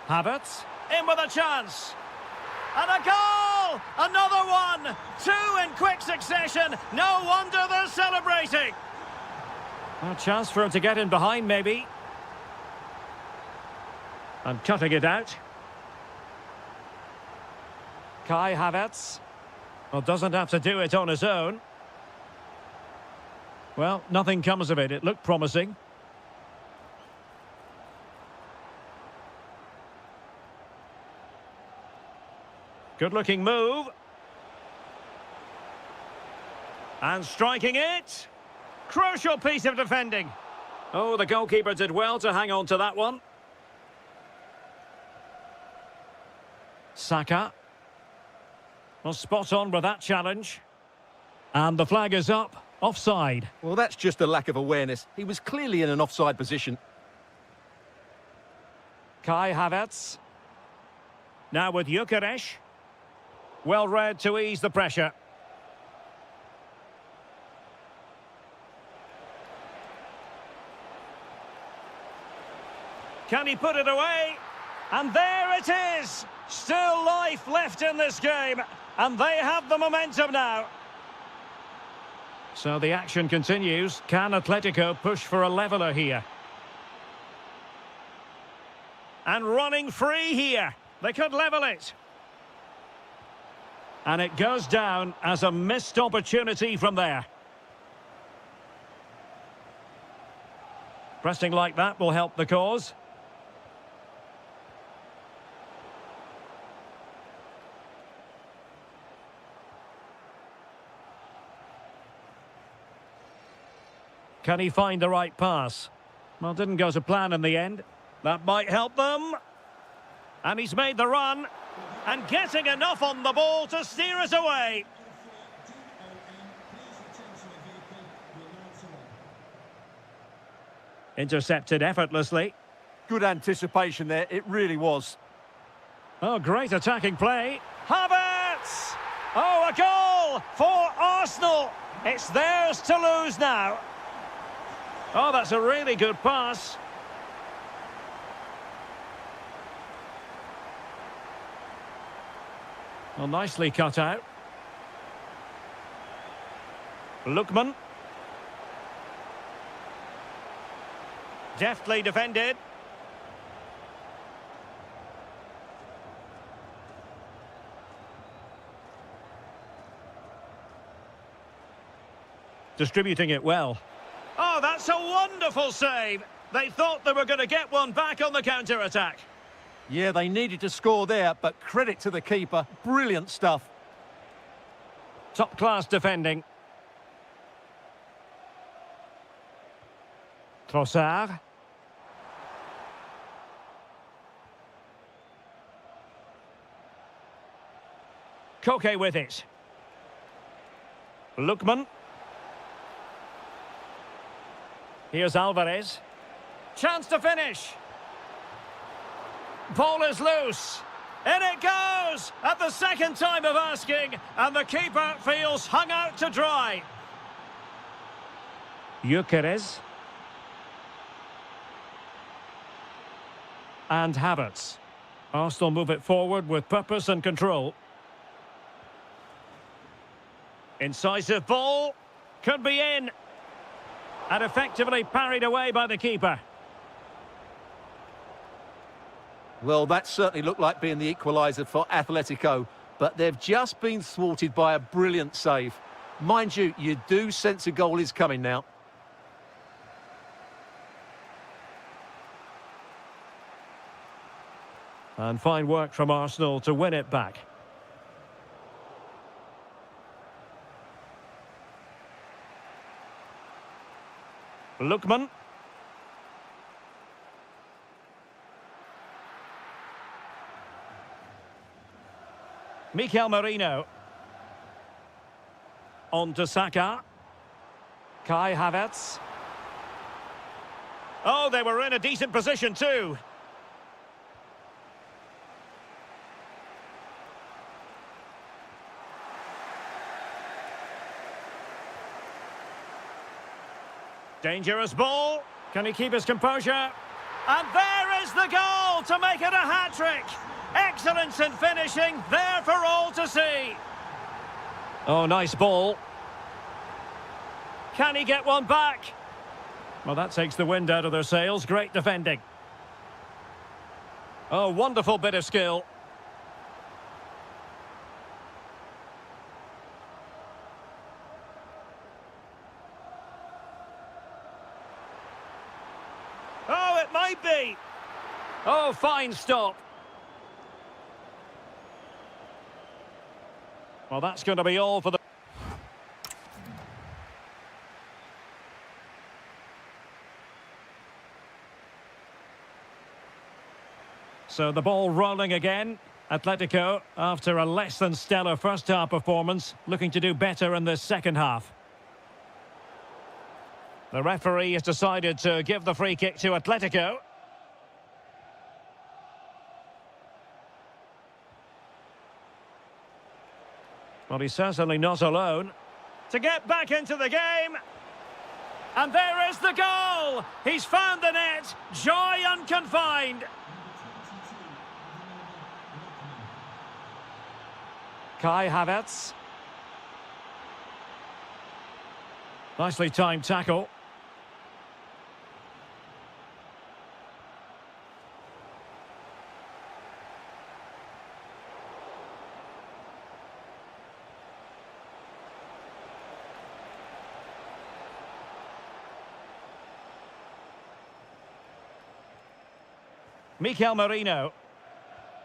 Havertz, in with a chance. And a goal! Another one! Two in quick succession. No wonder they're celebrating. A chance for him to get in behind, maybe. And cutting it out. Kai Havertz. Well, doesn't have to do it on his own. Well, nothing comes of it. It looked promising. Good-looking move. And striking it. Crucial piece of defending. Oh, the goalkeeper did well to hang on to that one. Saka. Well, spot on with that challenge. And the flag is up. Offside. Well, that's just a lack of awareness. He was clearly in an offside position. Kai Havertz. Now with Gyökeres. Well read to ease the pressure. Can he put it away? And there it is! Still life left in this game. And they have the momentum now. So the action continues. Can Atletico push for a leveller here? And running free here. They could level it. And it goes down as a missed opportunity from there. Pressing like that will help the cause. Can he find the right pass? Well, didn't go to plan in the end. That might help them. And he's made the run. And getting enough on the ball to steer it away. Intercepted effortlessly. Good anticipation there, it really was. Oh, great attacking play. Havertz! Oh, a goal for Arsenal. It's theirs to lose now. Oh, that's a really good pass. Well, nicely cut out. Lookman. Deftly defended. Distributing it well. Oh, that's a wonderful save. They thought they were going to get one back on the counter-attack. Yeah, they needed to score there, but credit to the keeper. Brilliant stuff. Top-class defending. Trossard. Koke with it. Lookman. Here's Alvarez. Chance to finish. Ball is loose. In it goes! At the second time of asking, and the keeper feels hung out to dry. Gyökeres. And Havertz. Arsenal move it forward with purpose and control. Incisive ball. Could be in. And effectively parried away by the keeper. Well, that certainly looked like being the equaliser for Atletico. but they've just been thwarted by a brilliant save. Mind you, you do sense a goal is coming now. And fine work from Arsenal to win it back. Lookman. Mikel Merino. On to Saka. Kai Havertz. Oh, they were in a decent position too. Dangerous ball. Can he keep his composure? And there is the goal to make it a hat-trick. Excellence in finishing, there for all to see. Oh, nice ball. Can he get one back? Well, that takes the wind out of their sails. Great defending. Oh, wonderful bit of skill. Oh, it might be. Oh, fine stop. Well, that's going to be all for the... So the ball rolling again. Atletico, after a less than stellar first-half performance, looking to do better in this second half. The referee has decided to give the free kick to Atletico. Well, he's certainly not alone. To get back into the game. And there is the goal! He's found the net. Joy unconfined. Kai Havertz. Nicely timed tackle. Mikel Merino.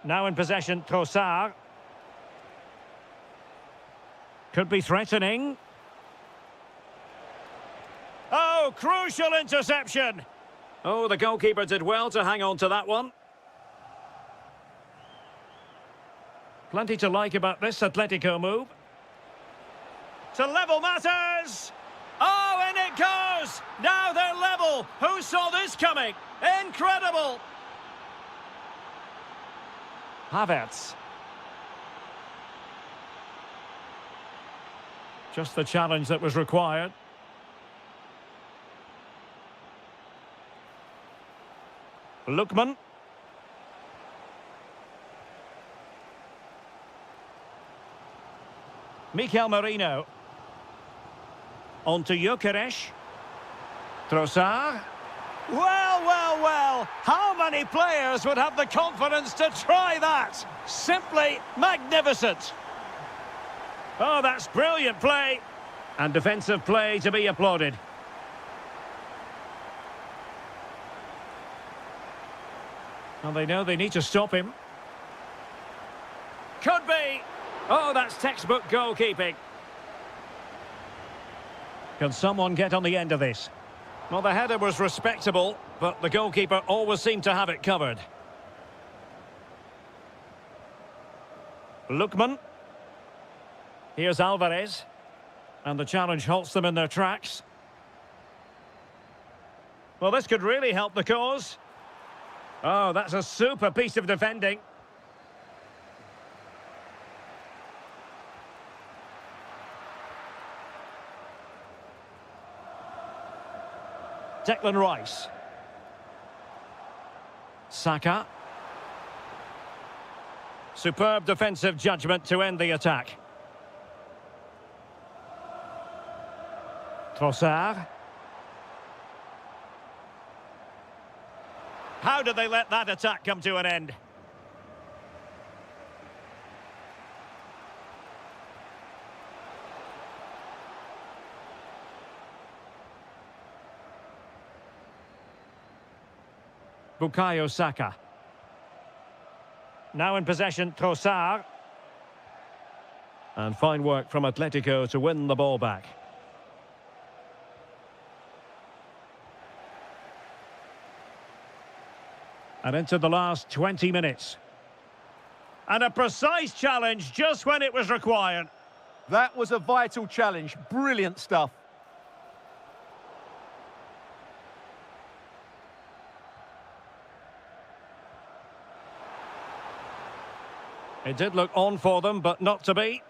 Now in possession, Trossard. Could be threatening. Oh, crucial interception. Oh, the goalkeeper did well to hang on to that one. Plenty to like about this Atletico move. To level matters. Oh, in it goes. Now they're level. Who saw this coming? Incredible. Havertz. Just the challenge that was required. Lookman. Mikel Merino. On to Gyökeres. Trossard. Well, well, well. How many players would have the confidence to try that? Simply magnificent. Oh, that's brilliant play. And defensive play to be applauded. Well, they know they need to stop him. Could be. Oh, that's textbook goalkeeping. Can someone get on the end of this? Well, the header was respectable, but the goalkeeper always seemed to have it covered. Lookman. Here's Alvarez. And the challenge halts them in their tracks. Well, this could really help the cause. Oh, that's a super piece of defending. Declan Rice. Saka. Superb defensive judgment to end the attack. Trossard. How did they let that attack come to an end? Bukayo Saka. Now in possession, Trossard. And fine work from Atletico to win the ball back. And into the last 20 minutes. And a precise challenge just when it was required. That was a vital challenge. Brilliant stuff. It did look on for them, but not to be.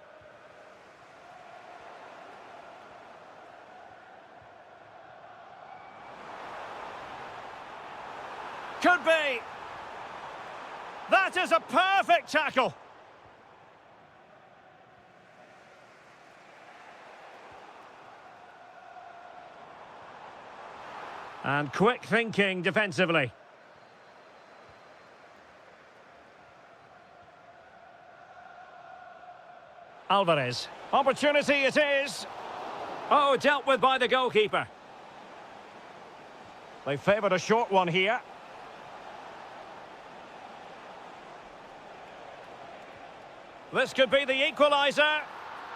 Could be. That is a perfect tackle. And quick thinking defensively. Alvarez. Opportunity it is. Oh, dealt with by the goalkeeper. They favoured a short one here. This could be the equaliser.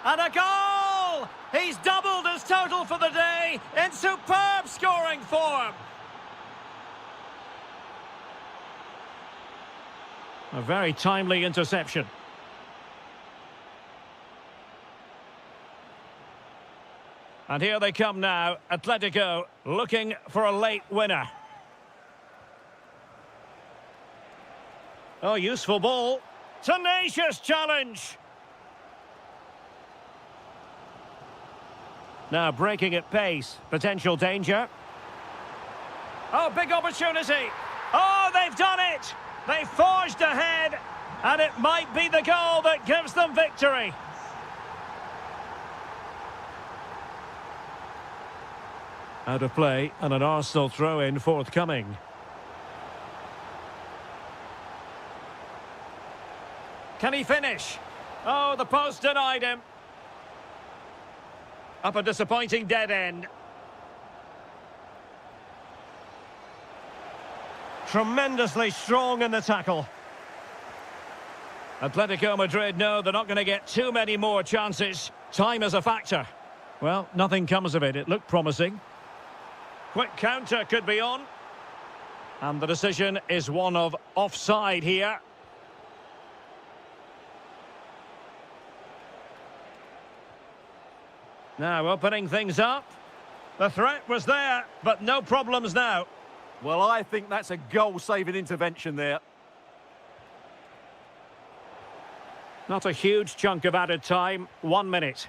And a goal! He's doubled his total for the day in superb scoring form. A very timely interception. And here they come now, Atletico looking for a late winner. Oh, useful ball. Tenacious challenge. Now breaking at pace, potential danger. Oh, big opportunity. Oh, they've done it. They forged ahead, and it might be the goal that gives them victory. Out of play, and an Arsenal throw-in forthcoming. Can he finish? Oh, the post denied him. Up a disappointing dead end. Tremendously strong in the tackle. Atletico Madrid know they're not going to get too many more chances. Time is a factor. Well, nothing comes of it. It looked promising. Quick counter could be on. And the decision is one of offside here. Now opening things up. The threat was there, but no problems now. Well, I think that's a goal-saving intervention there. Not a huge chunk of added time. 1 minute.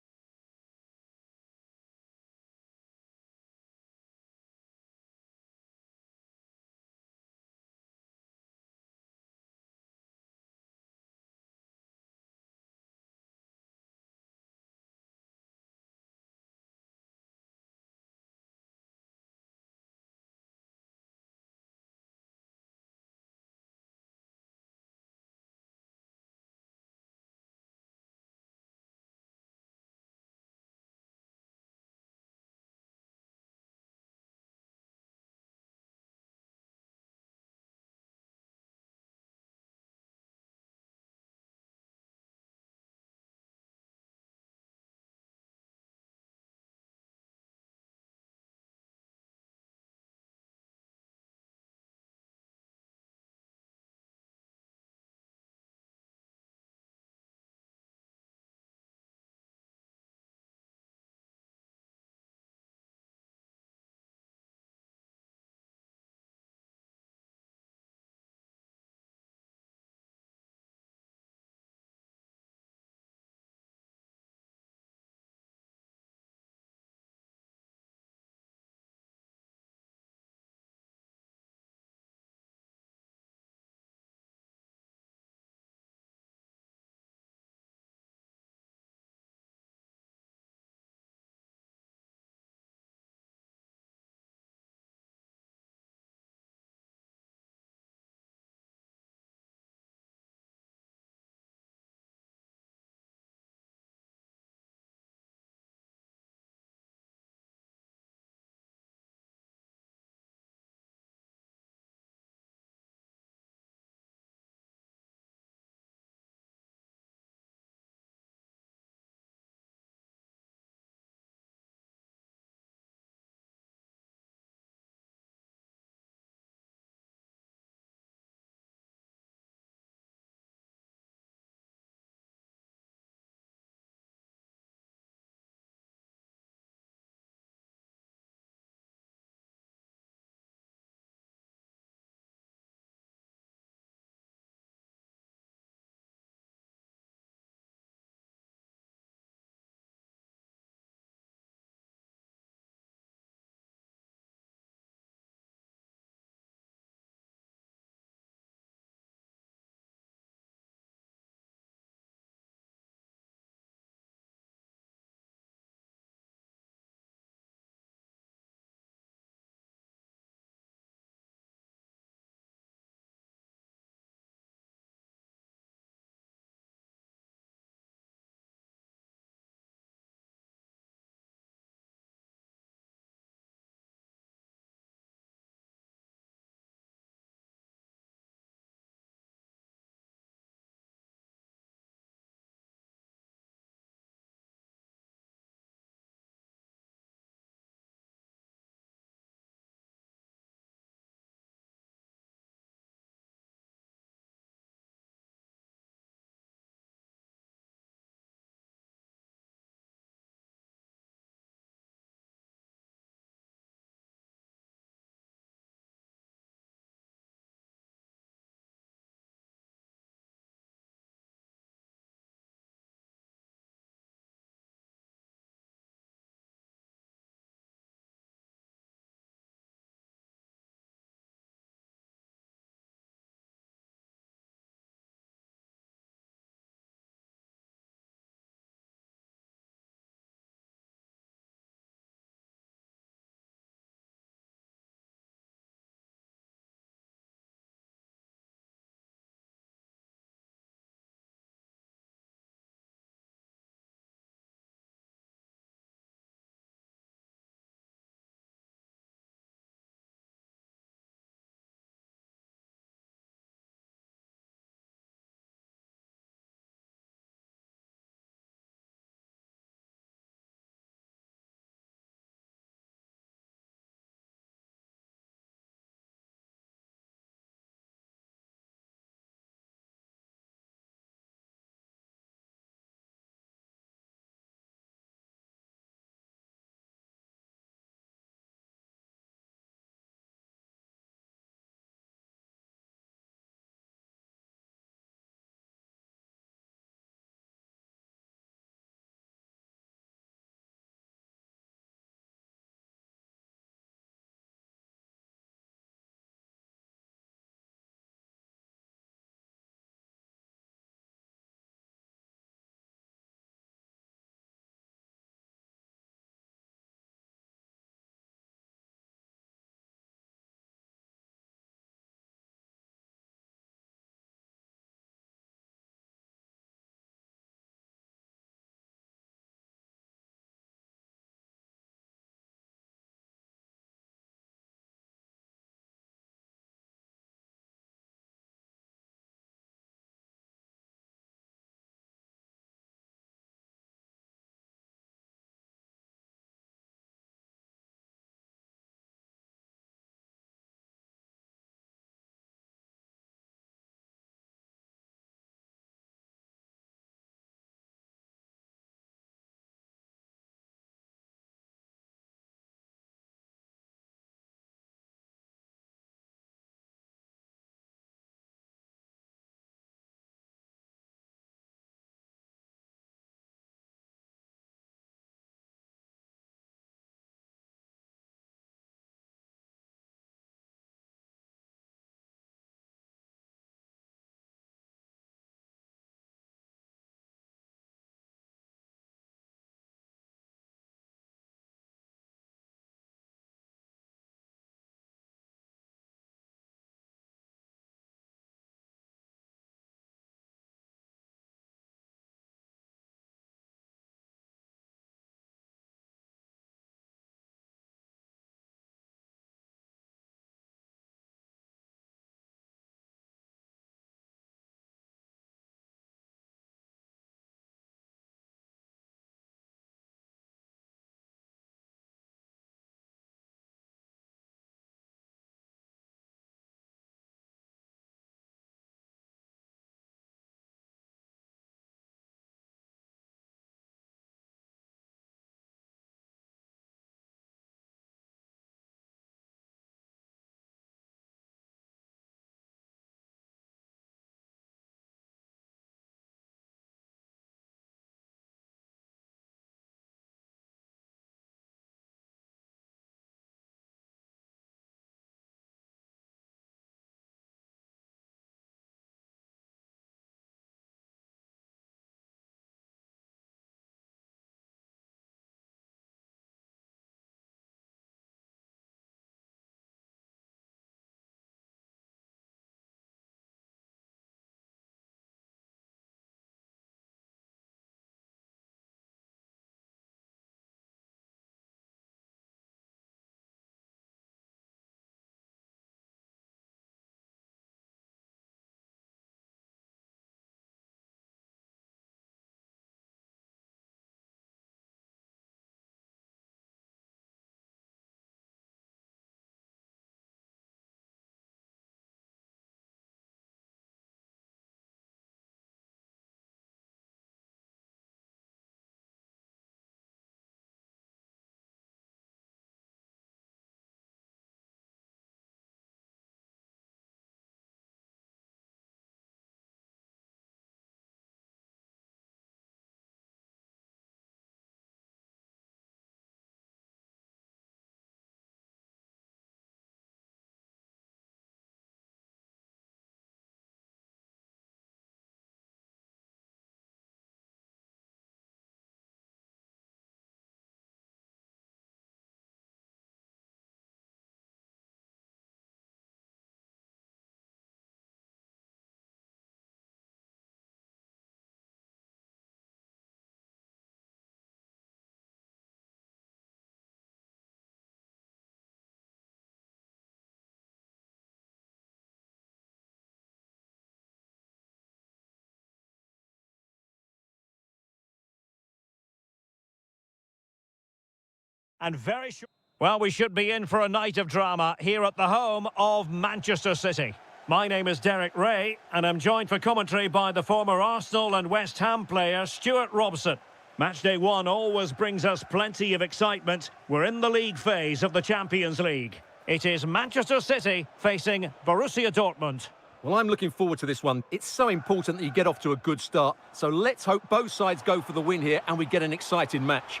and very short. Well, we should be in for a night of drama here at the home of Manchester City. My name is Derek Ray, and I'm joined for commentary by the former Arsenal and West Ham player Stuart Robson. Matchday 1 always brings us plenty of excitement. We're in the league phase of the Champions League. It is Manchester City facing Borussia Dortmund. Well, I'm looking forward to this one. It's so important that you get off to a good start. So let's hope both sides go for the win here and we get an exciting match.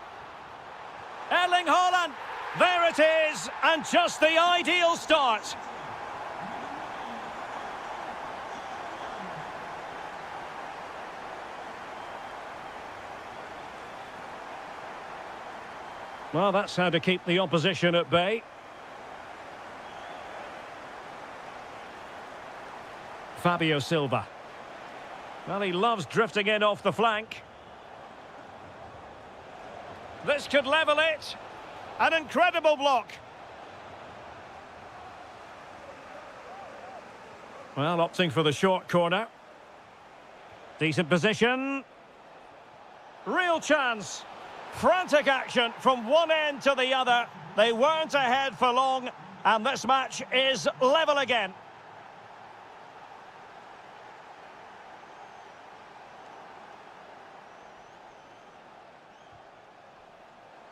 Erling Haaland! There it is, and just the ideal start. Well, that's how to keep the opposition at bay. Fabio Silva. Well, he loves drifting in off the flank. This could level it. An incredible block. Well, opting for the short corner. Decent position. Real chance. Frantic action from one end to the other. They weren't ahead for long, and this match is level again.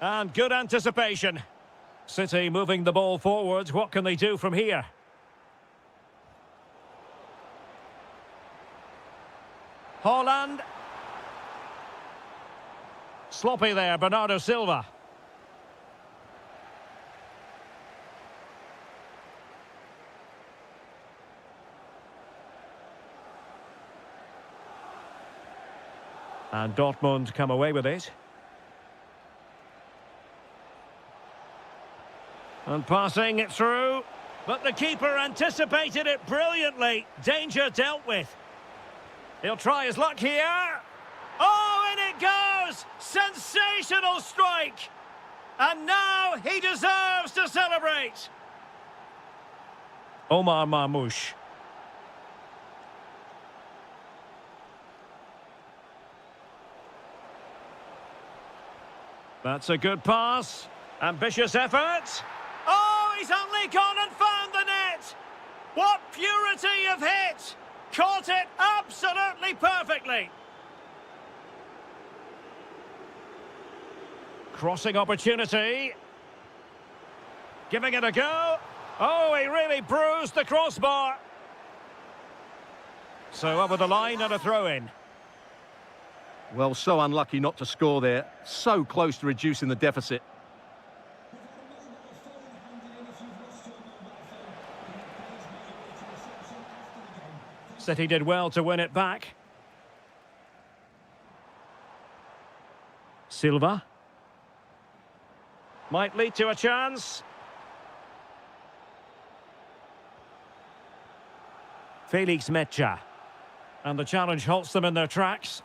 And good anticipation. City moving the ball forwards. What can they do from here? Haaland. Sloppy there, Bernardo Silva. And Dortmund come away with it. And passing it through, but the keeper anticipated it brilliantly. Danger dealt with. He'll try his luck here. Oh, in it goes! Sensational strike! And now he deserves to celebrate. Omar Marmoush. That's a good pass. Ambitious effort. Oh, he's only gone and found the net! What purity of hit! Caught it absolutely perfectly. Crossing opportunity. Giving it a go. Oh, he really bruised the crossbar. So over the line and a throw-in. Well, so unlucky not to score there. So close to reducing the deficit. City did well to win it back. Silva. Might lead to a chance. Felix Mecha. And the challenge halts them in their tracks.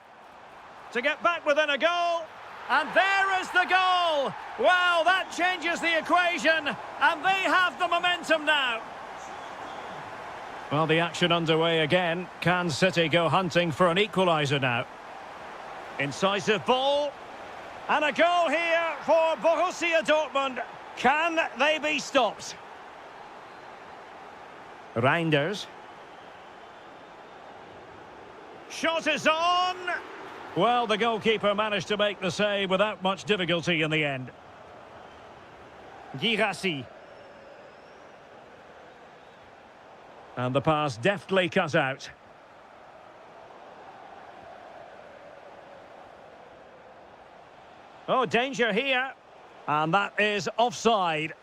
To get back within a goal. And there is the goal! Well, that changes the equation. And they have the momentum now. Well, the action underway again. Can City go hunting for an equaliser now? Incisive ball. And a goal here for Borussia Dortmund. Can they be stopped? Reinders. Shot is on. Well, the goalkeeper managed to make the save without much difficulty in the end. Girassi. And the pass deftly cut out. Oh, danger here. And that is offside.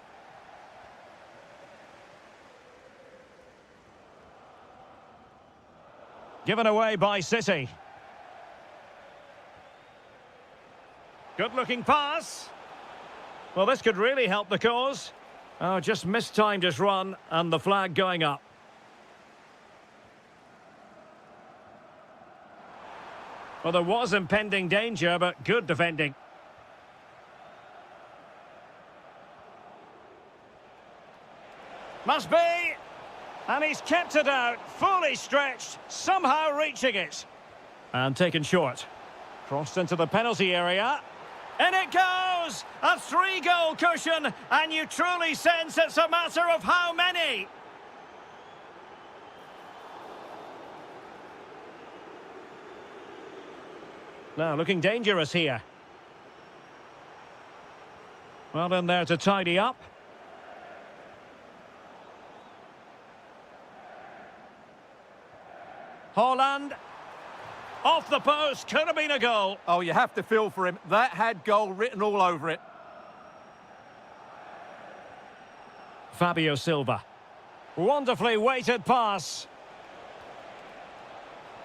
Given away by City. Good-looking pass. Well, this could really help the cause. Oh, just mistimed his run, and the flag going up. Well, there was impending danger, but good defending. Must be. And he's kept it out, fully stretched, somehow reaching it. And taken short. Crossed into the penalty area. In it goes! A 3-goal cushion, and you truly sense it's a matter of how many. Now, looking dangerous here. Well, in there to tidy up. Haaland. Off the post, could have been a goal. Oh, you have to feel for him. That had goal written all over it. Fabio Silva. Wonderfully weighted pass.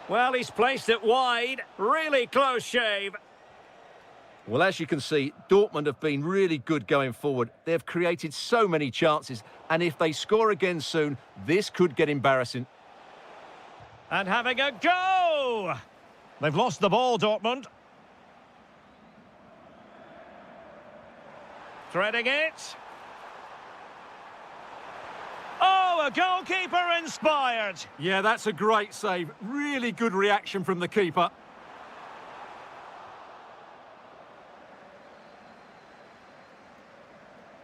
Well, he's placed it wide. Really close shave. Well, as you can see, Dortmund have been really good going forward. They've created so many chances, and if they score again soon, this could get embarrassing. And having a go! They've lost the ball, Dortmund. Threading it. Oh, a goalkeeper inspired. Yeah, that's a great save. Really good reaction from the keeper.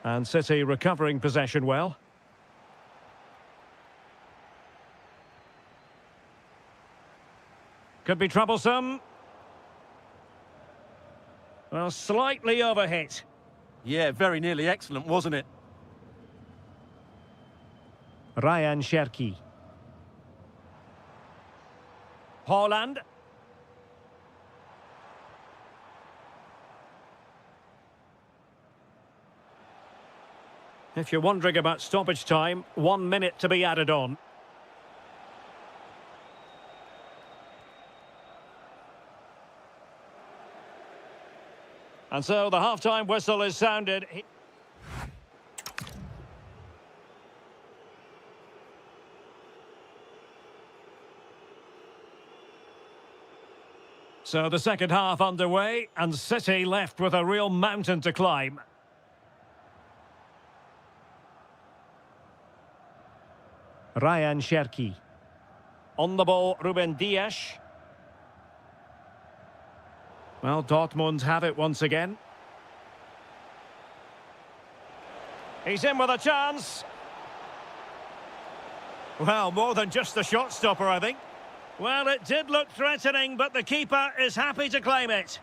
And City recovering possession well. Could be troublesome. Well, slightly overhit. Yeah, very nearly excellent, wasn't it? Ryan Cherki. Haaland. If you're wondering about stoppage time, 1 minute to be added on. And so the half-time whistle is sounded. So the second half underway, and City left with a real mountain to climb. Ryan Cherki. On the ball, Ruben Dias. Well, Dortmund have it once again. He's in with a chance. Well, more than just the shot stopper, I think. Well, it did look threatening, but the keeper is happy to claim it.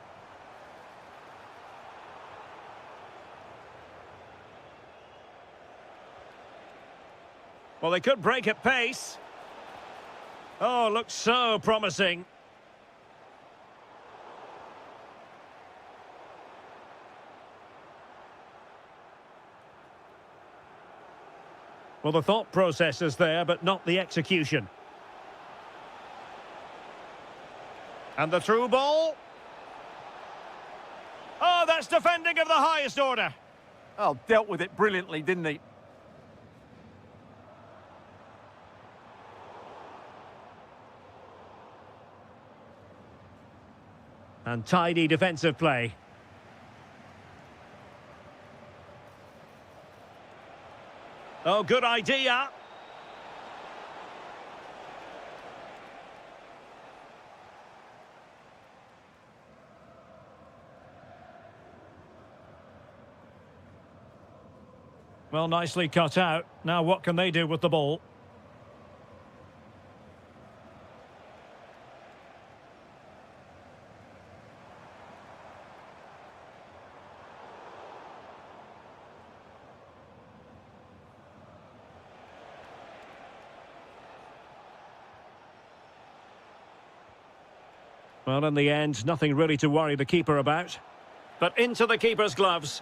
Well, they could break at pace. Oh, looks so promising. Well, the thought process is there, but not the execution. And the through ball. Oh, that's defending of the highest order. Oh, dealt with it brilliantly, didn't he? And tidy defensive play. Oh, good idea. Well, nicely cut out. Now what can they do with the ball? Well, in the end, nothing really to worry the keeper about. But into the keeper's gloves.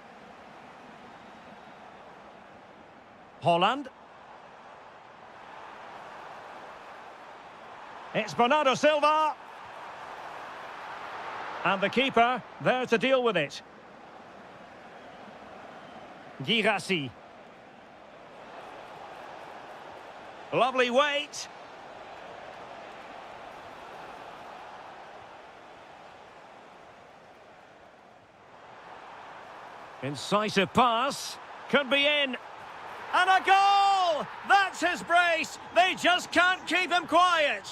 Haaland. It's Bernardo Silva. And the keeper there to deal with it. Girassi. Lovely weight. Incisive pass. Could be in. And a goal! That's his brace. They just can't keep him quiet.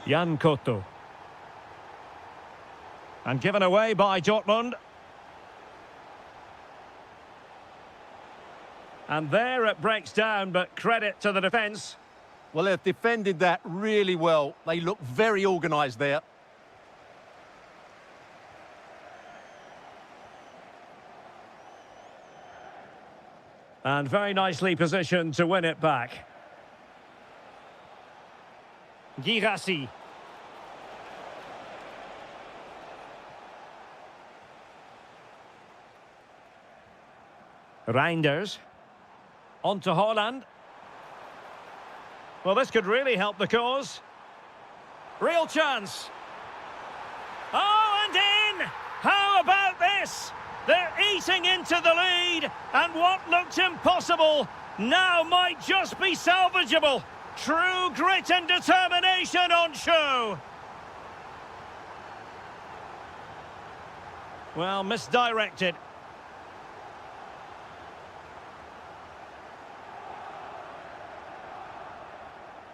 Jan Koto. And given away by Dortmund. And there it breaks down, but credit to the defence. Well, they've defended that really well. They look very organised there. And very nicely positioned to win it back. Girassi. Reinders. On to Haaland. Well, this could really help the cause. Real chance. Oh, and in! How about this? They're eating into the lead, and what looked impossible now might just be salvageable. True grit and determination on show. Well, misdirected.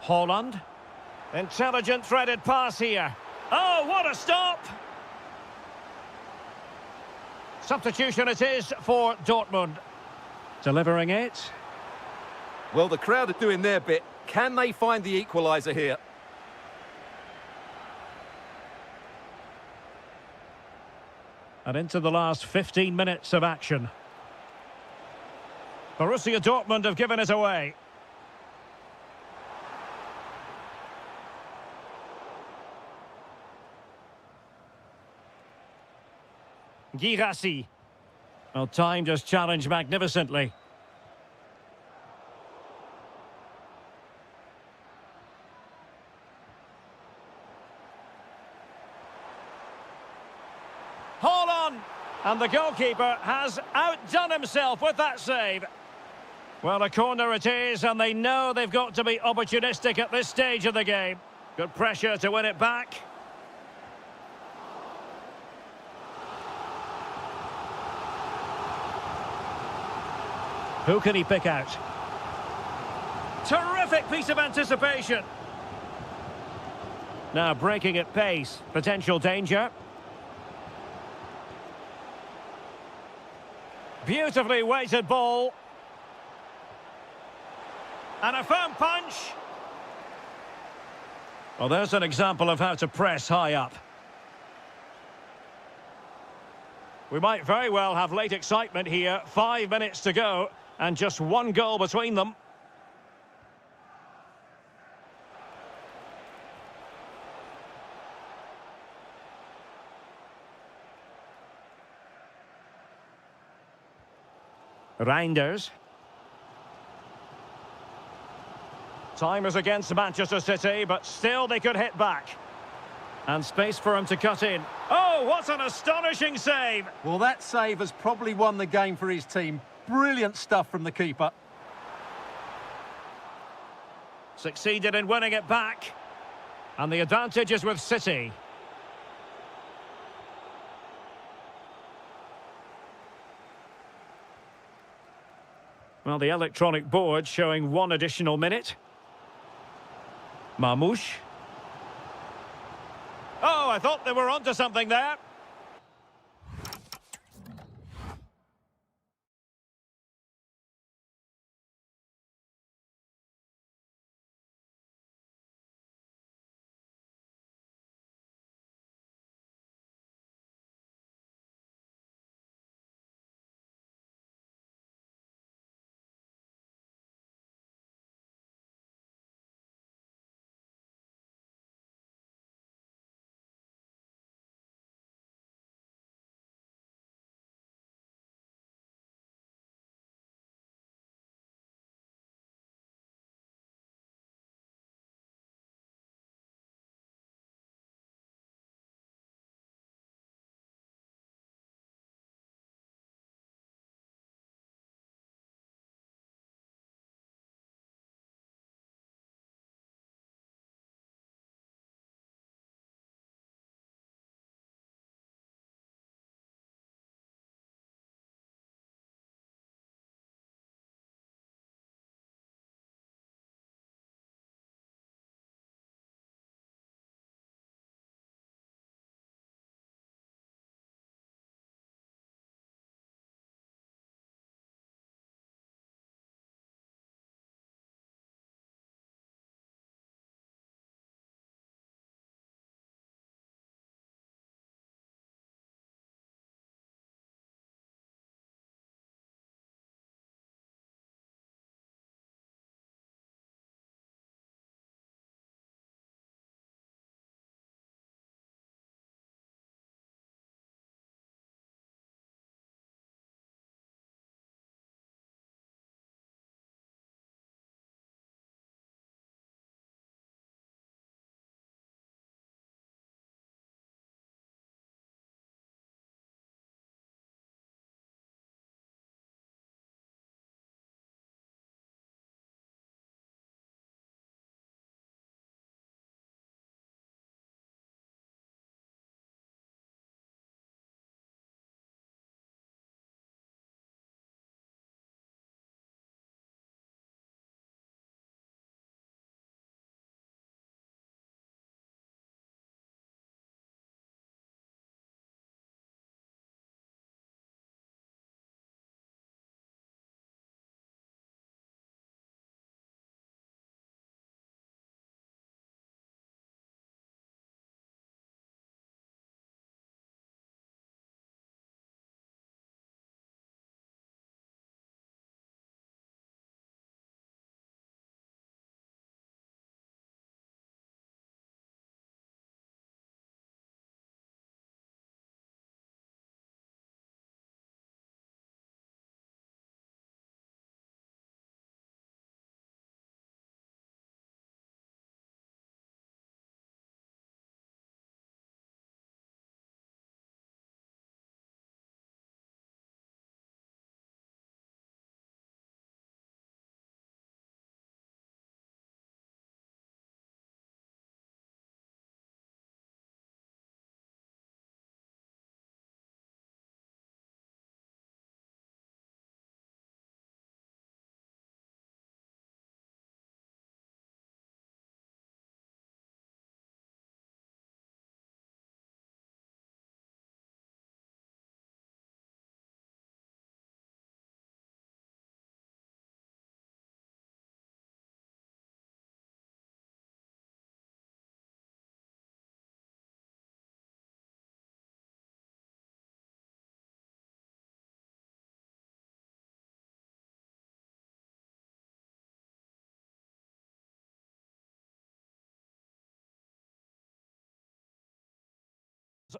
Haaland. Intelligent threaded pass here. Oh, what a stop! Substitution it is for Dortmund. Delivering it. Well, the crowd are doing their bit. Can they find the equaliser here? And into the last 15 minutes of action. Borussia Dortmund have given it away. Girassi. Well, time just challenged magnificently. Haaland! And the goalkeeper has outdone himself with that save. Well, a corner it is, and they know they've got to be opportunistic at this stage of the game. Good pressure to win it back. Who can he pick out? Terrific piece of anticipation. Now breaking at pace. Potential danger. Beautifully weighted ball. And a firm punch. Well, there's an example of how to press high up. We might very well have late excitement here. 5 minutes to go. And just one goal between them. Reinders. Time is against Manchester City, but still they could hit back. And space for him to cut in. Oh, what an astonishing save! Well, that save has probably won the game for his team. Brilliant stuff from the keeper. Succeeded in winning it back. And the advantage is with City. Well, the electronic board showing one additional minute. Marmouche. Oh, I thought they were onto something there.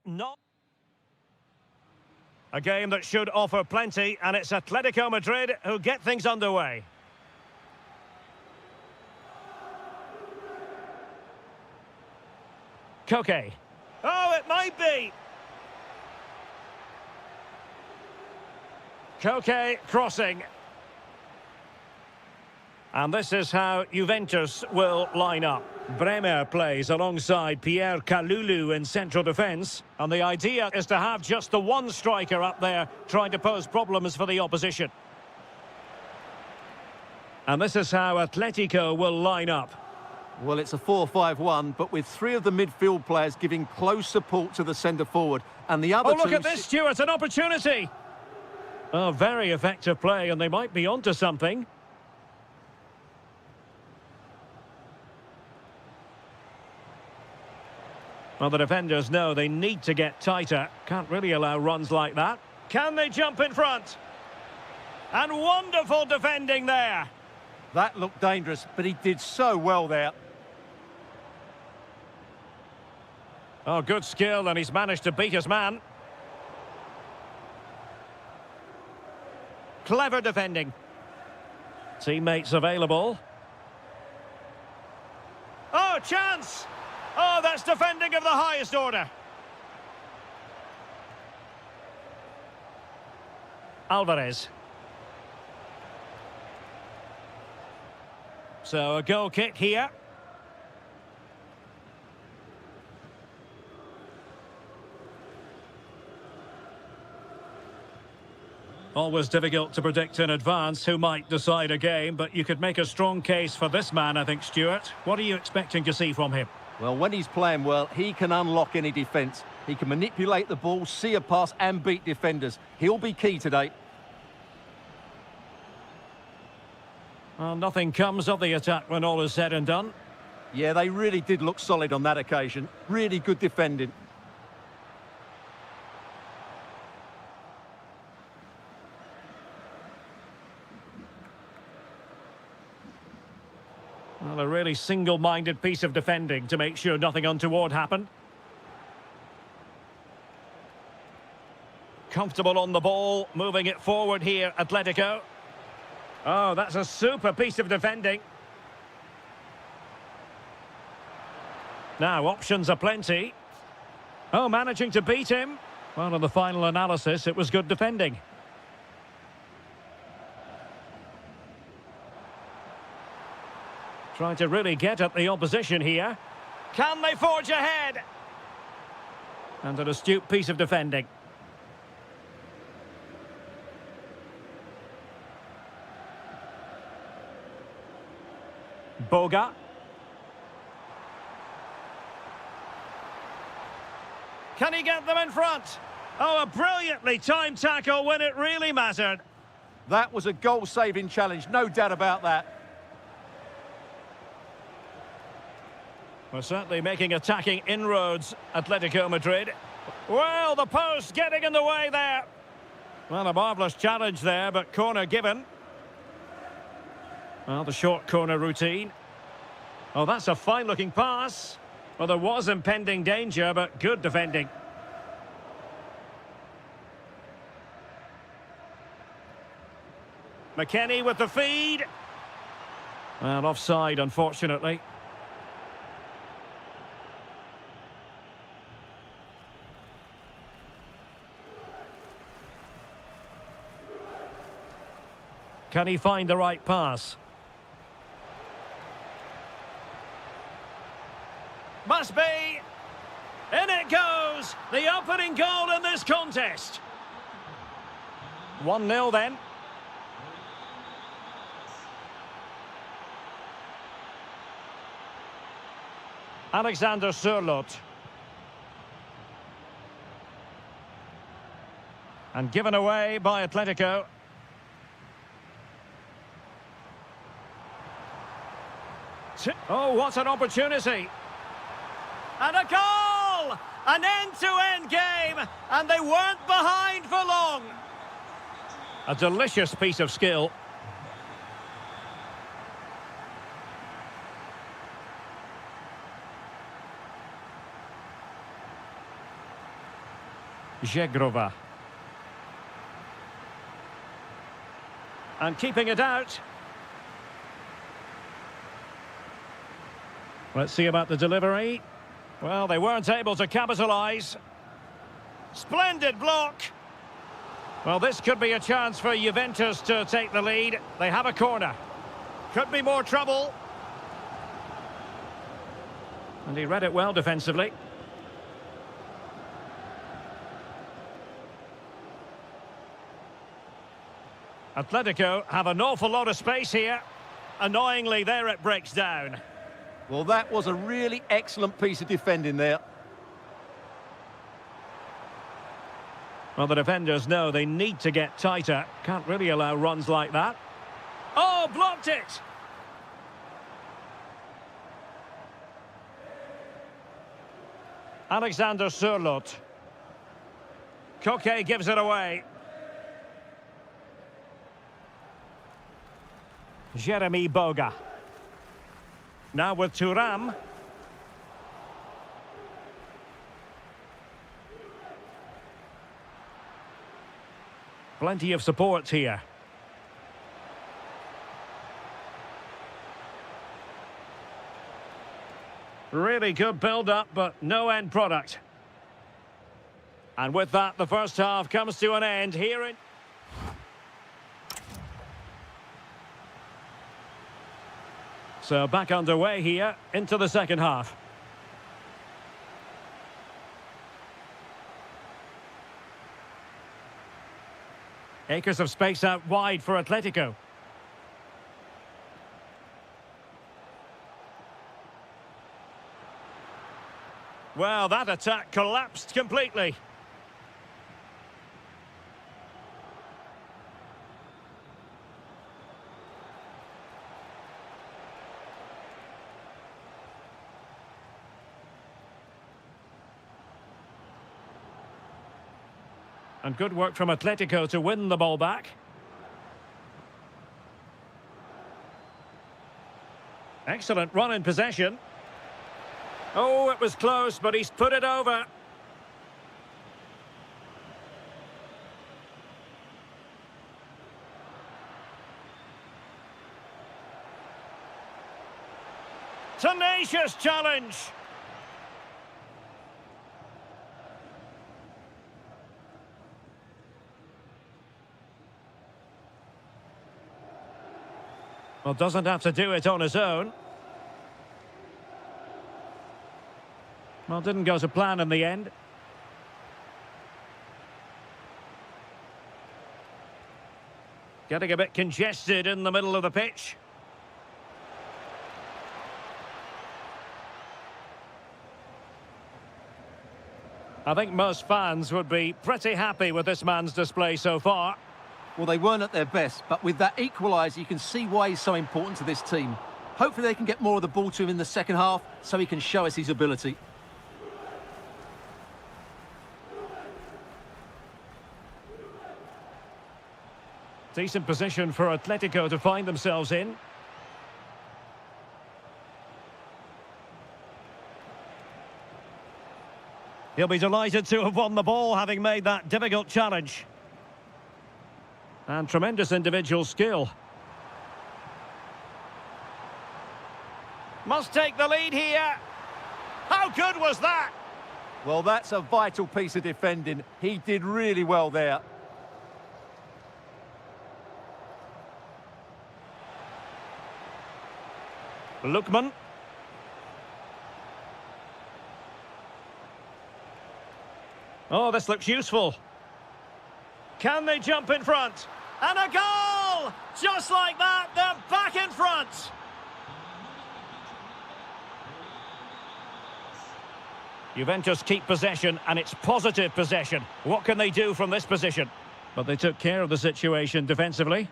Not a game that should offer plenty, and it's Atletico Madrid who get things underway. Koke. Oh, it might be. Koke crossing. And this is how Juventus will line up. Bremer plays alongside Pierre Kalulu in central defence. And the idea is to have just the one striker up there trying to pose problems for the opposition. And this is how Atletico will line up. Well, it's a 4-5-1, but with three of the midfield players giving close support to the centre-forward. And the other two... Oh, look at this, Stuart, an opportunity! Oh, very effective play, and they might be onto something. Well, the defenders know they need to get tighter. Can't really allow runs like that. Can they jump in front? And wonderful defending there. That looked dangerous, but he did so well there. Oh, good skill, and he's managed to beat his man. Clever defending. Teammates available. Oh, chance! Oh, that's defending of the highest order. Alvarez. So a goal kick here. Always difficult to predict in advance who might decide a game, but you could make a strong case for this man, I think, Stuart. What are you expecting to see from him? Well, when he's playing well, he can unlock any defence. He can manipulate the ball, see a pass and beat defenders. He'll be key today. Well, nothing comes of the attack when all is said and done. Yeah, they really did look solid on that occasion. Really good defending. Well, a really single-minded piece of defending to make sure nothing untoward happened. Comfortable on the ball, moving it forward here, Atletico. Oh, that's a super piece of defending. Now, options are plenty. Oh, managing to beat him. Well, in the final analysis, it was good defending. Trying to really get at the opposition here. Can they forge ahead? And an astute piece of defending. Boga. Can he get them in front? Oh, a brilliantly timed tackle when it really mattered. That was a goal-saving challenge, no doubt about that. We're certainly making attacking inroads, Atletico Madrid. Well, the post getting in the way there. Well, a marvellous challenge there, but corner given. Well, the short corner routine. Oh, that's a fine-looking pass. Well, there was impending danger, but good defending. McKennie with the feed. Well, offside, unfortunately. Can he find the right pass? Must be. In it goes. The opening goal in this contest. 1-0 then. Alexander Sørloth. And given away by Atletico. Oh, what an opportunity. And a goal! An end-to-end game, and they weren't behind for long. A delicious piece of skill. Zegrova. And keeping it out. Let's see about the delivery. Well, they weren't able to capitalise. Splendid block. Well, this could be a chance for Juventus to take the lead. They have a corner. Could be more trouble. And he read it well defensively. Atletico have an awful lot of space here. Annoyingly, there it breaks down. Well, that was a really excellent piece of defending there. Well, the defenders know they need to get tighter. Can't really allow runs like that. Oh, blocked it! Alexander Sørloth. Koke gives it away. Jeremy Boga. Now with Thuram. Plenty of support here. Really good build-up, but no end product. And with that, the first half comes to an end here in... So back underway here into the second half. Acres of space out wide for Atletico. Well, that attack collapsed completely. And good work from Atletico to win the ball back. Excellent run in possession. Oh, it was close, but he's put it over. Tenacious challenge. Well, doesn't have to do it on his own. Well, didn't go to plan in the end. Getting a bit congested in the middle of the pitch. I think most fans would be pretty happy with this man's display so far. Well, they weren't at their best, but with that equaliser, you can see why he's so important to this team. Hopefully they can get more of the ball to him in the second half so he can show us his ability. Decent position for Atletico to find themselves in. He'll be delighted to have won the ball, having made that difficult challenge. And tremendous individual skill. Must take the lead here. How good was that? Well, that's a vital piece of defending. He did really well there. Lookman. Oh, this looks useful. Can they jump in front? And a goal! Just like that, they're back in front. Juventus keep possession, and it's positive possession. What can they do from this position? But they took care of the situation defensively.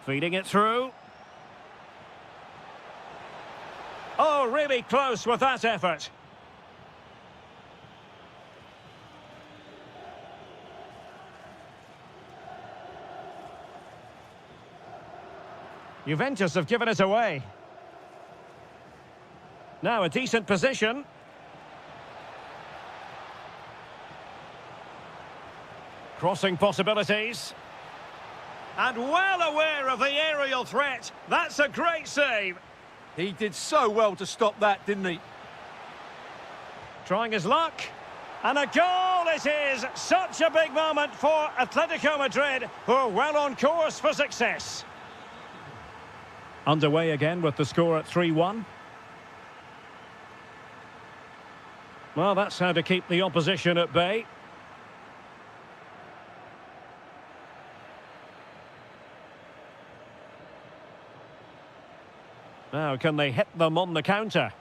Feeding it through. Oh, really close with that effort. Juventus have given it away. Now a decent position. Crossing possibilities. And well aware of the aerial threat. That's a great save. He did so well to stop that, didn't he? Trying his luck. And a goal it is! Such a big moment for Atletico Madrid, who are well on course for success. Underway again with the score at 3-1. Well, that's how to keep the opposition at bay. Now, can they hit them on the counter?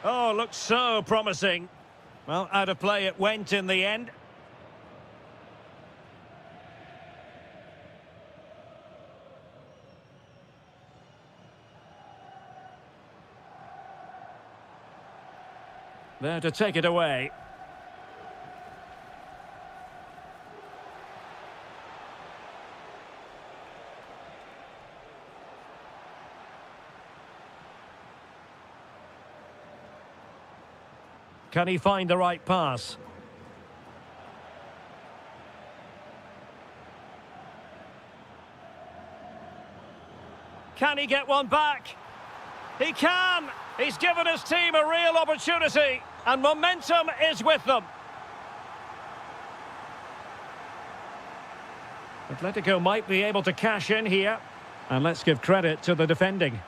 Oh, looks so promising. Well, out of play it went in the end. There to take it away. Can he find the right pass? Can he get one back? He can! He's given his team a real opportunity, and momentum is with them. Atletico might be able to cash in here. And let's give credit to the defending.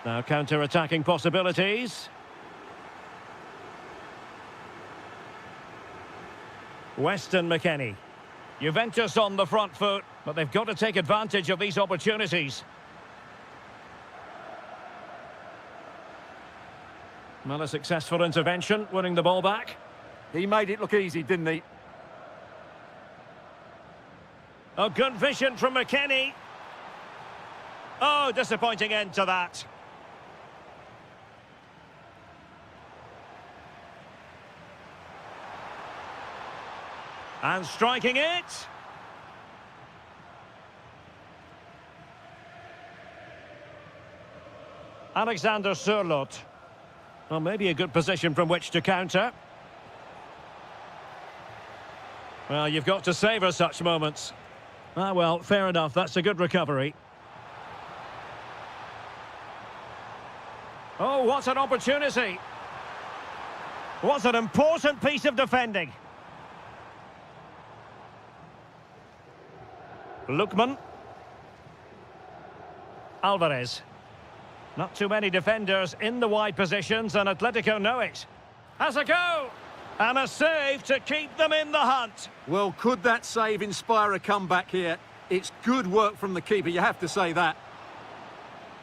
Now counter-attacking possibilities. Weston McKennie. Juventus on the front foot, but they've got to take advantage of these opportunities. Well, a successful intervention, winning the ball back. He made it look easy, didn't he? Oh, good vision from McKennie. Oh, disappointing end to that. And striking it. Alexander Sørloth. Well, maybe a good position from which to counter. Well, you've got to savour such moments. Ah, well, fair enough. That's a good recovery. Oh, what an opportunity. What an important piece of defending. Lookman. Alvarez. Not too many defenders in the wide positions, and Atletico know it. Has a go! And a save to keep them in the hunt. Well, could that save inspire a comeback here? It's good work from the keeper, you have to say that.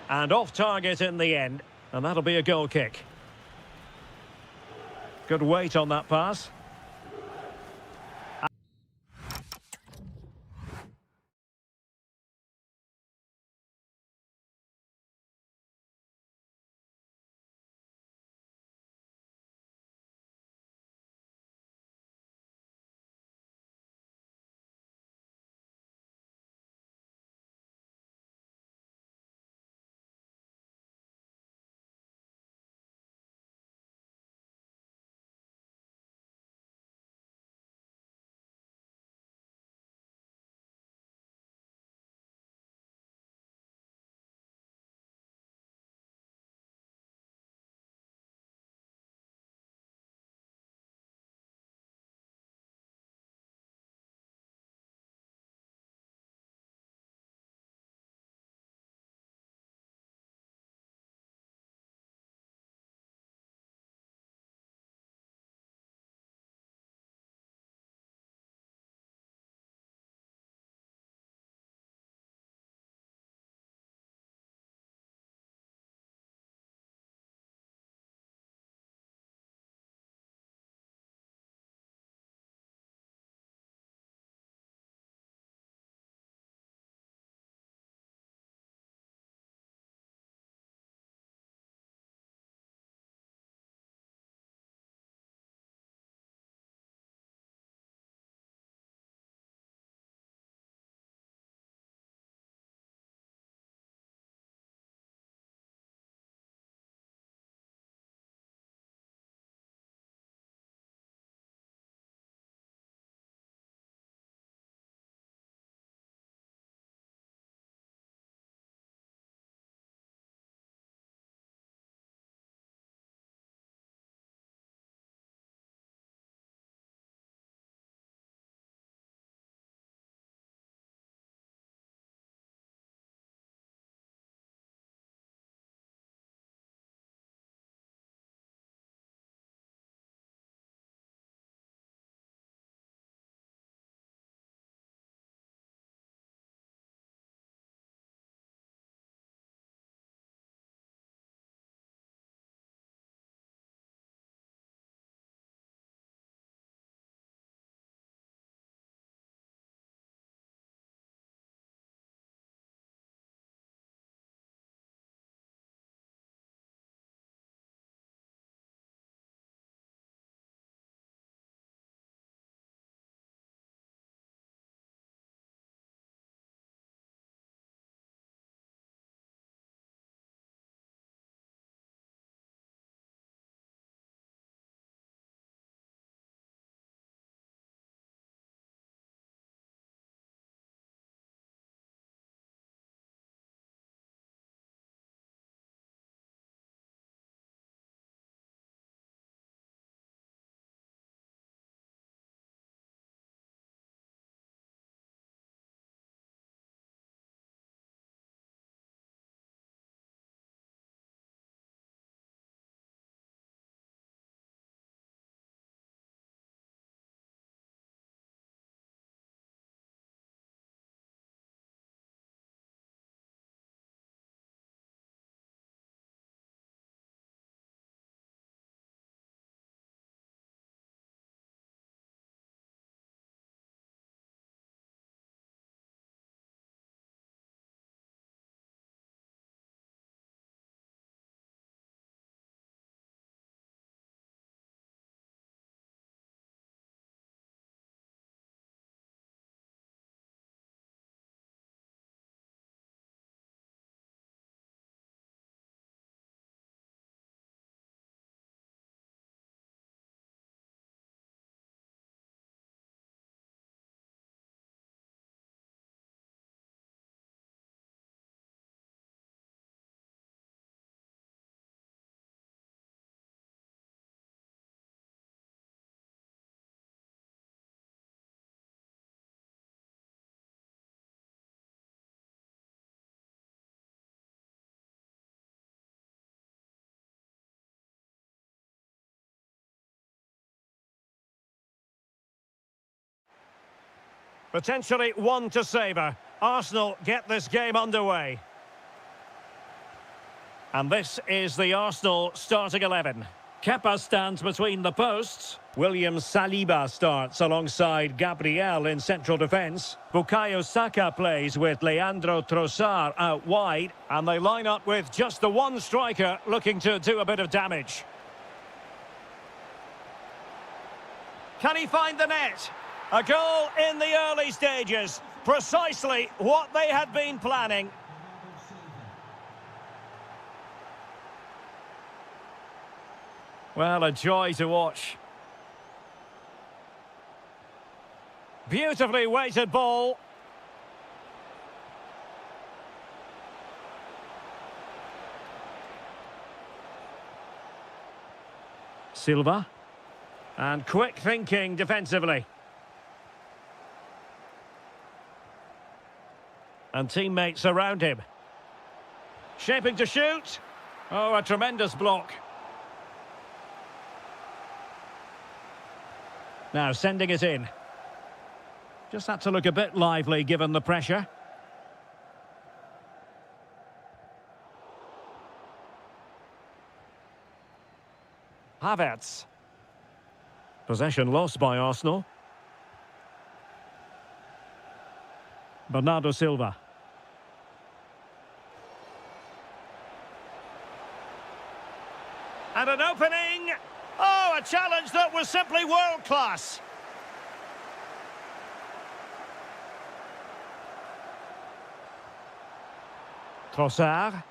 And off target in the end, and that'll be a goal kick. Good weight on that pass. Potentially one to savour. Arsenal get this game underway. And this is the Arsenal starting 11. Kepa stands between the posts. William Saliba starts alongside Gabriel in central defence. Bukayo Saka plays with Leandro Trossard out wide. And they line up with just the one striker looking to do a bit of damage. Can he find the net? A goal in the early stages. Precisely what they had been planning. Well, a joy to watch. Beautifully weighted ball. Silva. And quick thinking defensively. And teammates around him. Shaping to shoot. Oh, a tremendous block. Now sending it in. Just had to look a bit lively given the pressure. Havertz. Possession lost by Arsenal. Bernardo Silva. And an opening. Oh, a challenge that was simply world-class. Trossard.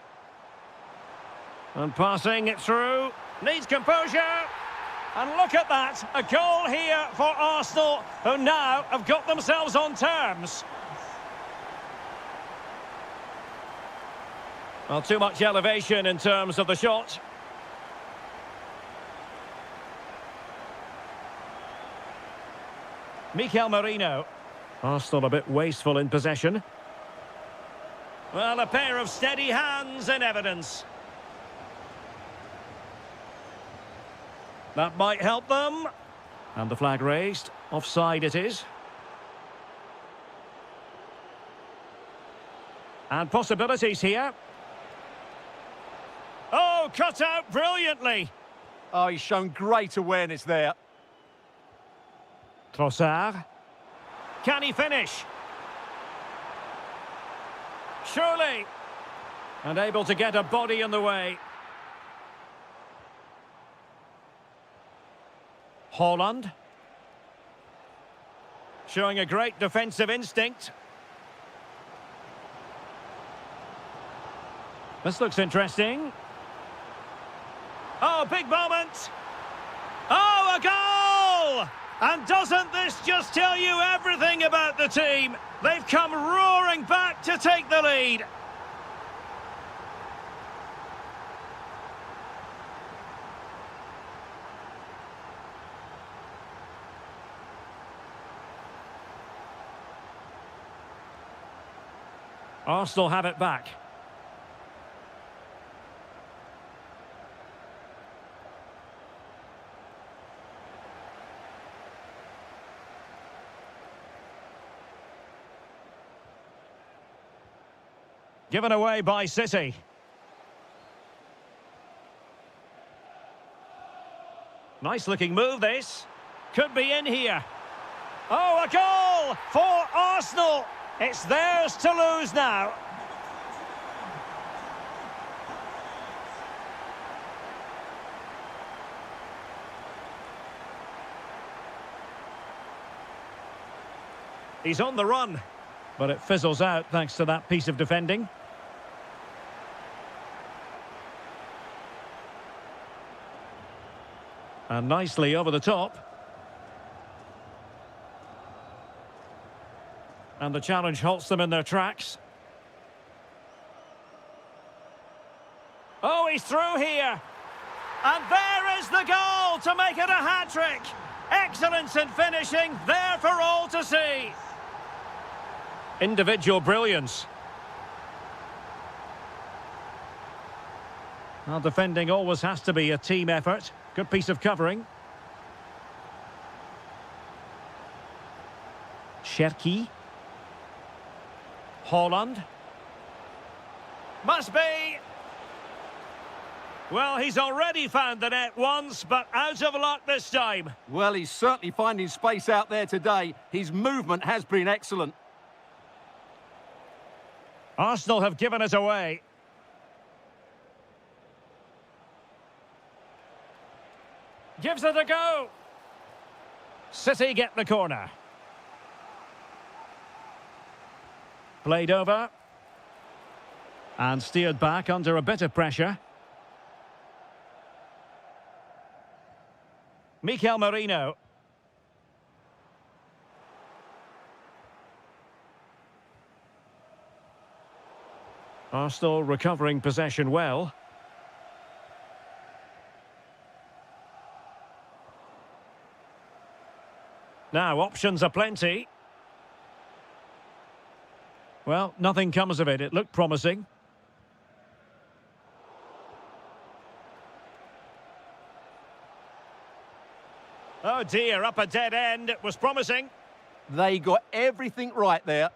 And passing it through. Needs composure. And look at that. A goal here for Arsenal, who now have got themselves on terms. Well, too much elevation in terms of the shot. Mikel Merino. Arsenal a bit wasteful in possession. Well, a pair of steady hands in evidence. That might help them. And the flag raised. Offside it is. And possibilities here. Oh, cut out brilliantly. Oh, he's shown great awareness there. Trossard. Can he finish? Surely. And able to get a body in the way. Haaland. Showing a great defensive instinct. This looks interesting. Oh, big moment. Oh, a goal! And doesn't this just tell you everything about the team? They've come roaring back to take the lead. Arsenal have it back. Given away by City. Nice looking move this. Could be in here. Oh, a goal for Arsenal. It's theirs to lose now. He's on the run, but it fizzles out thanks to that piece of defending. And nicely over the top. And the challenge halts them in their tracks. Oh, he's through here. And there is the goal to make it a hat-trick. Excellence in finishing, there for all to see. Individual brilliance. Well, defending always has to be a team effort. Good piece of covering. Cherki. Holland. Must be. Well, he's already found the net once, but out of luck this time. Well, he's certainly finding space out there today. His movement has been excellent. Arsenal have given us away. Gives it a go. City get the corner. Played over. And steered back under a bit of pressure. Mikel Merino. Arsenal recovering possession well. Now, options are plenty. Well, nothing comes of it. It looked promising. Oh dear, up a dead end. It was promising. They got everything right there.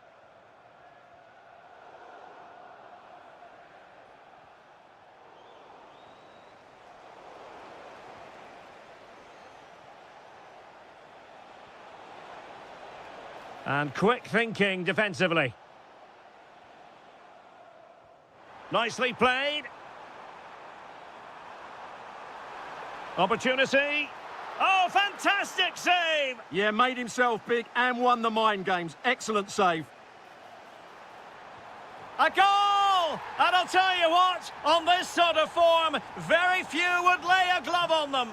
And quick thinking defensively. Nicely played. Opportunity. Oh, fantastic save! Yeah, made himself big and won the mind games. Excellent save. A goal! And I'll tell you what, on this sort of form, very few would lay a glove on them.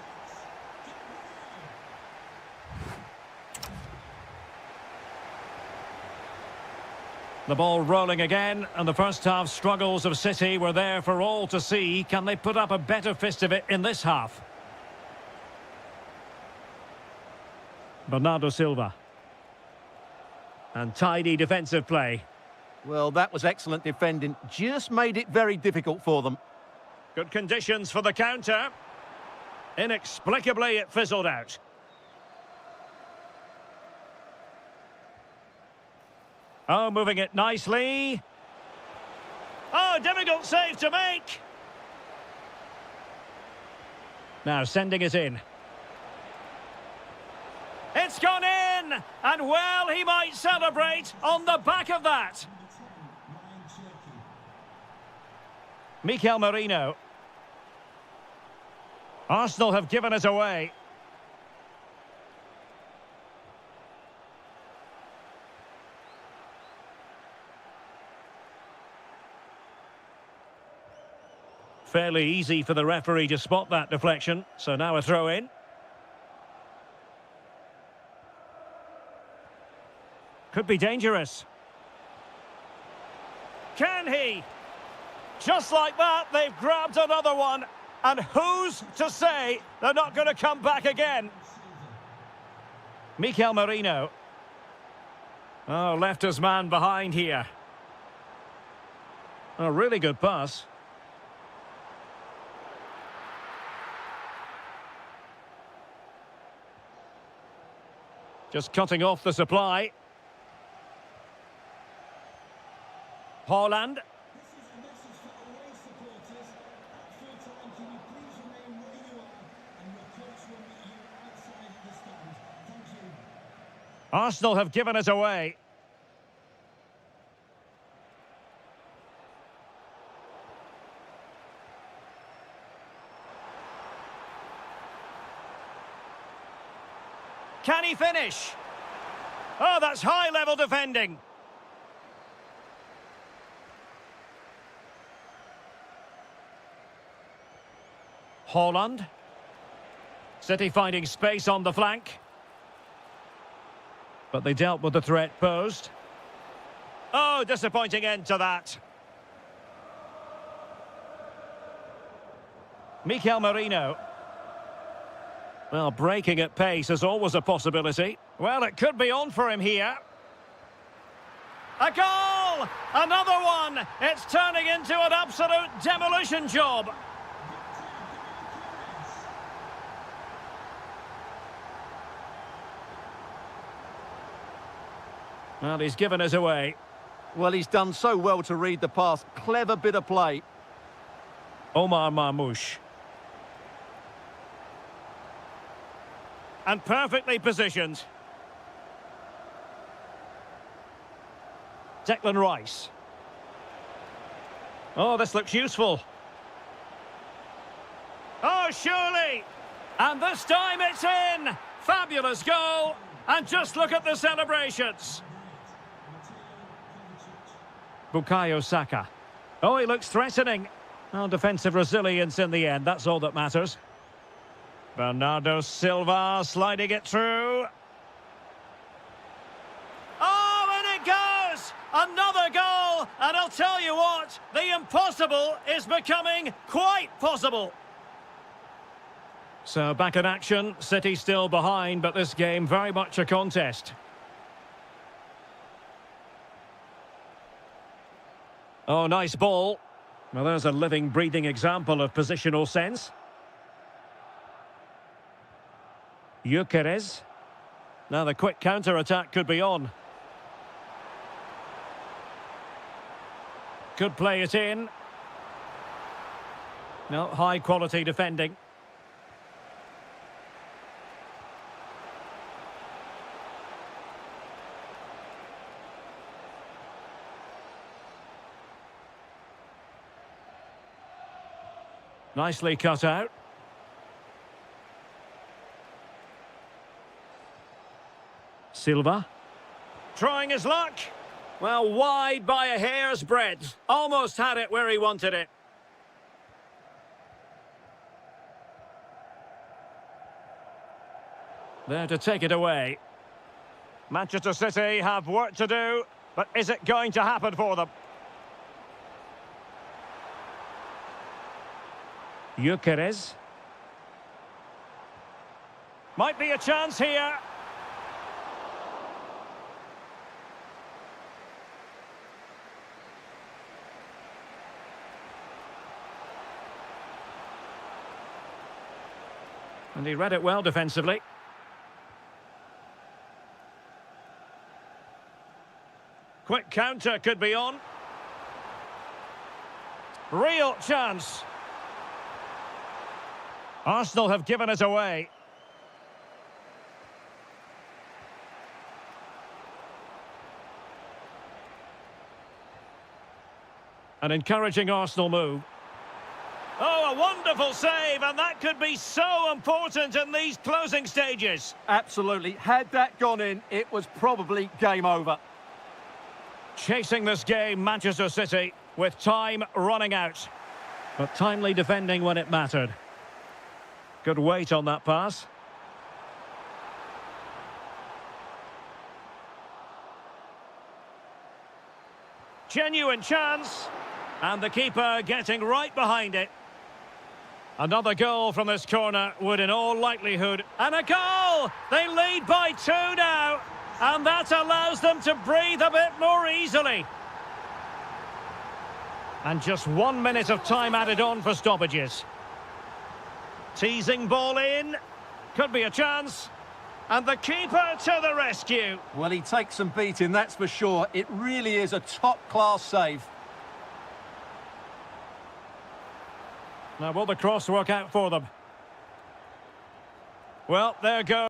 The ball rolling again, and the first half struggles of City were there for all to see. Can they put up a better fist of it in this half? Bernardo Silva. And tidy defensive play. Well, that was excellent defending. Just made it very difficult for them. Good conditions for the counter. Inexplicably, it fizzled out. Oh, moving it nicely. Oh, difficult save to make. Now sending it in. It's gone in! And well, he might celebrate on the back of that. Mikel Merino. Arsenal have given us away. Fairly easy for the referee to spot that deflection, so now a throw in. Could be dangerous. Can he? Just like that, they've grabbed another one. And who's to say they're not going to come back again? Mikel Merino. Oh, left his man behind here. A really good pass. Just cutting off the supply. Holland. Arsenal have given us away. Can he finish? Oh, that's high-level defending. Holland. City finding space on the flank. But they dealt with the threat posed. Oh, disappointing end to that. Mikel Merino. Well, breaking at pace is always a possibility. Well, it could be on for him here. A goal! Another one! It's turning into an absolute demolition job. Well, he's given us away. Well, he's done so well to read the pass. Clever bit of play. Omar Marmoush. And perfectly positioned. Declan Rice. Oh, this looks useful. Oh, surely! And this time it's in! Fabulous goal! And just look at the celebrations. Bukayo Saka. Oh, he looks threatening. Well, defensive resilience in the end, that's all that matters. Bernardo Silva sliding it through. Oh, and it goes! Another goal! And I'll tell you what, the impossible is becoming quite possible. So back in action, City still behind, but this game very much a contest. Oh, nice ball. Well, there's a living, breathing example of positional sense. Gyökeres. Now the quick counter-attack could be on. Could play it in. No, high-quality defending. Nicely cut out. Silva. Trying his luck. Well, wide by a hair's breadth. Almost had it where he wanted it. There to take it away. Manchester City have work to do, but is it going to happen for them? Gyökeres. Might be a chance here. And he read it well defensively. Quick counter could be on. Real chance. Arsenal have given us away. An encouraging Arsenal move. Oh, a wonderful save, and that could be so important in these closing stages. Absolutely. Had that gone in, it was probably game over. Chasing this game, Manchester City, with time running out. But timely defending when it mattered. Good weight on that pass. Genuine chance. And the keeper getting right behind it. Another goal from this corner would in all likelihood. And a goal! They lead by 2 now. And that allows them to breathe a bit more easily. And just 1 minute of time added on for stoppages. Teasing ball in. Could be a chance. And the keeper to the rescue. Well, he takes some beating, that's for sure. It really is a top-class save. Now, will the cross work out for them? Well, there goes.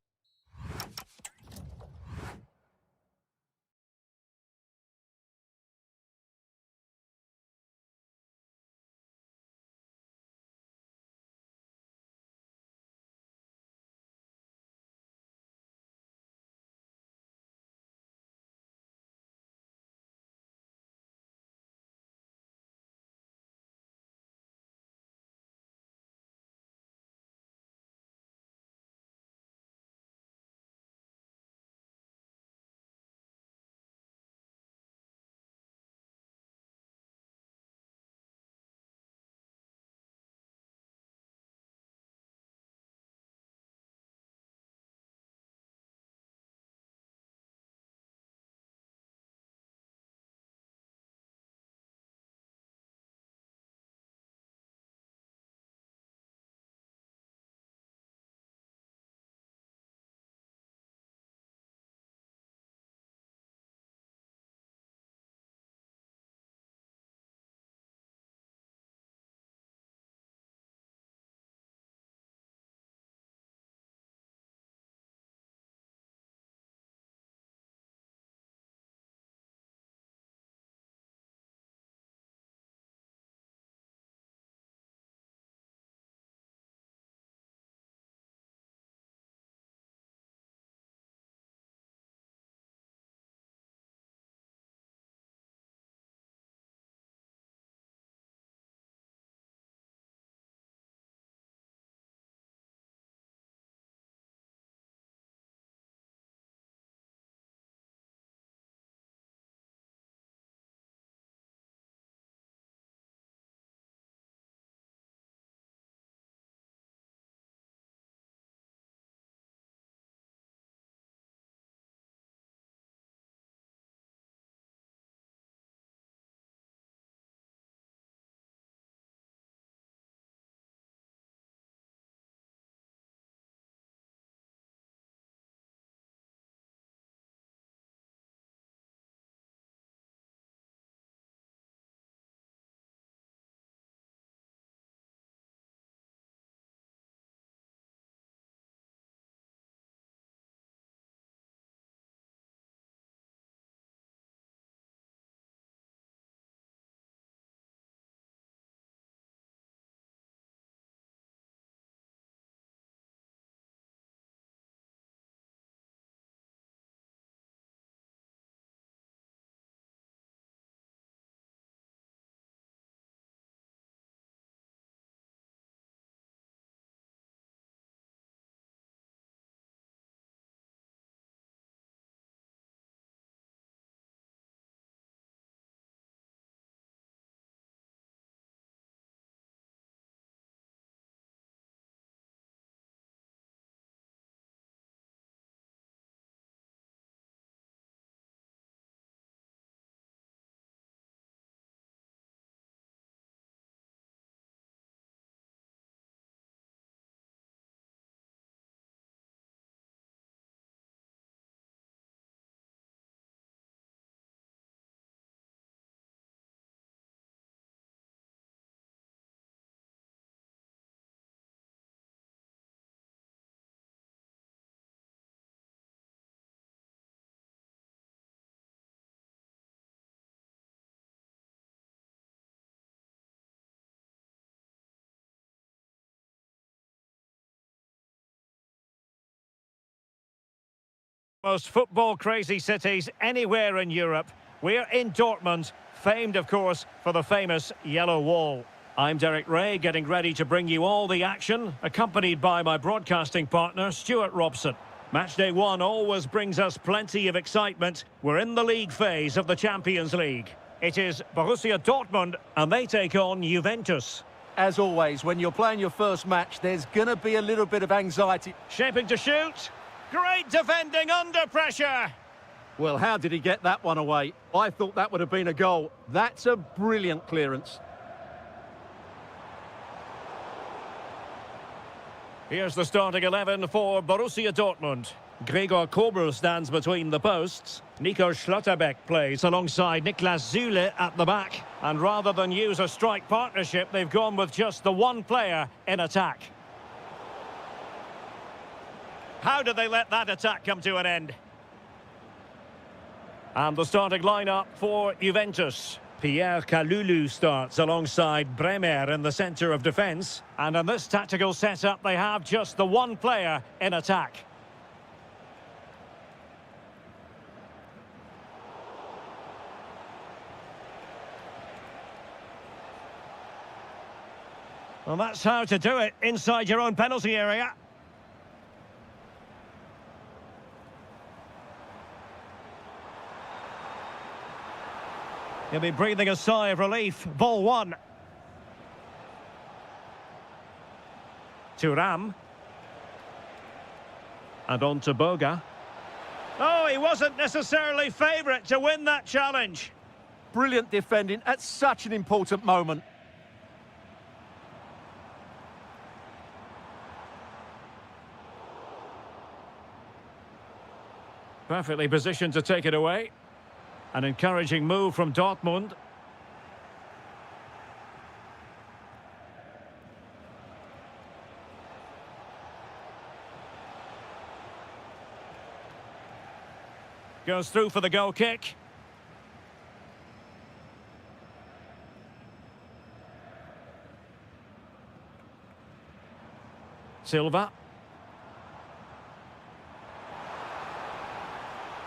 Most football-crazy cities anywhere in Europe. We're in Dortmund, famed, of course, for the famous Yellow Wall. I'm Derek Ray, getting ready to bring you all the action, accompanied by my broadcasting partner, Stuart Robson. Matchday 1 always brings us plenty of excitement. We're in the league phase of the Champions League. It is Borussia Dortmund, and they take on Juventus. As always, when you're playing your first match, there's going to be a little bit of anxiety. Shaping to shoot. Great defending under pressure. Well, how did he get that one away? I thought that would have been a goal. That's a brilliant clearance. Here's the starting 11 for Borussia Dortmund. Gregor Kobel stands between the posts. Nico Schlotterbeck plays alongside Niklas Süle at the back. And rather than use a strike partnership, they've gone with just the one player in attack. How did they let that attack come to an end? And the starting lineup for Juventus. Pierre Kalulu starts alongside Bremer in the centre of defence. And in this tactical setup, they have just the one player in attack. Well, that's how to do it inside your own penalty area. He'll be breathing a sigh of relief. Ball one. Thuram. And on to Boga. Oh, he wasn't necessarily favourite to win that challenge. Brilliant defending at such an important moment. Perfectly positioned to take it away. An encouraging move from Dortmund. Goes through for the goal kick. Silva.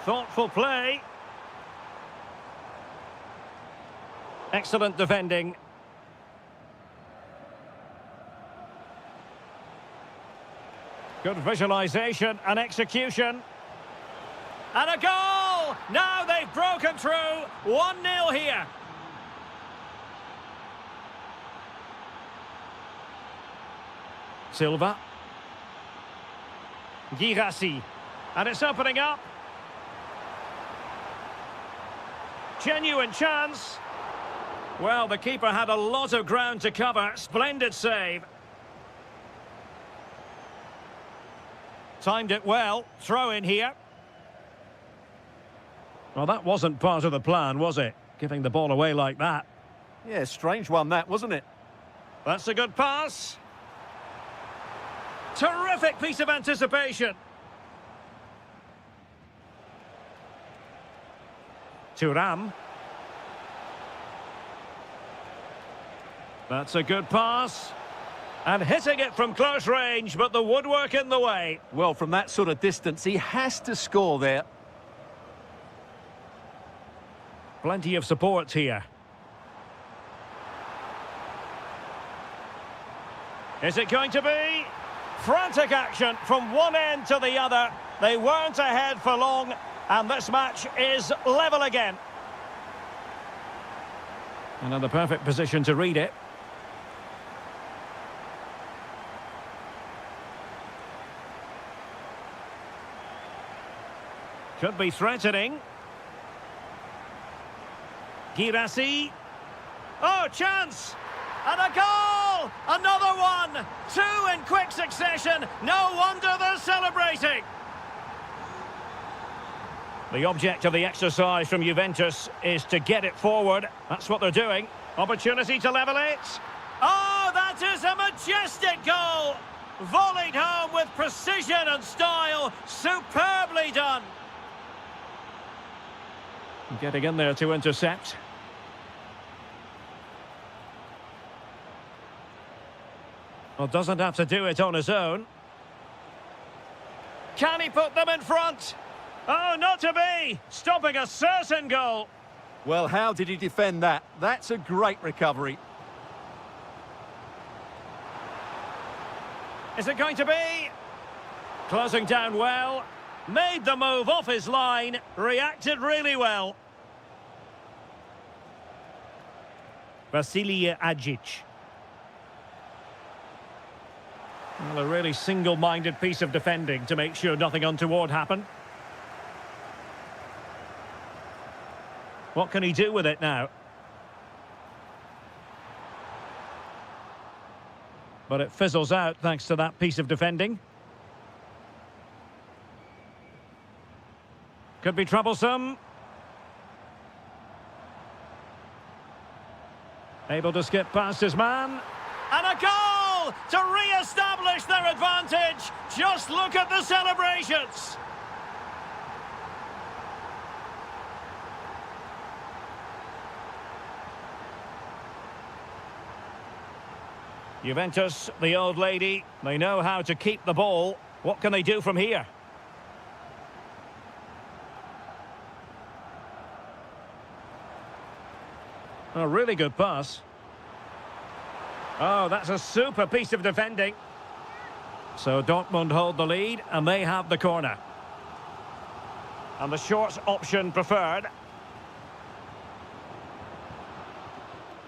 Thoughtful play. Excellent defending. Good visualisation and execution. And a goal! Now they've broken through. 1-0 here. Silva. Girassi. And it's opening up. Genuine chance. Well, the keeper had a lot of ground to cover. Splendid save. Timed it well. Throw in here. Well, that wasn't part of the plan, was it? Giving the ball away like that. Yeah, strange one that, wasn't it? That's a good pass. Terrific piece of anticipation. Thuram. That's a good pass. And hitting it from close range, but the woodwork in the way. Well, from that sort of distance, he has to score there. Plenty of support here. Is it going to be? Frantic action from one end to the other. They weren't ahead for long, and this match is level again. Another perfect position to read it. Could be threatening. Girassi. Oh, chance! And a goal! Another one! Two in quick succession. No wonder they're celebrating. The object of the exercise from Juventus is to get it forward. That's what they're doing. Opportunity to level it. Oh, that is a majestic goal! Volleyed home with precision and style. Superbly done. Getting in there to intercept. Well, doesn't have to do it on his own. Can he put them in front? Oh, not to be! Stopping a certain goal. Well, how did he defend that? That's a great recovery. Is it going to be? Closing down well. Made the move off his line. Reacted really well. Vasilij Agic. Well, a really single-minded piece of defending to make sure nothing untoward happened. What can he do with it now? But it fizzles out thanks to that piece of defending. Could be troublesome. Able to skip past his man. And a goal to re-establish their advantage. Just look at the celebrations. Juventus, the old lady, they know how to keep the ball. What can they do from here? A really good pass. Oh, that's a super piece of defending. So Dortmund hold the lead and they have the corner. And the short option preferred.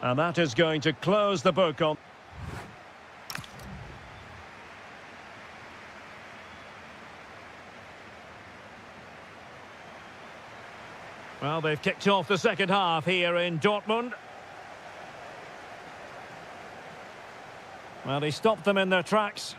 And that is going to close the book on... Well, they've kicked off the second half here in Dortmund. Well, he stopped them in their tracks.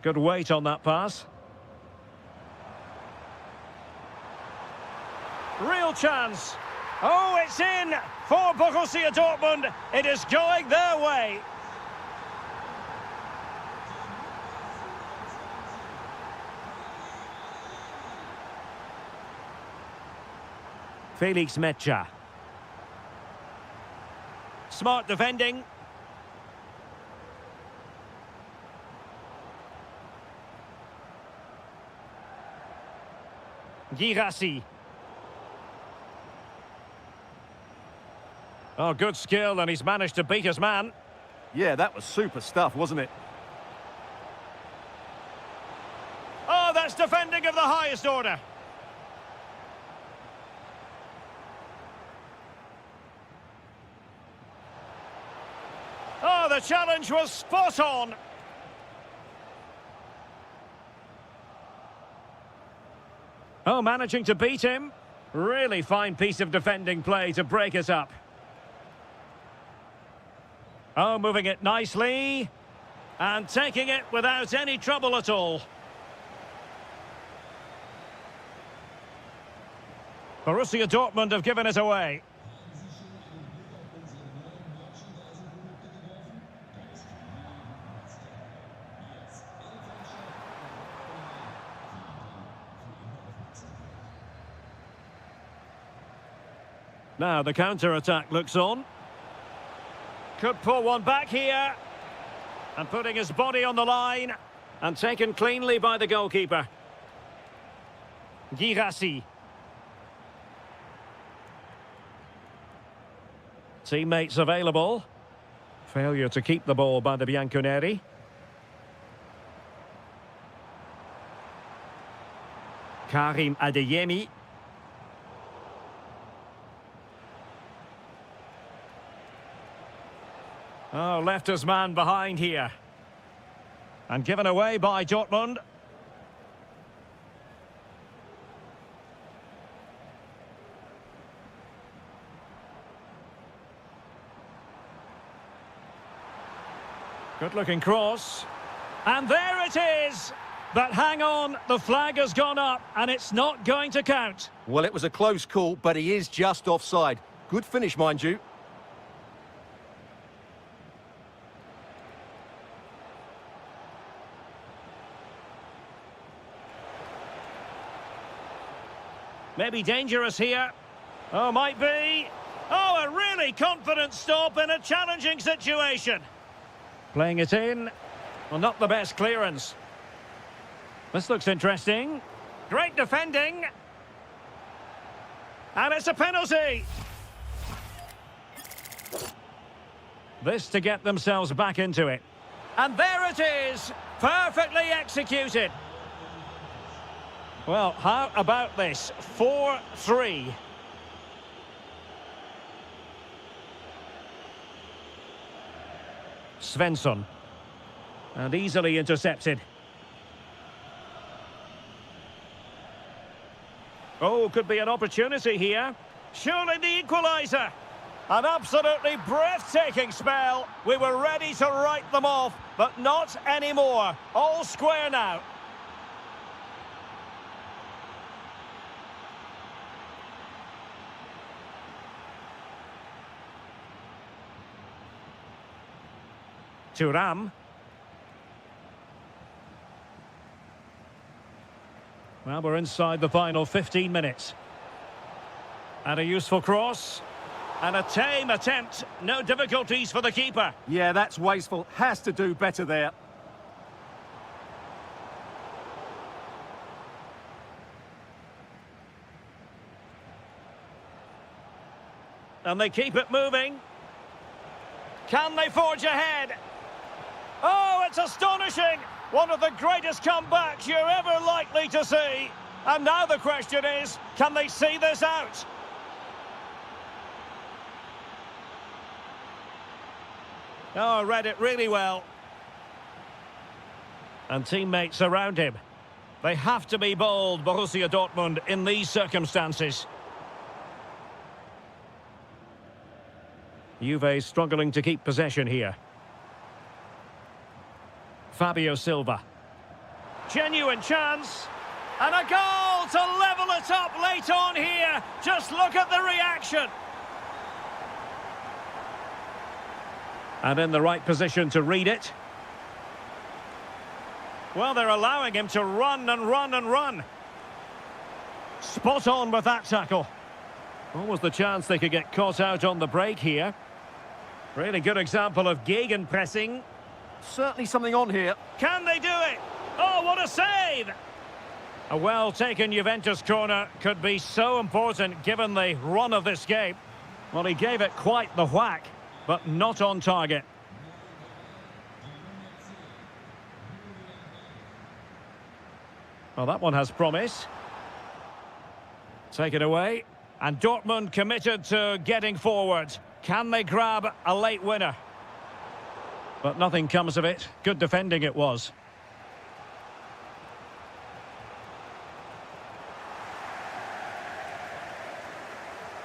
Good weight on that pass. Real chance. Oh, it's in for Borussia Dortmund. It is going their way. Felix Mecha. Smart defending. Girassi. Oh, good skill, and he's managed to beat his man. Yeah, that was super stuff, wasn't it? Oh, that's defending of the highest order. Oh, the challenge was spot on. Oh, managing to beat him. Really fine piece of defending play to break us up. Oh, moving it nicely. And taking it without any trouble at all. Borussia Dortmund have given it away. Now the counter-attack looks on. Could pull one back here. And putting his body on the line. And taken cleanly by the goalkeeper. Girassi. Teammates available. Failure to keep the ball by the Bianconeri. Karim Adeyemi. Oh, left his man behind here. And given away by Dortmund. Good-looking cross. And there it is! But hang on, the flag has gone up and it's not going to count. Well, it was a close call, but he is just offside. Good finish, mind you. Maybe dangerous here. Oh, might be. Oh, a really confident stop in a challenging situation. Playing it in. Well, not the best clearance. This looks interesting. Great defending. And it's a penalty. This to get themselves back into it. And there it is. Perfectly executed. Well, how about this? 4-3. Svensson. And easily intercepted. Oh, could be an opportunity here. Surely the equaliser. An absolutely breathtaking spell. We were ready to write them off, but not anymore. All square now. Thuram. Well, we're inside the final 15 minutes. And a useful cross. And a tame attempt. No difficulties for the keeper. Yeah, that's wasteful. Has to do better there. And they keep it moving. Can they forge ahead? Oh, it's astonishing! One of the greatest comebacks you're ever likely to see. And now the question is, can they see this out? Oh, read it really well. And teammates around him. They have to be bold, Borussia Dortmund, in these circumstances. Juve struggling to keep possession here. Fabio Silva. Genuine chance. And a goal to level it up late on here. Just look at the reaction. And in the right position to read it. Well, they're allowing him to run and run and run. Spot on with that tackle. What was the chance they could get caught out on the break here? Really good example of gegenpressing. Certainly something on here. Can they do it? Oh, what a save! A well-taken Juventus corner could be so important given the run of this game. Well, he gave it quite the whack, but not on target. Well, that one has promise. Take it away. And Dortmund committed to getting forward. Can they grab a late winner? But nothing comes of it. Good defending it was.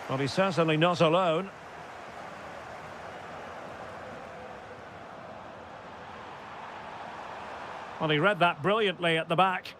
Well, he's certainly not alone. Well, he read that brilliantly at the back.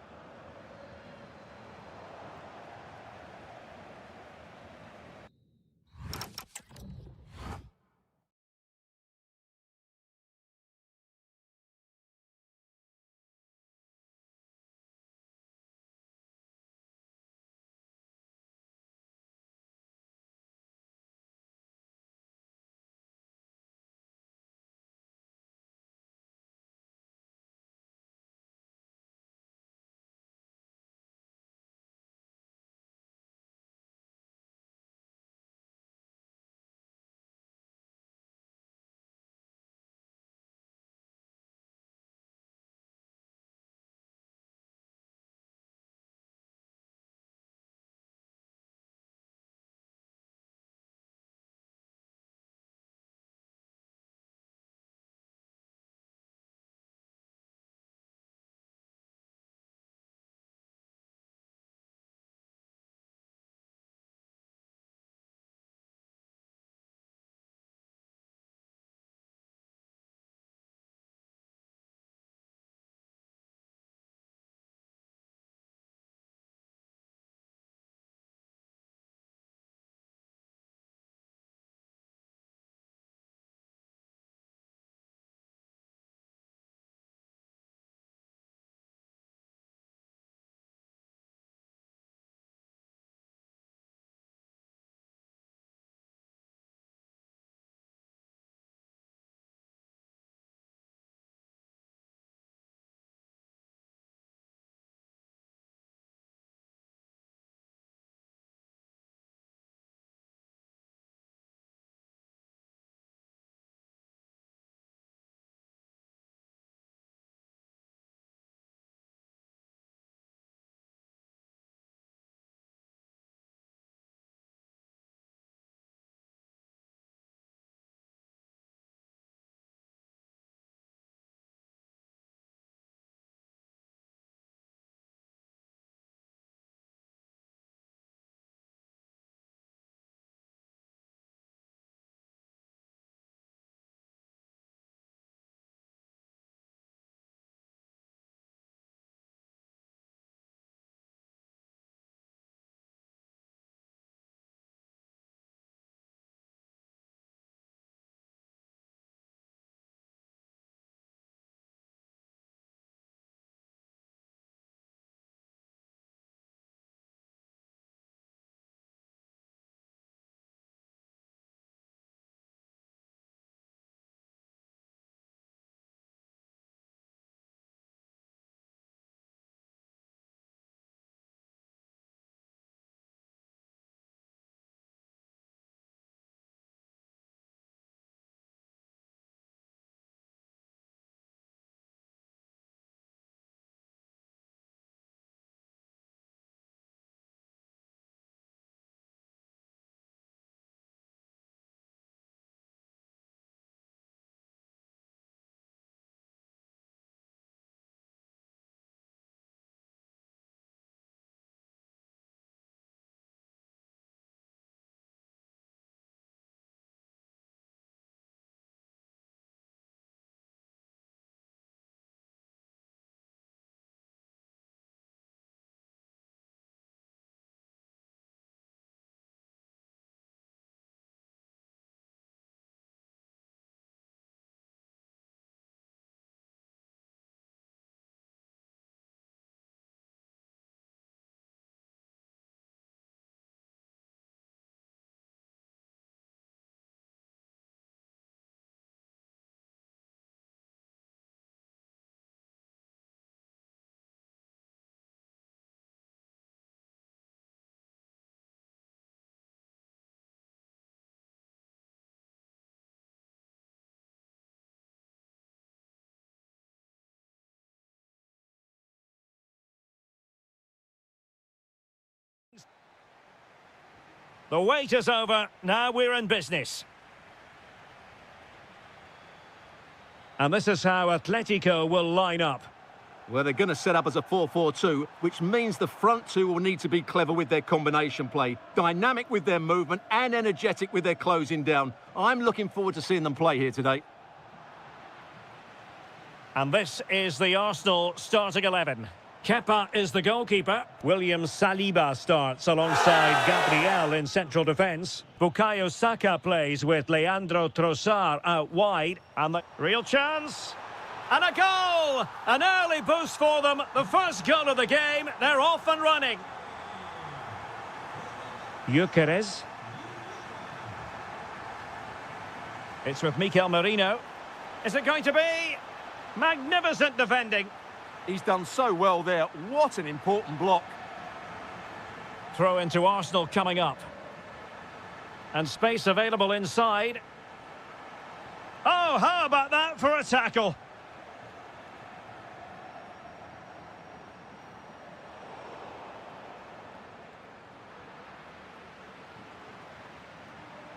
The wait is over. Now we're in business. And this is how Atletico will line up. Well, they're going to set up as a 4-4-2, which means the front two will need to be clever with their combination play, dynamic with their movement and energetic with their closing down. I'm looking forward to seeing them play here today. And this is the Arsenal starting 11. Kepa is the goalkeeper. William Saliba starts alongside Gabriel in central defence. Bukayo Saka plays with Leandro Trossard out wide. And the real chance. And a goal! An early boost for them. The first goal of the game. They're off and running. Gyökeres. It's with Mikel Merino. Is it going to be? Magnificent defending. He's done so well there. What an important block. Throw into Arsenal coming up. And space available inside. Oh, how about that for a tackle?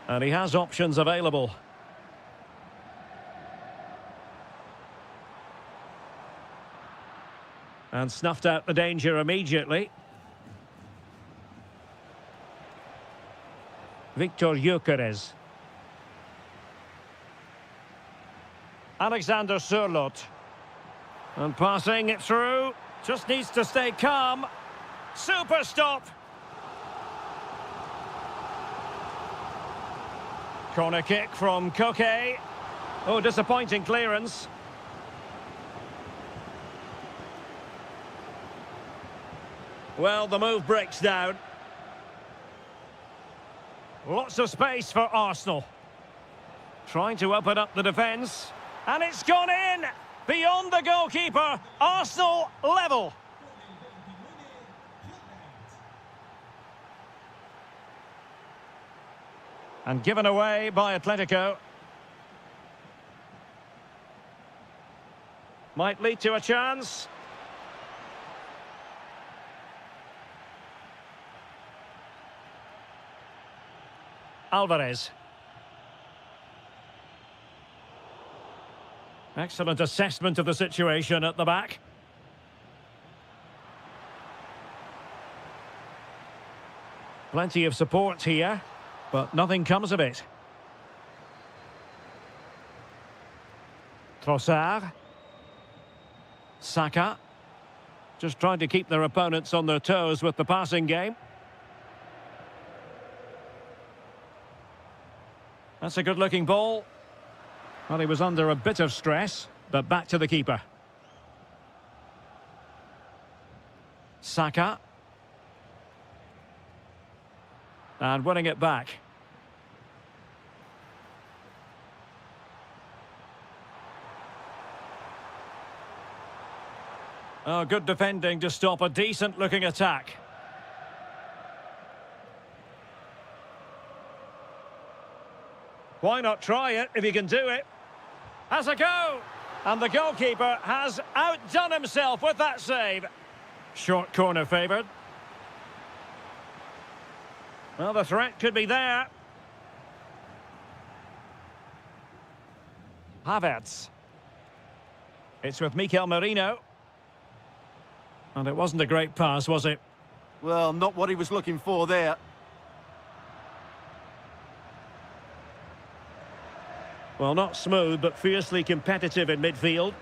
And he has options available. And snuffed out the danger immediately. Victor Gyökeres. Alexander Sørloth. And passing it through. Just needs to stay calm. Super stop. Corner kick from Koke. Oh, disappointing clearance. Well, the move breaks down. Lots of space for Arsenal. Trying to open up the defence. And it's gone in! Beyond the goalkeeper. Arsenal level. And given away by Atletico. Might lead to a chance. Alvarez. Excellent assessment of the situation at the back. Plenty of support here, but nothing comes of it. Trossard. Saka. Just trying to keep their opponents on their toes with the passing game. That's a good-looking ball. Well, he was under a bit of stress, but back to the keeper. Saka. And winning it back. Oh, good defending to stop a decent-looking attack. Why not try it if you can do it? Has a go! And the goalkeeper has outdone himself with that save. Short corner favoured. Well, the threat could be there. Havertz. It's with Mikel Merino. And it wasn't a great pass, was it? Well, not what he was looking for there. Well, not smooth, but fiercely competitive in midfield.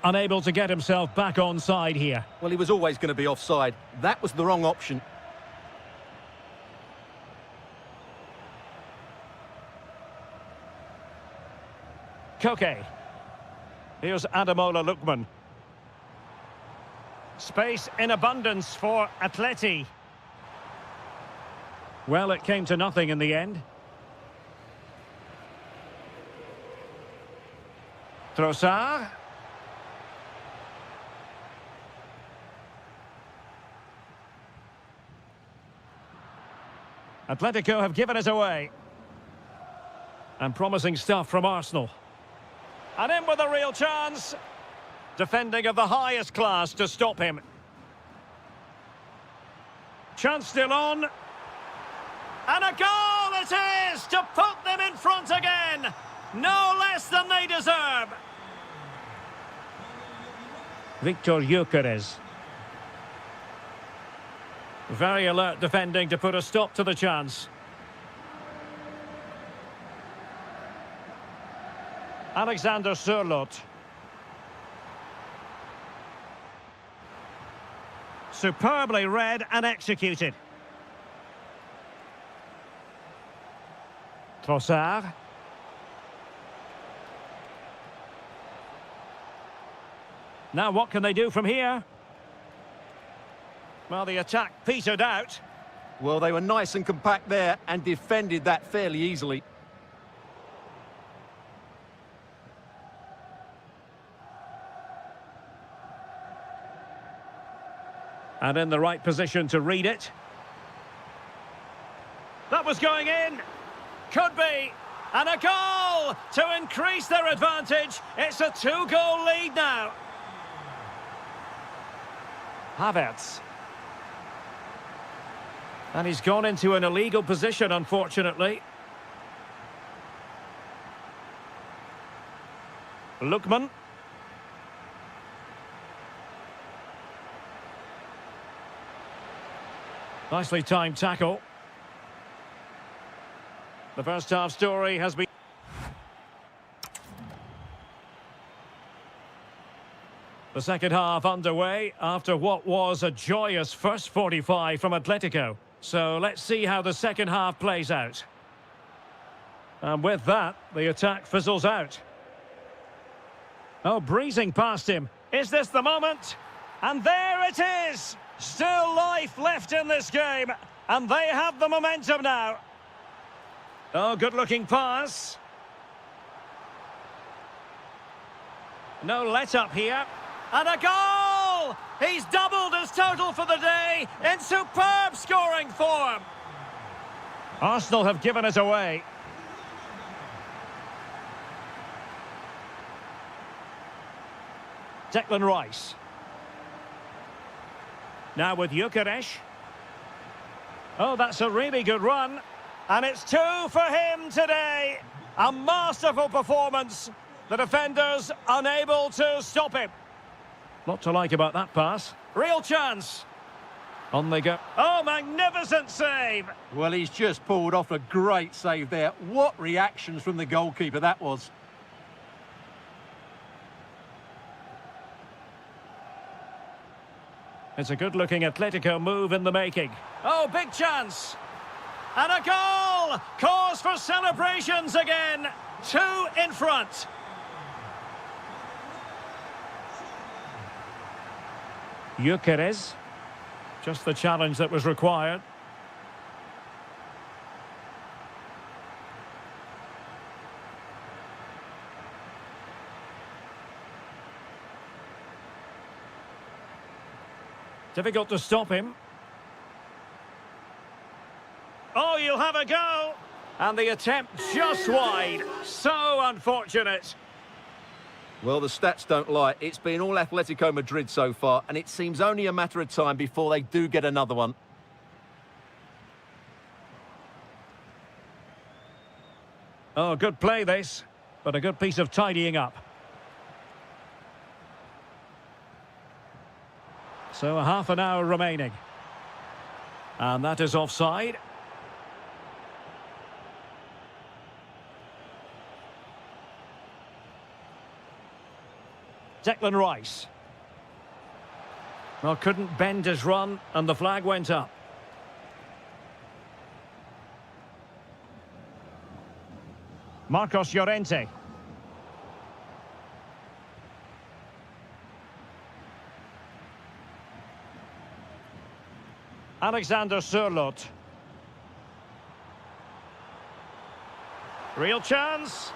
Unable to get himself back on side here. Well, he was always going to be offside. That was the wrong option. Koke. Here's Ademola Lookman. Space in abundance for Atleti. Well, it came to nothing in the end. Trossard. Atletico have given it away. And promising stuff from Arsenal. And in with a real chance. Defending of the highest class to stop him. Chance still on. And a goal it is to put them in front again. No less than they deserve. Victor Gyökeres. Very alert defending to put a stop to the chance. Alexander Sørloth. Superbly read and executed. Trossard. Now what can they do from here? Well, the attack petered out. Well, they were nice and compact there and defended that fairly easily. And in the right position to read it. That was going in. Could be. And a goal to increase their advantage. It's a 2-goal lead now. Havertz. And he's gone into an illegal position, unfortunately. Lookman. Nicely timed tackle. The first half story has been... The second half underway after what was a joyous first 45 from Atletico. So let's see how the second half plays out. And with that, the attack fizzles out. Oh, breezing past him. Is this the moment? And there it is! Still life left in this game. And they have the momentum now. Oh, good-looking pass. No let-up here. And a goal! He's doubled his total for the day in superb scoring form. Arsenal have given it away. Declan Rice. Now with Gyökeres. Oh, that's a really good run. And it's 2 for him today. A masterful performance. The defenders unable to stop him. Lot to like about that pass. Real chance. On they go. Oh, magnificent save. Well, he's just pulled off a great save there. What reactions from the goalkeeper that was. It's a good-looking Atletico move in the making. Oh, big chance. And a goal! Cause for celebrations again. 2 in front. Gyökeres. Just the challenge that was required. Difficult to stop him. Oh, you'll have a go. And the attempt just wide. So unfortunate. Well, the stats don't lie. It's been all Atletico Madrid so far, and it seems only a matter of time before they do get another one. Oh, good play this, but a good piece of tidying up. So a half an hour remaining. And that is offside. Declan Rice. Well, couldn't bend his run, and the flag went up. Marcos Llorente. Alexander Sørloth. Real chance.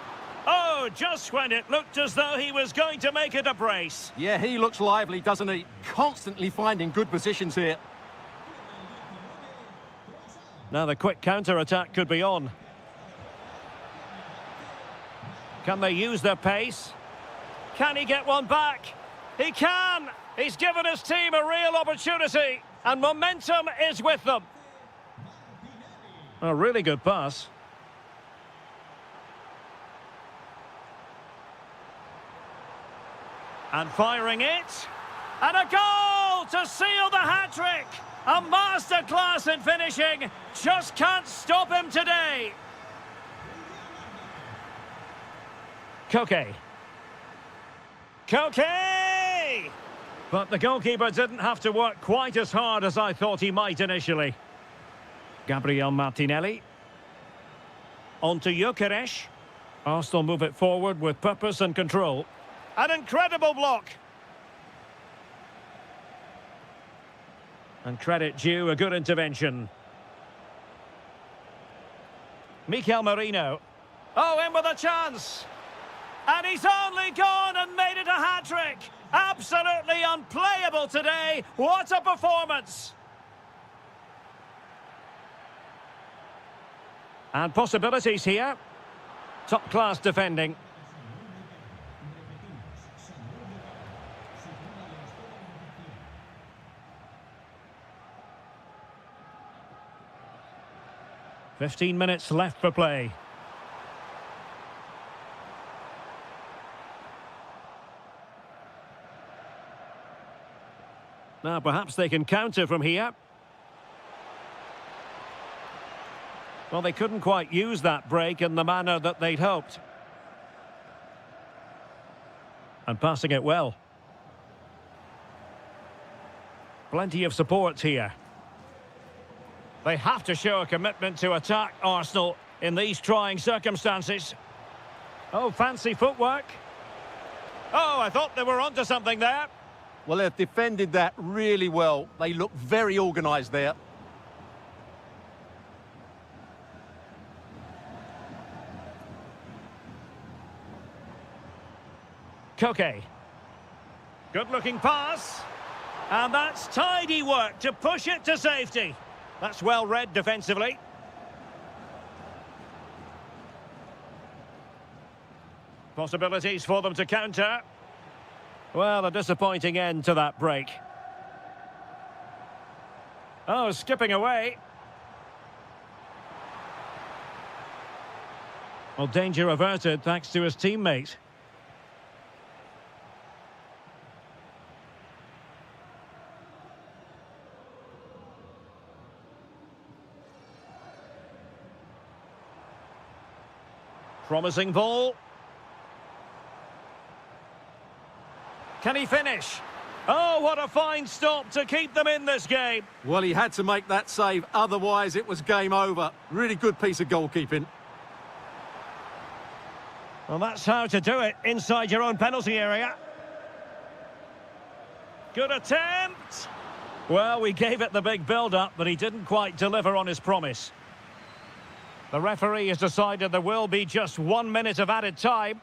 Oh, just when it looked as though he was going to make it a brace. Yeah, he looks lively, doesn't he? Constantly finding good positions here. Now the quick counter-attack could be on. Can they use their pace? Can he get one back? He can! He's given his team a real opportunity, and momentum is with them. A really good pass. And firing it. And a goal to seal the hat-trick! A masterclass in finishing. Just can't stop him today. Koke. Koke! But the goalkeeper didn't have to work quite as hard as I thought he might initially. Gabriel Martinelli. On to Gyökeres. Arsenal move it forward with purpose and control. An incredible block. And credit due, a good intervention. Mikel Merino. Oh, in with a chance. And he's only gone and made it a hat-trick. Absolutely unplayable today. What a performance. And possibilities here. Top-class defending. "15 minutes left for play. Now perhaps they can counter from here. Well, they couldn't quite use that break in the manner that they'd hoped. And passing it well. Plenty of support here. They have to show a commitment to attack Arsenal in these trying circumstances. Oh, fancy footwork. Oh, I thought they were onto something there. Well, they've defended that really well. They look very organised there. Koke. Good-looking pass. And that's tidy work to push it to safety. That's well read defensively. Possibilities for them to counter. Well, a disappointing end to that break. Oh, skipping away. Well, danger averted thanks to his teammate. Promising ball. Can he finish? Oh, what a fine stop to keep them in this game. Well, he had to make that save, otherwise it was game over. Really good piece of goalkeeping. Well, that's how to do it inside your own penalty area. Good attempt. Well, we gave it the big build-up, but he didn't quite deliver on his promise. The referee has decided there will be just 1 minute of added time.